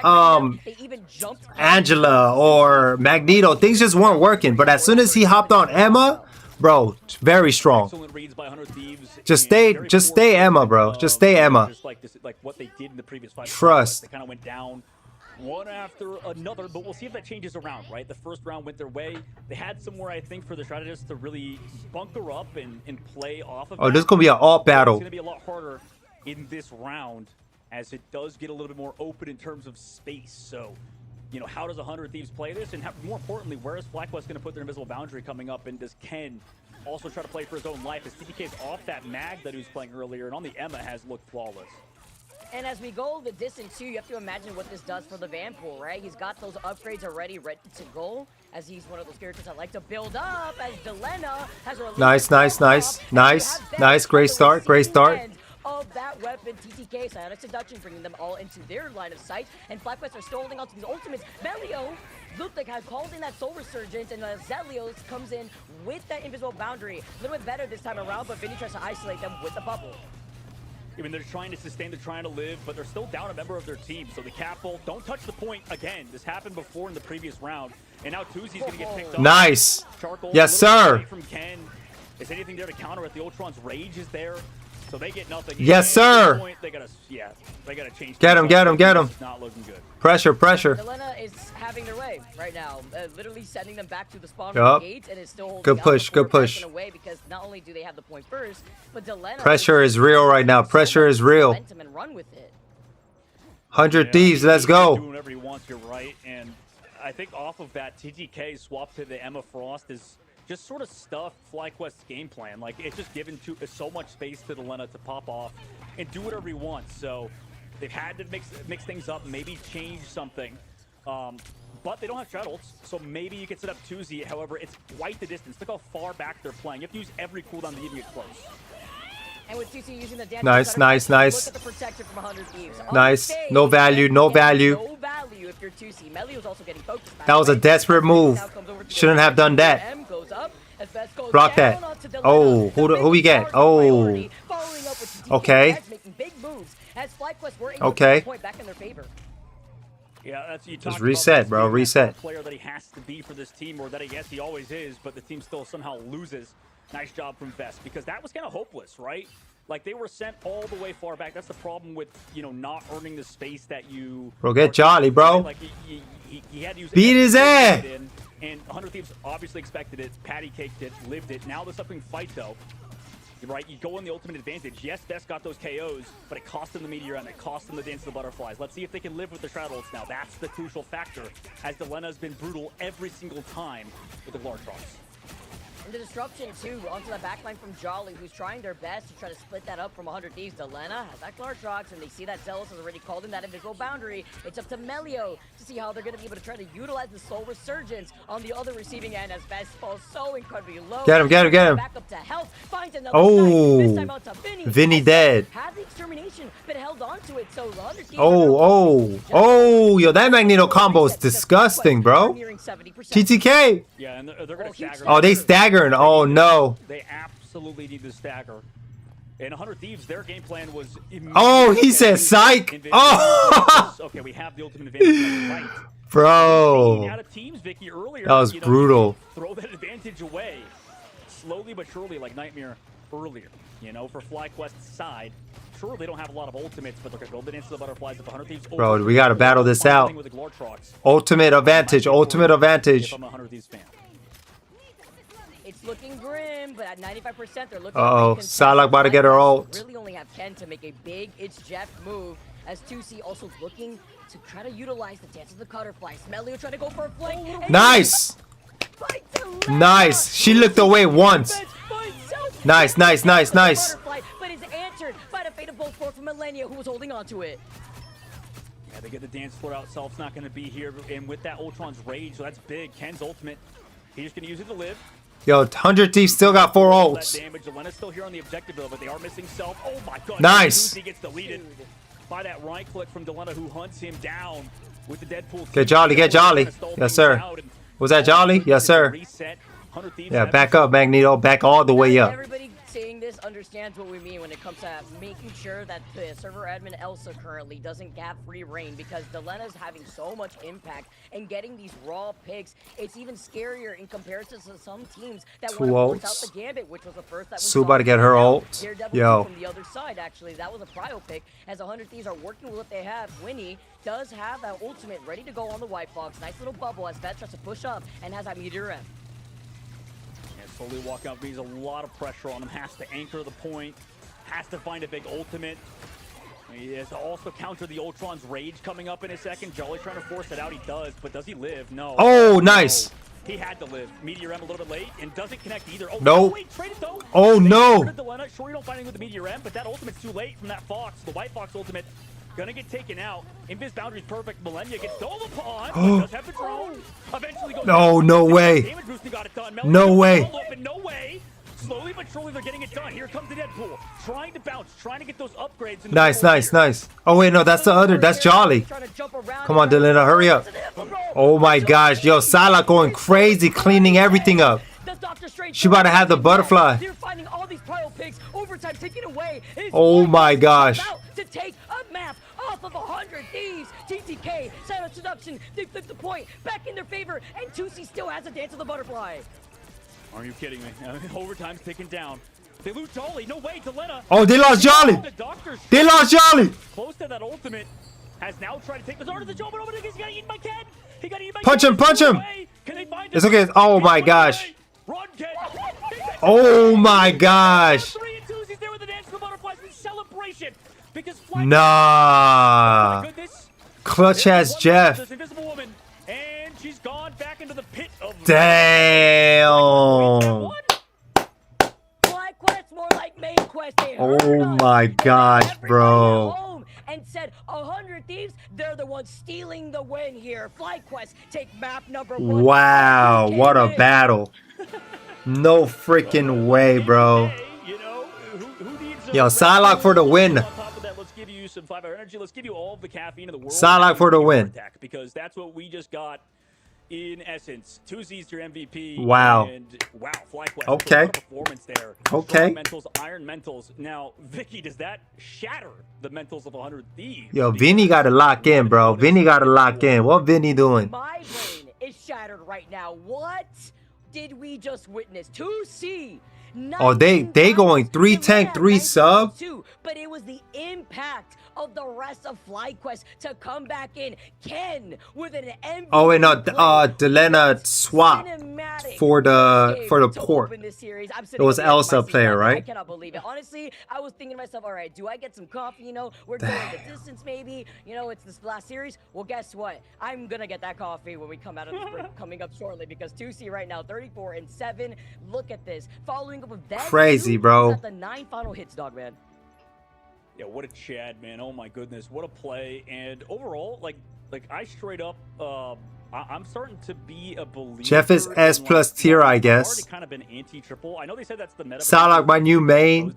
Angela or Magneto, things just weren't working. But as soon as he hopped on Emma, bro, very strong. Just stay Emma, bro. Just stay Emma. Trust. They kind of went down one after another, but we'll see if that changes around, right? The first round went their way. They had somewhere, I think, for the strategists to really bunker up and play off of. Oh, this is gonna be an all battle. It's gonna be a lot harder in this round, as it does get a little bit more open in terms of space. So, you know, how does 100 Thieves play this? And more importantly, where is FlyQuest going to put their invisible boundary coming up? And does Ken also try to play for his own life? As TPK's off that mag that he was playing earlier, and on the Emma has looked flawless. And as we go the distance too, you have to imagine what this does for the Vanpool, right? He's got those upgrades already ready to go, as he's one of those characters that like to build up, as Delena has nice. Great start. Of that weapon, TTK, Psionic Seduction, bringing them all into their line of sight, and FlyQuest are still holding on to these ultimates. Melio looked like had called in that Soul Resurgence, and Zelios comes in with that invisible boundary. A little bit better this time around, but Vinny tries to isolate them with the bubble. I mean, they're trying to sustain, they're trying to live, but they're still down a member of their team. So the Capel, don't touch the point again. This happened before in the previous round. And now Tuzi's going to get picked up. Nice. Charcoal, Yes, sir. From Ken. Is anything there to counter it? The Ultron's rage is there. So they get nothing. Yes, sir. Point, they gotta change. Get him, get him, get him. It's not looking good. Pressure, pressure. Delena is having their way right now, literally sending them back to the spawn Yup. gates, and it's still holding Good up push, before good push. backing away because not only do they have the point first, but Delena Pressure is real right now. Pressure is real. momentum and run with it. 100 Thieves, let's go. Doing whatever he wants, you're right. And I think off of that, TTK swap to the Emma Frost is just sort of stuffed FlyQuest's game plan. Like, it's just given so much space to Delena to pop off and do whatever he wants. So they've had to mix things up, maybe change something. But they don't have Shadows, so maybe you can set up Tuzi. However, it's quite the distance. Look how far back they're playing. You have to use every cooldown to even get close. And with Tuzi using the dance Nice, nice, nice. Look at the protection from 100 Thieves. Nice. No value, no value. No value if you're Tuzi. Melio's also getting focused. That was a desperate move. Shouldn't have done that. Block that. Oh, who we get? Oh. Okay. Okay. Yeah, that's you Just reset, bro. Reset. Player that he has to be for this team, or that he always is, but the team still somehow loses. Nice job from Vest, because that was kind of hopeless, right? Like, they were sent all the way far back. That's the problem with, you know, not earning the space that you... Bro, get jolly, bro. Like, he had to use... Beat his ass! And 100 Thieves obviously expected it, patty caked it, lived it. Now there's something fight, though. You're right, you go in the ultimate advantage. Yes, Vest got those KOs, but it cost them the Meteor and it cost them the Dance of the Butterflies. Let's see if they can live with the Shadows now. That's the crucial factor, as Delena's been brutal every single time with the Glortrox. And the disruption, too, onto the backline from Jolly, who's trying their best to try to split that up from 100 Thieves. Delena has that Glortrox, and they see that Zealous has already called in that invisible boundary. It's up to Melio to see how they're going to be able to try to utilize the Soul Resurgence on the other receiving end as Vest falls so incredibly low. Get him, get him, get him. Back up to health, finds another oh, this time out to Vinny dead. Had the extermination, but held on to it, so 100 Thieves yo, that Magneto combo is disgusting, bro. TTK. Yeah, and they're going to stagger. Oh, they staggering. Oh, no. They absolutely need to stagger. And 100 Thieves, their game plan was... Oh, he said psych. Oh! Okay, we have the ultimate advantage. Right. Bro. Out of teams, Vicky, earlier, that was brutal. Throw that advantage away. Slowly but surely, like Nightmare earlier. You know, for FlyQuest's side. Sure, they don't have a lot of ultimates, but they're going to build the Dance of the Butterflies. If 100 Thieves... Bro, we got to battle this out. Ultimate advantage, ultimate advantage. If I'm a 100 Thieves fan. It's looking grim, but at 95%, they're looking. Salak about to get her ult. Really only have Ken to make a big It's Jeff move, as 2C also looking to try to utilize the Dance of the Butterfly. Melio trying to go for a flank. Nice. Nice. She looked away once. Nice, nice, nice, nice. But is answered by the fate of both from Millennia, who was holding on to it. Yeah, they get the dance floor out. Self's not going to be here, and with that Ultron's rage, so that's big. Ken's ultimate. He's just going to use it to live. Yo, 100 Thieves still got 4 ults. That damage. Delena's still here on the objective, though, but they are missing Self. Oh my god. Nice. He gets deleted by that right click from Delena, who hunts him down with the Deadpool. Get Jolly, get Jolly. Yes, sir. Was that Jolly? Yes, sir. Yeah, back up, Magneto. Back all the way up. Everybody seeing this understands what we mean when it comes to making sure that the server admin Elsa currently doesn't have free reign, because Delena's having so much impact and getting these raw picks. It's even scarier in comparison to some teams that want to force out the Gambit, which was the first that we saw. About to get her ult. Yo. From the other side, actually, that was a prio pick, as 100 Thieves are working with what they have. Winnie does have that ultimate ready to go on the White Fox. Nice little bubble as Vet tries to push up and has that Meteor M. Slowly walk out. He's a lot of pressure on him. Has to anchor the point. Has to find a big ultimate. He has to also counter the Ultron's rage coming up in a second. Jolly's trying to force it out. He does, but does he live? No. Oh, nice. He had to live. Meteor M a little bit late and doesn't connect either. Oh, no. Wait, trade it though. Oh, no. Delena. Sure, you don't find anything with the Meteor M, but that ultimate's too late from that Fox. The White Fox ultimate gonna get taken out. Invis boundary's perfect. Millennia gets stolen upon. Does have the drone. Eventually goes. No way. Damage boosting got it done. No way. No way. Slowly but surely they're getting it done. Here comes the Deadpool. Trying to bounce. Trying to get those upgrades. Nice, nice, nice. Oh wait, no, that's the other. That's Jolly. Come on, Delena, hurry up. Oh my gosh, yo, Salak going crazy, cleaning everything up. She about to have the butterfly. They're finding all these Cryo picks. Overtime taken away. Oh my gosh. About to take a map off of 100 Thieves. TTK, silent seduction. They flip the point back in their favor, and 2C still has a dance of the butterfly. Are you kidding me? Overtime's taken down. They lose Jolly. No way, Delena. Oh, they lost Jolly. They lost Jolly. Close to that ultimate. Has now tried to take Bizarre to the jump, but he's got eaten by Ken. He got eaten by Punch Ken. him, punch him. Can they find It's him? okay. Oh my gosh. Run, Ken. Oh my gosh. 3 and 2. He's there with the dance of the butterflies in celebration. Because Nah. oh my goodness. Clutch has Jeff. This invisible woman, and she's gone back into the pit of Damn. Black Quest, more like main quest. They heard Oh us. my They gosh, let everybody bro. at home and said 100 Thieves, they're the ones stealing the win here. FlyQuest take map number 1. Wow, what a battle. No freaking way, bro. You know, who needs Yo, Psylocke for the win. On top of that, let's give you some 5-hour energy. Let's give you all of the caffeine in the world. Psylocke for the win. Because that's what we just got in essence. 2Z's your MVP. Wow. And wow, FlyQuest. Okay. What a performance there. Okay. Strong mentals, iron mentals. Now, Vicky, does that shatter the mentals of 100 Thieves? Yo, Vinny got to lock in, bro. Vinny got to lock in. What Vinny doing? My brain is shattered right now. What did we just witness? 2C. Oh, they going 3 tank, 3 sub? But it was the impact of the rest of FlyQuest to come back in. Ken with an MVP. Oh, and Delena swap for the port. It was Elsa player, I right? cannot believe it. Honestly, I was thinking to myself, all right, do I get some coffee? You know, we're going the distance maybe. You know, it's this last series. Well, guess what? I'm going to get that coffee when we come out of this break coming up shortly because 2C right now, 34 and 7. Look at this. Following up with that. Crazy, bro. Got the 9 final hits, dog, man. Yeah, what a Chad, man. Oh my goodness, what a play. And overall, like I straight up, I'm starting to be a believer. Jeff is S plus tier, I guess. Already kind of been anti-triple. I know they said that's the meta. Psylocke, my new main.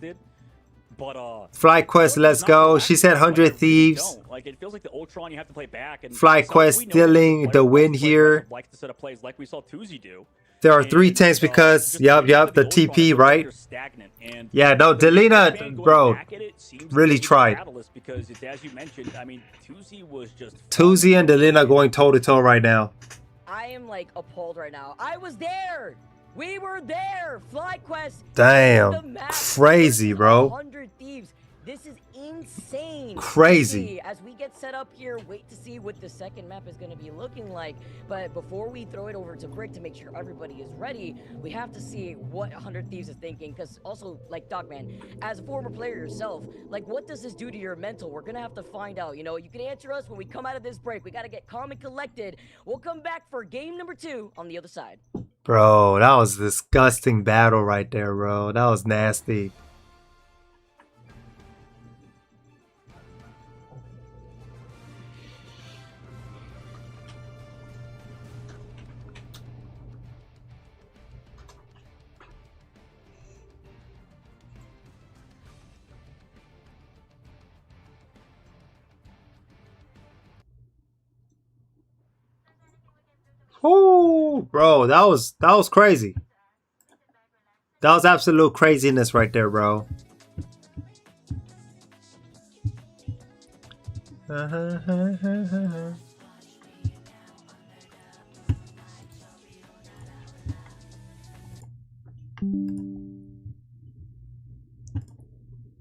But FlyQuest, let's go. She said 100 Thieves. Like it feels like the Ultron you have to play back. And FlyQuest stealing the win here. Likes to set up plays like we saw 2Z do. There are 3 tanks because, yup, the TP, right? Yeah, no, Delena, bro, really tried. Because it's, as you mentioned, I mean, 2Z was just 2Z and Delena going toe-to-toe right now. I am, like, appalled right now. I was there! We were there! FlyQuest! Damn, crazy, bro. 100 Thieves. This is insane. Crazy. As we get set up here, wait to see what the second map is going to be looking like. But before we throw it over to Brick to make sure everybody is ready, we have to see what 100 Thieves is thinking. Because also, like, Dogman, as a former player yourself, like, what does this do to your mental? We're going to have to find out. You know, you can answer us when we come out of this break. We got to get calm and collected. We'll come back for game number 2 on the other side. Bro, that was a disgusting battle right there, bro. That was nasty. Oh, bro, that was crazy. That was absolute craziness right there, bro.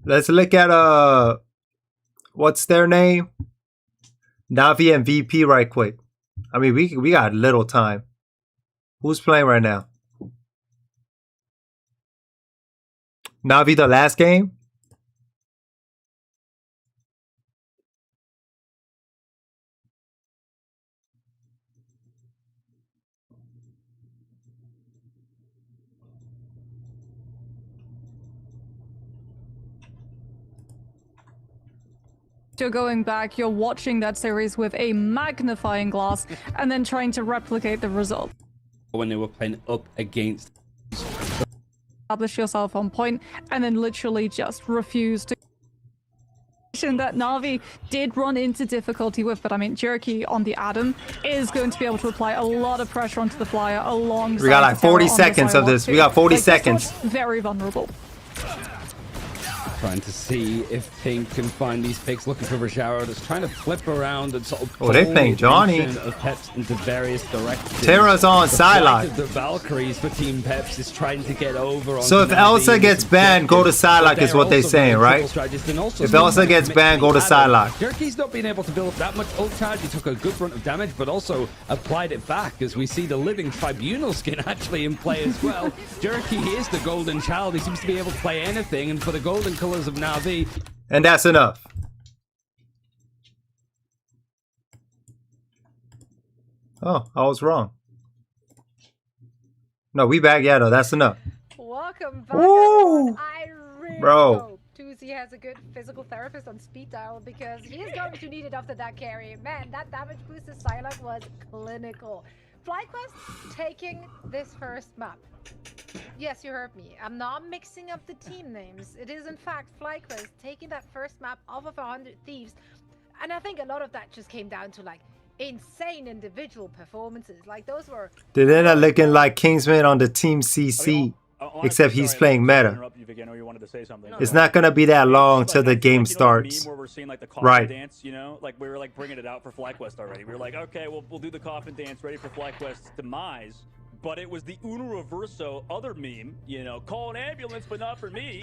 Let's look at what's their name? Navi and VP right quick. I mean, we got little time. Who's playing right now? Navi, the last game? You're going back, you're watching that series with a magnifying glass and then trying to replicate the result. When they were playing up against, Establish yourself on point and then literally just refuse to. That Navi did run into difficulty with, but I mean, Jerky on the Adam is going to be able to apply a lot of pressure onto the flyer alongside. We got like 40 seconds of this. We got 40 seconds. Very vulnerable. trying to see if Pink can find these picks, looking for Rajaro, that's trying to flip around and sort of Oh, they're playing Johnny. of Peps into various directions. Terra's on Psylocke. The Valkyries for Team Peps is trying to get over. So if Elsa gets banned, go to Psylocke is what they're saying, right? If Elsa gets banned, go to Psylocke. Jerky's not being able to build up that much ult charge. He took a good brunt of damage, but also applied it back as we see the Living Tribunal skin actually in play as well. Jerky is the golden child. He seems to be able to play anything, and for the golden colors of Na'Vi. And that's enough. Oh, I was wrong. No, we back. Yeah, no, that's enough. Welcome back, Woo! everyone. I really Bro. hope Tuzi has a good physical therapist on speed dial because he is going to need it after that carry. Man, that damage boost to Psylocke was clinical. FlyQuest taking this first map. Yes, you heard me. I'm not mixing up the team names. It is in fact FlyQuest taking that first map off of 100 Thieves. And I think a lot of that just came down to like insane individual performances. Like those were... Delena looking like Kingsman on the Team CC. Except he's playing meta. It's not gonna be that long till the game starts. Right. Dance, you know, like we were like bringing it out for FlyQuest already. We were like, okay, we'll do the coffin dance ready for FlyQuest's demise. But it was the Uno Reverso other meme, you know, call an ambulance, but not for me,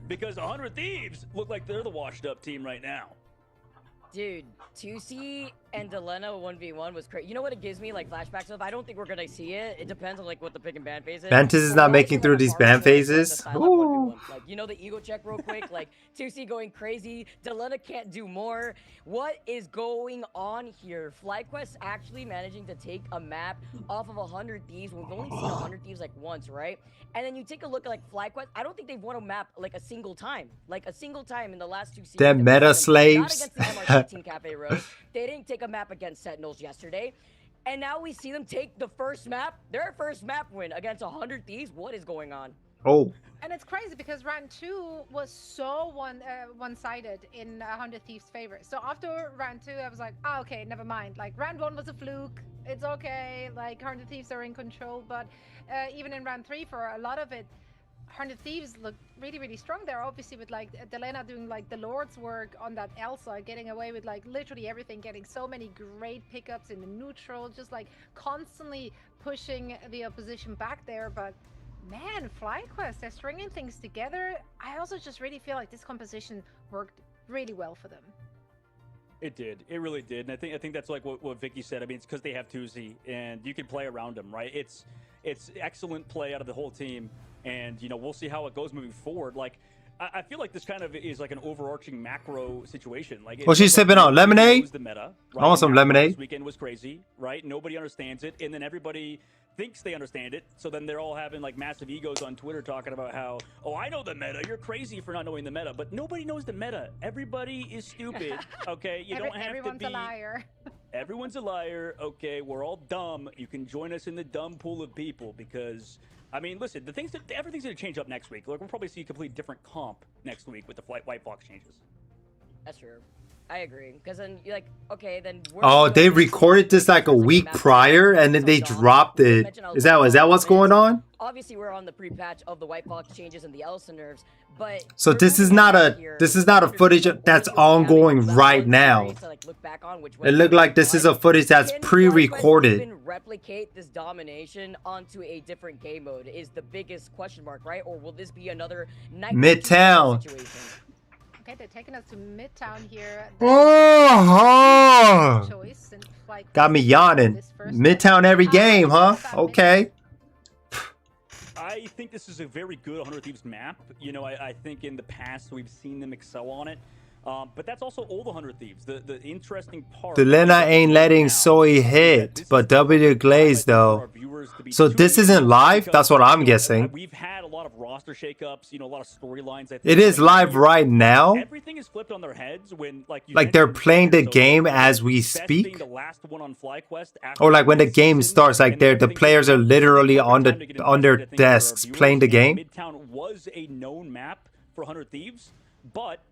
because 100 Thieves look like they're the washed up team right now. Dude, 2C and Delena 1v1 was crazy. You know what it gives me, like, flashbacks of? I don't think we're gonna see it. It depends on, like, what the pick and ban phase is. Mantis is not making through these ban phases. Ooh. Like, you know the ego check real quick? Like, 2C going crazy. Delena can't do more. What is going on here? FlyQuest actually managing to take a map off of 100 Thieves. We've only seen 100 Thieves, like, once, right? And then you take a look at, like, FlyQuest. I don't think they've won a map, like, a single time. Like, a single time in the last 2 seasons. Them meta slaves. Team Cafe Rose. They didn't take a map against Sentinels yesterday. And now we see them take the first map, their first map win against 100 Thieves. What is going on? Oh. And it's crazy because round 2 was so one-sided in 100 Thieves' favor. So after round 2, I was like, oh, okay, never mind. Like, round 1 was a fluke. It's okay. Like, 100 Thieves are in control. But even in round 3, for a lot of it, 100 Thieves look really, really strong there, obviously, with like Delena doing like the Lord's work on that Elsa, getting away with like literally everything, getting so many great pickups in the neutral, just like constantly pushing the opposition back there. But man, FlyQuest, they're stringing things together. I also just really feel like this composition worked really well for them. It did. It really did. And I think that's like what Vicky said. I mean, it's because they have Tuzi and you can play around them, right? It's excellent play out of the whole team. And, you know, we'll see how it goes moving forward. Like, I feel like this kind of is like an overarching macro situation. Like, well, she's sipping on lemonade. The meta, right? I want some lemonade. This weekend was crazy, right? Nobody understands it. And then everybody thinks they understand it. So then they're all having like massive egos on Twitter talking about how, oh, I know the meta. You're crazy for not knowing the meta. But nobody knows the meta. Everybody is stupid. Okay, you don't have to be. Everyone's a liar. Everyone's a liar. Okay, we're all dumb. You can join us in the dumb pool of people because, I mean, listen, everything's going to change up next week. Like, we'll probably see a completely different comp next week with the White Fox changes. That's true. I agree. Because then you're like, okay, then. Oh, they recorded this like a week prior and then they dropped it. Is that what's going on? Obviously, we're on the pre-patch of the White Fox changes and the Elsa nerfs, but so this is not a footage that's ongoing right now. It looked like this is a footage that's pre-recorded. Replicate this domination onto a different game mode is the biggest question mark, right? Or will this be another Midtown situation? Okay, they're taking us to Midtown here. Oh, got me yawning. Midtown every game, huh? Okay. I think this is a very good 100 Thieves map. You know, I think in the past we've seen them excel on it. But that's also all the 100 Thieves. The interesting part... Delena ain't letting Soy hit, but W Glaze though. So this isn't live? That's what I'm guessing. We've had a lot of roster shakeups, you know, a lot of storylines. It is live right now? Everything is flipped on their heads when, like they're playing the game as we speak? Or like when the game starts, like the players are literally on their desks playing the game? Midtown was a known map for 100 Thieves.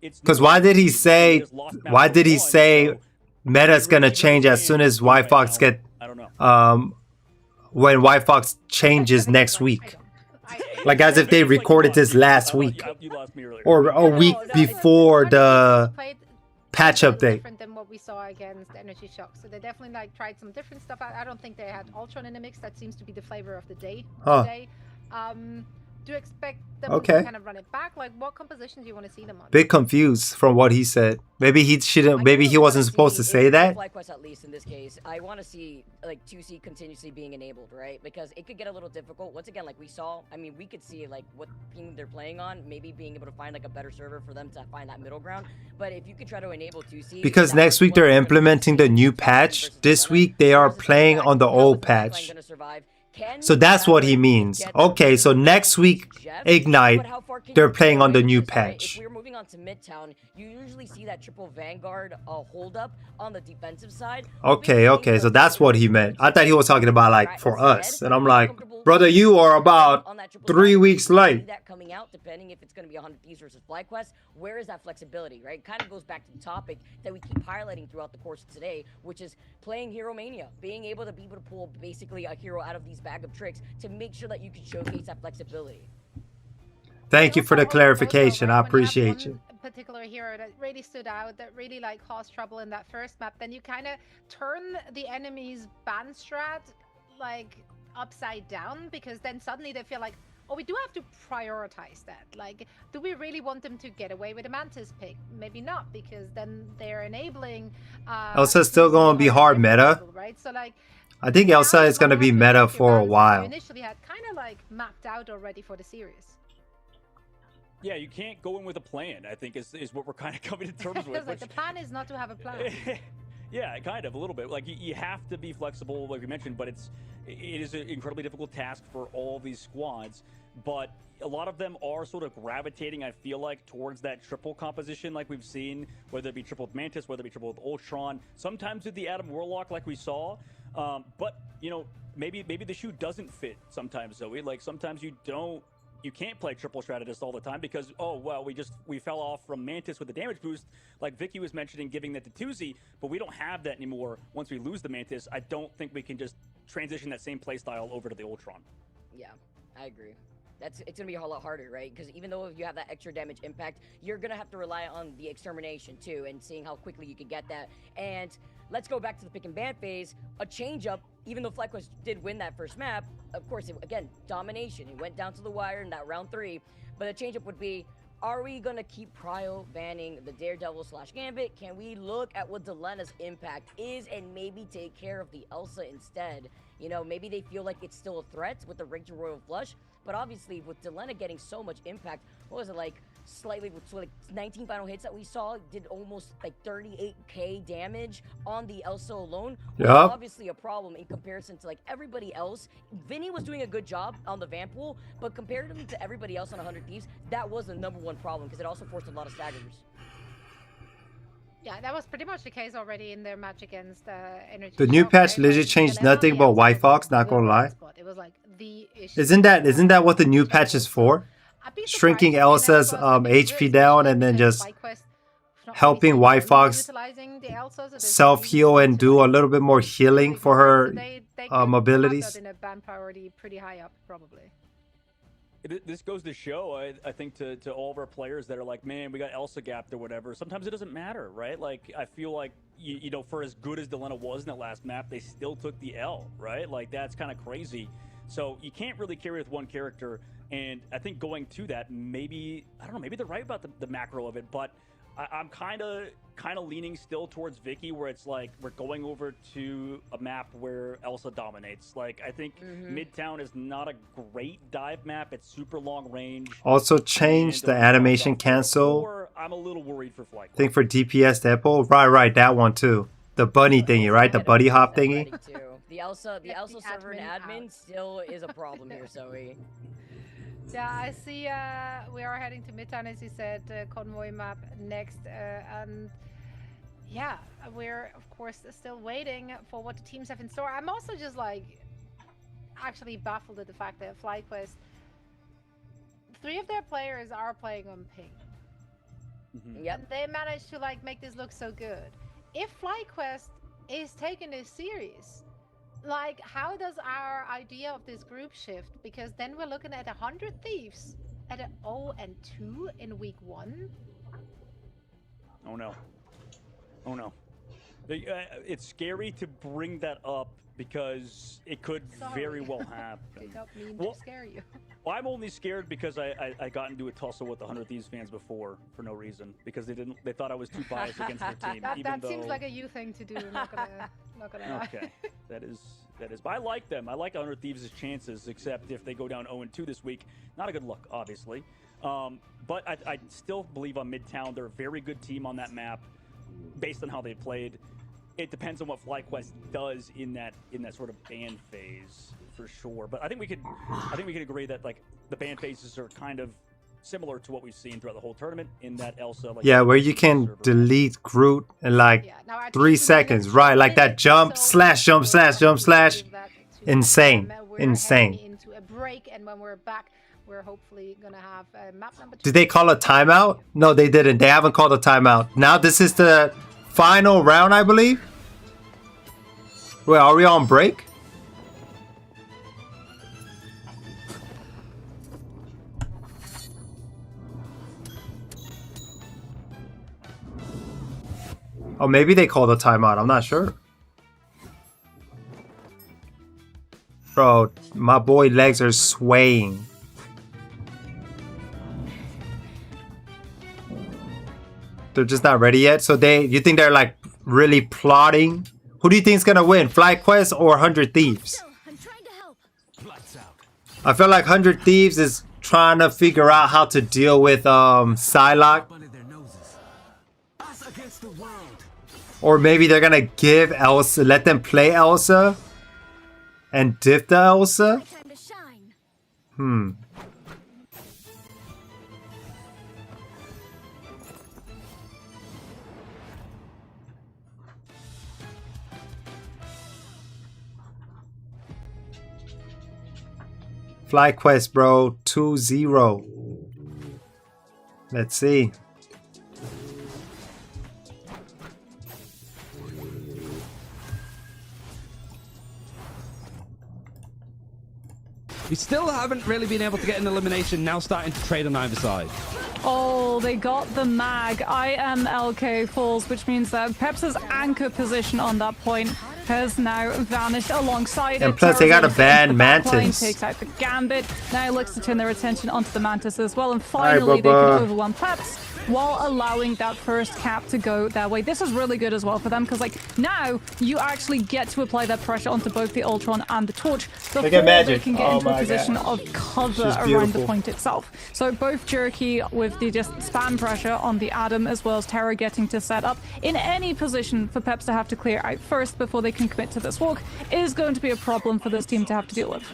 Because why did he say meta's gonna change as soon as White Fox when White Fox changes next week? Like as if they recorded this last week You lost me earlier. or a week before the patch update. Different than what we saw against Energy Shock. So they definitely like tried some different stuff. I don't think they had Ultron in the mix. That seems to be the flavor of the day today. Do you expect them to kind of run it back? Like, what composition do you want to see them on? Bit confused from what he said. Maybe he shouldn't. Maybe he wasn't supposed to say that. FlyQuest, at least in this case, I want to see like 2C continuously being enabled, right? Because it could get a little difficult. Once again, like we saw, I mean, we could see like what ping they're playing on. Maybe being able to find like a better server for them to find that middle ground. But if you could try to enable 2C, because next week they're implementing the new patch. This week they are playing on the old patch. So that's what he means. Okay, so next week, Ignite, they're playing on the new patch. If we're moving on to Midtown, you usually see that triple Vanguard hold up on the defensive side. Okay, so that's what he meant. I thought he was talking about like for us. And I'm like, brother, you are about 3 weeks late. That coming out, depending if it's going to be 100 Thieves versus FlyQuest, where is that flexibility, right? Kind of goes back to the topic that we keep highlighting throughout the course of today, which is playing Hero Mania, being able to pull basically a hero out of these bag of tricks to make sure that you can showcase that flexibility. Thank you for the clarification. I appreciate you. Particular hero that really stood out, that really like caused trouble in that first map, then you kind of turn the enemy's ban strat like upside down, because then suddenly they feel like, oh, we do have to prioritize that. Like, do we really want them to get away with a Mantis pick? Maybe not, because then they're enabling. Elsa's still going to be hard meta, right? So like, I think Elsa is going to be meta for a while. Initially had kind of like mapped out already for the series. Yeah, you can't go in with a plan, I think is what we're kind of coming to terms with. Like the plan is not to have a plan. Yeah, kind of, a little bit. Like, you have to be flexible, like we mentioned, but it is an incredibly difficult task for all these squads. But a lot of them are sort of gravitating, I feel like, towards that triple composition like we've seen, whether it be triple with Mantis, whether it be triple with Ultron, sometimes with the Adam Warlock like we saw. But, you know, maybe the shoe doesn't fit sometimes, Zoe. Like, sometimes you can't play triple strategist all the time because, oh, well, we fell off from Mantis with the damage boost, like Vicky was mentioning, giving that to 2Z, but we don't have that anymore once we lose the Mantis. I don't think we can just transition that same playstyle over to the Ultron. Yeah, I agree. It's going to be a lot harder, right? Because even though you have that extra damage impact, you're going to have to rely on the extermination too, and seeing how quickly you can get that. And let's go back to the pick and ban phase. A change-up, even though FlyQuest did win that first map, of course, again, domination. It went down to the wire in that round 3. But the change-up would be, are we going to keep Prio banning the Daredevil / Gambit? Can we look at what Delena's impact is and maybe take care of the Elsa instead? You know, maybe they feel like it's still a threat with the Raging Royal Flush, but obviously with Delena getting so much impact, what was it, like slightly, so like 19 final hits that we saw, did almost like 38k damage on the Elsa alone. Yep. Obviously a problem in comparison to like everybody else. Vinny was doing a good job on the Vamp pool, but comparatively to everybody else on 100 Thieves, that was the #1 problem because it also forced a lot of staggers. Yeah, that was pretty much the case already in their match against Energy. The new patch literally changed nothing but White Fox, not gonna lie. It was like the issue. Isn't that what the new patch is for? Shrinking Elsa's HP down and then just helping White Fox self-heal and do a little bit more healing for her abilities. In a ban priority pretty high up, probably. This goes to show, I think, to all of our players that are like, man, we got Elsa gapped or whatever. Sometimes it doesn't matter, right? Like, I feel like, you know, for as good as Delena was in that last map, they still took the L, right? Like, that's kind of crazy. So you can't really carry with one character. And I think going to that, maybe, I don't know, maybe they're right about the macro of it, but I'm kind of leaning still towards Vicky, where it's like we're going over to a map where Elsa dominates. Like, I think Midtown is not a great dive map. It's super long range. Also changed the animation cancel. I'm a little worried for Flight. I think for DPS Depot. Right, that one too. The bunny thingy, right? The buddy hop thingy. The Elsa server and admin still is a problem here, Zoe. Yeah, I see we are heading to Midtown, as you said, convoy map next. And yeah, we're, of course, still waiting for what the teams have in store. I'm also just, like, actually baffled at the fact that FlyQuest, 3 of their players are playing on ping. Yep. And they managed to, like, make this look so good. If FlyQuest is taking this serious, like, how does our idea of this group shift? Because then we're looking at 100 Thieves at an 0-2 in week 1. Oh no. Oh no. It's scary to bring that up because it could very well happen. Did not mean Well, to scare you. Well, I'm only scared because I got into a tussle with the 100 Thieves fans before for no reason because they thought I was too biased against their team. That seems like a you thing to do. Not gonna lie. Okay, that is. But I like them. I like 100 Thieves' chances, except if they go down 0-2 this week, not a good look, obviously. But I still believe on Midtown. They're a very good team on that map, based on how they played. It depends on what FlyQuest does in that sort of ban phase for sure. But I think we could agree that like the ban phases are kind of similar to what we've seen throughout the whole tournament in that Elsa. Like, yeah, where you can delete Groot in like 3 seconds, right? Like that jump slash jump slash jump slash. Insane, insane. Into a break, and when we're back, we're hopefully gonna have map number 2. Did they call a timeout? No, they didn't. They haven't called a timeout. Now this is the final round, I believe. Wait, are we on break? Oh, maybe they called a timeout. I'm not sure. Bro, my boy legs are swaying. They're just not ready yet. So you think they're like really plotting? Who do you think is gonna win, FlyQuest or 100 Thieves? I feel like 100 Thieves is trying to figure out how to deal with Psylocke. Or maybe they're gonna give Elsa, let them play Elsa and diff the Elsa. FlyQuest, bro, 2-0. Let's see. We still haven't really been able to get an elimination, now starting to trade on either side. Oh, they got the mag. IMLK falls, which means that PeP's anchor position on that point has now vanished alongside and it. plus, they got a bad Mantis. Takes out the Gambit. Now looks to turn their attention onto the Mantis as well. And finally, they can overwhelm PeP's while allowing that first cap to go their way. This is really good as well for them because, like, now you actually get to apply that pressure onto both the Ultron and the Torch before they can get into a position of cover around the point itself. So both Jerky with the just spam pressure on the Adam as well as Terra getting to set up in any position for PeP's to have to clear out first before they can commit to this walk is going to be a problem for this team to have to deal with.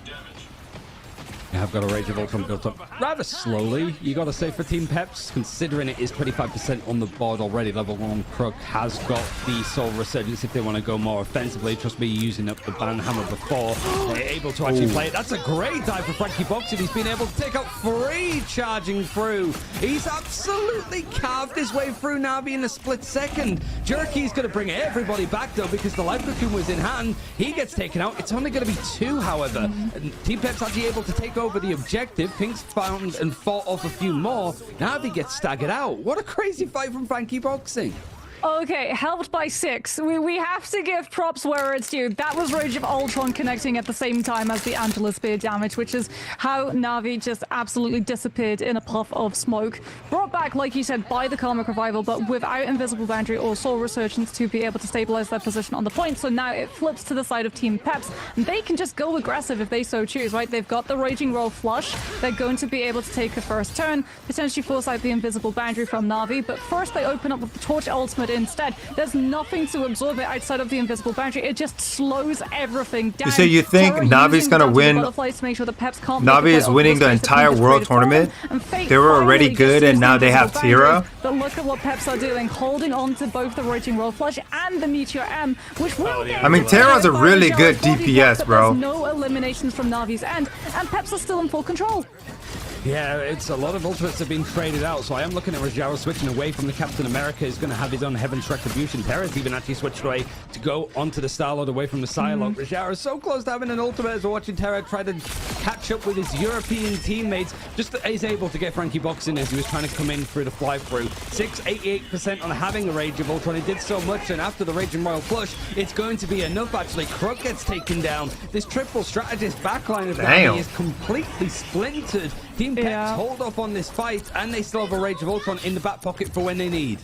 I've got a Rage of Ultron built up rather slowly, you got to say, for Team PeP's, considering it is 25% on the board already. Level 1 Crook has got the Soul Resurgence if they want to go more offensively. Trust me, using up the Ban Hammer before they're able to actually play it. That's a great dive for FrankieBoxing. He's been able to take out 3 charging through. He's absolutely carved his way through Na'Vi in a split second. Jerky's going to bring everybody back, though, because the Life Cocoon was in hand. He gets taken out. It's only going to be 2, however. And Team PeP's actually able to take over the objective. Pink's found and fought off a few more. Na'Vi gets staggered out. What a crazy fight from FrankieBoxing. Okay, helped by 6. We have to give props where it's due. That was Rage of Ultron connecting at the same time as the Angela Spear damage, which is how Na'Vi just absolutely disappeared in a puff of smoke. Brought back, like you said, by the Karmic Revival, but without Invisible Boundary or Soul Resurgence to be able to stabilize their position on the point. So now it flips to the side of Team PeP's, and they can just go aggressive if they so choose, right? They've got the Raging Roll flush. They're going to be able to take a first turn, potentially force out the Invisible Boundary from Na'Vi, but first they open up with the Torch ultimate instead. There's nothing to absorb it outside of the Invisible Boundary. It just slows everything down. So you think Na'Vi's gonna win? Na'Vi is winning the entire World Tournament? They were already good and now they have Tira? But look at what PeP's are doing, holding on to both the Raging Roll Flush and the Meteor M, which will get... I mean, Tira's a really good DPS, bro. No eliminations from Na'Vi's end, and PeP's are still in full control. Yeah, it's a lot of ultimates have been traded out, so I am looking at Rajaro switching away from the Captain America. He's going to have his own Heaven's Retribution. Terra's even actually switched away to go onto the Star-Lord away from the Psylocke. Rajaro is so close to having an ultimate as we're watching Terra try to catch up with his European teammates. Just is able to get Frankie Box in as he was trying to come in through the fly-through. 88% on having a Rage of Ultron. He did so much, and after the Rage and Royal Flush, it's going to be enough. Actually, Crook gets taken down. This triple strategist backline of Navi is completely splintered. Team PxKAIZEN hold up on this fight, and they still have a Rage of Ultron in the back pocket for when they need.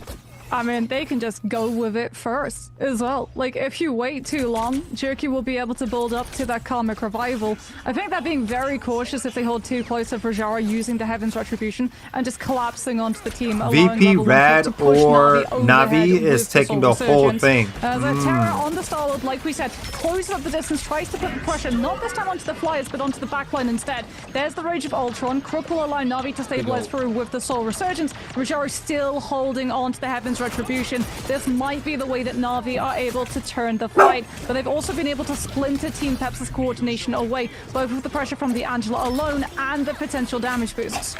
I mean, they can just go with it first as well. Like, if you wait too long, Jerky will be able to build up to that Karmic Revival. I think they're being very cautious if they hold too close of Rajaro using the Heaven's Retribution and just collapsing onto the team. VP Rad or Navi is taking the whole thing. Terra on the Star-Lord, like we said, closes up the distance, tries to put the pressure, not this time onto the Flyers, but onto the backline instead. There's the Rage of Ultron. Crook will allow Navi to stabilize through with the Soul Resurgence. Rajaro still holding on to the Heaven's Retribution. This might be the way that Navi are able to turn the fight, but they've also been able to splinter Team PxKAIZEN's coordination away, both with the pressure from the Angela alone and the potential damage boosts.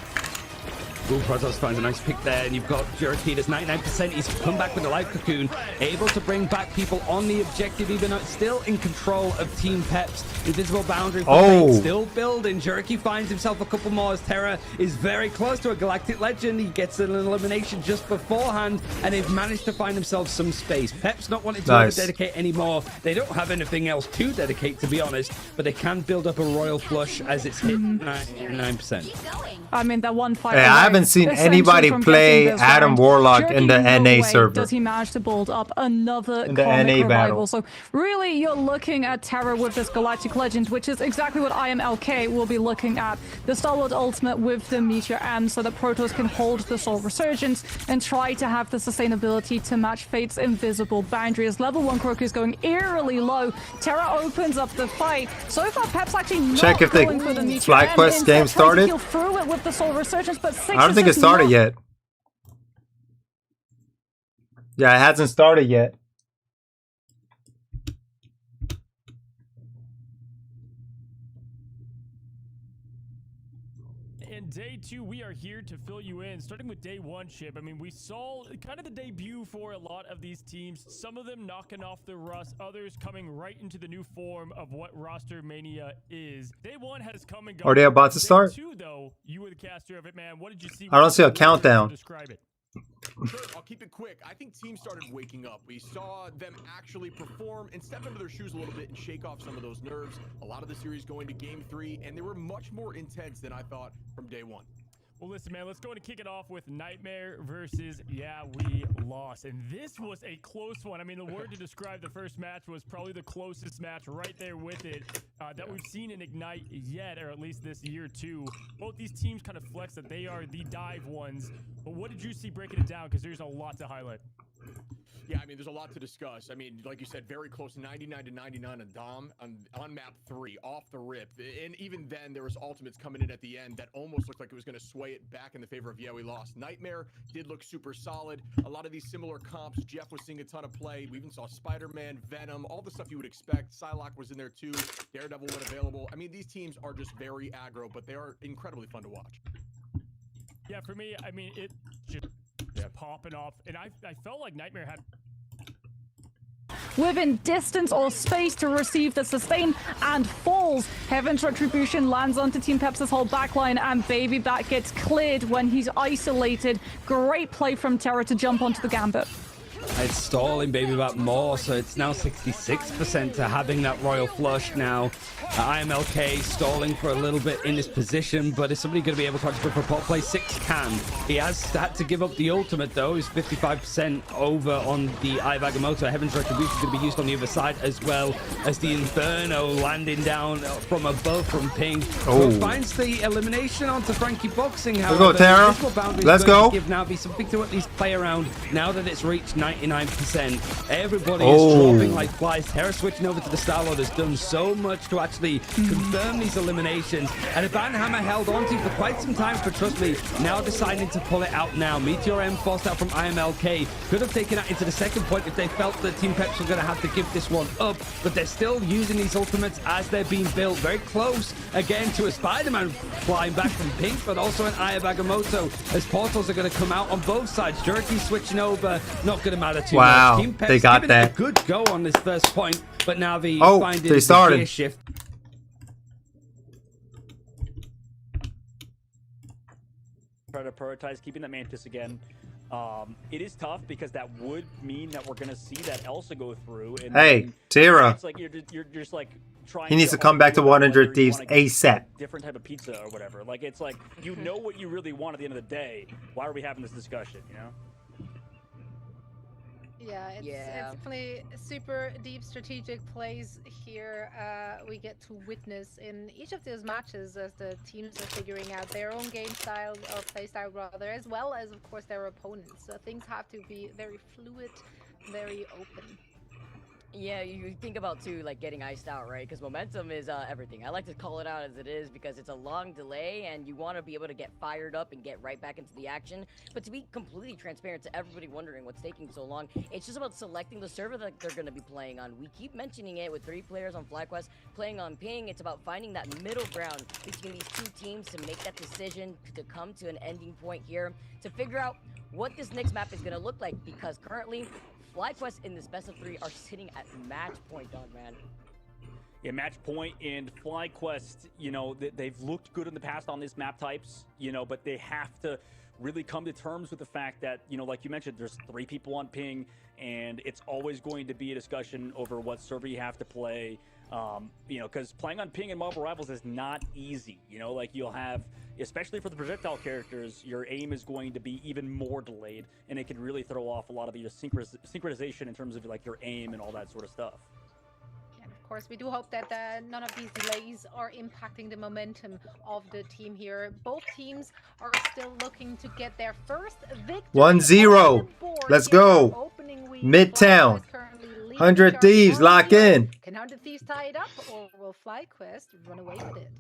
Ooh, BROTHAS finds a nice pick there, and you've got Jerky. There's 99%. He's come back with the life cocoon, able to bring back people on the objective, even though it's still in control of Team PEPS. Invisible boundary still building. Jerky finds himself a couple more as Terra is very close to a Galactic Legend. He gets an elimination just beforehand, and they've managed to find themselves some space. PEPS not wanting to dedicate anymore. They don't have anything else to dedicate, to be honest, but they can build up a Royal Flush as it's hit 99%. I mean, that one fight. I haven't seen anybody play Adam Warlock in the NA server. Does he manage to build up another in the NA battle? So really, you're looking at Terra with this Galactic Legend, which is exactly what IMLK will be looking at. The Star-Lord ultimate with the Meteor M, so that Protoss can hold the Soul Resurgence and try to have the sustainability to match Fate's invisible boundary. As level 1 Crook is going eerily low, Terra opens up the fight. So far, PEP's actually not going for the Meteor Flag M. Quest game started. Through it with the Soul Resurgence, but I don't think it started yet. Yeah, it hasn't started yet. In day 2, we are here to fill you in, starting with day 1, Chip. I mean, we saw kind of the debut for a lot of these teams, some of them knocking off the rust, others coming right into the new form of what roster mania is. Day 1 has come and gone. Are they about to start? Day 2, though, you were the caster of it, man. What did you see? I don't see a countdown. Describe it. Sure, I'll keep it quick. I think teams started waking up. We saw them actually perform and step into their shoes a little bit and shake off some of those nerves. A lot of the series going to game 3, and they were much more intense than I thought from day 1. Well, listen, man, let's go and kick it off with Nightmare versus we lost. And this was a close one. I mean, the word to describe the first match was probably the closest match right there with it that we've seen in Ignite yet, or at least this year, too. Both these teams kind of flex that they are the dive ones. But what did you see breaking it down? Because there's a lot to highlight. Yeah, I mean, there's a lot to discuss. I mean, like you said, very close, 99-99 on Dom on map 3, off the rip. And even then, there was ultimates coming in at the end that almost looked like it was going to sway it back in the favor of we lost. Nightmare did look super solid. A lot of these similar comps, Jeff was seeing a ton of play. We even saw Spider-Man, Venom, all the stuff you would expect. Psylocke was in there too. Daredevil when available. I mean, these teams are just very aggro, but they are incredibly fun to watch. Yeah, for me, I mean, it just popping off. And I felt like Nightmare had within distance or space to receive the sustain and falls. Heaven's Retribution lands onto Team PEP's whole backline, and Baby Bat gets cleared when he's isolated. Great play from Terra to jump onto the Gambit. It's stalling Baby Bat more, so it's now 66% to having that Royal Flush now. IMLK stalling for a little bit in this position, but is somebody going to be able to actually go for a pop play? 6 can. He has had to give up the ultimate, though. He's 55% over on the Iwagamoto. Heaven's Retribution is going to be used on the other side, as well as the Inferno landing down from above from Ping. So finds the elimination onto Frankie Boxing. Let's go, Terra. Let's go. Give Navi something to at least play around now that it's reached 99%. 99%. Everybody is dropping like flies. Terra switching over to the Star-Lord has done so much to actually confirm these eliminations. And a Banhammer held on to for quite some time, but trust me, now deciding to pull it out now. Meteor M forced out from IMLK. Could have taken that into the second point if they felt that Team Peps were going to have to give this one up, but they're still using these ultimates as they're being built. Very close again to a Spider-Man flying back from Pink, but also an Aya Bagamoto as portals are going to come out on both sides. Jerky switching over, not going to matter too much. Team Peps they got giving that. it a good go on this first point, but now the finding they started. the gear shift. Try to prioritize keeping that Mantis again. It is tough because that would mean that we're gonna see that Elsa go through. And hey, Tira. It's like you're just like trying. He needs to come back to 100 Thieves ASAP. Different type of pizza or whatever. Like it's like you know what you really want at the end of the day. Why are we having this discussion? You know. Yeah, it's definitely super deep strategic plays here. We get to witness in each of those matches as the teams are figuring out their own game style or play style rather, as well as of course their opponents. So things have to be very fluid, very open. Yeah, you think about too, like getting iced out, right? Because momentum is everything. I like to call it out as it is because it's a long delay and you want to be able to get fired up and get right back into the action. But to be completely transparent to everybody wondering what's taking so long, it's just about selecting the server that they're going to be playing on. We keep mentioning it with 3 players on FlyQuest playing on Ping. It's about finding that middle ground between these 2 teams to make that decision to come to an ending point here to figure out what this next map is going to look like, because currently FlyQuest in this best of 3 are sitting at match point, dog man. Yeah, match point and FlyQuest, you know, they've looked good in the past on these map types, you know, but they have to really come to terms with the fact that, you know, like you mentioned, there's 3 people on Ping, and it's always going to be a discussion over what server you have to play. You know, because playing on Ping and Marvel Rivals is not easy. You know, like you'll have, especially for the projectile characters, your aim is going to be even more delayed, and it can really throw off a lot of your synchronization in terms of like your aim and all that sort of stuff. And of course, we do hope that none of these delays are impacting the momentum of the team here. Both teams are still looking to get their first victory. 1-0. Let's go. Midtown. 100 Thieves, lock in. Can 100 Thieves tie it up, or will FlyQuest run away with it?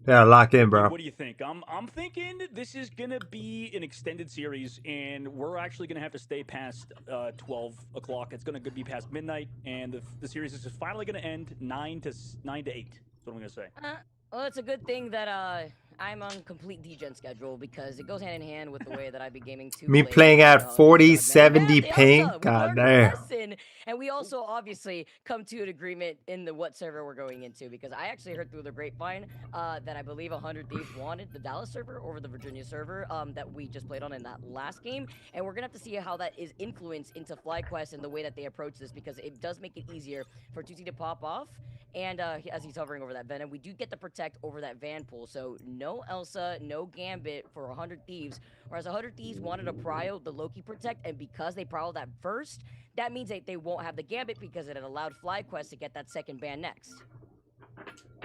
Yeah, lock in, bro. What do you think? I'm thinking this is gonna be an extended series, and we're actually gonna have to stay past 12 o'clock. It's gonna be past midnight, and the series is just finally gonna end 9 to 8. That's what I'm gonna say. Well, it's a good thing that I'm on complete degen schedule, because it goes hand in hand with the way that I be gaming too. Me playing at 40, 70 ping. God damn. And we also obviously come to an agreement in the what server we're going into, because I actually heard through the grapevine that I believe 100 Thieves wanted the Dallas server over the Virginia server that we just played on in that last game, and we're gonna have to see how that is influenced into FlyQuest and the way that they approach this, because it does make it easier for 2T to pop off. And as he's hovering over that Venom, we do get to protect over that Van pool. So no Elsa, no Gambit for 100 Thieves. Whereas 100 Thieves wanted to prio the Loki protect, and because they prio that first, that means that they won't have the Gambit, because it had allowed FlyQuest to get that second ban next.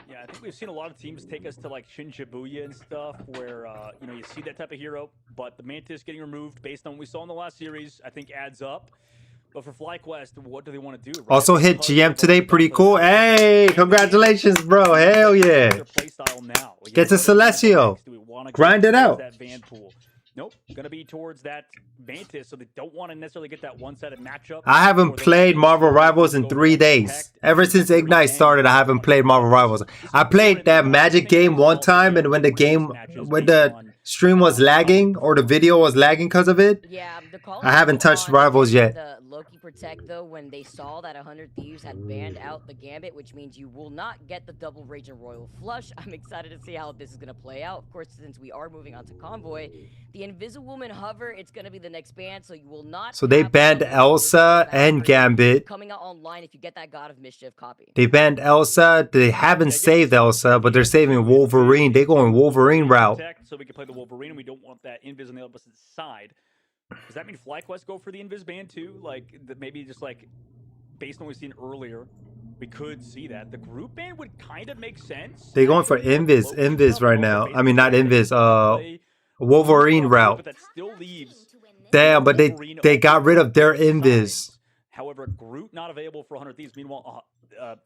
Yeah, I think we've seen a lot of teams take us to like Shin Shibuya and stuff, where you know, you see that type of hero, but the Mantis getting removed based on what we saw in the last series, I think adds up. But for FlyQuest, what do they want to do? Right? Also hit GM today, pretty cool. Hey, congratulations, bro. Hell yeah. Get to Celestial. Grind it out. Nope, gonna be towards that Mantis, so they don't want to necessarily get that one-sided matchup. I haven't played Marvel Rivals in 3 days. Ever since Ignite started, I haven't played Marvel Rivals. I played that Magic game one time, and when the stream was lagging, or the video was lagging because of it, I haven't touched Rivals yet. The Loki Protect, though, when they saw that 100 Thieves had banned out the Gambit, which means you will not get the double Rage and Royal Flush. I'm excited to see how this is going to play out. Of course, since we are moving on to Convoy, the Invisiwoman Hover, it's going to be the next ban, so you will not. So they banned Elsa and Gambit. Coming out online if you get that God of Mischief copy. They banned Elsa. They haven't saved Elsa, but they're saving Wolverine. They're going Wolverine route. So we can play the Wolverine, and we don't want that Invis on the opposite side. Does that mean FlyQuest go for the Invis ban too? Like, maybe just like, based on what we've seen earlier, we could see that. The group ban would kind of make sense. They're going for Invis right now. I mean, not Invis, Wolverine route. But that still leaves Damn, but they got rid of their invis. However, Groot not available for 100 Thieves. Meanwhile,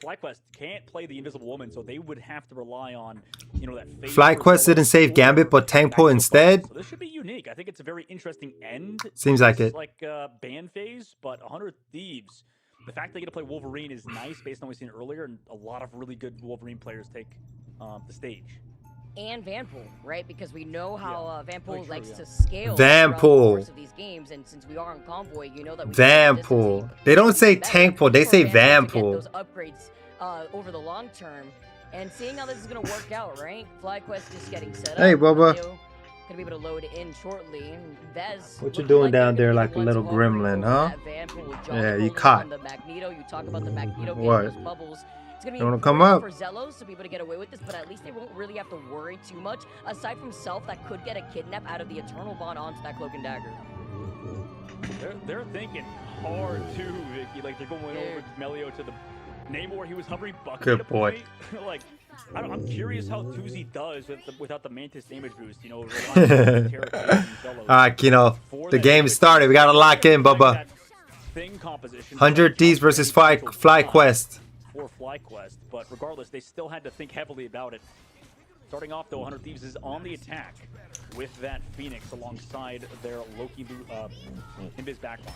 FlyQuest can't play the Invisible Woman, so they would have to rely on, you know, that. FlyQuest didn't save Gambit, but tank pull instead. So this should be unique. I think it's a very interesting end. Seems like it. Like ban phase, but 100 Thieves. The fact they get to play Wolverine is nice based on what we've seen earlier, and a lot of really good Wolverine players take the stage. And Vanpool, right? Because we know how Vanpool likes to scale Vanpool. throughout the course of these games, and since we are on Convoy, you know that we Vanpool. They don't say tank pool, they say Vanpool. Those upgrades over the long term, and seeing how this is gonna work out, right? FlyQuest just getting set up. Hey, Bubba. Gonna be able to load in shortly. Vez, What you doing down there like a little gremlin, huh? Yeah, you caught. The Magneto, you talk about the Magneto What? getting those bubbles. It's gonna be You wanna come up? for Zelos to be able to get away with this, but at least they won't really have to worry too much. Aside from Self, that could get a kidnap out of the Eternal Bond onto that Cloak and Dagger. They're thinking hard too, Vicky. Like they're going over Melio to the Namor. He was hovering bucket. Good boy. Like I'm curious how Tuzi does without the Mantis damage boost. You know. Alright, Kino. The game started. We gotta lock in, Bubba. 100 Ds versus FlyQuest. For FlyQuest, but regardless, they still had to think heavily about it. Starting off, though, 100 Thieves is on the attack with that Phoenix alongside their Loki Invis backline.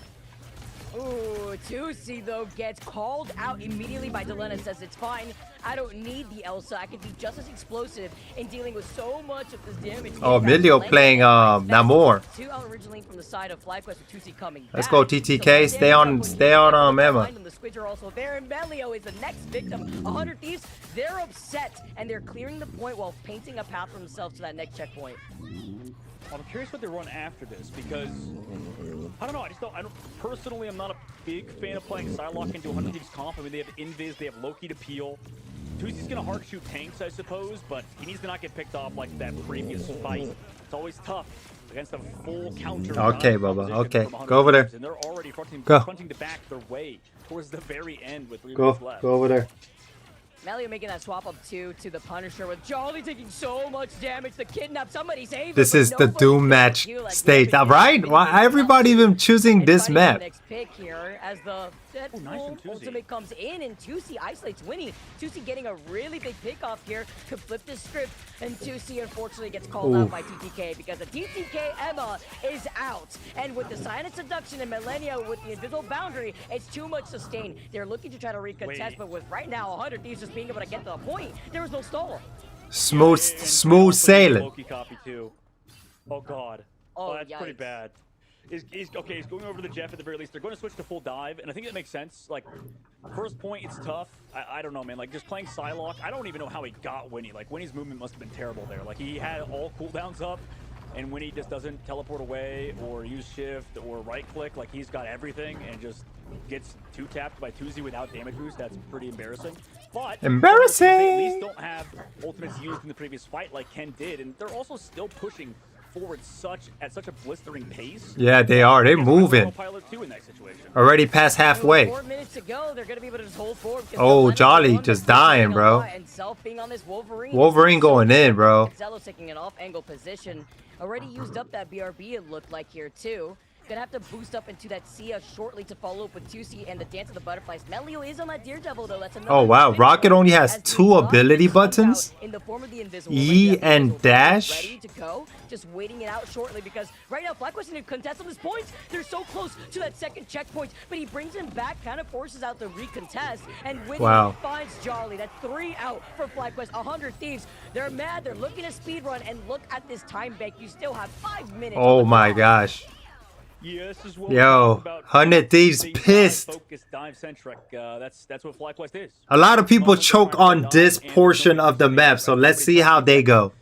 Ooh, Tusi, though, gets called out immediately by Delena and says, it's fine. I don't need the Elsa. I can be just as explosive in dealing with so much of this damage. Oh, Emilio playing Namor. Two out originally from the side of FlyQuest with Tusi coming Let's back. go TTK. Stay on Emma. The Squids are also there, and Melio is the next victim. 100 Thieves, they're upset, and they're clearing the point while painting a path for themselves to that next checkpoint. I'm curious what they run after this, because I don't know. I don't personally. I'm not a big fan of playing Psylocke into 100 Thieves comp. I mean, they have Invis, they have Loki to peel. Tuzi's gonna hard shoot tanks, I suppose, but he needs to not get picked off like that previous fight. It's always tough against a full counter. Okay, Bubba. Okay, go over there. And they're already fronting to back their way towards the very end with 3 minutes left. Go over there. Melio making that swap up to the Punisher with Jolly taking so much damage to kidnap somebody. Save this is the Doom match state, right? Why everybody even choosing this map? Next pick here as the ultimate comes in and Tusi isolates Winnie. Tusi getting a really big pick off here to flip this script, and Tusi unfortunately gets called out by TTK because the TTK Emma is out, and with the Silent Seduction and Millennia with the Invisible Boundary, it's too much sustain. They're looking to try to recontest, but with right now 100 Thieves just being able to get to the point, there was no stall. Smooth sailing. Loki copy too. Oh god. Oh, that's pretty bad. He's going over the Jeff at the very least. They're going to switch to full dive, and I think that makes sense. Like, first point, it's tough. I don't know, man. Like, just playing Psylocke, I don't even know how he got Winnie. Like, Winnie's movement must have been terrible there. Like, he had all cooldowns up, and Winnie just doesn't teleport away or use shift or right-click. Like, he's got everything and just gets two-tapped by Tuzi without damage boost. That's pretty embarrassing. But embarrassing! They at least don't have ultimates used in the previous fight like Ken did, and they're also still pushing forward at such a blistering pace. Yeah, they are. They're moving. Already past halfway. 4 minutes to go. They're gonna be able to just hold forward. Oh, Jolly just dying, bro. Wolverine going in, bro. Zelos taking an off-angle position. Already used up that BRB, it looked like here too. Gonna have to boost up into that Sia shortly to follow up with Tusi and the Dance of the Butterflies. Melio is on that Daredevil though. That's another. Oh wow, Rocket only has 2 ability buttons. In the form of the Invisible. E and dash. Ready to go. Just waiting it out shortly because right now FlyQuest need to contest on this point. They're so close to that second checkpoint, but he brings him back, kind of forces out the recontest, and Winnie finds Jolly. That's 3 out for FlyQuest. 100 Thieves. They're mad. They're looking to speed run, and look at this time bank. You still have 5 minutes. Oh my gosh. Yeah, this is what yo, 100 Thieves pissed. That's what FlyQuest is. A lot of people choke on this portion of the map, so let's see how they go.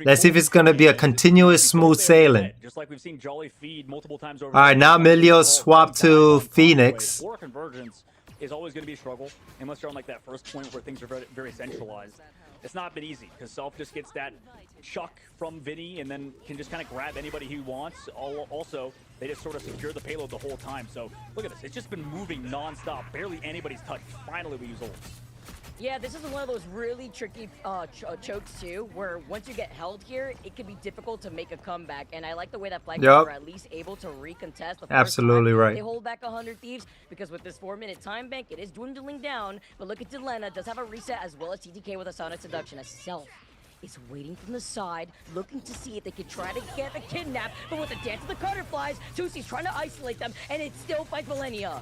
Let's see if it's gonna be a continuous smooth sailing. Just like we've seen Jolly feed multiple times over. All right, now Milio swapped to Phoenix. Floor convergence is always going to be a struggle unless you're on like that first point where things are very, very centralized. It's not been easy because Self just gets that chuck from Vinny and then can just kind of grab anybody he wants. Also, they just sort of secure the payload the whole time. So look at this. It's just been moving non-stop. Barely anybody's touched. Finally, we use ults. Yeah, this is one of those really tricky chokes too, where once you get held here, it can be difficult to make a comeback. And I like the way that Flag are at least able to recontest the first time right. They hold back 100 Thieves, because with this 4-minute time bank, it is dwindling down. But look at Delena, does have a reset, as well as TTK with a Sonic Seduction. As Self is waiting from the side, looking to see if they can try to get the kidnap. But with the dance of the Cutterflies, Tusi's trying to isolate them, and it still finds Millennia.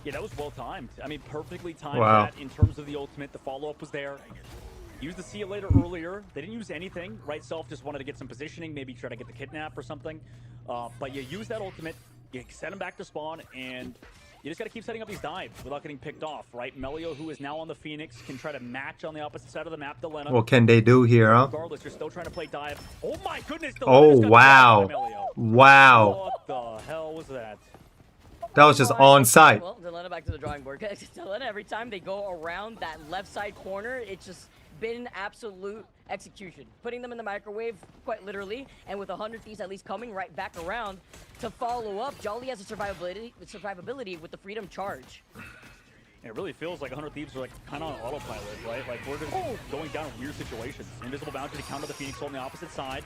Yeah, that was well timed. I mean, perfectly timed. Wow. That in terms of the ultimate. The follow-up was there. Used the See You Later earlier. They didn't use anything. Right Self just wanted to get some positioning, maybe try to get the kidnap or something. But you use that ultimate, you set him back to spawn, and you just got to keep setting up these dives without getting picked off, right? Melio, who is now on the Phoenix, can try to match on the opposite side of the map. Delena. What can they do here, huh? Regardless, you're still trying to play dive. Oh my goodness! Oh, wow. Wow. What the hell was that? That was just on site. Well, Delena back to the drawing board. Delena, every time they go around that left side corner, it's just been absolute execution. Putting them in the microwave, quite literally, and with 100 Thieves at least coming right back around to follow up. Jolly has a survivability with the Freedom Charge. It really feels like 100 Thieves are like kind of on autopilot, right? Like we're just going down in weird situations. Invisible Bounty to counter the Phoenix on the opposite side.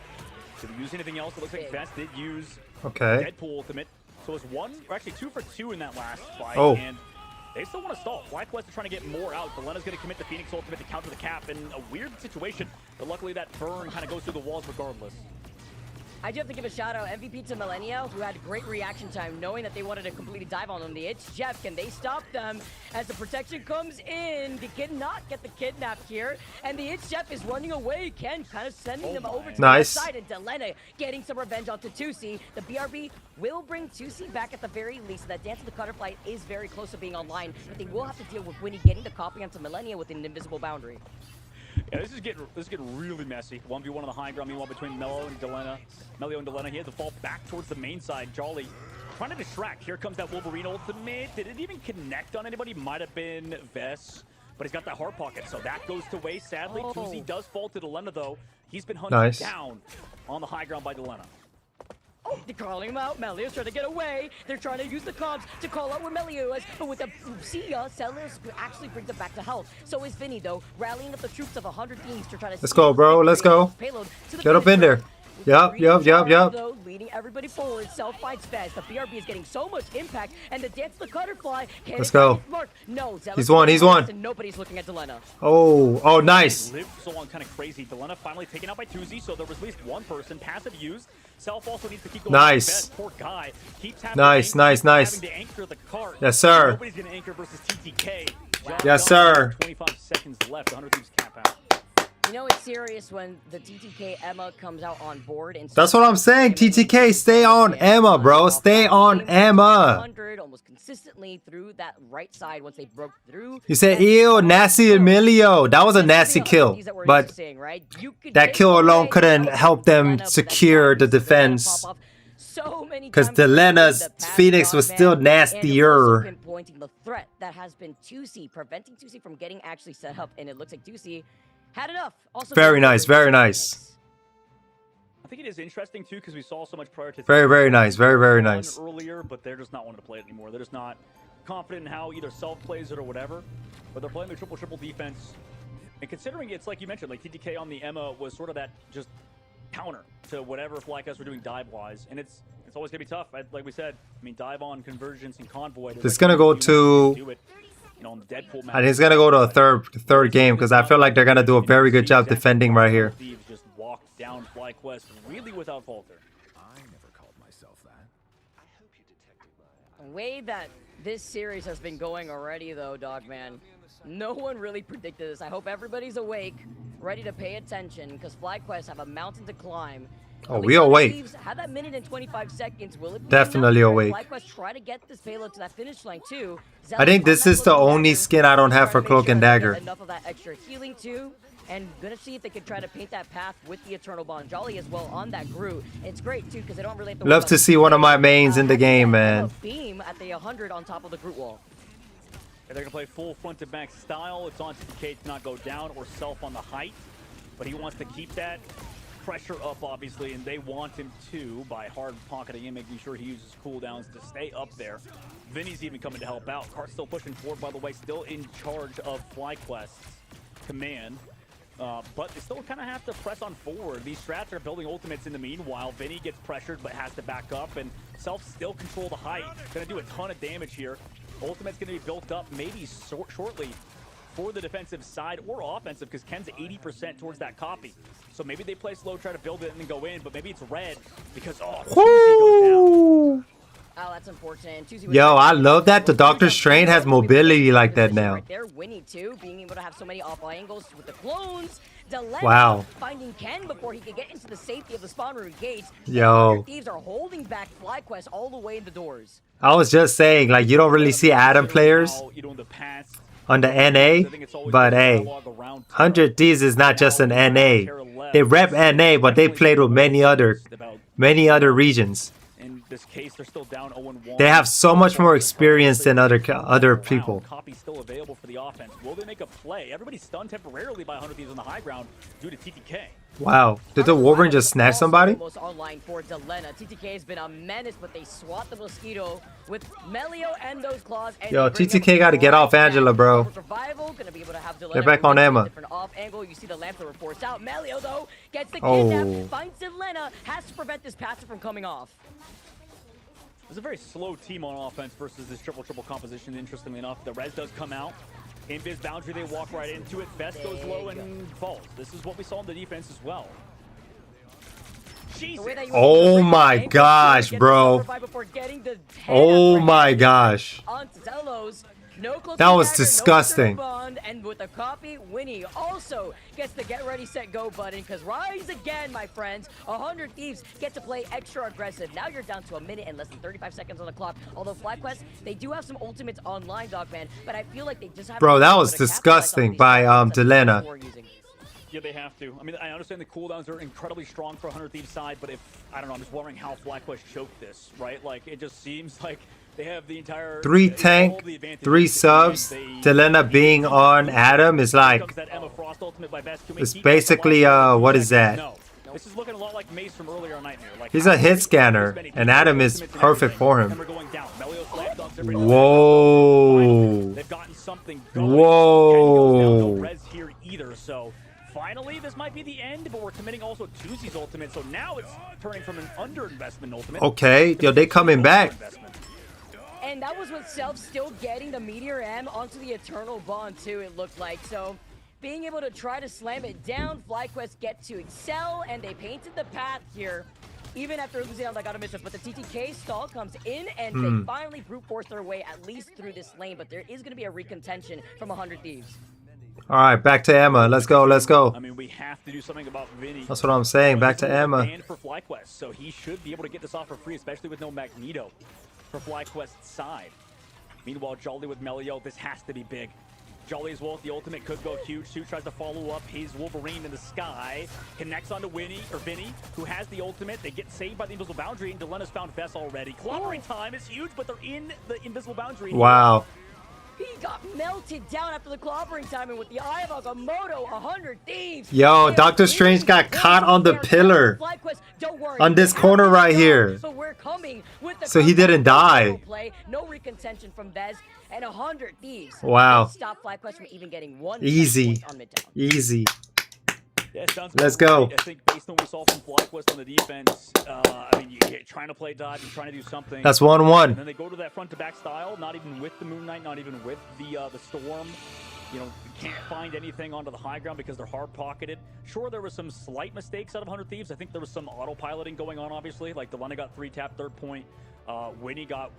Did we use anything else? It looks like Vest did use Deadpool ultimate. So it's one, or actually 2 for 2 in that last fight. And they still want to stall. FlyQuest are trying to get more out. Delena's going to commit the Phoenix ultimate to counter the cap in a weird situation. But luckily that burn kind of goes through the walls regardless. I do have to give a shout out MVP to Millennia, who had great reaction time, knowing that they wanted to completely dive on them. The It's Jeff, can they stop them? As the protection comes in, they cannot get the kidnap here, and the It's Jeff is running away. Ken kind of sending them over to the left side, and Delena getting some revenge onto Tusi. The BRB will bring Tusi back at the very least. That Dance of the Cutterfly is very close to being online, but they will have to deal with Winnie getting the copy onto Millennia with an invisible boundary. Yeah, this is getting really messy. 1v1 on the high ground, meanwhile between Melio and Delena. He had to fall back towards the main side. Jolly trying to distract. Here comes that Wolverine ultimate. Did it even connect on anybody? Might have been Vess, but he's got that hard pocket, so that goes to waste, sadly. Tusi does fall to Delena, though. He's been hunted down on the high ground by Delena. Oh, they're calling him out. Melio's trying to get away. They're trying to use the comms to call out where Melio is, but with the Sia, Sellers actually brings it back to health. So is Vinny, though, rallying up the troops of 100 Thieves to try to... Let's go, bro. Let's go. Get up in there. Yup. Though, leading everybody forward. Self fights fast. The BRB is getting so much impact, and the Dance of the Cutterfly. Let's go. No, He's one. Nobody's looking at Delena. Oh, nice. So on, kind of crazy. Delena finally taken out by Tusi, so there was at least one person. Passive used. Self also needs to keep going. Nice. Poor guy. Keeps nice. Having to anchor the cart. Yes, sir. Nobody's gonna anchor versus TTK. Yes, sir. 25 seconds left. 100 Thieves cap out. You know it's serious when the TTK Emma comes out on board. And that's what I'm saying. TTK, stay on Emma, bro. Stay on Emma. Almost consistently through that right side once they broke through. You said, ew, nasty Emilio. That was a nasty kill, but that kill alone couldn't help them secure the defense. Because Delena's Phoenix was still nastier. Pinpointing the threat that has been Tusi, preventing Tusi from getting actually set up, and it looks like Tusi had enough. Also very nice, very nice. I think it is interesting too because we saw so much prioritization. Very nice, very nice. Earlier, but they're just not wanting to play it anymore. They're just not confident in how either Self plays it or whatever. But they're playing the triple defense, and considering it's like you mentioned, like TTK on the Emma was sort of that just counter to whatever FlyQuest were doing dive wise, and it's always gonna be tough. Like we said, I mean, dive on convergence and convoy. It's gonna go to. On the Deadpool map. And he's gonna go to a third game because I feel like they're gonna do a very good job defending right here. Just walked down FlyQuest really without falter. I never called myself that. I hope you detected the way that this series has been going already, though, Dogman. No one really predicted this. I hope everybody's awake, ready to pay attention, because FlyQuest have a mountain to climb. Oh, we awake. Have that minute and 25 seconds. Will it be definitely awake. FlyQuest try to get this payload to that finish line too. I think this is the only skin I don't have for Cloak and Dagger. Enough of that extra healing too, and gonna see if they can try to paint that path with the Eternal Bond. Jolly as well on that Groot. It's great too because they don't really have to love to see one of my mains in the game, man. Beam at the 100 on top of the Groot wall. They're gonna play full front to back style. It's on TK to not go down or Self on the height, but he wants to keep that. pressure up, obviously, and they want him to by hard pocketing him, making sure he uses cooldowns to stay up there. Vinny's even coming to help out. Cart's still pushing forward, by the way, still in charge of FlyQuest's command. But they still kind of have to press on forward. These strats are building ultimates in the meanwhile. Vinny gets pressured but has to back up, and Self still control the height. Gonna do a ton of damage here. Ultimate's gonna be built up maybe shortly for the defensive side or offensive, because Ken's 80% towards that copy. So maybe they play slow, try to build it, and then go in, but maybe it's red because, oh, goes down. Oh, that's unfortunate. Yo, I love that the Doctor Strange has mobility like that now. Right there, Winnie too, being able to have so many off angles with the clones. Delena Wow. finding Ken before he could get into the safety of the spawn room gates. Yo. Thieves are holding back FlyQuest all the way in the doors. I was just saying, like, you don't really see Adam players on the NA, but hey, 100 Thieves is not just an NA. They rep NA, but they played with many other regions. In this case, they're still down 0-1. They have so much more experience than other people. Copy still available for the offense. Will they make a play? Everybody's stunned temporarily by 100 Thieves on the high ground due to TTK. Wow, did the Wolverine just snatch somebody? Almost online for Delena. TTK has been a menace, but they swat the Mosquito with Melio and those claws. And Yo, TTK got to get off Angela, bro. They're back on Emma. Different off angle. You see the lamp that were forced out. Melio though gets the kidnap, finds Delena, has to prevent this passive from coming off. It's a very slow team on offense versus this triple composition. Interestingly enough, the res does come out. Invis boundary, they walk right into it. Best goes low and falls. This is what we saw in the defense as well. Oh my gosh, bro. Oh my gosh. That was disgusting. And with the copy, Winnie also gets the get ready, set, go button, because rise again, my friends. 100 Thieves get to play extra aggressive. Now you're down to a minute and less than 35 seconds on the clock. Although FlyQuest, they do have some ultimates online, Dogman, but I feel like they just have. Bro, that was disgusting by Delena. Yeah, they have to. I mean, I understand the cooldowns are incredibly strong for 100 Thieves side, but if, I don't know, I'm just wondering how FlyQuest choked this, right? Like, it just seems like they have the entire 3 tank, 3 subs. Delena being on Adam is like, it's basically what is that? This is looking a lot like Mace from earlier on Nightmare. Like, he's a hit scanner, and Adam is perfect for him. Whoa. They've gotten something Whoa. res here either, so finally this might be the end, but we're committing also Tuesday's ultimate, so now it's turning from an underinvestment ultimate. Okay, yo, they coming back. And that was with Self still getting the Meteor M onto the Eternal Bond too, it looked like. So being able to try to slam it down, FlyQuest get to excel, and they painted the path here. Even after losing out, I got a miss, but the TTK stall comes in, and they finally brute force their way at least through this lane. But there is going to be a recontention from 100 Thieves. All right, back to Emma. Let's go, let's go. I mean, we have to do something about Vinny. That's what I'm saying. Back to Emma. And for FlyQuest, so he should be able to get this off for free, especially with no Magneto for FlyQuest's side. Meanwhile, Jolly with Melio, this has to be big. Jolly as well with the ultimate could go huge. Sue tries to follow up his Wolverine in the sky. Connects onto Vinny, who has the ultimate. They get saved by the invisible boundary, and Delena's found Vess already. Clobbering time is huge, but they're in the invisible boundary. Wow. He got melted down after the clobbering time, and with the Eye of Agamotto, 100 Thieves. Yo, Doctor Strange got caught on the pillar. On this corner right here. So he didn't die. No recontention from Vez, and 100 Thieves. Wow. Stop FlyQuest from even getting one easy. on Midtown. Easy. Yeah, let's go. I think based on what we saw from FlyQuest on the defense, I mean, you're trying to play dodge, you're trying to do something. That's 1-1. And then they go to that front-to-back style, not even with the Moon Knight, not even with the Storm. You know, you can't find anything onto the high ground because they're hard-pocketed. Sure, there was some slight mistakes out of 100 Thieves. I think there was some autopiloting going on, obviously. Like, Delena got 3-tap, third point. Winnie got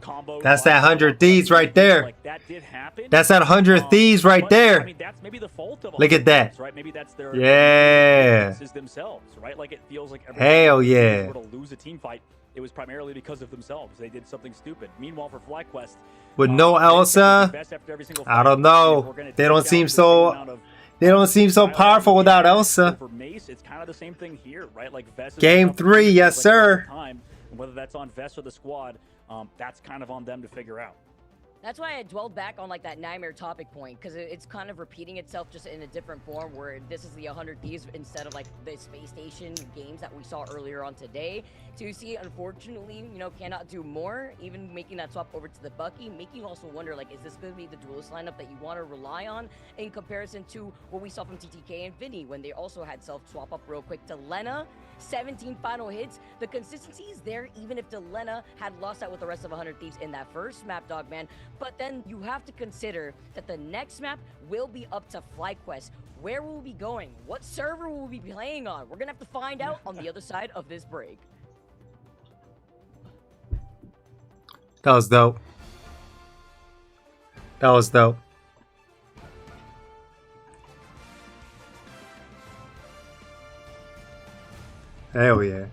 combo. That's that 100 Thieves right there. Like, that did happen. That's that 100 Thieves right there. I mean, that's maybe the fault of Look at that. Right? Maybe that's their themselves, right? Like, it feels like hell yeah. Were to lose a team fight, it was primarily because of themselves. They did something stupid. Meanwhile, for FlyQuest, with no Elsa, I don't know. They don't seem so. They don't seem so powerful without Elsa. For Mace, it's kind of the same thing here, right? Like Vess. Game 3, yes sir. Whether that's on Vess or the squad, that's kind of on them to figure out. That's why I dwelled back on like that nightmare topic point, because it's kind of repeating itself just in a different form, where this is the 100 Thieves instead of like the space station games that we saw earlier on today. 2C, unfortunately, you know, cannot do more, even making that swap over to the Bucky, making you also wonder, like, is this going to be the duelist lineup that you want to rely on in comparison to what we saw from TTK and Vinny when they also had self-swap up real quick to Lena? 17 final hits. The consistency is there, even if Delena had lost out with the rest of 100 Thieves in that first map, Dogman. But then you have to consider that the next map will be up to FlyQuest. Where will we be going? What server will we be playing on? We're gonna have to find out on the other side of this break. That was dope. That was dope. Hell yeah.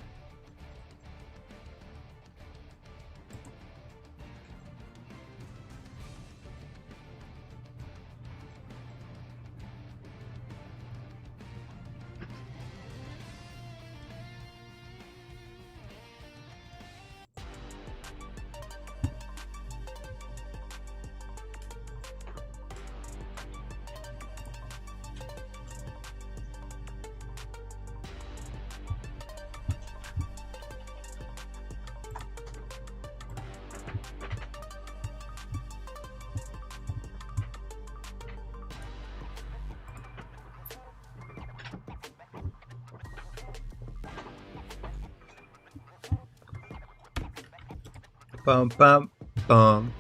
Bum bum bum.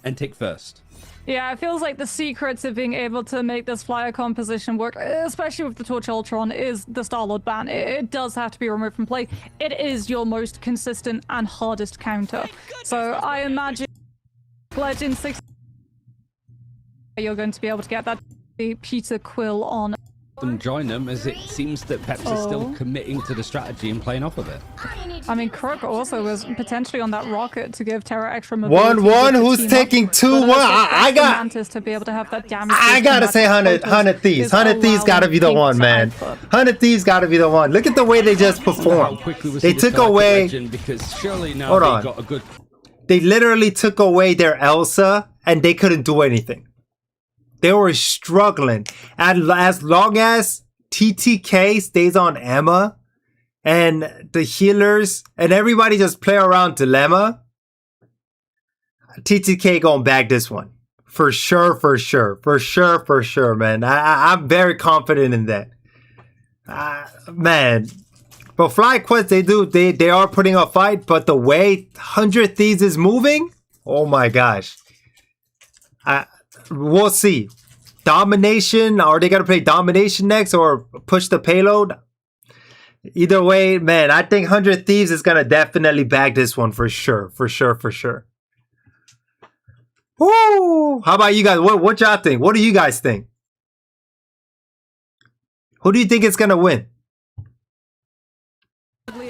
And take first. Yeah, it feels like the secrets of being able to make this flyer composition work, especially with the Torch Ultron, is the Star-Lord ban. It does have to be removed from play. It is your most consistent and hardest counter. So I imagine Legend 6, you're going to be able to get that Peter Quill on. Them join them, as it seems that Peps is still committing to the strategy and playing off of it. I mean, Crook also was potentially on that rocket to give Terra extra mobility. 1-1, who's taking 2-1? I got Mantis to be able to have that damage. I gotta say 100 Thieves. 100 Thieves gotta be the one, man. 100 Thieves gotta be the one. Look at the way they just performed. They took away. Because surely now Hold they on. got a good. They literally took away their Elsa and they couldn't do anything. They were struggling. And as long as TTK stays on AMER and the healers and everybody just play around Dilemma, TTK gonna bag this one. For sure, man. I'm very confident in that. Man. But FlyQuest, they are putting a fight, but the way 100 Thieves is moving, oh my gosh. We'll see. Domination, are they going to play Domination next or push the payload? Either way, man, I think 100 Thieves is going to definitely bag this one for sure. Woo! How about you guys? What y'all think? What do you guys think? Who do you think is going to win?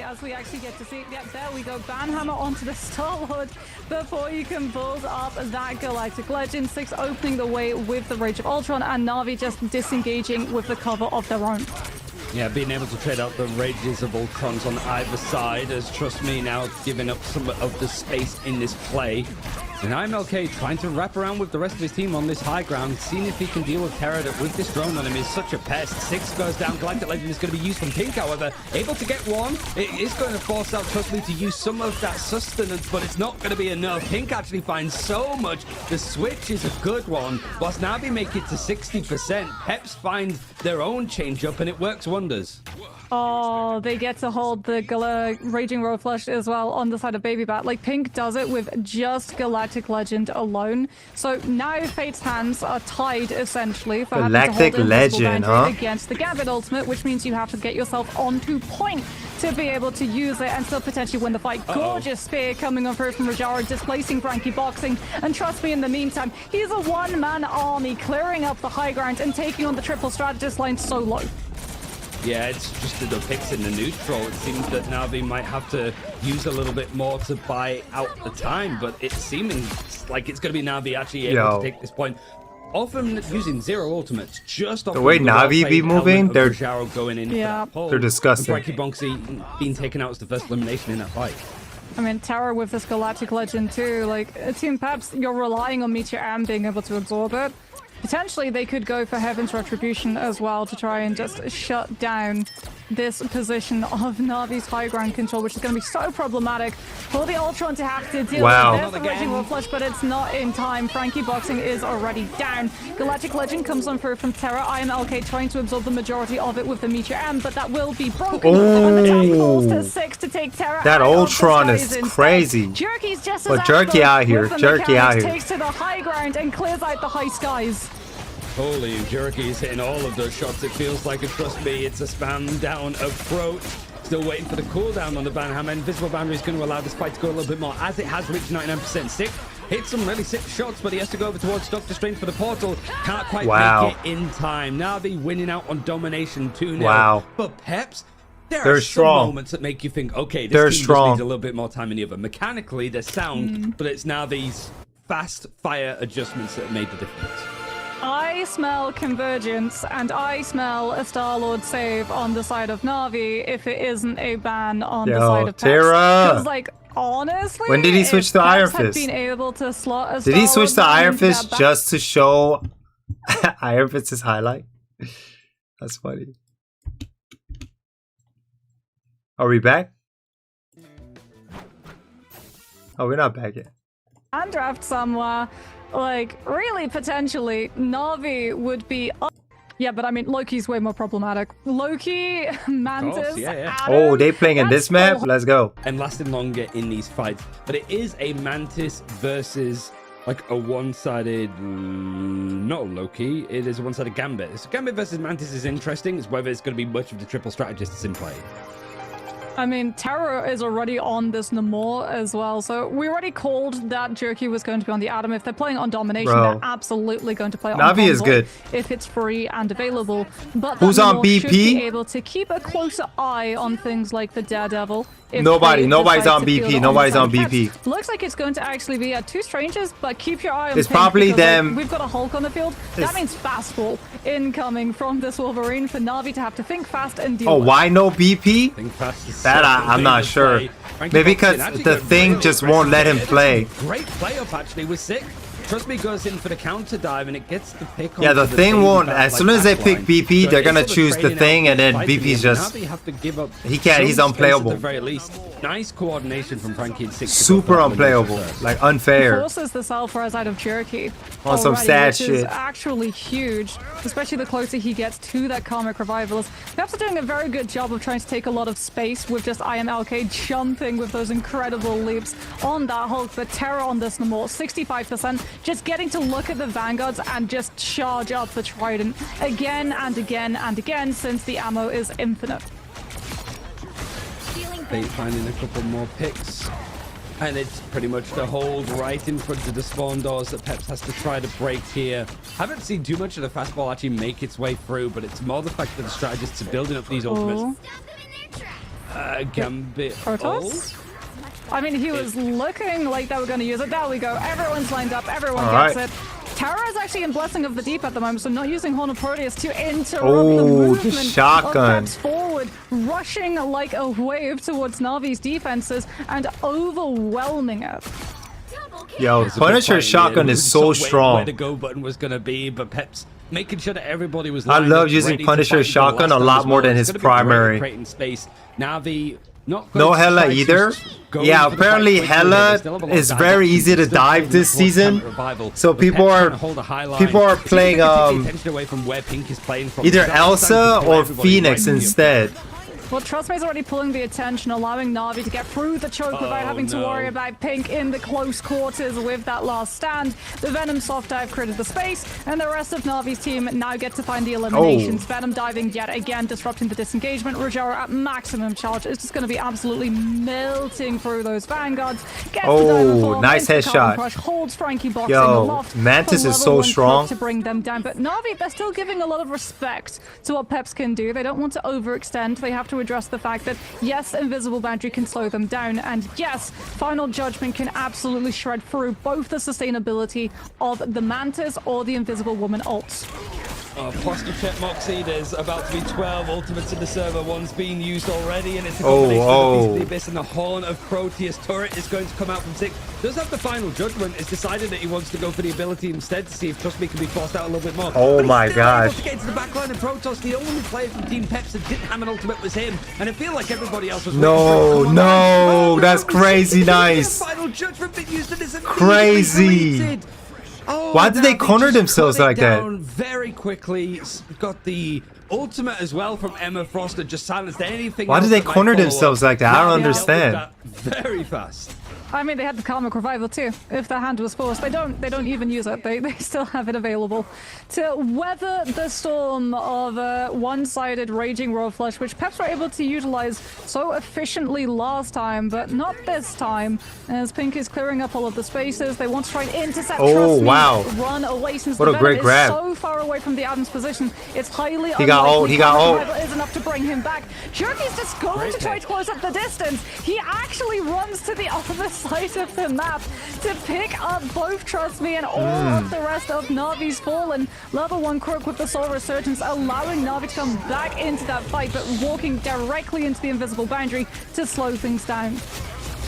As we actually get to see it. Yep, there we go. Banhammer onto the Star-Lord before you can build up that Galactic Legend. 6 opening the way with the Rage of Ultron, and Na'Vi just disengaging with the cover of their own. Yeah, being able to trade out the Rages of Ultrons on either side as, trust me, now giving up some of the space in this play. And MLK trying to wrap around with the rest of his team on this high ground, seeing if he can deal with Terra that with this drone on him is such a pest. 6 goes down, Galactic Legend is going to be used from Pink, however, able to get one. It is going to force out Trust Me to use some of that sustenance, but it's not going to be enough. Pink actually finds so much. The switch is a good one, whilst Na'Vi make it to 60%. Peps find their own change up and it works wonders. Oh, they get to hold the Raging Road Flush as well on the side of Baby Bat. Like, Pink does it with just Galactic Legend alone. So now Fate's hands are tied, essentially, for Galactic having to hold Legend, huh? against the Gambit Ultimate, which means you have to get yourself onto point to be able to use it and still potentially win the fight. Gorgeous spear coming on through from Rajara, displacing Frankie Boxing. And trust me, in the meantime, he's a one-man army, clearing up the high ground and taking on the triple strategist line solo. Yeah, it's just the picks in the neutral. It seems that Na'Vi might have to use a little bit more to buy out the time, but it's seeming like it's going to be Na'Vi actually able to take this point. Often using 0 ultimates, just off the way Na'Vi be moving, they're going in yeah, for that they're disgusting. Frankie Bonksy being taken out as the first elimination in that fight. I mean, Terra with this Galactic Legend too. Like, Team Peps, you're relying on Meteor M being able to absorb it. Potentially, they could go for Heaven's Retribution as well to try and just shut down this position of Navi's high ground control, which is going to be so problematic for the Ultron to have to deal with. There's the Raging War Flush, but it's not in time. Frankie Boxing is already down. Galactic Legend comes on through from Terra. IMLK trying to absorb the majority of it with the Meteor M, but that will be broken. And the tank falls to 6 to take Terra. That Ultron is crazy. Jerky's just but Jerky out here. Jerky out here. Takes to the high ground and clears out the high skies. Holy, Jerky is hitting all of those shots. It feels like it. Trust me, it's a spam down approach. Still waiting for the cooldown on the Banhammer. Invisible Boundary is going to allow this fight to go a little bit more as it has reached 99%. Sick hit some really sick shots, but he has to go over towards Doctor Strange for the portal. Can't quite make it in time. Navi winning out on domination 2-0. Wow. But Peps, there they're are strong. some moments that make you think, okay, this team just needs a little bit more time in the oven. Mechanically, they're sound, but it's now these fast fire adjustments that made the difference. I smell convergence, and I smell a Star-Lord save on the side of Na'Vi if it isn't a ban on the side of Terra. Because, like, honestly, when did he switch to Iron Fist? Been able to slot a did he switch to Iron Fist just to show Iron Fist's highlight? That's funny. Are we back? Oh, we're not back yet. And draft somewhere. Like, really, potentially, Na'Vi would be up. Yeah, but I mean, Loki's way more problematic. Loki, Mantis, Adam, oh, they playing in this map? Let's go. And lasting longer in these fights. But it is a Mantis versus, like, a one-sided... not Loki. It is a one-sided Gambit. So Gambit versus Mantis is interesting. It's whether it's going to be much of the triple strategists in play. I mean, Terra is already on this Namor as well, so we already called that Jerky was going to be on the Atom. If they're playing on Domination, they're absolutely going to play on Navi is good if it's free and available. But who's on BP? Should be able to keep a closer eye on things like the Daredevil. Nobody's on BP. Nobody's on BP. Looks like it's going to actually be two strangers, but keep your eye on. It's probably them. Like, we've got a Hulk on the field. That means fastball incoming from this Wolverine for Navi to have to think fast and deal. Oh, with. why no BP? Think fast is that I'm not sure. Maybe because the thing just won't let him play. Great play up actually was sick. Trust me, goes in for the counter dive and it gets the pick. Yeah, the thing won't. As soon as they pick BP, they're gonna choose the thing, and then BP's just. He can't. He's unplayable. At the very least, nice coordination from Frankie. Super unplayable. Like unfair. Forces the self-res out of Jerky. On some sad which shit. Is actually huge, especially the closer he gets to that Karmic Revivalist. Perhaps are doing a very good job of trying to take a lot of space with just IMLK jumping with those incredible leaps on that Hulk. But Terror on this Namor, 65%. Just getting to look at the Vanguards and just charge up the Trident again and again and again since the ammo is infinite. They finding a couple more picks. And it's pretty much the hold right in front of the spawn doors that Peps has to try to break here. Haven't seen too much of the fastball actually make its way through, but it's more the fact that the strategists are building up these ultimates. Gambit. Protoss? I mean, he was looking like they were going to use it. There we go. Everyone's lined up. Everyone gets it. Terra is actually in Blessing of the Deep at the moment, so not using Horn of Proteus to interrupt the movement shotgun. of Peps forward, rushing like a wave towards Navi's defenses and overwhelming it. Yo, Punisher shotgun is so strong. Where the go button was going to be, but Peps making sure that everybody was. I love using Punisher shotgun a lot more than his primary. Creating space. Navi. No Hela either. Yeah, apparently Hela is very easy to dive this season. So people are playing either Elsa or Phoenix instead. Well, Trustmate's already pulling the attention, allowing Na'Vi to get through the choke without having to worry about Pink in the close quarters with that last stand. The Venom soft dive created the space, and the rest of Na'Vi's team now get to find the eliminations. Venom diving yet again, disrupting the disengagement. Rogero at maximum charge. It's just going to be absolutely melting through those Vanguards. Gets the nice headshot. Crush, holds Frankie Box in the loft. Mantis is so strong. To bring them down, but Na'Vi, they're still giving a lot of respect to what Peps can do. They don't want to overextend. They have to address the fact that yes, Invisible Boundary can slow them down, and yes, Final Judgment can absolutely shred through both the sustainability of the Mantis or the Invisible Woman ults. Oh, posture check, Moxie. There's about to be 12 ultimates in the server. One's being used already, and it's a combination of the Beast of the Abyss and the Horn of Proteus. Turret is going to come out from 6. Does have the final judgment. It's decided that he wants to go for the ability instead to see if Trust Me can be forced out a little bit more. Oh my gosh. Able to get into the backline of Protoss. The only player from Team Peps that didn't have an ultimate was him, and I feel like everybody else was. No, that's crazy nice. Final judgment been used and it's crazy. Oh, why did they corner themselves like that? Very quickly. Got the ultimate as well from Emma Frost that just silenced anything. Why did they corner themselves like that? I don't understand. Very fast. I mean, they had the Karmic Revival too. If their hand was forced, they don't even use it. They still have it available to weather the storm of a one-sided Raging Royal Flush, which Peps were able to utilize so efficiently last time, but not this time. As Pink is clearing up all of the spaces, they want to try and intercept. Oh wow! Run away since what the a great grab! So far away from the Adam's position, it's highly. He got ult. He got ult. Is enough to bring him back. Jerky's just going to try to close up the distance. He actually runs to the other side of the map to pick up both Trust Me and all of the rest of Na'Vi's fallen. Level 1 Crook with the Soul Resurgence, allowing Na'Vi to come back into that fight, but walking directly into the invisible boundary to slow things down.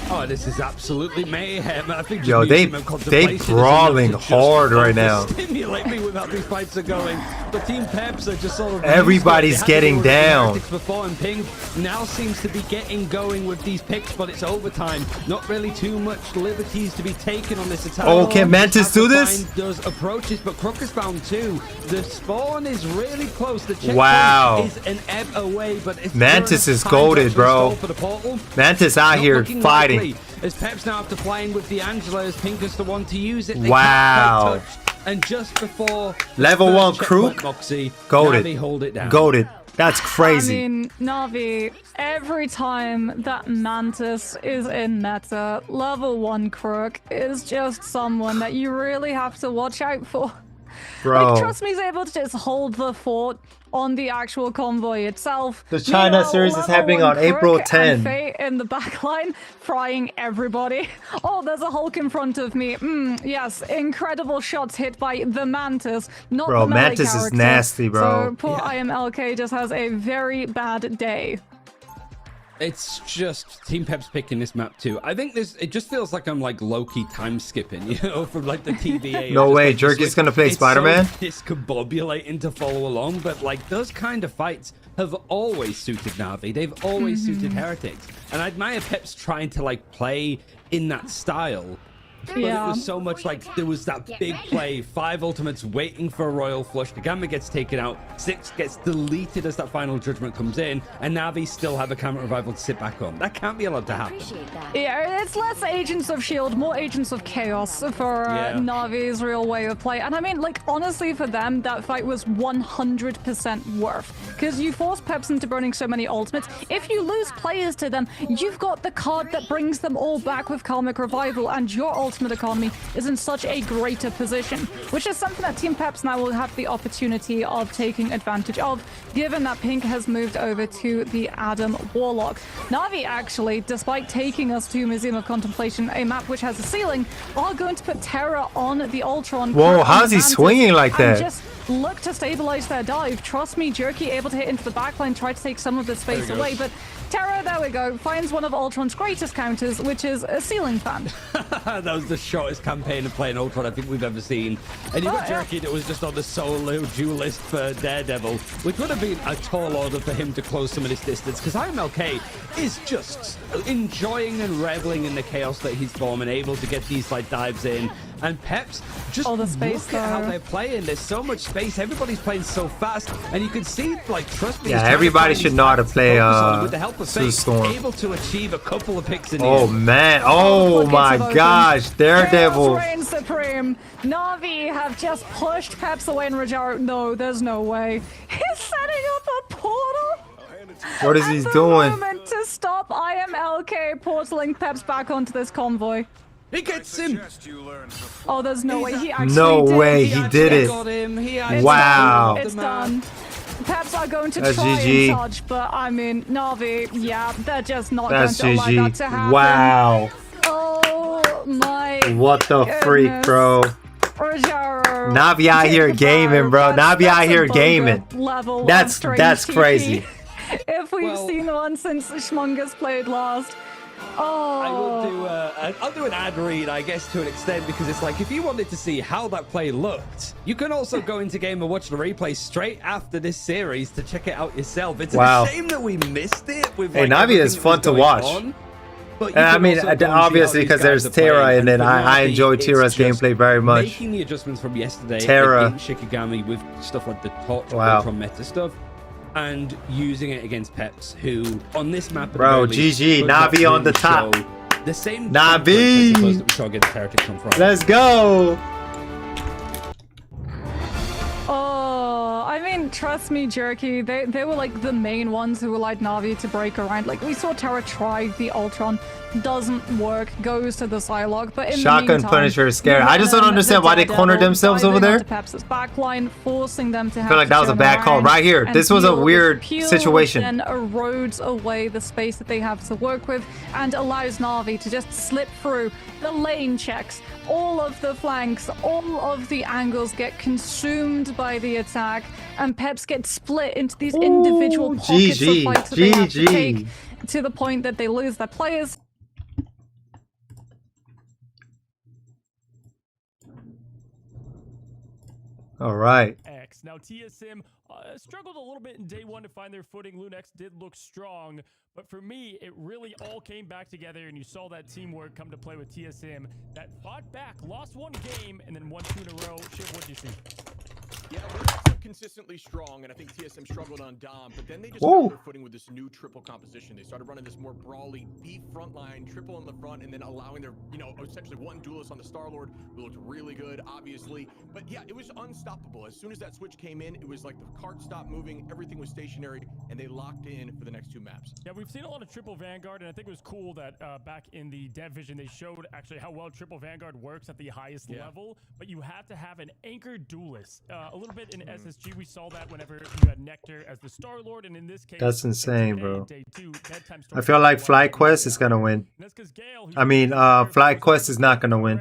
Oh, this is absolutely mayhem. I think yo, they brawling hard right now. Stimulate me with how these fights are going. The Team Peps are just sort of everybody's getting down. Before, and Pink now seems to be getting going with these picks, but it's overtime. Not really too much liberties to be taken on this attack. Oh, can Mantis do this? Does approaches, but Crook is found too. The spawn is really close. The checkpoint is an ebb away, but it's Mantis is goated, bro. Mantis out here fighting. As Peps now have to fly in with D'Angelo, as Pink is the one to use it. Wow. And just before level 1 Crook, goated. Hold it down. Goated. That's crazy. I mean, Na'Vi, every time that Mantis is in meta, level 1 Crook is just someone that you really have to watch out for. Bro. Like, Trust Me is able to just hold the fort on the actual convoy itself. The China series is happening on April 10. Fate in the backline, frying everybody. Oh, there's a Hulk in front of me. Yes, incredible shots hit by the Mantis, not bro, the melee Mantis character. is nasty, bro. So poor IMLK just has a very bad day. It's just Team Peps picking this map too. I think it just feels like I'm like low-key time skipping, you know, from like the TVA. No way, like, Jerky's gonna play Spider-Man? So discombobulating to follow along, but like those kind of fights have always suited Na'Vi. They've always suited Heretics. And I admire Peps trying to like play in that style. But it was so much like there was that big play, 5 ultimates waiting for a royal flush. The Gamma gets taken out, 6 gets deleted as that final judgment comes in, and Na'Vi still have a Karmic Revival to sit back on. That can't be allowed to happen. Yeah, it's less Agents of S.H.I.E.L.D., more Agents of Chaos for Na'Vi's real way of play. And I mean, like, honestly, for them, that fight was 100% worth. Because you force Peps into burning so many ultimates. If you lose players to them, you've got the card that brings them all back with Karmic Revival, and your ultimate economy is in such a greater position, which is something that Team Peps now will have the opportunity of taking advantage of, given that Pink has moved over to the Adam Warlock. Na'Vi actually, despite taking us to Museum of Contemplation, a map which has a ceiling, are going to put Terra on the Ultron. Whoa, how's he swinging like that? Just look to stabilize their dive. Trust me, Jerky able to hit into the backline, try to take some of the space away, but Terra, there we go, finds one of Ultron's greatest counters, which is a ceiling fan. That was the shortest campaign of playing Ultron I think we've ever seen. And you got Jerky that was just on the solo duelist for Daredevil, which would have been a tall order for him to close some of this distance, because IMLK is just enjoying and reveling in the chaos that he's forming, able to get these like dives in. And Peps, just all the space look at how they're playing. There's so much space. Everybody's playing so fast, and you can see, like, Trust Me. Yeah, everybody should know how to play with the help of Fate, able to achieve a couple of picks in the end. Man, oh my gosh, Daredevil. Reign supreme. Na'Vi have just pushed Peps away, and Rajaro, no, there's no way. He's setting up a portal. What is he doing? To stop IMLK portaling Peps back onto this convoy. He gets him. Oh, there's no way he actually no did. way he did it. Got him. Wow. It's done. Peps are going to That's try GG. and touch, but I mean, Na'Vi, yeah, they're just not That's going to allow that GG. to happen. Wow. Oh my What the freak, bro. Rajaro Navi out here gaming, bro. Navi out here gaming. That's crazy. If we've seen one since Schmungus played last. Oh. I'll do an ad read, I guess, to an extent, because it's like, if you wanted to see how that play looked, you can also go into game and watch the replay straight after this series to check it out yourself. It's a shame that we missed it. With, hey, Navi is fun to watch. I mean, obviously, because there's Terra, and then I enjoy Terra's gameplay very much. Making the adjustments from yesterday, Terra, Shikigami with stuff like the Torch, Ultron meta stuff, and using it against PEPs, who on this map, bro, GG, Navi on the top. The same Navi. That we saw against Heretics come from. Let's go. Oh, I mean, trust me, Jerky, they were like the main ones who were like Navi to break around. Like, we saw Terra try the Ultron, doesn't work, goes to the Psylocke, but in Shotgun the meantime, Punisher is scary. I just don't understand why they cornered themselves over there. Pep's backline, forcing them to I feel like that was a bad call right here. This was a weird situation. And erodes away the space that they have to work with and allows Navi to just slip through the lane checks. All of the flanks, all of the angles get consumed by the attack, and Peps get split into these individual pockets of fights that they have to take, to the point that they lose their players. All right. Now TSM struggled a little bit in day one to find their footing. Lunex did look strong, but for me, it really all came back together, and you saw that teamwork come to play with TSM that fought back, lost one game, and then won 2 in a row. Shiv, what do you see? Yeah, we're consistently strong, and I think TSM struggled on Dom, but then they just got their footing with this new triple composition. They started running this more brawly, deep front line, triple on the front, and then allowing their, essentially one duelist on the Star-Lord, who looked really good, obviously. But yeah, it was unstoppable. As soon as that switch came in, it was like the cart stopped moving, everything was stationary, and they locked in for the next 2 maps. Yeah, we've seen a lot of triple Vanguard, and I think it was cool that back in the dev vision, they showed actually how well triple Vanguard works at the highest level, but you have to have an anchor duelist. A little bit in SSG, we saw that whenever you had Nectar as the Star-Lord, and in this case, that's insane, bro. I feel like FlyQuest is gonna win. I mean, FlyQuest is not gonna win.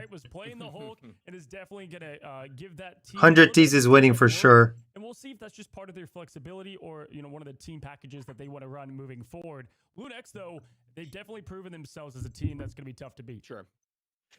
100 Thieves is winning for sure. And we'll see if that's just part of their flexibility or, one of the team packages that they want to run moving forward. Lunex, though, they've definitely proven themselves as a team that's going to be tough to beat. Sure.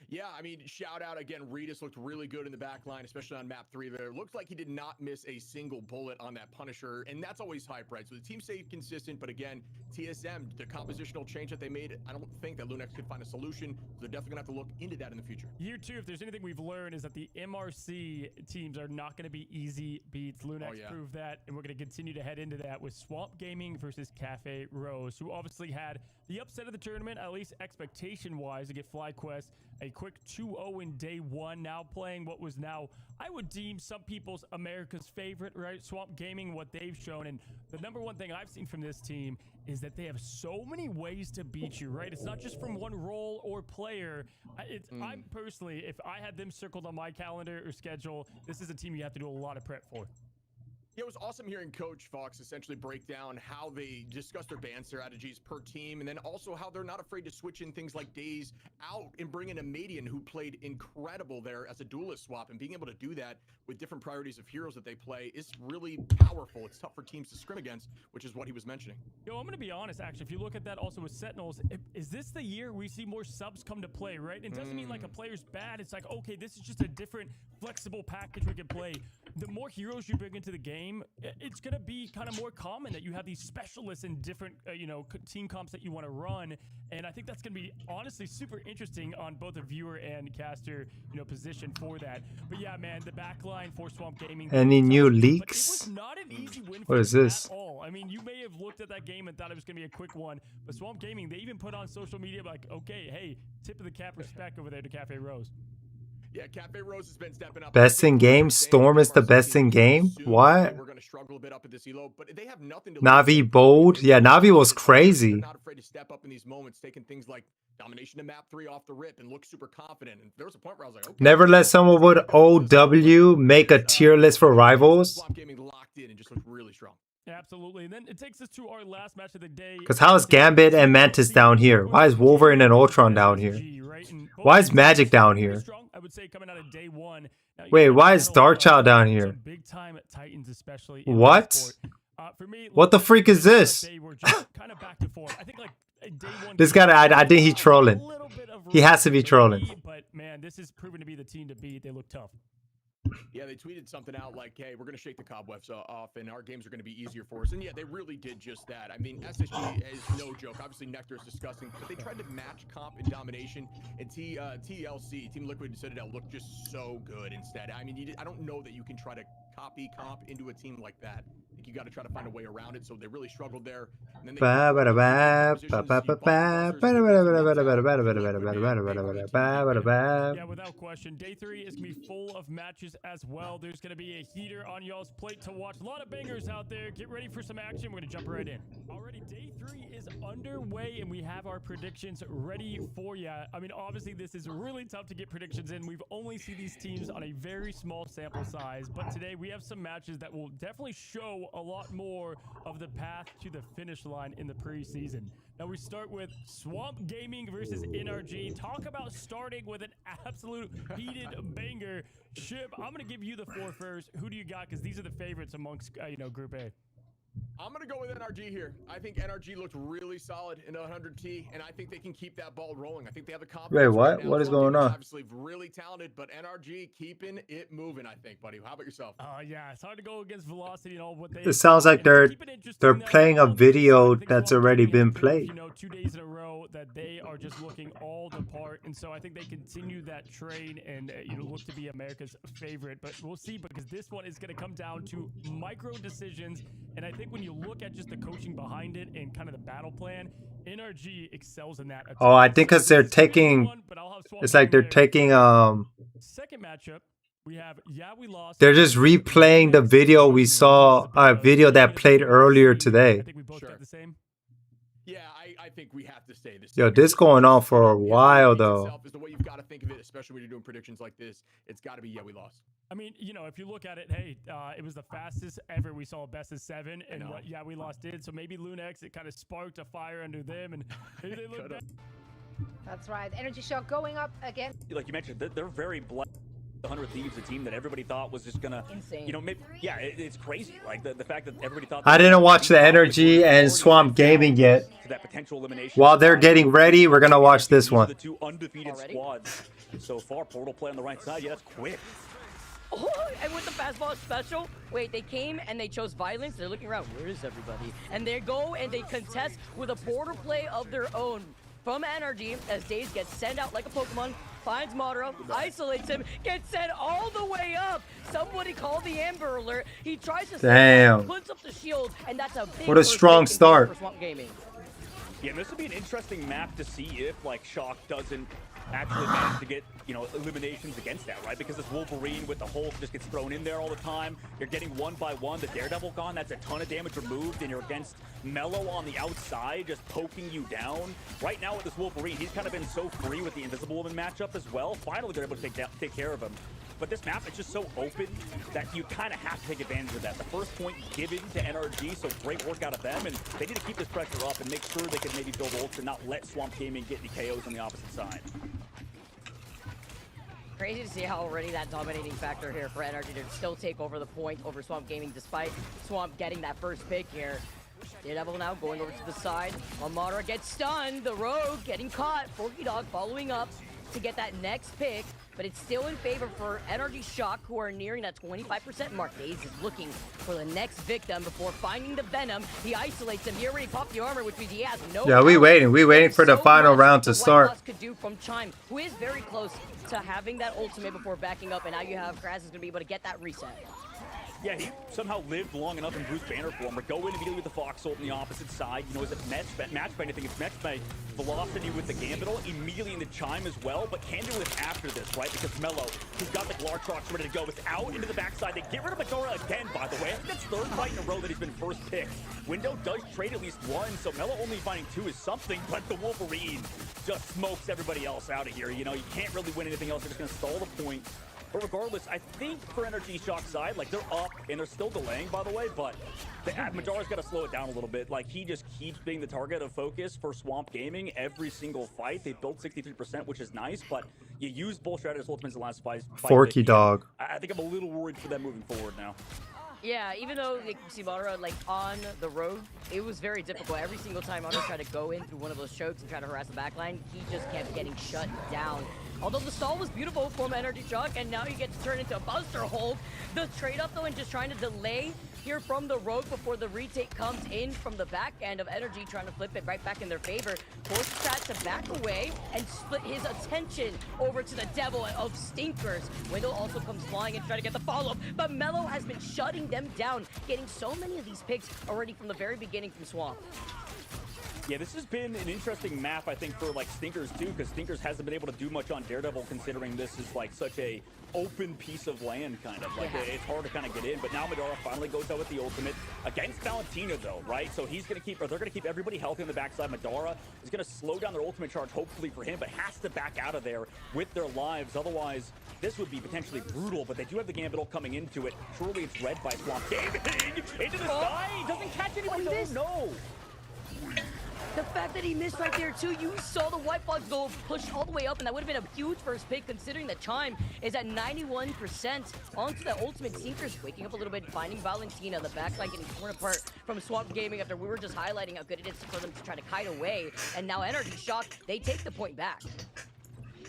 Yeah, I mean, shout out again. Regis looked really good in the back line, especially on map 3 there. Looked like he did not miss a single bullet on that Punisher, and that's always hype, right? So the team stayed consistent, but again, TSM, the compositional change that they made, I don't think that Lunex could find a solution. So they're definitely going to have to look into that in the future. Year 2, if there's anything we've learned, is that the MRC teams are not going to be easy beats. Lunex proved that, and we're going to continue to head into that with Swamp Gaming versus Cafe Rose, who obviously had the upset of the tournament, at least expectation-wise, to get FlyQuest a quick 2-0 in day 1, now playing what was now, I would deem some people's America's favorite, right? Swamp Gaming, what they've shown. And the number one thing I've seen from this team is that they have so many ways to beat you, right? It's not just from one role or player. I'm personally, if I had them circled on my calendar or schedule, this is a team you have to do a lot of prep for. Yeah, it was awesome hearing Coach Fox essentially break down how they discuss their ban strategies per team, and then also how they're not afraid to switch in things like Days out and bring in a Median who played incredible there as a duelist swap, and being able to do that with different priorities of heroes that they play is really powerful. It's tough for teams to scrim against, which is what he was mentioning. Yo, I'm going to be honest, actually. If you look at that also with Sentinels, is this the year we see more subs come to play, right? It doesn't mean like a player's bad. It's like, okay, this is just a different flexible package we can play. The more heroes you bring into the game, it's going to be kind of more common that you have these specialists in different, team comps that you want to run. And I think that's going to be honestly super interesting on both a viewer and caster, position for that. But yeah, man, the backline for Swamp Gaming. Any new leaks? It was not an easy win what is this? At all. I mean, you may have looked at that game and thought it was going to be a quick one, but Swamp Gaming, they even put on social media like, okay, hey, tip of the cap respect over there to Cafe Rose. Yeah, Cafe Rose has been stepping up. Best in game? Storm is the best in game? What? We're going to struggle a bit up at this elo, but they have nothing to Navi bold? Yeah, Navi was crazy. They're not afraid to step up in these moments, taking things like domination in map 3 off the rip and look super confident. And there was a point where I was like, okay. Never let someone with OW make a tier list for rivals. Swamp Gaming locked in and just looked really strong. Absolutely. And then it takes us to our last match of the day. Because how is Gambit and Mantis down here? Why is Wolverine and Ultron down here? Why is Magic down here? I would say coming out of day 1. Wait, why is Darkchild down here? Big time Titans, especially. What? For me, what the freak is this? They were just kind of back to form. I think like day one. This guy, I think he's trolling. He has to be trolling. But man, this is proven to be the team to beat. They look tough. Yeah, they tweeted something out like, hey, we're going to shake the cobwebs off and our games are going to be easier for us. And yeah, they really did just that. I mean, SSG is no joke. Obviously, Nectar is disgusting, but they tried to match comp and domination. And TLC, Team Liquid and Citadel, looked just so good instead. I mean, I don't know that you can try to copy comp into a team like that. I think you got to try to find a way around it. So they really struggled there. And then they yeah, without question. Day 3 is going to be full of matches as well. There's going to be a heater on y'all's plate to watch. A lot of bangers out there. Get ready for some action. We're going to jump right in. Already, day 3 is underway, and we have our predictions ready for you. I mean, obviously, this is really tough to get predictions in. We've only seen these teams on a very small sample size, but today we have some matches that will definitely show a lot more of the path to the finish line in the preseason. Now we start with Swamp Gaming versus NRG. Talk about starting with an absolute heated banger. Shib, I'm going to give you the floor first. Who do you got? Because these are the favorites amongst, Group A. I'm going to go with NRG here. I think NRG looked really solid in the 100T, and I think they can keep that ball rolling. I think they have the confidence. Wait, what? Right now. What is going on? Obviously really talented, but NRG keeping it moving, I think, buddy. How about yourself? Yeah, it's hard to go against Velocity and all what they... It sounds like they're playing a video that's already been played. 2 days in a row that they are just looking all the part, and so I think they continue that train and look to be America's favorite. But we'll see, because this one is going to come down to micro decisions, and I think when you look at just the coaching behind it and kind of the battle plan, NRG excels in that. Oh, I think because they're taking, it's like they're taking second matchup. We have we lost. They're just replaying the video we saw, a video that played earlier today. I think we both got the same. Yeah, I think we have to stay this. Yo, this going on for a while though. Is the way you've got to think of it, especially when you're doing predictions like this. It's got to be we lost. I mean, if you look at it, hey, it was the fastest ever we saw a best of 7, and we lost did. So maybe Lunex, it kind of sparked a fire under them, and maybe they look back. That's right. Energy Shock going up again. Like you mentioned, they're very blessed. The 100 Thieves, a team that everybody thought was just gonna, insane. Maybe, it's crazy. Like the fact that everybody thought. I didn't watch the Energy and Swamp Gaming yet. That potential elimination. While they're getting ready, we're gonna watch this one. The 2 undefeated squads so far. Portal play on the right side. Yeah, that's quick. Oh, and with the fastball special, wait, they came and they chose violence. They're looking around. Where is everybody? And they go and they contest with a portal play of their own from NRG as Daze gets sent out like a Pokemon. Finds Madara, isolates him, gets sent all the way up. Somebody call the Amber Alert. He tries to damn. Puts up the shield, and that's a big what a strong start. For Swamp Gaming. Yeah, this would be an interesting map to see if Shock doesn't actually manage to get eliminations against that, right? Because this Wolverine with the Hulk just gets thrown in there all the time. You're getting 1 by 1. The Daredevil gone. That's a ton of damage removed, and you're against Mello on the outside, just poking you down. Right now with this Wolverine, he's kind of been so free with the Invisible Woman matchup as well. Finally, they're able to take care of him. But this map is just so open that you kind of have to take advantage of that. The first point given to NRG, so great work out of them, and they need to keep this pressure up and make sure they can maybe build ults and not let Swamp Gaming get any KOs on the opposite side. Crazy to see how already that dominating factor here for NRG to still take over the point over Swamp Gaming, despite Swamp getting that first pick here. Daredevil now going over to the side. Madara gets stunned. The Rogue getting caught. Forky Dog following up to get that next pick, but it's still in favor for NRG Shock, who are nearing that 25% mark. Daze is looking for the next victim before finding the Venom. He isolates him. He already popped the armor, which means he has no. Yeah, we waiting for the final round to start. Could do from Chime, who is very close to having that ultimate before backing up, and now you have KRAZEN is gonna be able to get that reset. Yeah, he somehow lived long enough in Bruce Banner form. Or go in immediately with the Fox ult on the opposite side. Is it matched by anything? It's matched by Velocity with the Gambit ult, immediately into Chime as well, but can do it after this, right? Because Mello, who's got the Glartrox ready to go, is out into the backside. They get rid of Madara again, by the way. I think that's 3rd fight in a row that he's been first picked. Window does trade at least 1, so Mello only finding 2 is something, but the Wolverine just smokes everybody else out of here. You can't really win anything else. They're just going to stall the point. But regardless, I think for Energy Shock side, like they're up and they're still delaying, by the way, but Madara's got to slow it down a little bit. Like he just keeps being the target of focus for Swamp Gaming every single fight. They built 63%, which is nice, but you used both Stratus ultimates in the last fight. Forky dog. I think I'm a little worried for them moving forward now. Yeah, even though you see Madara like on the road, it was very difficult. Every single time Madara tried to go in through one of those chokes and try to harass the backline, he just kept getting shut down. Although the stall was beautiful from Energy Shock, and now you get to turn into a Buster Hold. The trade-off though, and just trying to delay here from the road before the retake comes in from the back end of Energy, trying to flip it right back in their favor. Forces Strat to back away and split his attention over to the devil of Stinkers. Window also comes flying and trying to get the follow-up, but Mello has been shutting them down, getting so many of these picks already from the very beginning from Swamp. Yeah, this has been an interesting map, I think, for like Stinkers too, because Stinkers hasn't been able to do much on Daredevil, considering this is like such a open piece of land, kind of. Like it's hard to kind of get in. But now Madara finally goes out with the ultimate against Valentina, though, right? So he's gonna keep, or they're gonna keep everybody healthy on the backside. Madara is gonna slow down their ultimate charge, hopefully for him, but has to back out of there with their lives. Otherwise, this would be potentially brutal. But they do have the Gambit coming into it. Surely it's read by Swamp Gaming into the sky. Doesn't catch anyone. No. The fact that he missed right there too, you saw the white box go push all the way up, and that would have been a huge first pick considering the Chime is at 91% onto the ultimate. Stinkers waking up a little bit, finding Valentina, the backline getting torn apart from Swamp Gaming after we were just highlighting how good it is for them to try to kite away, and now Energy Shock, they take the point back.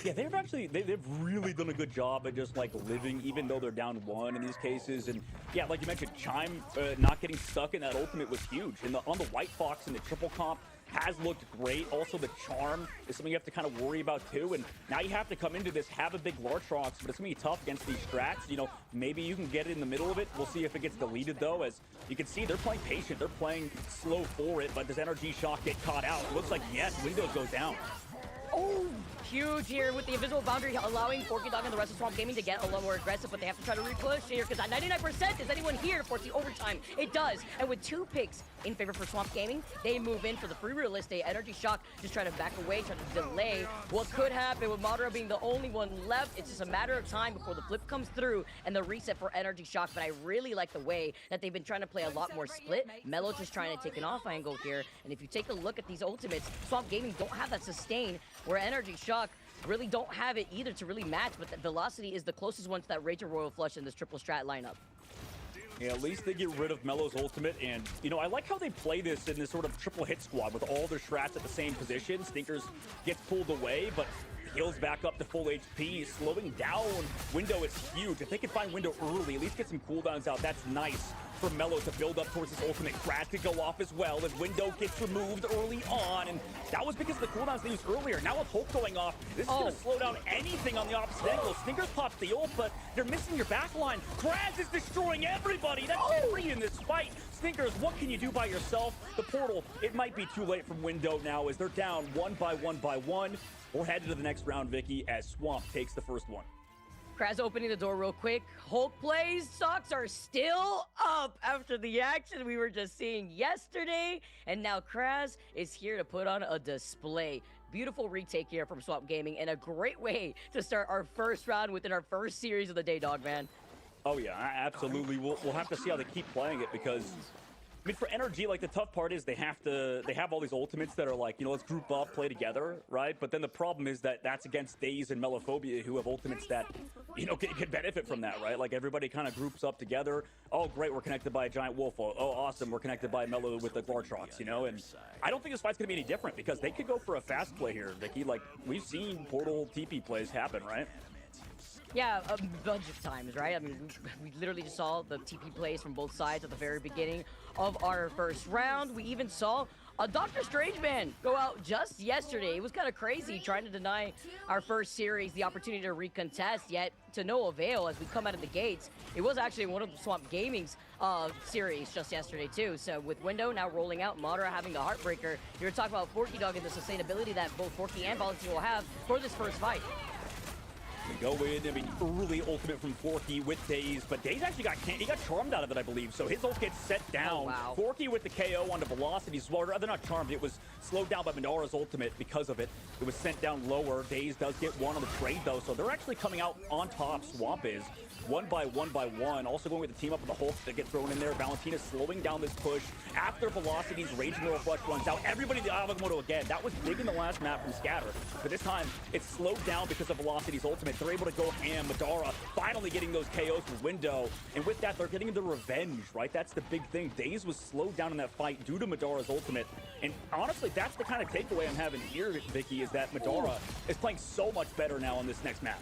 Yeah, they've really done a good job at just like living, even though they're down one in these cases. And yeah, like you mentioned, Chime not getting stuck in that ultimate was huge. And on the White Fox and the triple comp has looked great. Also, the charm is something you have to kind of worry about too. And now you have to come into this, have a big Lartrox, but it's gonna be tough against these strats. You know, maybe you can get it in the middle of it. We'll see if it gets deleted though. As you can see, they're playing patient, they're playing slow for it. But does Energy Shock get caught out? It looks like yes, Windows goes down. Oh, huge here with the invisible boundary, allowing Forky Dog and the rest of Swamp Gaming to get a little more aggressive, but they have to try to re-push here because at 99%, is anyone here to force the overtime? It does, and with 2 picks in favor for Swamp Gaming, they move in for the free realistic. Energy Shock just trying to back away, trying to delay what could happen with Madara being the only one left. It's just a matter of time before the flip comes through and the reset for Energy Shock, but I really like the way that they've been trying to play a lot more split. Mello just trying to take an off angle here, and if you take a look at these ultimates, Swamp Gaming don't have that sustain, where Energy Shock really don't have it either to really match, but the velocity is the closest one to that Rage of Royal Flush in this triple strat lineup. Yeah, at least they get rid of Mello's ultimate, and, you know, I like how they play this in this sort of triple hit squad with all their strats at the same position. Stinkers gets pulled away, but heals back up to full HP, slowing down Window is huge. If they can find Window early, at least get some cooldowns out, that's nice for Mello to build up towards his ultimate. Crash could go off as well as Window gets removed early on, and that was because of the cooldowns they used earlier. Now with Hulk going off, this is going to slow down anything on the opposite angle. Stinkers pops the ult, but they're missing your backline. Crash is destroying everybody. That's every in this fight. Stinkers, what can you do by yourself? The portal, it might be too late from Window now as they're down one by one. We're headed to the next round, Vicky, as Swamp takes the first one. Kraz opening the door real quick. Hulk plays. Stocks are still up after the action we were just seeing yesterday. And now Kraz is here to put on a display. Beautiful retake here from Swamp Gaming and a great way to start our first round within our first series of the day, dog man. Oh yeah, absolutely. We'll have to see how they keep playing it because, I mean, for NRG, like, the tough part is they have all these ultimates that are like, you know, let's group up, play together, right? But then the problem is that that's against Daze and Melophobia, who have ultimates that, you know, can benefit from that, right? Like, everybody kind of groups up together. Oh, great, we're connected by a giant wolf. Oh, awesome, we're connected by Melo with the Glartrox, you know? And I don't think this fight's gonna be any different because they could go for a fast play here, Vicky. Like, we've seen Portal TP plays happen, right? Yeah, a bunch of times, right? I mean, we literally just saw the TP plays from both sides at the very beginning of our first round. We even saw a Dr. Strange man go out just yesterday. It was kind of crazy trying to deny our first series the opportunity to recontest, yet to no avail as we come out of the gates. It was actually one of the Swamp Gaming's series just yesterday too. So with Window now rolling out, Madara having the Heartbreaker, you're talking about Forky Dog and the sustainability that both Forky and Valentina will have for this first fight. They go in, I mean, early ultimate from Forky with Daze, but Daze actually got charmed out of it, I believe. So his ult gets set down. Oh, wow. Forky with the KO onto Velocity. They're not charmed. It was slowed down by Madara's ultimate because of it. It was sent down lower. Daze does get one on the trade, though. So they're actually coming out on top. Swamp is one by one. Also going with the team up with the Hulk that get thrown in there. Valentina slowing down this push. After Velocity's Raging Royal Flush runs out, everybody the Avamoto again. That was big in the last map from Scatter. But this time, it's slowed down because of Velocity's ultimate. They're able to go ham. Madara finally getting those KOs with Window. And with that, they're getting the revenge, right? That's the big thing. Daze was slowed down in that fight due to Madara's ultimate. And honestly, that's the kind of takeaway I'm having here, Vicky, is that Madara is playing so much better now on this next map.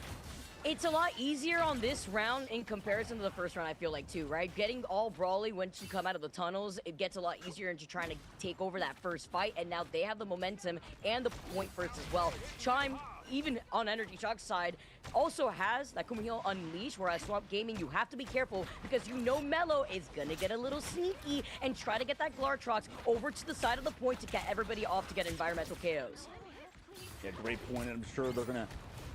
It's a lot easier on this round in comparison to the first round, I feel like, too, right? Getting all brawly once you come out of the tunnels, it gets a lot easier into trying to take over that first fight, and now they have the momentum and the point first as well. Chime, even on Energy Shock's side, also has that Kumihyo Unleash, whereas Swamp Gaming, you have to be careful because you know Mello is gonna get a little sneaky and try to get that Glartrox over to the side of the point to get everybody off to get environmental KOs. Yeah, great point, and I'm sure they're gonna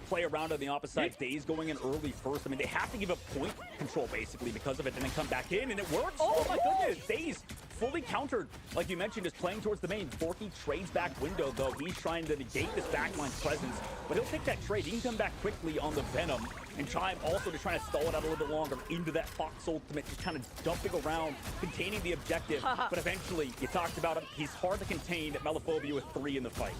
play around on the opposite side. Daze going in early first. I mean, they have to give up point control basically because of it, and then come back in, and it works. Oh my goodness, Daze fully countered, like you mentioned, just playing towards the main. Forky trades back Window, though. He's trying to negate this backline presence, but he'll take that trade. He can come back quickly on the Venom, and Chime also to try to stall it out a little bit longer into that Fox ultimate, just kind of dumping around, containing the objective. But eventually, you talked about him, he's hard to contain. Melophobia with 3 in the fight.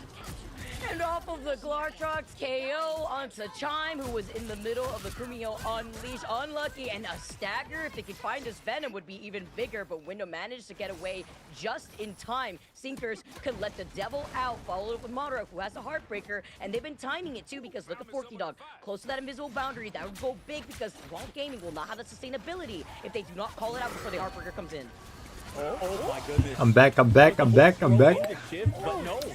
And off of the Glartrox KO onto Chime, who was in the middle of the Kumihyo Unleash. Unlucky, and a stagger. If they could find this Venom would be even bigger, but Window managed to get away just in time. Sinkers could let the devil out, followed up with Madara, who has a Heartbreaker, and they've been timing it too, because look at Forky Dog. Close to that invisible boundary, that would go big, because Swamp Gaming will not have the sustainability if they do not call it out before the Heartbreaker comes in. Oh my goodness. I'm back. But no,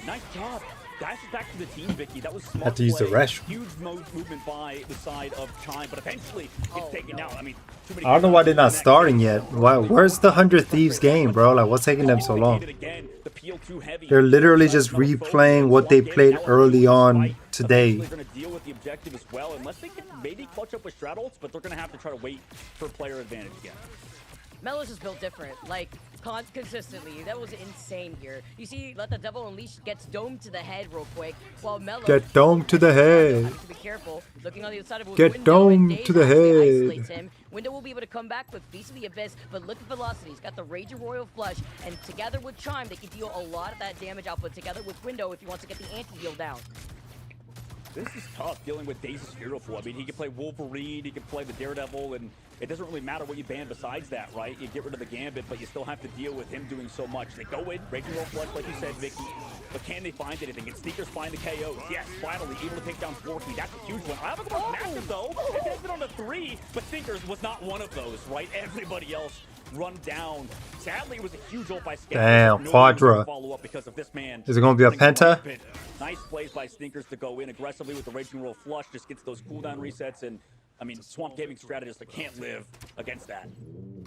nice job. That's back to the team, Vicky. That was smart. Had to use the restroom. Huge movement by the side of Chime, but eventually it's taken out. I mean, I don't know why they're not starting yet. Why? Where's the 100 Thieves game, bro? Like, what's taking them so long? They're literally just replaying what they played early on today. They're going to deal with the objective as well, unless they can maybe clutch up with Strat ults, but they're going to have to try to wait for player advantage again. Melo's just built different, like, consistently. That was insane here. You see, Let the Devil Unleash gets domed to the head real quick, while Melo... Get domed to the head. To be careful. Looking on the other side of Get domed to the head. Isolates him. Window will be able to come back with Feast of the Abyss, but look at Velocity. He's got the Raging Royal Flush, and together with Chime, they can deal a lot of that damage output together with Window if he wants to get the anti-heal down. This is tough, dealing with Daze's Fearful. I mean, he can play Wolverine, he can play the Daredevil, and it doesn't really matter what you ban besides that, right? You get rid of the Gambit, but you still have to deal with him doing so much. They go in, Raging Royal Flush, like you said, Vicky, but can they find anything? Can Sneakers find the KOs? Yes, finally, able to take down Forky. That's a huge one. Avamoto's massive, though. It has been on the 3, but Sneakers was not one of those, right? Everybody else run down. Sadly, it was a huge ult by Scatter. Damn, Quadra. Follow up because of this man. Is it going to be a Penta? Nice plays by Sneakers to go in aggressively with the Raging Royal Flush. Just gets those cooldown resets, and I mean, Swamp Gaming strategists that can't live against that.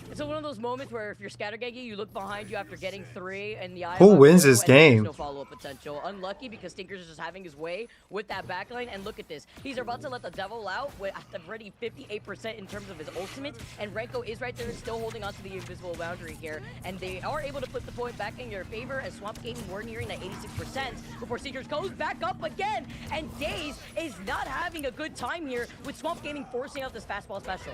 It's one of those moments where if you're Scattergaggy, you look behind you after getting 3 and the eye. Who wins this game? No follow-up potential. Unlucky because Stinkers is just having his way with that backline. And look at this. He's about to let the devil out with already 58% in terms of his ultimate. And Renko is right there still holding onto the invisible boundary here. And they are able to flip the point back in your favor as Swamp Gaming were nearing that 86% before Stinkers goes back up again. And Daze is not having a good time here with Swamp Gaming forcing out this fastball special.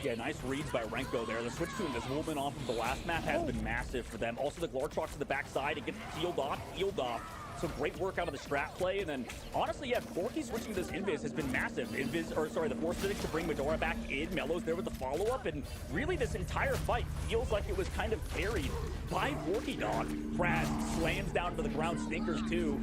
Yeah, nice reads by Renko there. The switch to Invisible off of the last map has been massive for them. Also, the Glartrox to the backside. It gets healed off. So great work out of the strat play. And then, honestly, yeah, Forky switching to this Invis has been massive. The Force Physics to bring Madara back in. Melo's there with the follow-up. And really, this entire fight feels like it was kind of carried by Forky Dog. Praz slams down to the ground. Stinkers, too.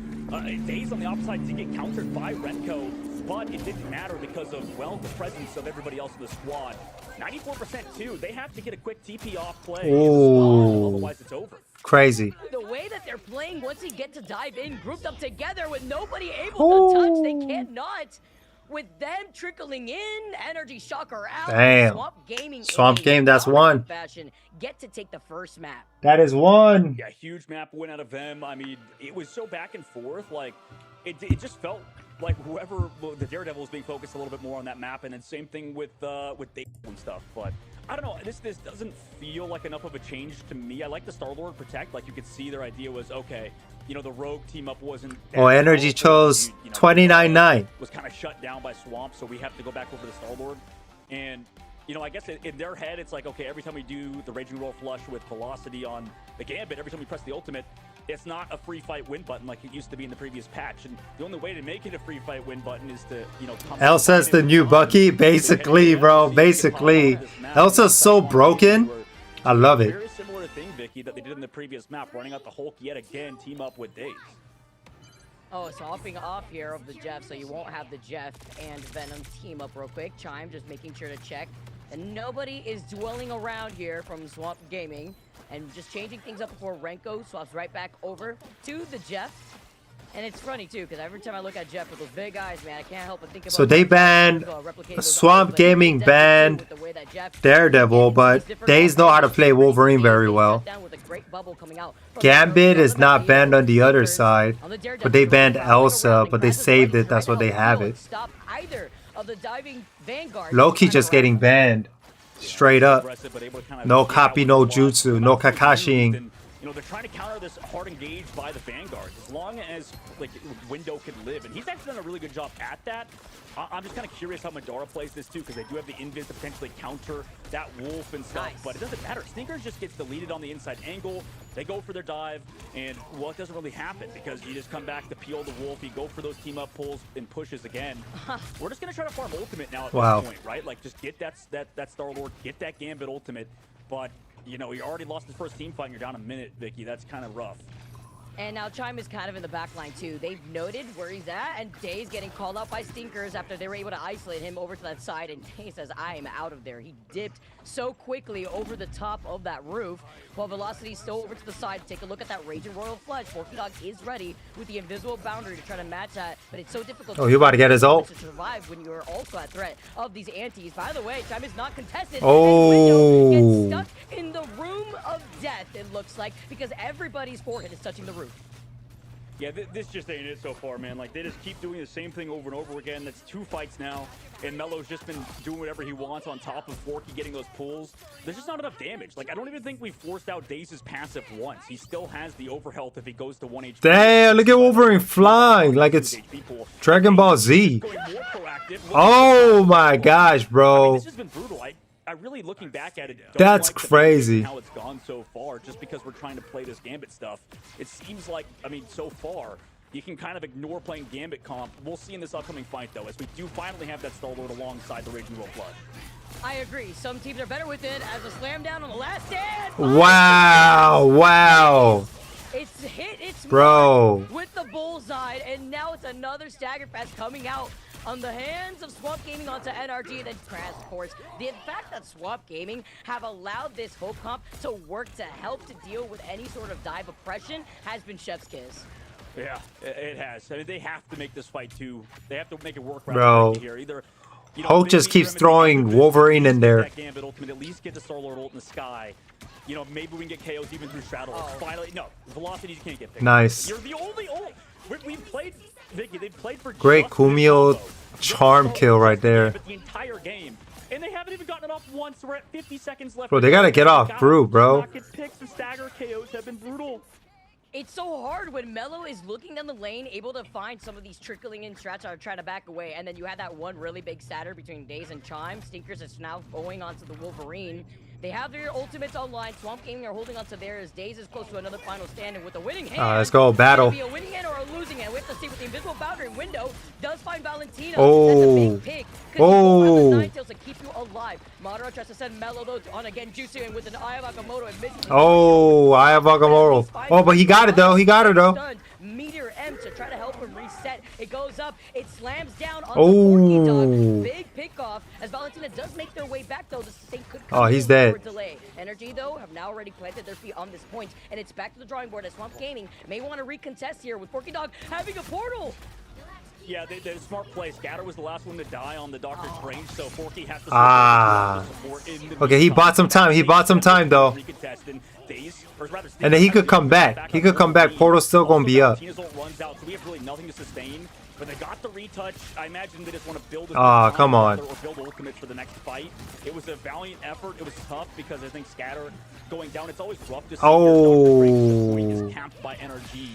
Daze on the opposite side to get countered by Renko. But it didn't matter because of, well, the presence of everybody else in the squad. 94% too. They have to get a quick TP off play in the squad, otherwise it's over. Crazy. The way that they're playing, once they get to dive in, grouped up together with nobody able to touch, they cannot. With them trickling in, Energy Shocker out. Damn. Swamp Game, that's one. Fashion, get to take the first map. That is one. Yeah, huge map win out of them. I mean, it was so back and forth. Like, it just felt like whoever the Daredevil is being focused a little bit more on that map, and then same thing with Dave and stuff. But I don't know. This doesn't feel like enough of a change to me. I like the Star-Lord protect. Like you could see their idea was okay. You know, the Rogue team up wasn't. Well, Energy chose 29-9. Was kind of shut down by Swamp, so we have to go back over to Star-Lord. And you know, I guess in their head, it's like, okay, every time we do the Raging Roll Flush with Velocity on the Gambit, every time we press the ultimate, it's not a free fight win button like it used to be in the previous patch. And the only way to make it a free fight win button is to, you know, Elsa's the new Bucky, basically, bro. Basically, Elsa's so broken. I love it. Very similar thing, Vicky, that they did in the previous map, running out the Hulk yet again, team up with Daze. Oh, so hopping off here of the Jeff, so you won't have the Jeff and Venom team up real quick. Chime just making sure to check. And nobody is dwelling around here from Swamp Gaming. And just changing things up before Renko swaps right back over to the Jeff. And it's funny too, because every time I look at Jeff with those big eyes, man, I can't help but think about. So they banned Swamp Gaming banned Daredevil, but Daze know how to play Wolverine very well. Gambit is not banned on the other side, but they banned Elsa, but they saved it. That's why they have it. Loki just getting banned. Straight up. No copy, no jutsu, no Kakashiing. You know, they're trying to counter this hard engage by the Vanguard as long as like Window can live, and he's actually done a really good job at that. I'm just kind of curious how Madara plays this too, because they do have the invis to potentially counter that wolf and stuff. Nice. But it doesn't matter. Sneakers just gets deleted on the inside angle. They go for their dive, and well, it doesn't really happen because you just come back to peel the wolf. You go for those team up pulls and pushes again. We're just gonna try to farm ultimate now at this point, right? Like just get that Star-Lord, get that Gambit ultimate, but. You know, you already lost his first team fight and you're down a minute, Vicky. That's kind of rough. And now Chime is kind of in the back line too. They've noted where he's at, and Daze getting called out by Stinkers after they were able to isolate him over to that side, and Daze says, I am out of there. He dipped so quickly over the top of that roof, while Velocity's still over to the side. Take a look at that Raging Royal Flush. Dog is ready with the invisible boundary to try to match that, but it's so difficult you about to get his ult? To survive when you're also at threat of these antis. By the way, Chime is not contested. Oh. And Window gets stuck in the room of death, it looks like, because everybody's forehead is touching the roof. Yeah, this just ain't it so far, man. Like, they just keep doing the same thing over and over again. That's 2 fights now, and Melo's just been doing whatever he wants on top of Forky getting those pulls. There's just not enough damage. Like, I don't even think we forced out Daze's passive once. He still has the overhealth if he goes to 1 HP. Damn, look at Wolverine flying like it's Dragon Ball Z. Oh my gosh, bro. I mean, this has been brutal. I really, looking back at it, that's like crazy. How it's gone so far, just because we're trying to play this Gambit stuff. It seems like, I mean, so far, you can kind of ignore playing Gambit comp. We'll see in this upcoming fight, though, as we do finally have that Star-Lord alongside the Raging Roll Flush. I agree. Some teams are better with it as a slam down on the last stand. Wow, wow. It's hit, it's bro with the bullseye, and now it's another stagger fest coming out on the hands of Swamp Gaming onto NRG, and then transports. The fact that Swamp Gaming have allowed this Hope Comp to work to help to deal with any sort of dive oppression has been chef's kiss. Yeah, it has. I mean, they have to make this fight too. They have to make it work bro. Here. Either, you know, Hulk just keeps throwing Wolverine in there. Gambit ultimate, at least get the Star-Lord ult in the sky. You know, maybe we can get KOs even through Shadow. Finally, no, Velocity you can't get picked. Nice. You're the only ult. We've played, Vicky, they've played for great Kumio charm kill right there. The entire game. And they haven't even gotten it off once. We're at 50 seconds left. Bro, they gotta get off Brew, bro. Picks and stagger KOs have been brutal. It's so hard when Melo is looking down the lane, able to find some of these trickling in strats that are trying to back away, and then you have that one really big statter between Daze and Chime. Stinkers is now going onto the Wolverine. They have their ultimates online. Swamp Gaming are holding on to theirs. Daze is close to another final stand, and with a winning hand, let's go battle. Be a winning hand or a losing hand. We have to see with the invisible boundary. Window does find Valentino. Oh, that's a big pick. oh. Nine tails to keep you alive. Madara tries to send Melo though on again Juicy, and with an Eye of Agamotto and missing. Oh, Eye of Agamotto. Oh, but he got it though. He got it though. Meteor M to try to help him reset. It goes up. It slams down on the Dog. Big pick off as Valentina does make their way back though. The thing could come he's dead. Delay. Energy though have now already planted their feet on this point, and it's back to the drawing board as Swamp Gaming may want to recontest here with Forky Dog having a portal. Yeah, they smart play. Scatter was the last one to die on the Doctor Strange, so Forky has to support okay, he bought some time. He bought some time though. And then he could come back. He could come back. Portal's still gonna be up. Runs out, so we have really nothing to sustain. but they got the retouch. I imagine they just want to build. Come on. Or build ultimates for the next fight. It was a valiant effort. It was tough because I think Scatter going down. It's always rough to see your Dr. camped by NRG.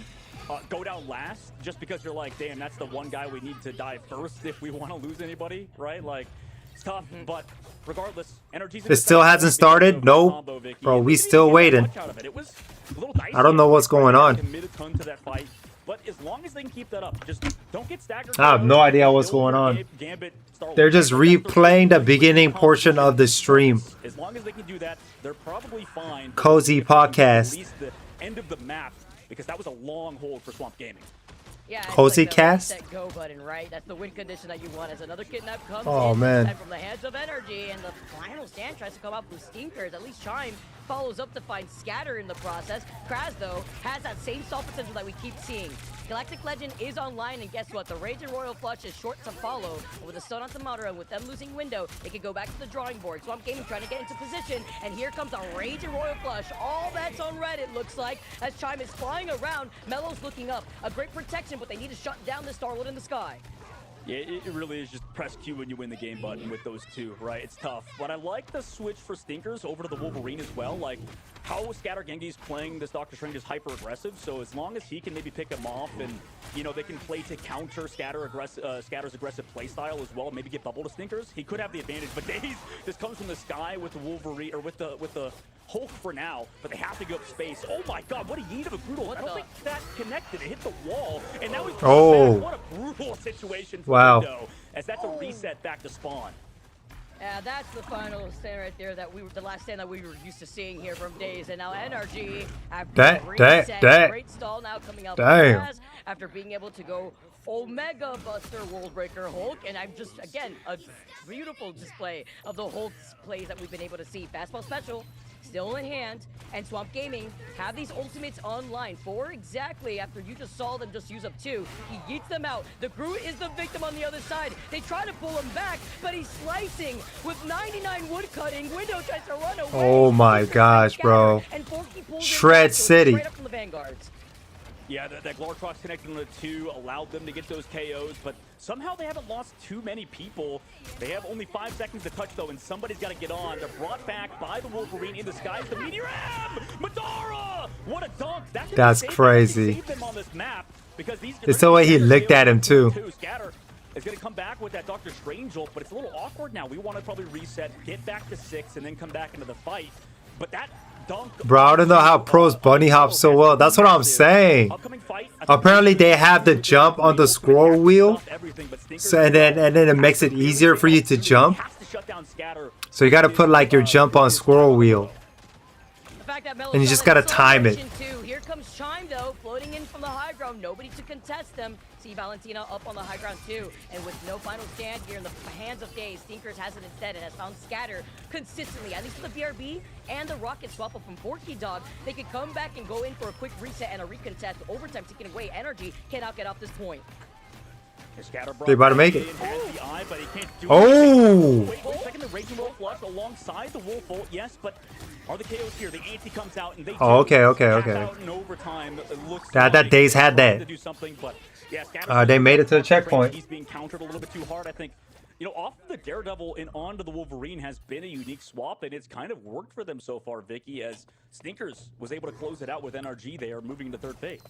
Go down last just because you're like, damn, that's the one guy we need to die first if we want to lose anybody, right? Like, it's tough, but regardless, energy's It still hasn't started? No. Bro, we still waiting. I don't know what's going on. But as long as they can keep that up, just don't get staggered. I have no idea what's going on. They're just replaying the beginning portion of the stream. As long as they can do that, they're probably fine. Cozy podcast. At least the end of the map, because that was a long hold for Swamp Gaming. Yeah, Cozy like cast. That go button, right? That's the win condition that you want as another kidnap comes Oh, in man. from the hands of Energy, and the final stand tries to come up with Stinkers. At least Chime follows up to find Scatter in the process. Kraz, though, has that same stall potential that we keep seeing. Galactic Legend is online, and guess what? The Rage and Royal Flush is short to follow. And with the stun on Tamara, and with them losing window, they can go back to the drawing board. Swamp Gaming trying to get into position, and here comes a Rage and Royal Flush. All that's on red, it looks like, as Chime is flying around. Melo's looking up. A great protection, but they need to shut down the Starwood in the sky. Yeah, it really is just press Q when you win the game button with those two, right? It's tough. But I like the switch for Stinkers over to the Wolverine as well. Like, how Scatter Genji's playing this Doctor Strange is hyper-aggressive, so as long as he can maybe pick him off and, you know, they can play to counter Scatter's aggressive playstyle as well, maybe get bubble to Stinkers, he could have the advantage. But Daze just comes from the sky with the Wolverine, or with the Hulk for now, but they have to go up space. Oh my god, what a yeet of a brutal. I don't think that connected. It hit the wall, and now he's back. What a brutal situation for Window, as that's a reset back to spawn. Yeah, that's the final stand right there that the last stand that we were used to seeing here from Daze, and now NRG after great stall now coming out after being able to go Omega Buster World Breaker Hulk, and I'm just again a beautiful display of the Hulk's plays that we've been able to see. Fastball special still in hand, and Swamp Gaming have these ultimates online for exactly after you just saw them just use up two. He yeets them out. The Groot is the victim on the other side. They try to pull him back, but he's slicing with 99 wood cutting. Window tries to run away. Oh my gosh, bro. Shred City. Straight up from the Vanguards. Yeah, that Glortrox connecting on the two allowed them to get those KOs, but somehow they haven't lost too many people. They have only 5 seconds to touch, though, and somebody's got to get on. They're brought back by the Wolverine in the skies. The Meteor M! Madara! What a dunk! That's crazy. Save them on this map, because these it's the way he looked at him, too. Scatter is going to come back with that Dr. Strange ult, but it's a little awkward now. We want to probably reset, get back to 6, and then come back into the fight. But that dunk... Bro, I don't know how pros bunny hop so well. That's what I'm saying. Apparently they have the jump on the scroll wheel, so and then it makes it easier for you to jump. So you got to put like your jump on scroll wheel, and you just got to time it. Here comes Chime though, floating in from the high ground. Nobody to contest them. See Valentina up on the high ground too, and with no final stand here in the hands of Daze, Stinkers has it instead and has found Scatter consistently, at least for the BRB and the rocket swap up from Forky Dog. They could come back and go in for a quick reset and a recontest. Overtime taking away. Energy cannot get off this point. They about to make it. Oh! Wait a second, the Raging Wolf Flush alongside the Wolf ult, yes, but are the KOs here? The anti comes out and they okay. That Daze had that. They made it to the checkpoint. He's being countered a little bit too hard, I think. You know, off the Daredevil and onto the Wolverine has been a unique swap, and it's kind of worked for them so far, Vicky, as Stinkers was able to close it out with NRG. They are moving into third phase.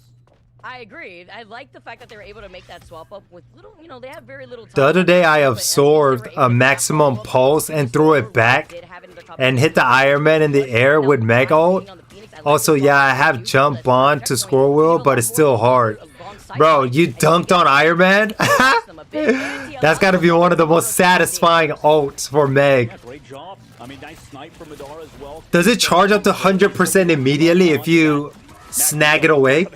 I agree. I like the fact that they were able to make that swap up with little, you know, they have very little time. The other day I absorbed a maximum pulse and threw it back and hit the Iron Man in the air with Mega ult. Also, yeah, I have jump on to scroll wheel, but it's still hard. Bro, you dunked on Iron Man? That's got to be one of the most satisfying ults for Meg. Does it charge up to 100% immediately if you snag it away?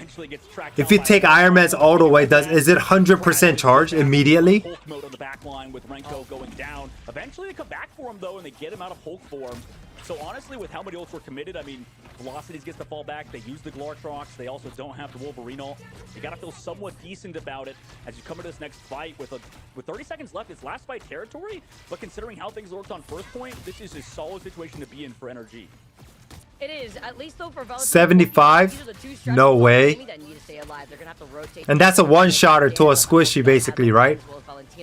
If you take Iron Man's ult away, is it 100% charge immediately? Hulk mode on the back line with Renko going down. Eventually they come back for him though, and they get him out of Hulk form. So honestly, with how many ults were committed, I mean, Velocities gets to fall back. They use the Glortrox. They also don't have the Wolverine ult. You gotta feel somewhat decent about it as you come into this next fight with 30 seconds left. It's last fight territory, but considering how things worked on first point, this is a solid situation to be in for NRG. It is, at least though for Valentino. 75? No way. And that's a one-shotter to a squishy, basically, right?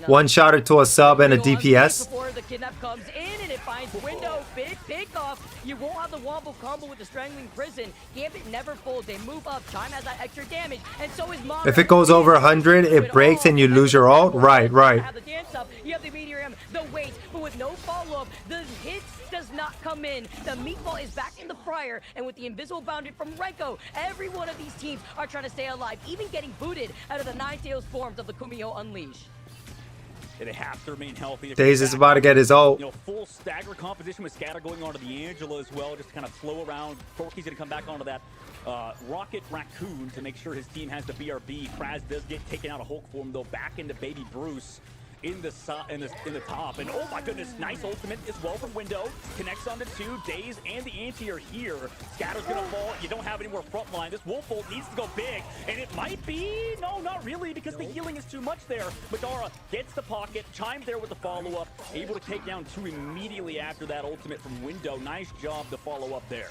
One-shotter to a sub and a DPS. Before the kidnap comes in and it finds window, big pickoff. You won't have the wombo combo with the strangling prison. Gambit never folds. They move up. Chime has that extra damage, and so is Mara. If it goes over 100, it breaks and you lose your ult. Right. You have the dance up. You have the meteor, the weight, but with no follow-up, the hits does not come in. The meatball is back in the fryer, and with the invisible boundary from Renko, every one of these teams are trying to stay alive, even getting booted out of the Nine-Tails forms of the Kumiho Unleash. They have to remain healthy. Daze is about to get his ult. You know, full stagger competition with Scatter going on to the Angela as well, just to kind of flow around. Corky's going to come back onto that Rocket Raccoon to make sure his team has the BRB. Kraz does get taken out of Hulk form, though, back into Baby Bruce in the top. And oh my goodness, nice ultimate as well from Window. Connects onto two. Daze and the Anti are here. Scatter's gonna fall. You don't have any more front line. This Wolf ult needs to go big, and it might be, no, not really, because the healing is too much there. Madara gets the pocket, chimed there with the follow-up, able to take down two immediately after that ultimate from Window. Nice job to follow up there.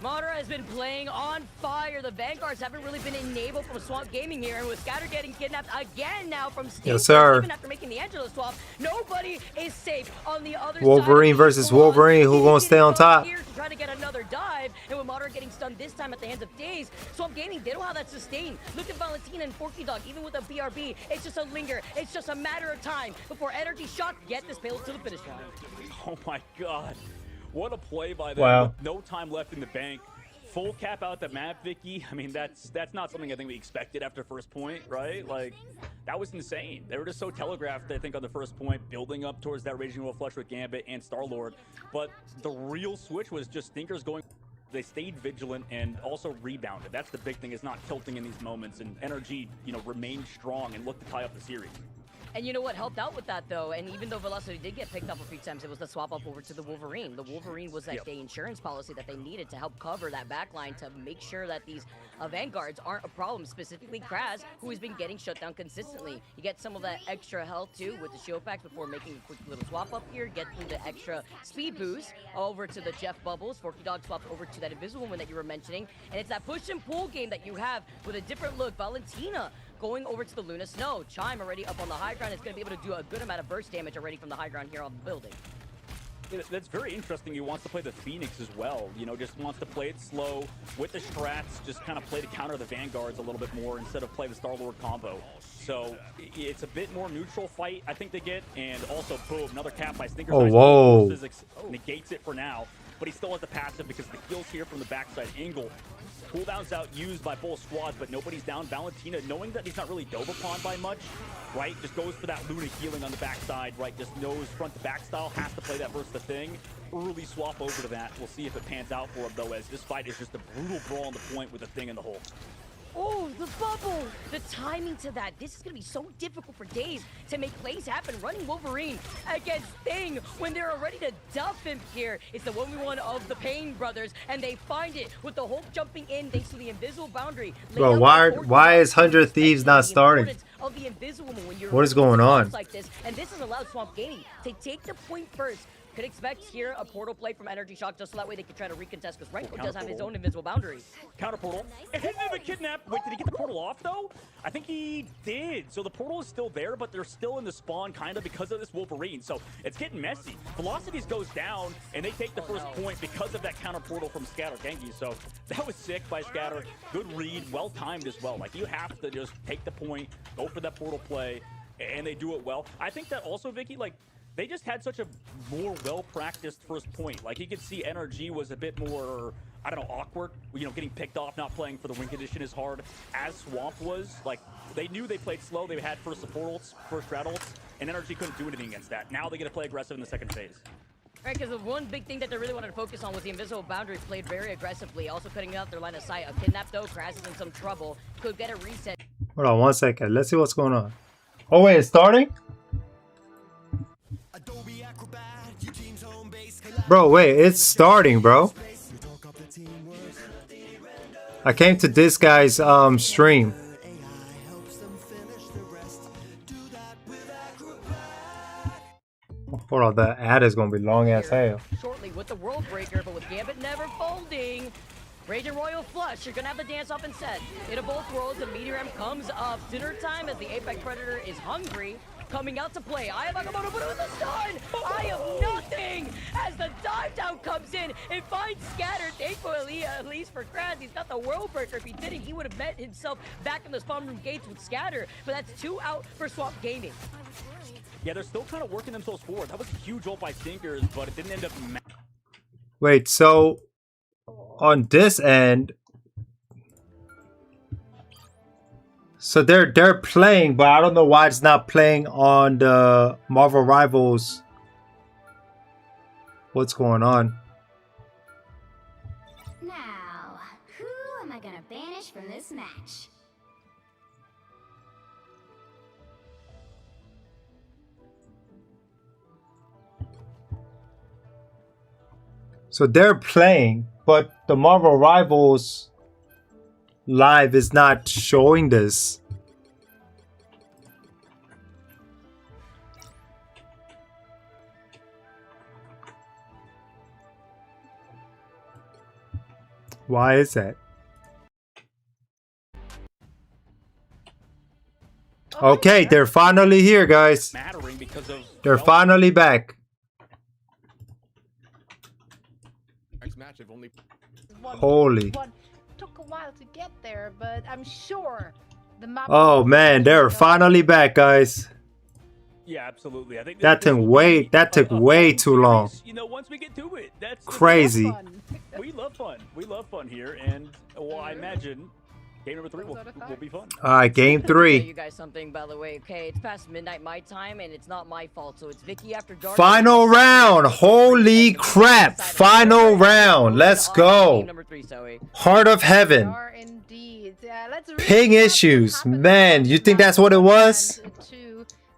Madara has been playing on fire. The Vanguards haven't really been enabled from Swamp Gaming here, and with Scatter getting kidnapped again now from Steve, yes, sir. Even after making the Angela swap, nobody is safe on the other Wolverine side. versus Wolverine. Who gonna stay on top? Here to try to get another dive, and with Madara getting stunned this time at the hands of Daze, Swamp Gaming, they don't have that sustain. Look at Valentina and Forky Dog, even with a BRB, it's just a linger. It's just a matter of time before Energy Shock get this payload to the finish line. Oh my god. What a play by them. Wow. With no time left in the bank. Full cap out the map, Vicky. I mean, that's not something I think we expected after first point, right? Like, that was insane. They were just so telegraphed, I think, on the first point, building up towards that Raging Wolf flush with Gambit and Star-Lord. But the real switch was just Stinkers going. They stayed vigilant and also rebounded. That's the big thing, is not tilting in these moments, and Energy, you know, remained strong and looked to tie up the series. And you know what helped out with that, though? And even though Velocity did get picked up a few times, it was the swap up over to the Wolverine. The Wolverine was like the insurance policy that they needed to help cover that backline to make sure that these Vanguards aren't a problem, specifically Kraz, who has been getting shut down consistently. You get some of that extra health, too, with the shield packs before making a quick little swap up here, getting the extra speed boost over to the Jeff Bubbles. Forky Dog swapped over to that Invisible Woman that you were mentioning. And it's that push and pull game that you have with a different look. Valentina going over to the Luna Snow. Chime already up on the high ground is going to be able to do a good amount of burst damage already from the high ground here on the building. That's very interesting. He wants to play the Phoenix as well. You know, just wants to play it slow with the strats, just kind of play to counter the Vanguards a little bit more instead of play the Star-Lord combo. So it's a bit more neutral fight, I think they get. And also, boom, another cap by Stinkers. Oh, whoa. Physics negates it for now, but he still has the passive because the kills here from the backside angle. Cooldowns out used by both squads, but nobody's down. Valentina, knowing that he's not really dove upon by much, right, just goes for that Luna healing on the backside, right, just knows front to back style, has to play that versus the thing. Early swap over to that. We'll see if it pans out for him, though, as this fight is just a brutal brawl on the point with the thing in the hole. Oh, the bubble! The timing to that. This is going to be so difficult for Daze to make plays happen. Running Wolverine against Thing when they're ready to duff him here. It's the 1v1 of the Pain brothers, and they find it with the Hulk jumping in thanks to the invisible boundary. Bro, why is 100 Thieves not starting? What is going on? Like this, and this has allowed Swamp Gaming to take the point first. Could expect here a portal play from Energy Shock just so that way they can try to recontest, because Renko does have his own invisible boundary. Counter portal. And into the kidnap. Wait, did he get the portal off, though? I think he did. So the portal is still there, but they're still in the spawn, kind of, because of this Wolverine. So it's getting messy. Velocities goes down, and they take the first point because of that counter portal from Scatter Genki. So that was sick by Scatter. Good read. Well-timed as well. Like, you have to just take the point, go for that portal play, and they do it well. I think that also, Vicky, like, they just had such a more well-practiced first point. Like, you could see NRG was a bit more, I don't know, awkward. You know, getting picked off, not playing for the win condition as hard as Swamp was. Like, they knew they played slow. They had first portals, first straddles, and NRG couldn't do anything against that. Now they get to play aggressive in the second phase. Right, because the one big thing that they really wanted to focus on was the invisible boundary played very aggressively, also cutting out their line of sight. A kidnap, though, Kraz is in some trouble. Could get a reset. Hold on 1 second. Let's see what's going on. Oh, wait, it's starting? Bro, wait, it's starting, bro. I came to this guy's stream. Hold on, the ad is gonna be long as hell. Shortly with the World Breaker, but with Gambit never folding. Raging Royal Flush, you're gonna have the dance off and set. Into both worlds, the Meteor M comes up. Dinner time as the Apex Predator is hungry. Coming out to play. I have Agamotto, but with the stun! I have nothing! As the dive down comes in, it finds Scatter. Thankfully, at least for Kraz, he's got the World Breaker. If he didn't, he would have met himself back in the spawn room gates with Scatter. But that's 2 out for Swamp Gaming. Yeah, they're still kind of working themselves forward. That was a huge ult by Stinkers, but it didn't end up. Wait, so on this end, so they're playing, but I don't know why it's not playing on the Marvel Rivals. What's going on? Now, who am I gonna banish from this match? So they're playing, but the Marvel Rivals live is not showing this. Why is that? Okay, they're finally here, guys. They're finally back. Next match, I've only Holy. Took a while to get there, but I'm sure the map. Oh man, they're finally back, guys. Yeah, absolutely. I think That took way too long. You know, once we get to it, that's Crazy. We love fun. We love fun here, and well, I imagine game number 3 will be fun. All right, game Tell 3. you guys something, by the way. Okay, it's past midnight my time, and it's not my fault. So it's Vicky after dark. Final round. Holy crap. Final round. Let's go. Number 3, Zoe. Heart of Heaven. Are indeed. Ping issues. Man, you think that's what it was?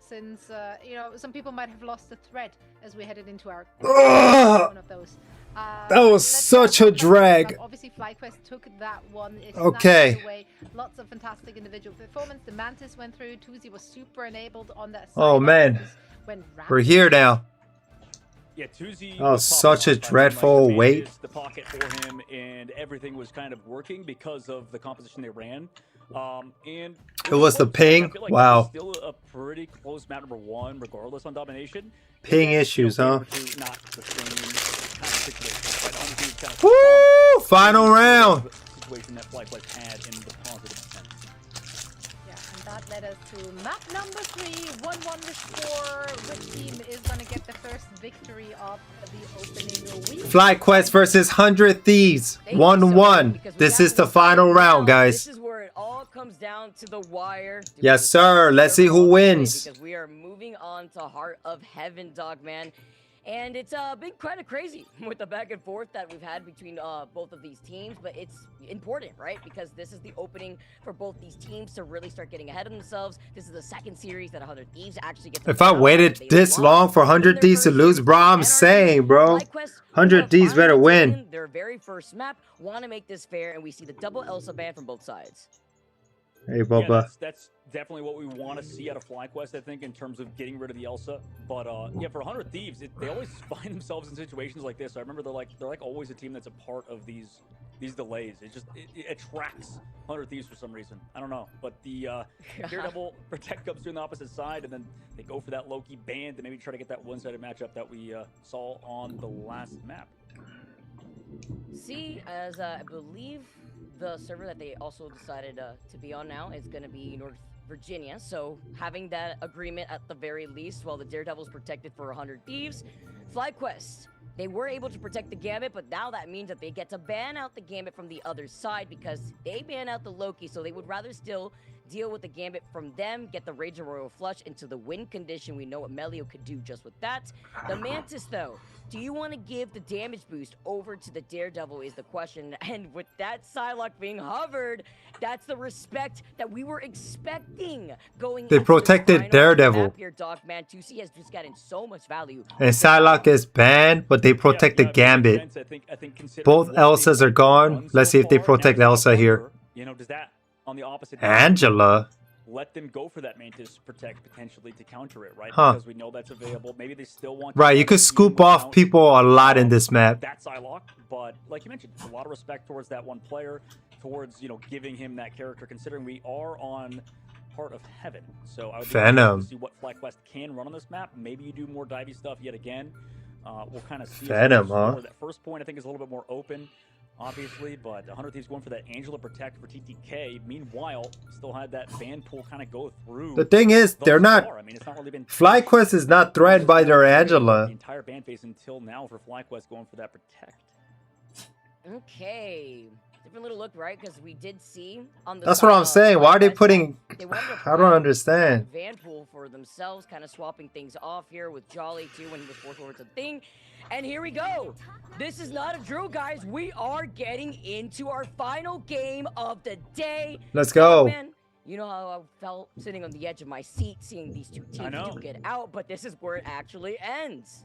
Since you know, some people might have lost the thread as we headed into our one of those. That was such a drag. Obviously, FlyQuest took that one. It Okay. snatched away. Lots of fantastic individual performance. The Mantis went through. Tuzi was super enabled on that side. Oh man. We're here now. Yeah, Tuzi. Oh, such a dreadful wait. The pocket for him, and everything was kind of working because of the composition they ran. And It was the ping. I feel like Wow. Still a pretty close map number 1, regardless on domination. Ping issues, huh? Not the same kind of situation. Right? Honestly, it's kind of Woo! Final round. situation that FlyQuest had in the positive sense. Yeah, and that led us to map number 3, 1-1 the score. Which team is going to get the first victory of the opening week? FlyQuest versus 100 Thieves. 1-1. This is the final round, guys. This is where it all comes down to the wire. Yes, sir. Let's see who wins. Because we are moving on to Heart of Heaven, Dogman. And it's been kind of crazy with the back and forth that we've had between both of these teams, but it's important, right? Because this is the opening for both these teams to really start getting ahead of themselves. This is the second series that 100 Thieves actually gets. If I waited this long for 100 Thieves to lose, bro, I'm saying, bro. 100 Thieves better win. Their very first map, want to make this fair, and we see the double Elsa ban from both sides. Hey, Yeah, Bubba. that's definitely what we want to see out of FlyQuest, I think, in terms of getting rid of the Elsa. But yeah, for 100 Thieves, they always find themselves in situations like this. I remember they're like always a team that's a part of these delays. It attracts 100 Thieves for some reason. I don't know, but the Daredevil Protect comes through on the opposite side, and then they go for that Loki ban to maybe try to get that one-sided matchup that we saw on the last map. See, as I believe the server that they also decided to be on now is going to be North Virginia. So having that agreement at the very least, while the Daredevil's protected for 100 Thieves, FlyQuest, they were able to protect the Gambit, but now that means that they get to ban out the Gambit from the other side because they ban out the Loki, so they would rather still deal with the Gambit from them, get the Rage of Royal Flush into the win condition. We know what Melio could do just with that. The Mantis, though, do you want to give the damage boost over to the Daredevil is the question. And with that Psylocke being hovered, that's the respect that we were expecting going They into protected the final Daredevil. map here, Dogman. 2C has just gotten so much value. And Psylocke is banned, but they protect the Gambit. Both Elsas are gone. Let's see if they protect Elsa here. You know, does that on the opposite Angela. let them go for that Mantis Protect potentially to counter it, right? Huh. Because we know that's available. Maybe they still want Right, you could scoop off people a lot in this map. That's Psylocke, but like you mentioned, a lot of respect towards that one player, towards, you know, giving him that character, considering we are on part of heaven. So I would be Venom. to see what FlyQuest can run on this map. Maybe you do more divey stuff yet again. We'll kind of see. Venom, huh? That first point I think is a little bit more open, obviously, but 100 Thieves going for that Angela Protect for TTK. Meanwhile, still had that ban pool kind of go through. The thing is, they're not. I mean, it's not really been. FlyQuest is not threatened by their Angela. The entire ban phase until now for FlyQuest going for that Protect. Okay. Different little look, right? Because we did see on the. That's what I'm saying. Why are they putting? I don't understand. Vanpool for themselves, kind of swapping things off here with Jolly too when he was forced over to the thing. And here we go. This is not a drill, guys. We are getting into our final game of the day. Let's go. Man, you know how I felt sitting on the edge of my seat seeing these two teams get out, but this is where it actually ends.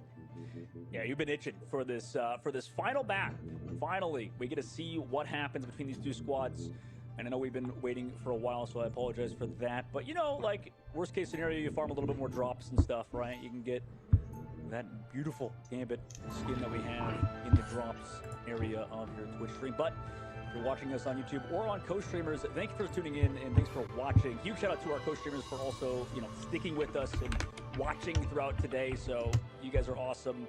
Yeah, you've been itching for this final map. Finally, we get to see what happens between these two squads. And I know we've been waiting for a while, so I apologize for that. But you know, like, worst case scenario, you farm a little bit more drops and stuff, right? You can get that beautiful Gambit skin that we have in the drops area of your Twitch stream. But if you're watching us on YouTube or on co-streamers, thank you for tuning in and thanks for watching. Huge shout out to our co-streamers for also, you know, sticking with us and watching throughout today. So you guys are awesome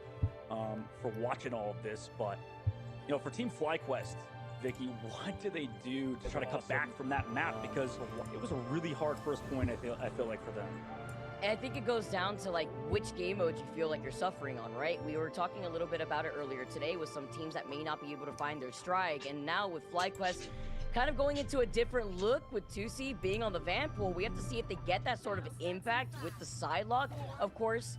for watching all of this. But you know, for Team FlyQuest, Vicky, what do they do to try to cut back from that map? Because it was a really hard first point, I feel like, for them. And I think it goes down to, like, which game mode you feel like you're suffering on, right? We were talking a little bit about it earlier today with some teams that may not be able to find their strike. And now with FlyQuest kind of going into a different look with 2C being on the Vanpool, we have to see if they get that sort of impact with the side lock. Of course,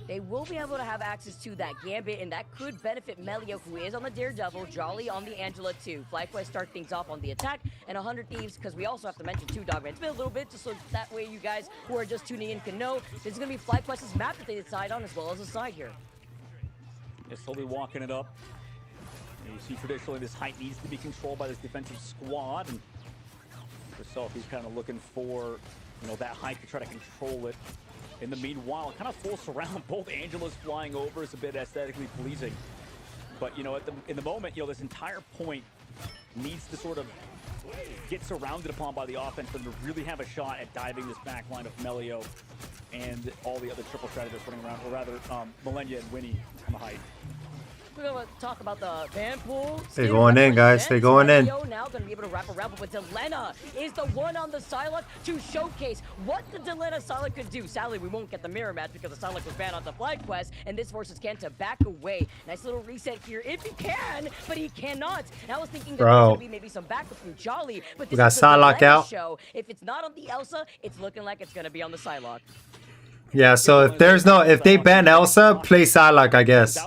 they will be able to have access to that Gambit, and that could benefit Melio, who is on the Daredevil, Jolly on the Angela too. FlyQuest start things off on the attack, and 100 Thieves, because we also have to mention too, Dogman. It's been a little bit, just so that way you guys who are just tuning in can know, this is going to be FlyQuest's map that they decide on, as well as a side here. They're slowly walking it up. And you see traditionally this height needs to be controlled by this defensive squad, and yourself, he's kind of looking for, you know, that height to try to control it. In the meanwhile, kind of full surround, both Angelas flying over is a bit aesthetically pleasing. But, you know, in the moment, you know, this entire point needs to sort of get surrounded upon by the offense for them to really have a shot at diving this back line of Melio and all the other triple strategists running around, or rather, Millennia and Winnie on the height. We're going to talk about the Vanpool. They're going in, guys. They're going in. Now going to be able to wrap around, but Delena is the one on the Psylocke to showcase what the Delena Psylocke could do. Sadly, we won't get the mirror match because the Psylocke was banned on the FlyQuest, and this forces Ken to back away. Nice little reset here if he can, but he cannot. And I was thinking that there's going to be maybe some backup from Jolly, but this got is the Psylocke out. Show. If it's not on the Elsa, it's looking like it's going to be on the Psylocke. Yeah, so if they ban Elsa, play Psylocke, I guess.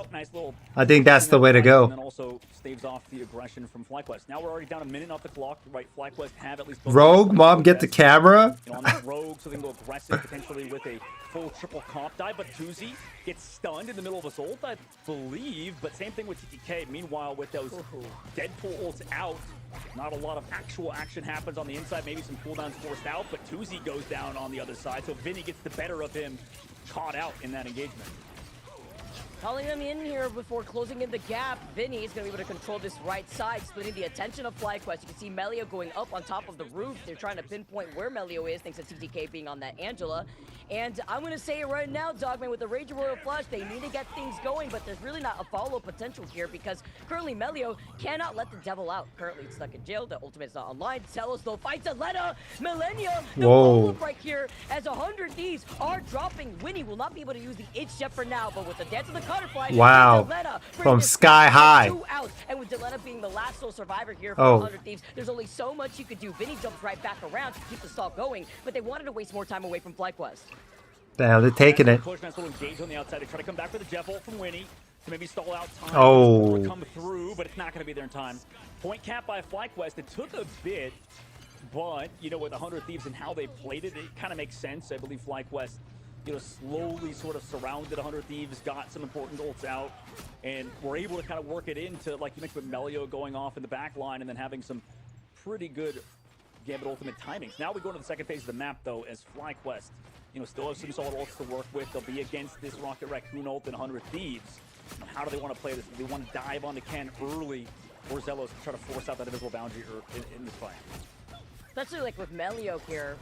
I think that's the way to go. And then also staves off the aggression from FlyQuest. Now we're already down a minute off the clock, right? FlyQuest have at least Rogue, Mom, get the camera. You know, on that Rogue, so they can go aggressive potentially with a full triple comp dive, but Tuzi gets stunned in the middle of his ult, I believe. But same thing with TTK. Meanwhile, with those Deadpool ults out, not a lot of actual action happens on the inside. Maybe some cooldowns forced out, but Tuzi goes down on the other side. So Vinny gets the better of him, caught out in that engagement. Calling him in here before closing in the gap. Vinny is going to be able to control this right side, splitting the attention of FlyQuest. You can see Melio going up on top of the roof. They're trying to pinpoint where Melio is, thanks to TTK being on that Angela. And I'm going to say it right now, Dogman, with the Rage Royal Flush, they need to get things going, but there's really not a follow potential here because currently Melio cannot let the devil out. Currently it's stuck in jail. The ultimate's not online. Telos though fights Atleta. Millennia, the follow-up right here as 100 Thieves are dropping. Winnie will not be able to use the itch step for now, but with the dance of the Cutterfly, wow, from sky high. And with Delena being the last sole survivor here for 100 Thieves, there's only so much you could do. Vinny jumps right back around to keep the stall going, but they wanted to waste more time away from FlyQuest. Damn, they're taking it. Push, nice little engage on the outside. They try to come back with a Jeff ult from Winnie to maybe stall out time. Come through, but it's not going to be there in time. Point cap by FlyQuest. It took a bit, but you know, with 100 Thieves and how they played it, it kind of makes sense. I believe FlyQuest, you know, slowly sort of surrounded 100 Thieves, got some important ults out, and were able to kind of work it into, like you mentioned, with Melio going off in the back line and then having some pretty good Gambit ultimate timings. Now we go into the second phase of the map, though, as FlyQuest, still have some solid ults to work with. They'll be against this Rocket Raccoon ult and 100 Thieves. How do they want to play this? Do they want to dive onto Ken early, or Zelos to try to force out that invisible boundary in this fight? Especially like with Melio here,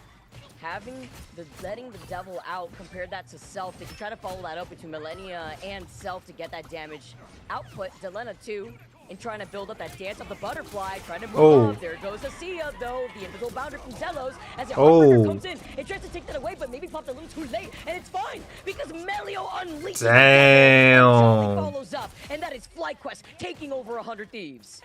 letting the devil out, compared that to Self. They can try to follow that up between Millennia and Self to get that damage output. Delena too, and trying to build up that dance of the butterfly, trying to move off. There goes Asia though, the invisible boundary from Zelos as the Heartbreaker comes in. It tries to take that away, but maybe popped a little too late, and it's fine because Melio unleashes. Damn. Follows up, and that is FlyQuest taking over 100 Thieves.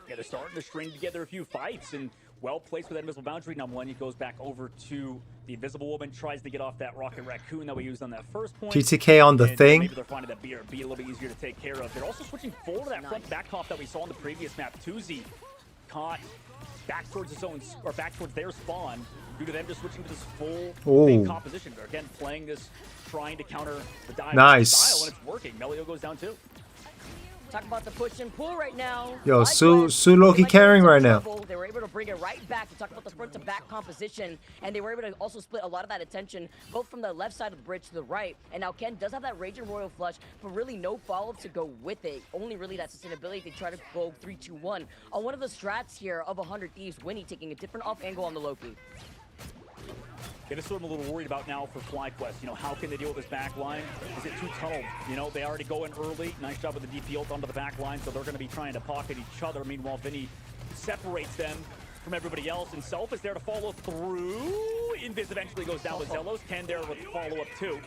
Yeah, they're starting to string together a few fights, and well placed with that invisible boundary. Now Millennia goes back over to the Invisible Woman, tries to get off that Rocket Raccoon that we used on that first point. GTK on the thing. Maybe they're finding that BRB a little bit easier to take care of. They're also switching forward to that front back hop that we saw in the previous map. Tuzi caught back towards his own, or back towards their spawn, due to them just switching to this full thing composition. They're again playing this, trying to counter the dive style, and it's working. Melio goes down too. Talk about the push and pull right now. Yo, Su low-key carrying right now. They were able to bring it right back to talk about the front to back composition, and they were able to also split a lot of that attention, both from the left side of the bridge to the right. And now Ken does have that Raging Royal Flush, but really no follow-up to go with it. Only really that sustainability. They try to go 3-2-1 on one of the strats here of 100 Thieves. Winnie taking a different off angle on the Loki. Yeah, this is what I'm a little worried about now for FlyQuest. How can they deal with this back line? Is it too tunneled? They already go in early. Nice job with the DP ult onto the back line, so they're going to be trying to pocket each other. Meanwhile, Vinny separates them from everybody else, and Self is there to follow through. Invis eventually goes down with Zelos. Ken there with follow-up too.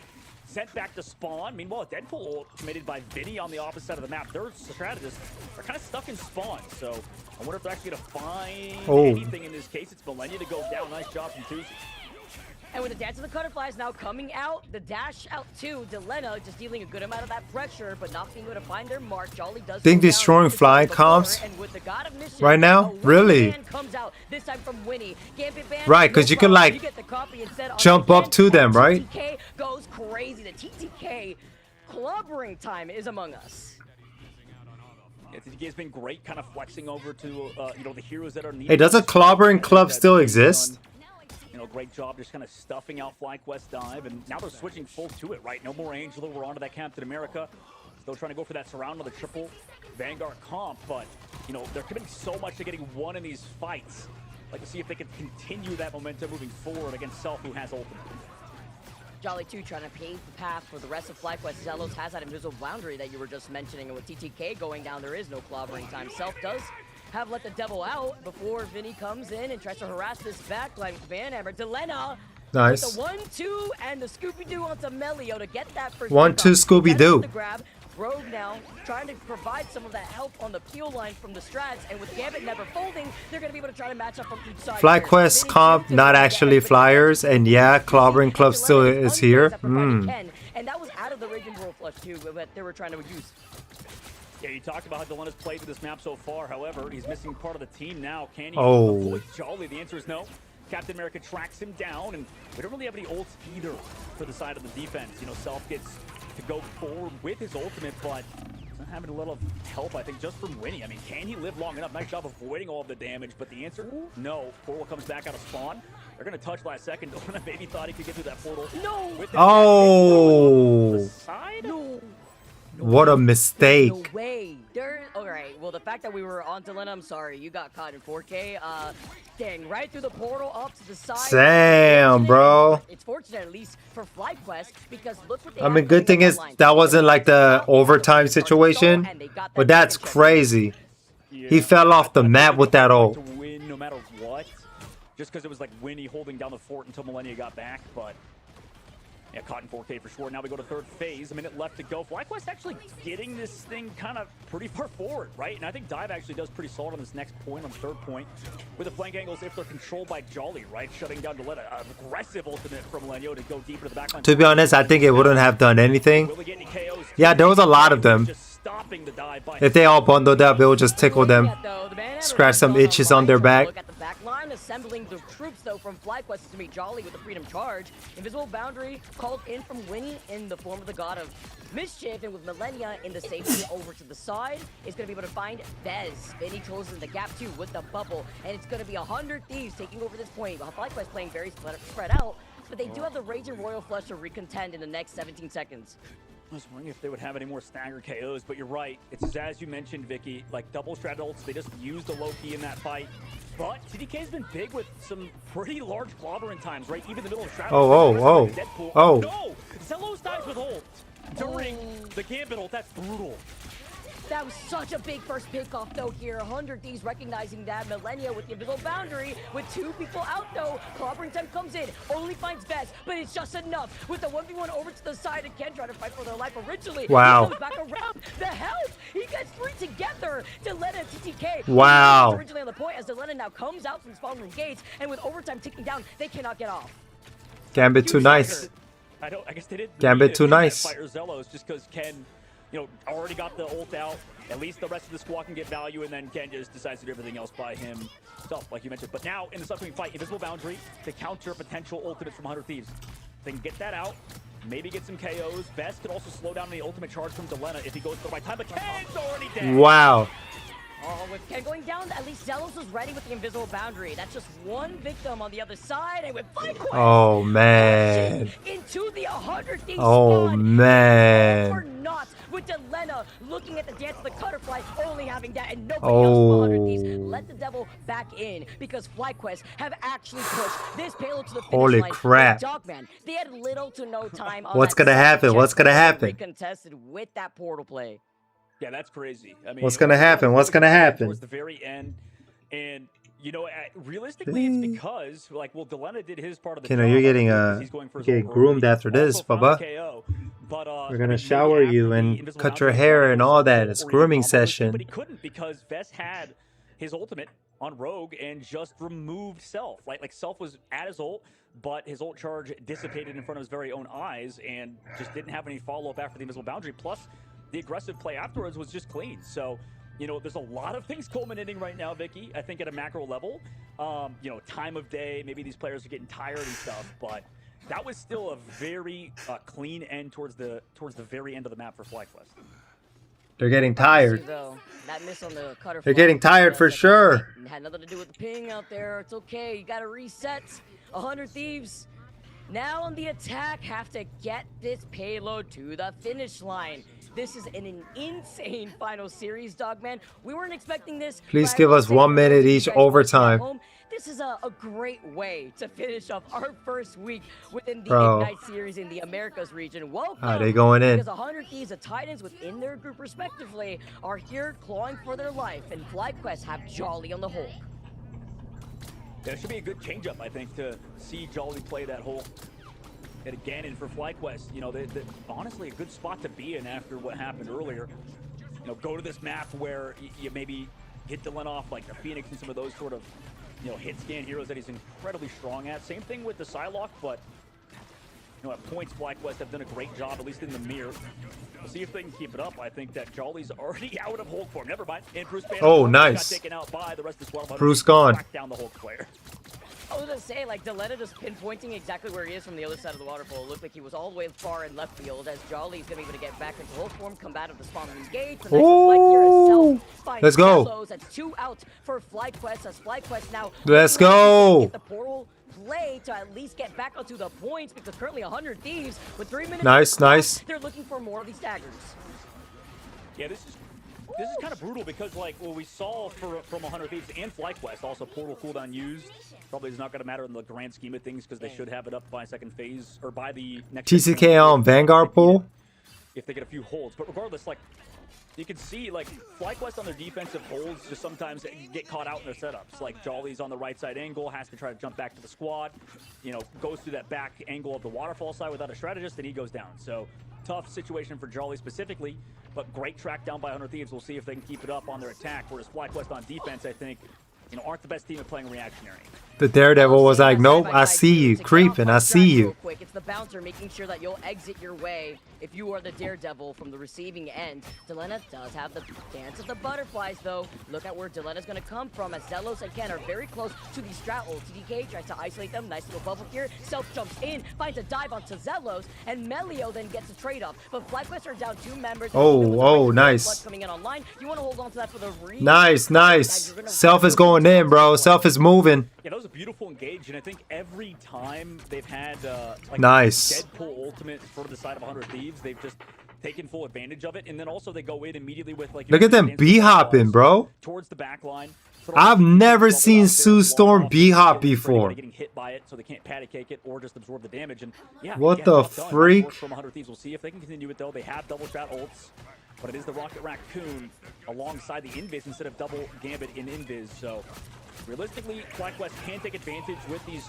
Sent back to spawn. Meanwhile, a Deadpool ult committed by Vinny on the opposite side of the map. Their strategists are kind of stuck in spawn, so I wonder if they're actually going to find anything in this case. It's Millennia to go down. Nice job from Tuzi. And with the Dance of the Butterflies now coming out, the dash out too, Delena just dealing a good amount of that pressure, but not being able to find their mark. Jolly does think destroying flying comps right now? Really? Comes out, this time from Winnie. Right, because you can like jump up to them, right? TTK goes crazy. The TTK clobbering time is among us. Yeah, TTK has been great, kind of flexing over to the heroes that are needed. Hey, does a clobbering club still exist? Great job just kind of stuffing out FlyQuest dive, and now they're switching full to it, right? No more Angela, we're onto that Captain America. Still trying to go for that surround on the triple Vanguard comp, but, they're committing so much to getting one in these fights. Like to see if they can continue that momentum moving forward against Self, who has ultimate. Jolly 2 trying to pave the path for the rest of FlyQuest. Zelos has that invisible boundary that you were just mentioning, and with TTK going down, there is no clobbering time. Self does have let the devil out before Vinny comes in and tries to harass this backline with Banhammer. Delena nice. With the 1-2 and the Scooby-Doo onto Melio to get that first 1-2 Scooby-Doo. Rogue now trying to provide some of that help on the peel line from the strats, and with Gambit never folding, they're going to be able to try to match up from each side. FlyQuest comp, not actually Flyers, and yeah, Clobbering Club still is here. And that was out of the Raging Roll Flush too, but they were trying to use. Yeah, you talked about how Delena's played with this map so far. However, he's missing part of the team now. Can he avoid Jolly? The answer is no. Captain America tracks him down, and we don't really have any ults either for the side of the defense. Self gets to go forward with his ultimate, but not having a little help, I think, just from Winnie. I mean, can he live long enough? Nice job avoiding all of the damage, but the answer, no. Portal comes back out of spawn. They're going to touch last second. Delena maybe thought he could get through that portal. No! No! What a mistake. No way. Alright, well, the fact that we were on Delena, I'm sorry. You got caught in 4K. Dang, right through the portal, off to the side. Damn, bro. It's fortunate, at least, for FlyQuest, because look what they I mean, good thing is that wasn't like the overtime situation, but that's crazy. He fell off the map with that ult. To win no matter what, just because it was like Winnie holding down the fort until Millennia got back, but yeah, caught in 4K for sure. Now we go to third phase. A minute left to go. FlyQuest actually getting this thing kind of pretty far forward, right? And I think Dive actually does pretty solid on this next point, on the third point, with the flank angles if they're controlled by Jolly, right? Shutting down Delena. Aggressive ultimate from Lenyo to go deeper to the backline. To be honest, I think it wouldn't have done anything. Yeah, there was a lot of them. If they all bundled up, it would just tickle them. Scratch some itches on their back. Look at the back line, assembling the troops though, from FlyQuest to meet Jolly with the Freedom Charge. Invisible Boundary called in from Winnie in the form of the God of Mischief, and with Millennia in the safety over to the side, is going to be able to find Bez. Vinny closes the gap too with the bubble, and it's going to be 100 Thieves taking over this point. While FlyQuest playing very spread out, but they do have the Raging Royal Flush to recontend in the next 17 seconds. I was wondering if they would have any more stagger KOs, but you're right. It's as you mentioned, Vicky, like double strat ults, they just use the Loki in that fight. But TDK's been big with some pretty large clobbering times, right? Even in the middle of strat. Oh. No! Zelos dies with ult during the Gambit ult. That's brutal. That was such a big first pickoff though here. 100 Thieves recognizing that. Millennia with the Invisible Boundary with 2 people out though. Clobbering time comes in, only finds Best, but it's just enough. With the 1v1 over to the side again, trying to fight for their life originally. Wow. He comes back around. The help! He gets 3 together. Delena TTK. Wow. Originally on the point as Delena now comes out from spawn room gates, and with overtime ticking down, they cannot get off. Gambit too nice. I guess they didn't. Gambit too nice. Fire Zelos just because Ken, already got the ult out. At least the rest of the squad can get value, and then Ken just decides to do everything else by himself, like you mentioned. But now, in this upcoming fight, Invisible Boundary to counter potential ultimates from 100 Thieves. They can get that out, maybe get some KOs. Best could also slow down the ultimate charge from Delena if he goes to the right time, but Ken's already dead! Wow. Oh, with Ken going down, at least Zelos was ready with the Invisible Boundary. That's just one victim on the other side, and with FlyQuest, Oh, man. into the 100 Thieves Oh, spawn. man. Or not, with Delena looking at the dance of the Cutterfly, only having that, and nobody else from 100 Thieves. Let the devil back in, because FlyQuest have actually pushed this payload to the finish Holy line. crap. Dogman, they had little to no time on What's that gonna happen? second What's gonna checkpoint happen? Contested with that portal play. Yeah, that's crazy. I mean, What's gonna happen? What's gonna happen? Towards the very end, and realistically, it's because Delena did his part of the Kino, job. you're getting He's going for his getting ult groomed early, after this, also found Bubba. KO. But, We're gonna shower you and cut your hair and all that. It's grooming session. But he couldn't because Vest had his ultimate on Rogue and just removed Self. Like Self was at his ult, but his ult charge dissipated in front of his very own eyes and just didn't have any follow-up after the Invisible Boundary. Plus, the aggressive play afterwards was just clean. So, there's a lot of things culminating right now, Vicky, I think at a macro level. Time of day, maybe these players are getting tired and stuff, but that was still a very clean end towards the very end of the map for FlyQuest. They're getting tired. That miss on the cutter. They're getting tired for sure. Had nothing to do with the ping out there. It's okay. You got to reset. 100 Thieves now on the attack have to get this payload to the finish line. This is an insane final series, Dogman. We weren't expecting this. Please give us 1 minute each overtime. This is a great way to finish off our first week within the Bro. Ignite series in the Americas region. Welcome. Ah, they going in. Because 100 Thieves, the Titans within their group respectively, are here clawing for their life, and FlyQuest have Jolly on the Hulk. Yeah, it should be a good change-up, I think, to see Jolly play that Hulk. And again, and for FlyQuest, honestly a good spot to be in after what happened earlier. Go to this map where you maybe get Delena off like the Phoenix and some of those sort of hit scan heroes that he's incredibly strong at. Same thing with the Psylocke, but at points FlyQuest have done a great job, at least in the mirror. We'll see if they can keep it up. I think that Jolly's already out of Hulk form. Never mind. And Bruce Banner nice. got taken out by the rest of the squad. Bruce gone. Back down the Hulk player. I was gonna say, Delena just pinpointing exactly where he is from the other side of the waterfall. It looked like he was all the way far in left field as Jolly's gonna be able to get back into Hulk form, come out of the spawn room gate. The next flight here is Self. Let's go. Zelos. That's 2 out for FlyQuest as FlyQuest now. Let's go. Get the portal play to at least get back onto the points because currently 100 Thieves with 3 minutes. Nice. They're looking for more of these daggers. Yeah, this is kind of brutal because what we saw from 100 Thieves and FlyQuest, also portal cooldown used, probably is not going to matter in the grand scheme of things because they should have it up by second phase or by the next TCK on Vanguard pool. If they get a few holds, but regardless, you can see FlyQuest on their defensive holds just sometimes get caught out in their setups. Like Jolly's on the right side angle, has to try to jump back to the squad, goes through that back angle of the waterfall side without a strategist, and he goes down. So tough situation for Jolly specifically, but great track down by 100 Thieves. We'll see if they can keep it up on their attack, whereas FlyQuest on defense, I think, aren't the best team at playing reactionary. The Daredevil was like, nope, I see you creeping, I see you. Quick. It's the bouncer making sure that you'll exit your way if you are the Daredevil from the receiving end. Delena does have the dance of the butterflies, though. Look at where Delena's going to come from, as Zelos, again, are very close to the strat ult. TDK tries to isolate them. Nice little bubble here. Self jumps in, finds a dive onto Zelos, and Melio then gets a trade-off. But FlyQuest are down 2 members. Oh, nice. Coming in online. You want to hold on to that for the Nice. Self is going in, bro. Self is moving. Yeah, that was a beautiful engage, and I think every time they've had like nice Deadpool ultimate for the side of 100 Thieves, they've just taken full advantage of it, and then also they go in immediately with like. Look at them b-hopping, bro. Towards the back line. I've never seen Sue Storm b-hop before. Getting hit by it, so they can't patty cake it or just absorb the damage. And yeah, what the freak? From 100 Thieves, we'll see if they can continue it though. They have double shot ults, but it is the Rocket Raccoon alongside the Invis instead of double Gambit in Invis. So realistically, FlyQuest can take advantage with these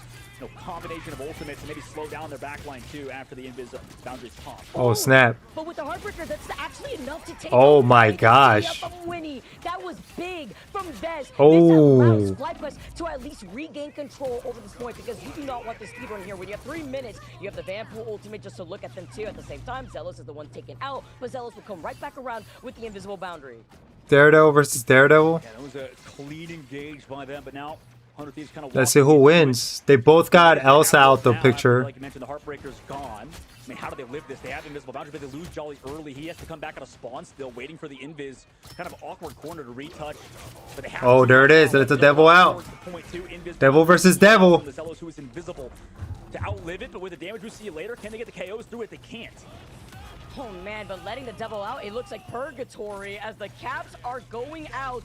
combination of ultimates and maybe slow down their backline too after the Invis boundaries pop. Oh snap! But with the Heartbreaker, that's actually enough to take. Oh my gosh! That was big from Bez. Oh. This allows FlyQuest to at least regain control over this point, because you do not want the speedrun here. When you have 3 minutes, you have the Vanpool ultimate just to look at them too. At the same time, Zelos is the one taken out, but Zelos will come right back around with the invisible boundary. Daredevil versus Daredevil. Yeah, that was a clean engage by them, but now 100 Thieves kind of. Let's see who wins. They both got Elsa out the picture. Like you mentioned, the Heartbreaker's gone. I mean, how do they live this? They have invisible boundary, but they lose Jolly early. He has to come back out of spawn still, waiting for the Invis. Kind of awkward corner to retouch. But they have oh, there it is. It's a Devil out. Devil versus Devil. The Zelos, who is invisible, to outlive it, but with the damage we see later, can they get the KOs through it? They can't. Oh man, but letting the Devil out, it looks like purgatory as the caps are going out.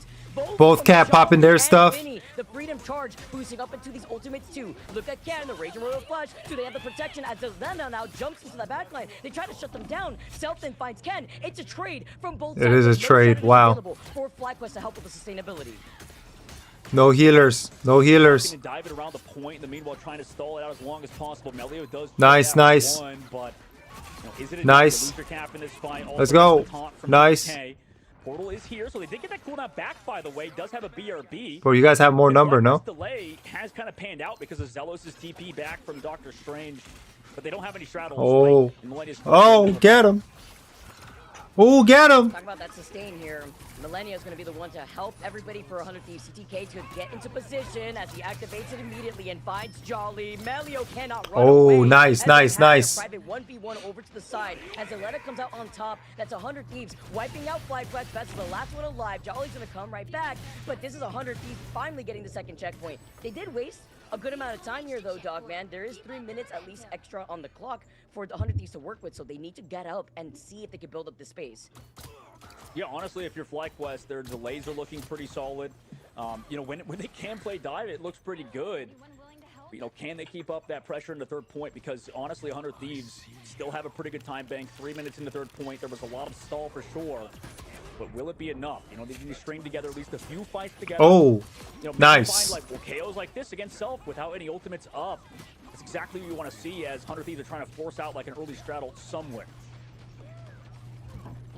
Both cap popping their stuff. Vinny, the freedom charge boosting up into these ultimates too. Look at Ken, the Rage and Royal Flush. Do they have the protection as Zelena now jumps into the backline? They try to shut them down. Self then finds Ken. It's a trade from both sides. It is a trade. Wow. For FlyQuest to help with the sustainability. No healers. No healers. Dive it around the point. In the meanwhile, trying to stall it out as long as possible. Melio does nice. One, but nice. Let's go. Nice. Portal is here, so they did get that cooldown back, by the way. Does have a BRB. Bro, you guys have more number, no? This delay has kind of panned out because of Zelos' TP back from Doctor Strange, but they don't have any straddles. Oh. Oh, get him. Oh, get him. Talk about that sustain here. Millennia is going to be the one to help everybody for 100 Thieves. CTK to get into position as he activates it immediately and finds Jolly. Melio cannot run away. Oh, nice. Private 1v1 over to the side as Zelena comes out on top. That's 100 Thieves wiping out FlyQuest. Best is the last one alive. Jolly's going to come right back, but this is 100 Thieves finally getting the second checkpoint. They did waste a good amount of time here though, Dogman. There is 3 minutes at least extra on the clock for the 100 Thieves to work with, so they need to get up and see if they can build up the space. Yeah, honestly, if you're FlyQuest, their delays are looking pretty solid. When they can play dive, it looks pretty good. But, can they keep up that pressure in the third point? Because honestly, 100 Thieves still have a pretty good time bank. 3 minutes in the third point, there was a lot of stall for sure. But will it be enough? They need to string together at least a few fights together. Oh, nice. Find, KOs like this against Self without any ultimates up. That's exactly what you want to see as 100 Thieves are trying to force out like an early straddle somewhere.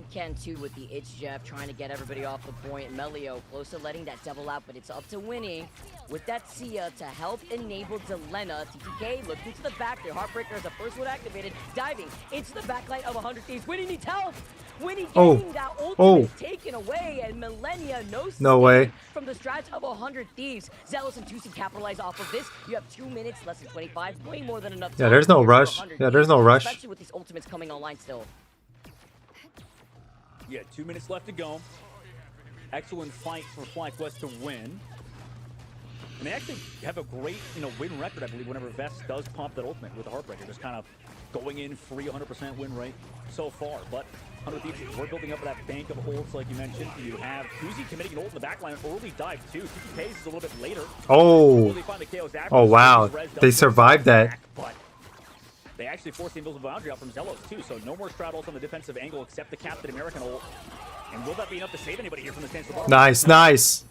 Ken too with the itch Jeff trying to get everybody off the point. Melio close to letting that Devil out, but it's up to Winnie with that Sia to help enable Delena. TTK looking to the back there. Heartbreaker is the first one activated, diving into the backlight of 100 Thieves. Winnie needs help. Winnie getting that ultimate taken away, and Millennia no way from the strats of 100 Thieves. Zealous and Tusi capitalize off of this. You have 2 minutes, less than 25, way more than enough time. Yeah, there's no rush. Yeah, there's no rush. Especially with these ultimates coming online still. Yeah, 2 minutes left to go. Excellent fight for FlyQuest to win. And they actually have a great, win record, I believe, whenever Vest does pump that ultimate with the Heartbreaker. Just kind of going in free 100% win rate so far. But 100 Thieves, we're building up that bank of ults like you mentioned. You have Kuzi committing an ult in the backline, early dive too. TTK's is a little bit later. Oh. Oh, wow. They survived that. But they actually forced the invisible boundary out from Zelos too, so no more straddles on the defensive angle except the Captain American ult. And will that be enough to save anybody here from the stance of the bottom? Nice.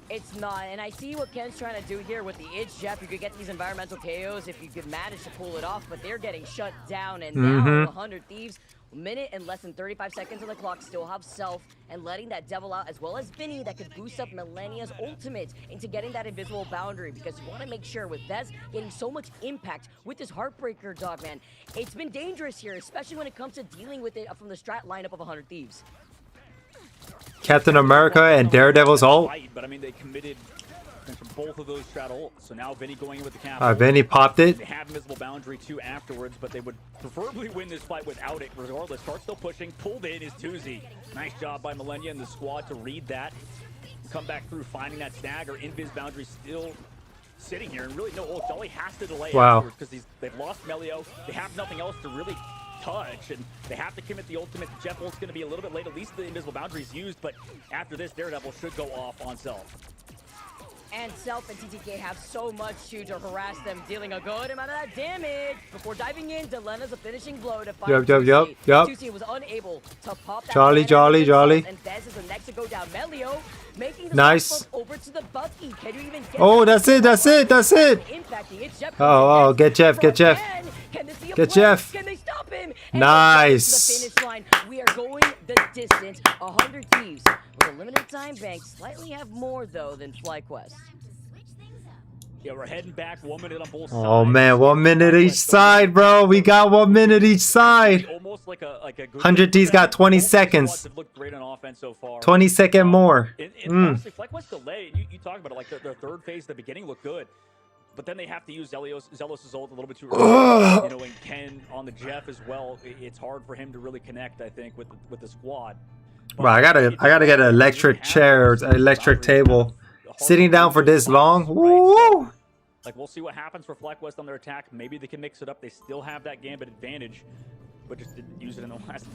It's not, and I see what Ken's trying to do here with the itch, Jeff. You could get these environmental KOs if you could manage to pull it off, but they're getting shut down, and now 100 Thieves A minute and less than 35 seconds on the clock. Still have Self and letting that Devil out, as well as Vinny, that could boost up Millennia's ultimate into getting that invisible boundary, because you want to make sure with Vez getting so much impact with this Heartbreaker, Dogman, it's been dangerous here, especially when it comes to dealing with it from the strat lineup of 100 Thieves. Captain America and Daredevil's ult. But I mean, they committed from both of those strat ults. So now Vinny going in with the cap. Vinny popped it. They have invisible boundary too afterwards, but they would preferably win this fight without it. Regardless, Start still pushing. Pulled in is Tuzi. Nice job by Millennia and the squad to read that. Come back through, finding that stagger. Invis boundary still sitting here, and really no ult. Jolly has to delay afterwards because they've lost Melio. They have nothing else to really touch, and they have to commit the ultimate. Jeff ult's going to be a little bit late. At least the invisible boundary is used, but after this, Daredevil should go off on Self. And Self and TTK have so much to harass them, dealing a good amount of that damage. Before diving in, Delena's a finishing blow to find Yup. Tusi was unable to pop that. Jolly. And Vez is the next to go down. Melio making the nice. Over to the Bucky. Can you even get that's it. Oh, get Jeff. Get Jeff. Can they stop him? Nice. The finish line. We are going the distance. 100 Thieves with a limited time bank. Slightly have more though than FlyQuest. Yeah, we're heading back. 1 minute on both sides. Oh man, 1 minute each side, bro. We got 1 minute each side. Almost like a good 100 D's got 20 seconds. Looked great on offense so far. 20 second more. Honestly, FlyQuest delay. You talk about it, like their third phase at the beginning looked good. But then they have to use Zelos' ult a little bit too early. You know, and Ken on the Jeff as well. It's hard for him to really connect, I think, with the squad. Bro, I gotta get an electric chair, or electric table. Sitting down for this long, woo! Like, we'll see what happens for FlyQuest on their attack. Maybe they can mix it up. They still have that Gambit advantage, but just didn't use it in the last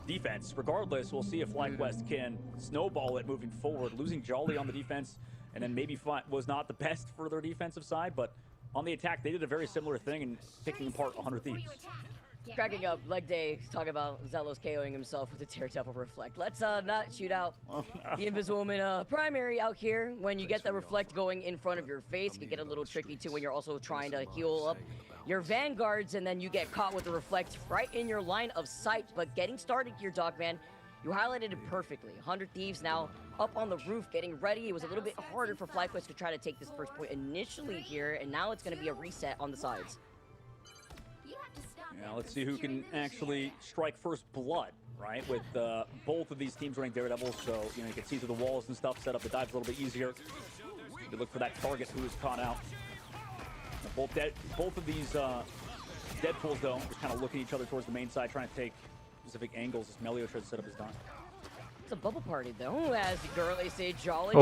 defense. Regardless, we'll see if FlyQuest can snowball it moving forward. Losing Jolly on the defense, and then maybe was not the best for their defensive side, but on the attack, they did a very similar thing in picking apart 100 Thieves. Cracking up, leg day, talking about Zelos KOing himself with a Daredevil Reflect. Let's not shoot out the Invisible Woman primary out here. When you get the Reflect going in front of your face, it can get a little tricky too when you're also trying to heal up your Vanguards, and then you get caught with the Reflect right in your line of sight. But getting started here, Dogman, you highlighted it perfectly. 100 Thieves now up on the roof getting ready. It was a little bit harder for FlyQuest to try to take this first point initially here, and now it's going to be a reset on the sides. Yeah, let's see who can actually strike first blood, right? With both of these teams running Daredevils, so you know you can see through the walls and stuff, set up the dives a little bit easier. You look for that target who is caught out. Both of these Deadpools, though, just kind of looking at each other towards the main side, trying to take specific angles as Melio tries to set up his dime. It's a bubble party, though, as the girl they say Jolly.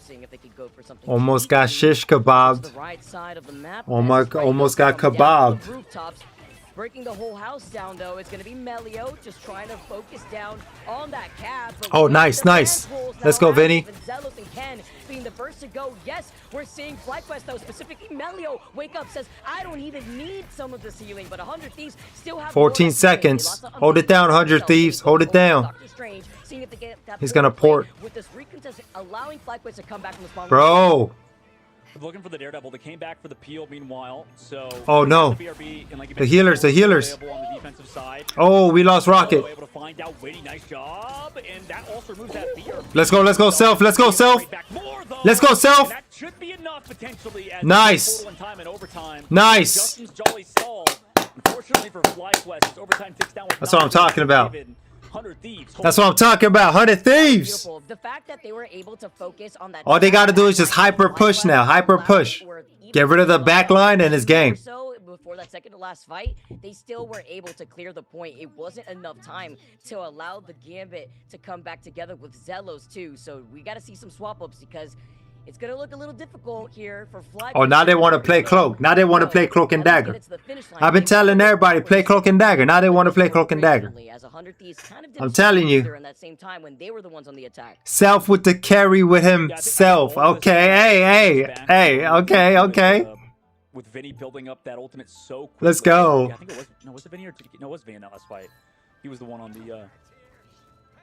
Seeing if they could go for something. Almost got shish kebabbed. The right side of the map. Almost got kebabbed. Rooftops. Breaking the whole house down, though, it's going to be Melio just trying to focus down on that cap. Oh, nice. Let's go, Vinny. Zelos and Ken being the first to go. Yes, we're seeing FlyQuest, though, specifically Melio wake up, says, I don't even need some of this healing, but 100 Thieves still have 14 seconds. Hold it down, 100 Thieves. Hold it down. He's going to port. With this recontest allowing FlyQuest to come back from the spawn. Bro. Looking for the Daredevil. They came back for the peel meanwhile, so... Oh, no. The healers. The healers. Oh, we lost Rocket. Able to find out Witty, nice job, and that also removes that fear. Let's go, Self. Let's go, Self. Let's go, Self. That should be enough, potentially, as nice. Nice. Unfortunately for FlyQuest, overtime ticks down. That's what I'm talking about. 100 Thieves. That's what I'm talking about. 100 Thieves. The fact that they were able to focus on that. All they got to do is just hyper push now. Hyper push. Get rid of the back line and it's game. So before that second to last fight, they still were able to clear the point. It wasn't enough time to allow the Gambit to come back together with Zelos too. So we got to see some swap ups because it's going to look a little difficult here for Fly. Oh, now they want to play Cloak. Now they want to play Cloak and Dagger. I've been telling everybody, play Cloak and Dagger. Now they want to play Cloak and Dagger. I'm telling you. Self with the carry with himself. Okay, hey, okay. With Vinny building up that ultimate so quickly. Let's go. I think it was it Vinny or it was Vinny in that last fight. He was the one on the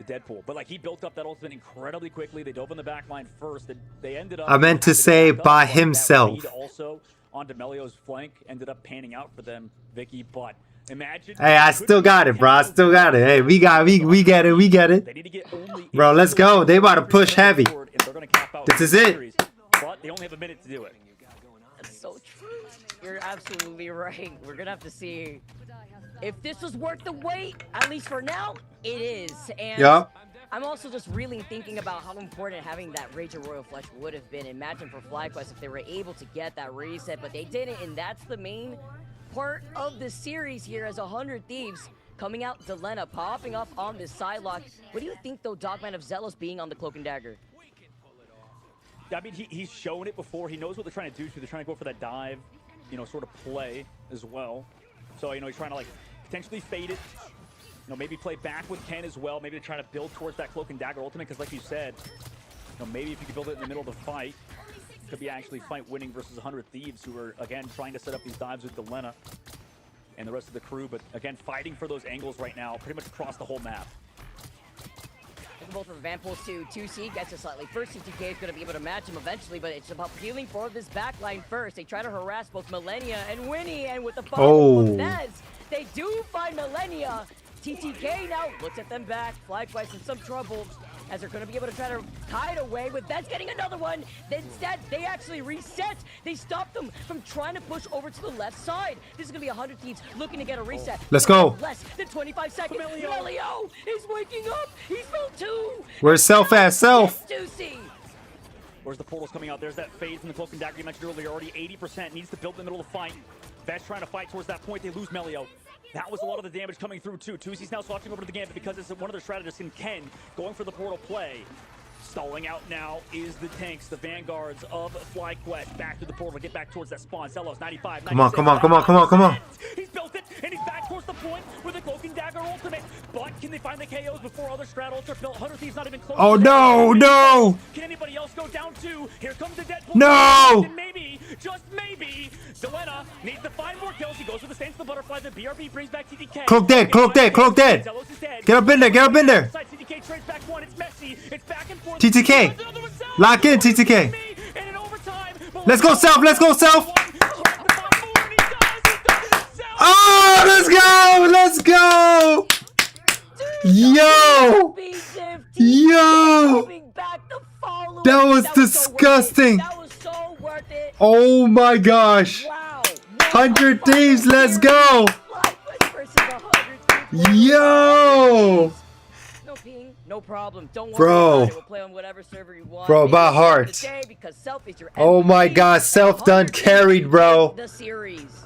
Deadpool, but like he built up that ultimate incredibly quickly. They dove in the back line first. They ended up. I meant to say by himself. Also on Melio's flank ended up panning out for them, Vicky. But Imagine. Hey, I still got it, bro. I still got it. Hey, we get it. We get it. They need to get only Bro, let's go. They about to push heavy. and they're gonna cap out This is the it. series, but they only have a minute to do it. That's so true. You're absolutely right. We're gonna have to see if this was worth the wait. At least for now, it is. And Yup. I'm also just really thinking about how important having that Rage of Royal Flesh would have been. Imagine for FlyQuest if they were able to get that reset, but they didn't, and that's the main part of the series here as 100 Thieves coming out. Delena popping up on this side lock. What do you think, though, Dogman, of Zealous being on the Cloak and Dagger? I mean, he's shown it before. He knows what they're trying to do. They're trying to go for that dive, you know, sort of play as well. So, you know, he's trying to, like, potentially fade it. You know, maybe play back with Ken as well. Maybe to try to build towards that Cloak and Dagger ultimate, because like you said, you know, maybe if you could build it in the middle of the fight, it could be actually fight winning versus 100 Thieves, who are, again, trying to set up these dives with Delena and the rest of the crew. But, again, fighting for those angles right now, pretty much across the whole map. Both from Vanpulse to 2C gets it slightly first. TTK is going to be able to match him eventually, but it's about peeling for this backline first. They try to harass both Millennia and Winnie, and with the follow from Nez, they do find Millennia. TTK now looks at them back. FlyQuest in some trouble as they're going to be able to try to hide away with Vez getting another one. Instead, they actually reset. They stopped them from trying to push over to the left side. This is going to be 100 Thieves looking to get a reset. Let's go. Less than 25 seconds. Melio is waking up. He's built 2. Where's Self at Self? Where's the portals coming out? There's that phase in the Cloak and Dagger you mentioned earlier. Already 80%. Needs to build in the middle of the fight. Vez trying to fight towards that point. They lose Melio. That was a lot of the damage coming through, too. Tuzi's now swatching over to the Gambit because it's one of their strategists in Ken going for the portal play. Stalling out now is the tanks, the vanguards of FlyQuest. Back to the portal, get back towards that spawn. Zelos, 95, 96. Come on. He's built it, and he's back towards the point with a Cloak and Dagger ultimate. But can they find the KOs before other strat ults are built? 100 Thieves not even close. Oh, no. Can anybody else go down too? Here comes the Deadpool. No. And maybe, just maybe, Delena needs to find more kills. He goes with the stance of the butterfly. The BRB brings back TTK. Cloak dead. Get up in there. TTK trades back one. It's messy. It's back and forth. TTK. Lock in, TTK. Let's go, Self. Oh, let's go. Yo. That was disgusting. Oh my gosh. 100 Thieves, let's go. Yo. No problem. Don't worry Bro. about it. We'll play on whatever server you want. Bro, my heart. Oh my god, Self done carried, bro. The series.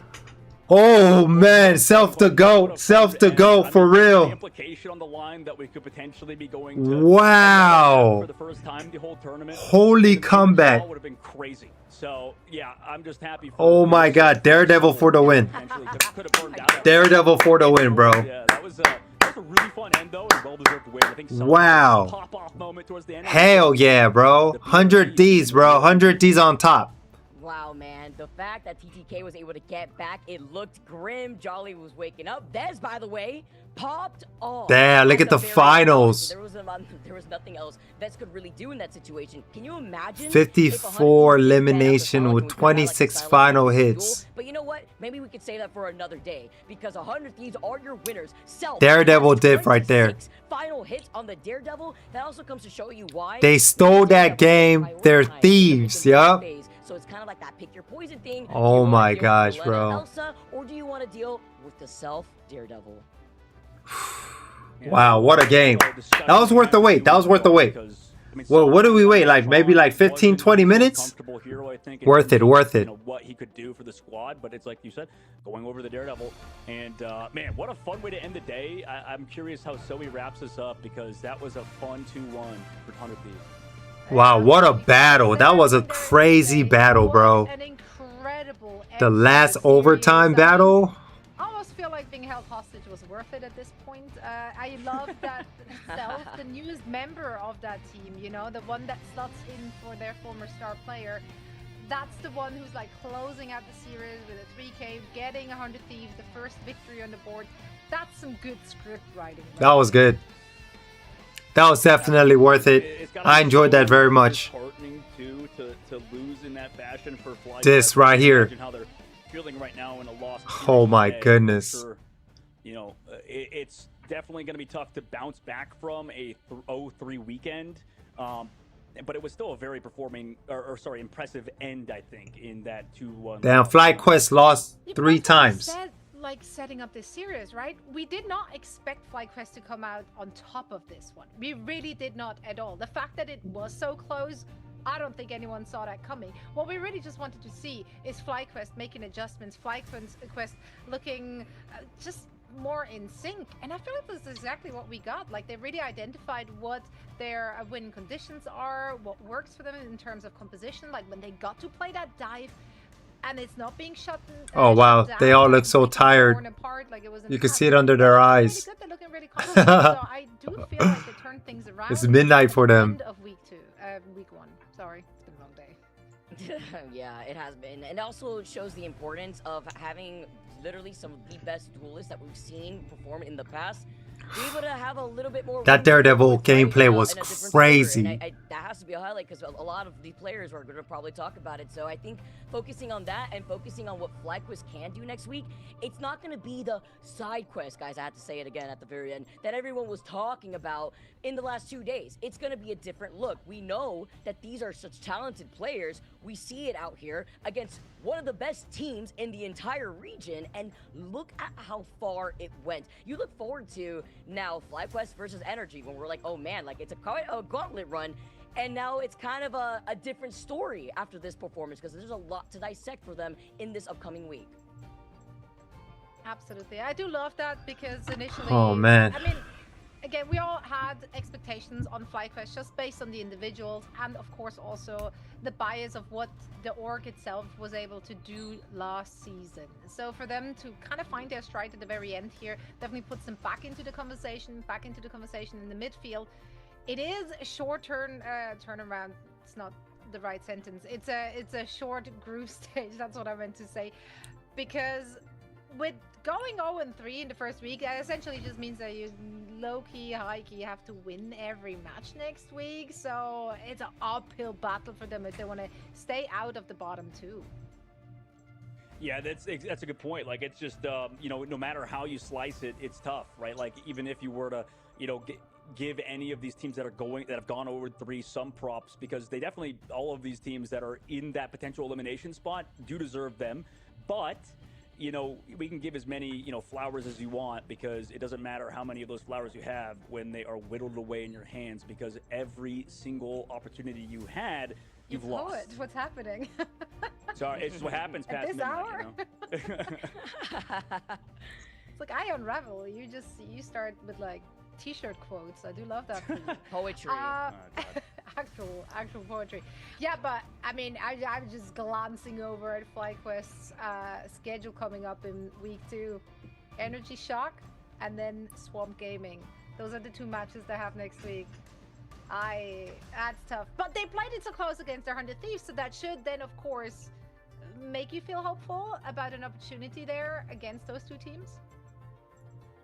Oh man, Self the GOAT for real. Implication on the line that we could potentially be going to Wow. for the first time the whole tournament. Holy comeback. Would have been crazy. So yeah, I'm just happy for Oh my god, Daredevil for the win. Daredevil for the win, bro. Yeah, that was a really fun end though, and well-deserved win. I think wow. Pop-off moment towards the end. Hell yeah, bro. 100 Ds, bro. 100 Ds on top. Wow, man. The fact that TTK was able to get back, it looked grim. Jolly was waking up. Vez, by the way, popped off. Damn, look at the finals. There was nothing else Vez could really do in that situation. Can you imagine? 54 elimination with 26 final hits. But you know what? Maybe we could say that for another day, because 100 Thieves are your winners. Daredevil diff right there. Final hits on the Daredevil. That also comes to show you why they stole that game. They're thieves, yup. So it's kind of like that pick your poison thing. Oh my gosh, bro. Elsa, or do you want to deal with the Self Daredevil? Wow, what a game. That was worth the wait. Well, what do we wait? Like maybe like 15, 20 minutes? Worth it. What he could do for the squad, but it's like you said, going over the Daredevil. And man, what a fun way to end the day. I'm curious how Zoe wraps this up, because that was a fun 2-1 for 100 Thieves. Wow, what a battle. That was a crazy battle, bro. An incredible The last overtime battle. I almost feel like being held hostage was worth it at this point. I love that Self, the newest member of that team, you know, the one that slots in for their former star player. That's the one who's like closing out the series with a 3K, getting 100 Thieves, the first victory on the board. That's some good script writing. Right? That was good. That was definitely worth it. I enjoyed that very much. To lose in that fashion for this right here. How they're feeling right now in a loss. Oh my goodness. you know, it's definitely going to be tough to bounce back from a 0-3 weekend. But it was still a very impressive end, I think, in that 2-1. Damn, FlyQuest lost 3 times. Said, like, setting up this series, right? We did not expect FlyQuest to come out on top of this one. We really did not at all. The fact that it was so close, I don't think anyone saw that coming. What we really just wanted to see is FlyQuest making adjustments, FlyQuest looking just more in sync, and I feel like this is exactly what we got. Like, they really identified what their win conditions are, what works for them in terms of composition. Like when they got to play that dive and it's not being shut oh wow, down, they all look so tired. Apart, like it was you can see it under their eyes. Really, they're looking really confident. So I do feel like they turned things around. It's midnight for them. End of week 1. Sorry, it's been a long day. Yeah, it has been, and also shows the importance of having literally some of the best duelists that we've seen perform in the past. Be able to have a little bit more. That Daredevil gameplay was crazy. That has to be a highlight because a lot of the players are going to probably talk about it. So I think focusing on that and focusing on what FlyQuest can do next week, it's not going to be the side quest, guys. I had to say it again at the very end, that everyone was talking about in the last 2 days. It's going to be a different look. We know that these are such talented players. We see it out here against one of the best teams in the entire region, and look at how far it went. You look forward to now FlyQuest versus Energy when we're like, oh man, like it's a gauntlet run, and now it's kind of a different story after this performance because there's a lot to dissect for them in this upcoming week. Absolutely, I do love that because initially, oh man, I mean, again, we all had expectations on FlyQuest just based on the individuals and of course also the bias of what the org itself was able to do last season. So for them to kind of find their stride at the very end here definitely puts them back into the conversation in the midfield. It is a short turnaround. It's not the right sentence. It's a short groove stage. That's what I meant to say, because with going 0-3 in the first week, that essentially just means that you low-key, high-key have to win every match next week. So it's an uphill battle for them if they want to stay out of the bottom two. Yeah, that's a good point. Like, it's just, you know, no matter how you slice it, it's tough, right? Like, even if you were to, you know, give any of these teams that have gone 0-3 some props, because they definitely, all of these teams that are in that potential elimination spot do deserve them. But you know, we can give as many, you know, flowers as you want, because it doesn't matter how many of those flowers you have when they are whittled away in your hands, because every single opportunity you had, you've lost. What's happening? Sorry, it's just what happens past this midnight, hour? you know? It's like I unravel. You start with like t-shirt quotes. I do love that. Poetry. Actual poetry. Yeah, but I mean, I'm just glancing over at FlyQuest's schedule coming up in week 2. Energy Shock and then Swamp Gaming. Those are the 2 matches they have next week. That's tough. But they played it so close against their 100 Thieves, so that should then, of course, make you feel hopeful about an opportunity there against those 2 teams.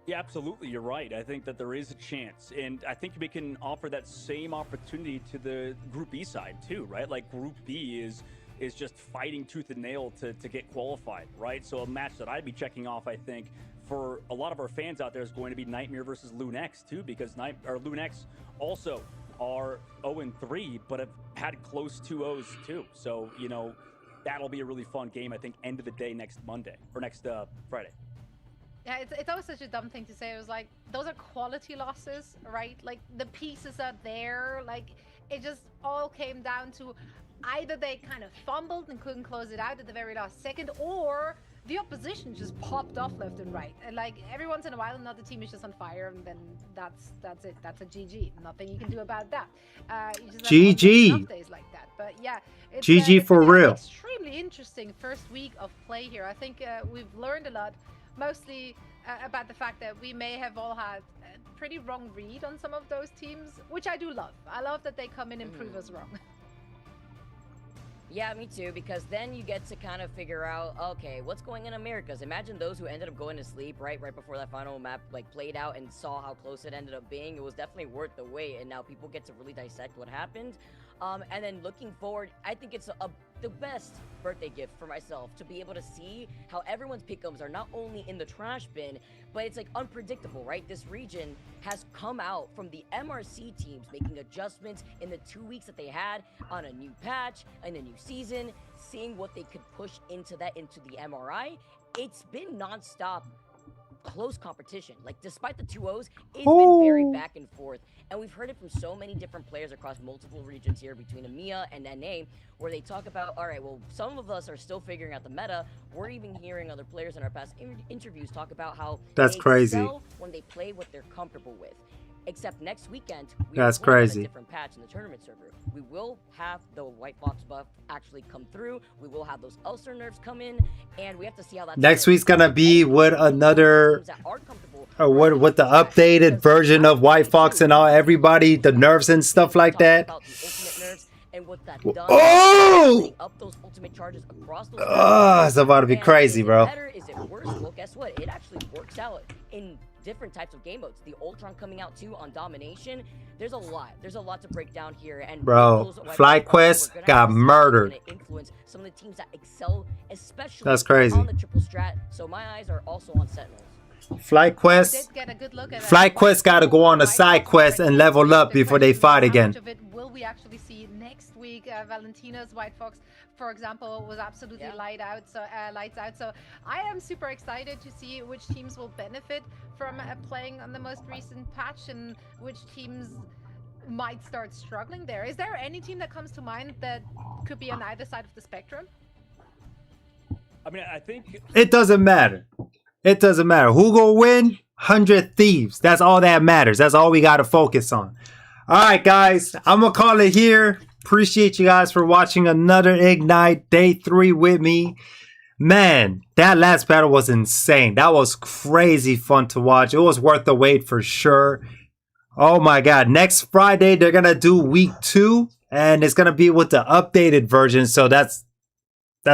Yeah, absolutely. You're right. I think that there is a chance. And I think we can offer that same opportunity to the Group B side too, right? Like Group B is just fighting tooth and nail to get qualified, right? So a match that I'd be checking off, I think, for a lot of our fans out there is going to be Nightmare versus LUNEX too, because LUNEX also are 0-3, but have had close 2-0s too. So, you know, that'll be a really fun game, I think, end of the day next Monday, or next Friday. Yeah, it's always such a dumb thing to say. It was like, those are quality losses, right? Like, the pieces are there. Like, it just all came down to either they kind of fumbled and couldn't close it out at the very last second, or the opposition just popped off left and right. And like, every once in a while, another team is just on fire, and then that's it. That's a GG. Nothing you can do about that. You just GG. Days like that. But yeah, it's, GG for real. Extremely interesting first week of play here. I think we've learned a lot. Mostly about the fact that we may have all had a pretty wrong read on some of those teams, which I do love. I love that they come in and prove us wrong. Yeah, me too, because then you get to kind of figure out, okay, what's going in Americas? Imagine those who ended up going to sleep right before that final map like played out and saw how close it ended up being. It was definitely worth the wait, and now people get to really dissect what happened. And then looking forward, I think it's the best birthday gift for myself to be able to see how everyone's pick'ems are not only in the trash bin, but it's like unpredictable, right? This region has come out from the MRC teams making adjustments in the 2 weeks that they had on a new patch and a new season, seeing what they could push into the MRI. It's been non-stop close competition. Like, despite the 2-0s, it's been very back and forth. And we've heard it from so many different players across multiple regions here between EMEA and NA, where they talk about, all right, well, some of us are still figuring out the meta. We're even hearing other players in our past interviews talk about how that's they crazy excel when they play what they're comfortable with. Except next weekend, we that's are playing on crazy. a different patch in the tournament server. We will have the White Fox buff actually come through. We will have those Ulcer nerfs come in, and we have to see how that. Next week's gonna be with another, or with the updated version of White Fox and all everybody, the nerfs and stuff like that. Oh! It's about to be crazy, bro. Is it worse? Well, guess what? It actually works out in different types of game modes. The Ultron coming out too on domination. There's a lot. There's a lot to break down here. And bro, FlyQuest got murdered. Influence some of the teams that excel, especially that's crazy. On the triple strat. So my eyes are also on Sentinels. FlyQuest got to go on a side quest and level up before they fight again. How much of it will we actually see next week? Valentina's White Fox, for example, was absolutely lights out. So I am super excited to see which teams will benefit from playing on the most recent patch and which teams might start struggling there. Is there any team that comes to mind that could be on either side of the spectrum? I mean, I think it doesn't matter. It doesn't matter. Who gonna win? 100 Thieves. That's all that matters. That's all we got to focus on. All right, guys. I'm going to call it here. Appreciate you guys for watching another Ignite Day 3 with me. Man, that last battle was insane. That was crazy fun to watch. It was worth the wait for sure. Oh my God. Next Friday, they're going to do week 2. And it's going to be with the updated version. So that's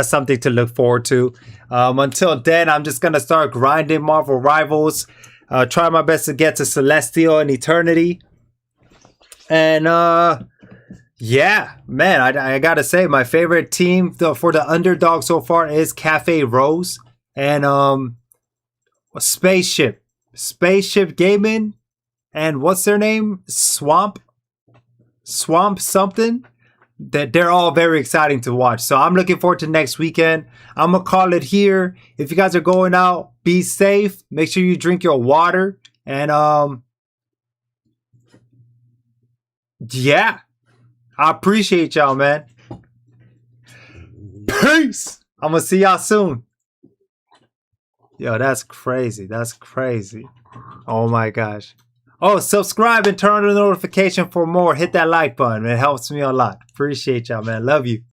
something to look forward to. Until then, I'm just going to start grinding Marvel Rivals. Try my best to get to Celestial and Eternity. And yeah, man, I got to say, my favorite team for the underdog so far is Cafe Rose. And Spaceship Gaming. And what's their name? Swamp something. That they're all very exciting to watch. So I'm looking forward to next weekend. I'm going to call it here. If you guys are going out, be safe. Make sure you drink your water. And yeah, I appreciate y'all, man. Peace. I'm going to see y'all soon. Yo, that's crazy. That's crazy. Oh my gosh. Oh, subscribe and turn on the notification for more. Hit that like button. It helps me a lot. Appreciate y'all, man. Love you.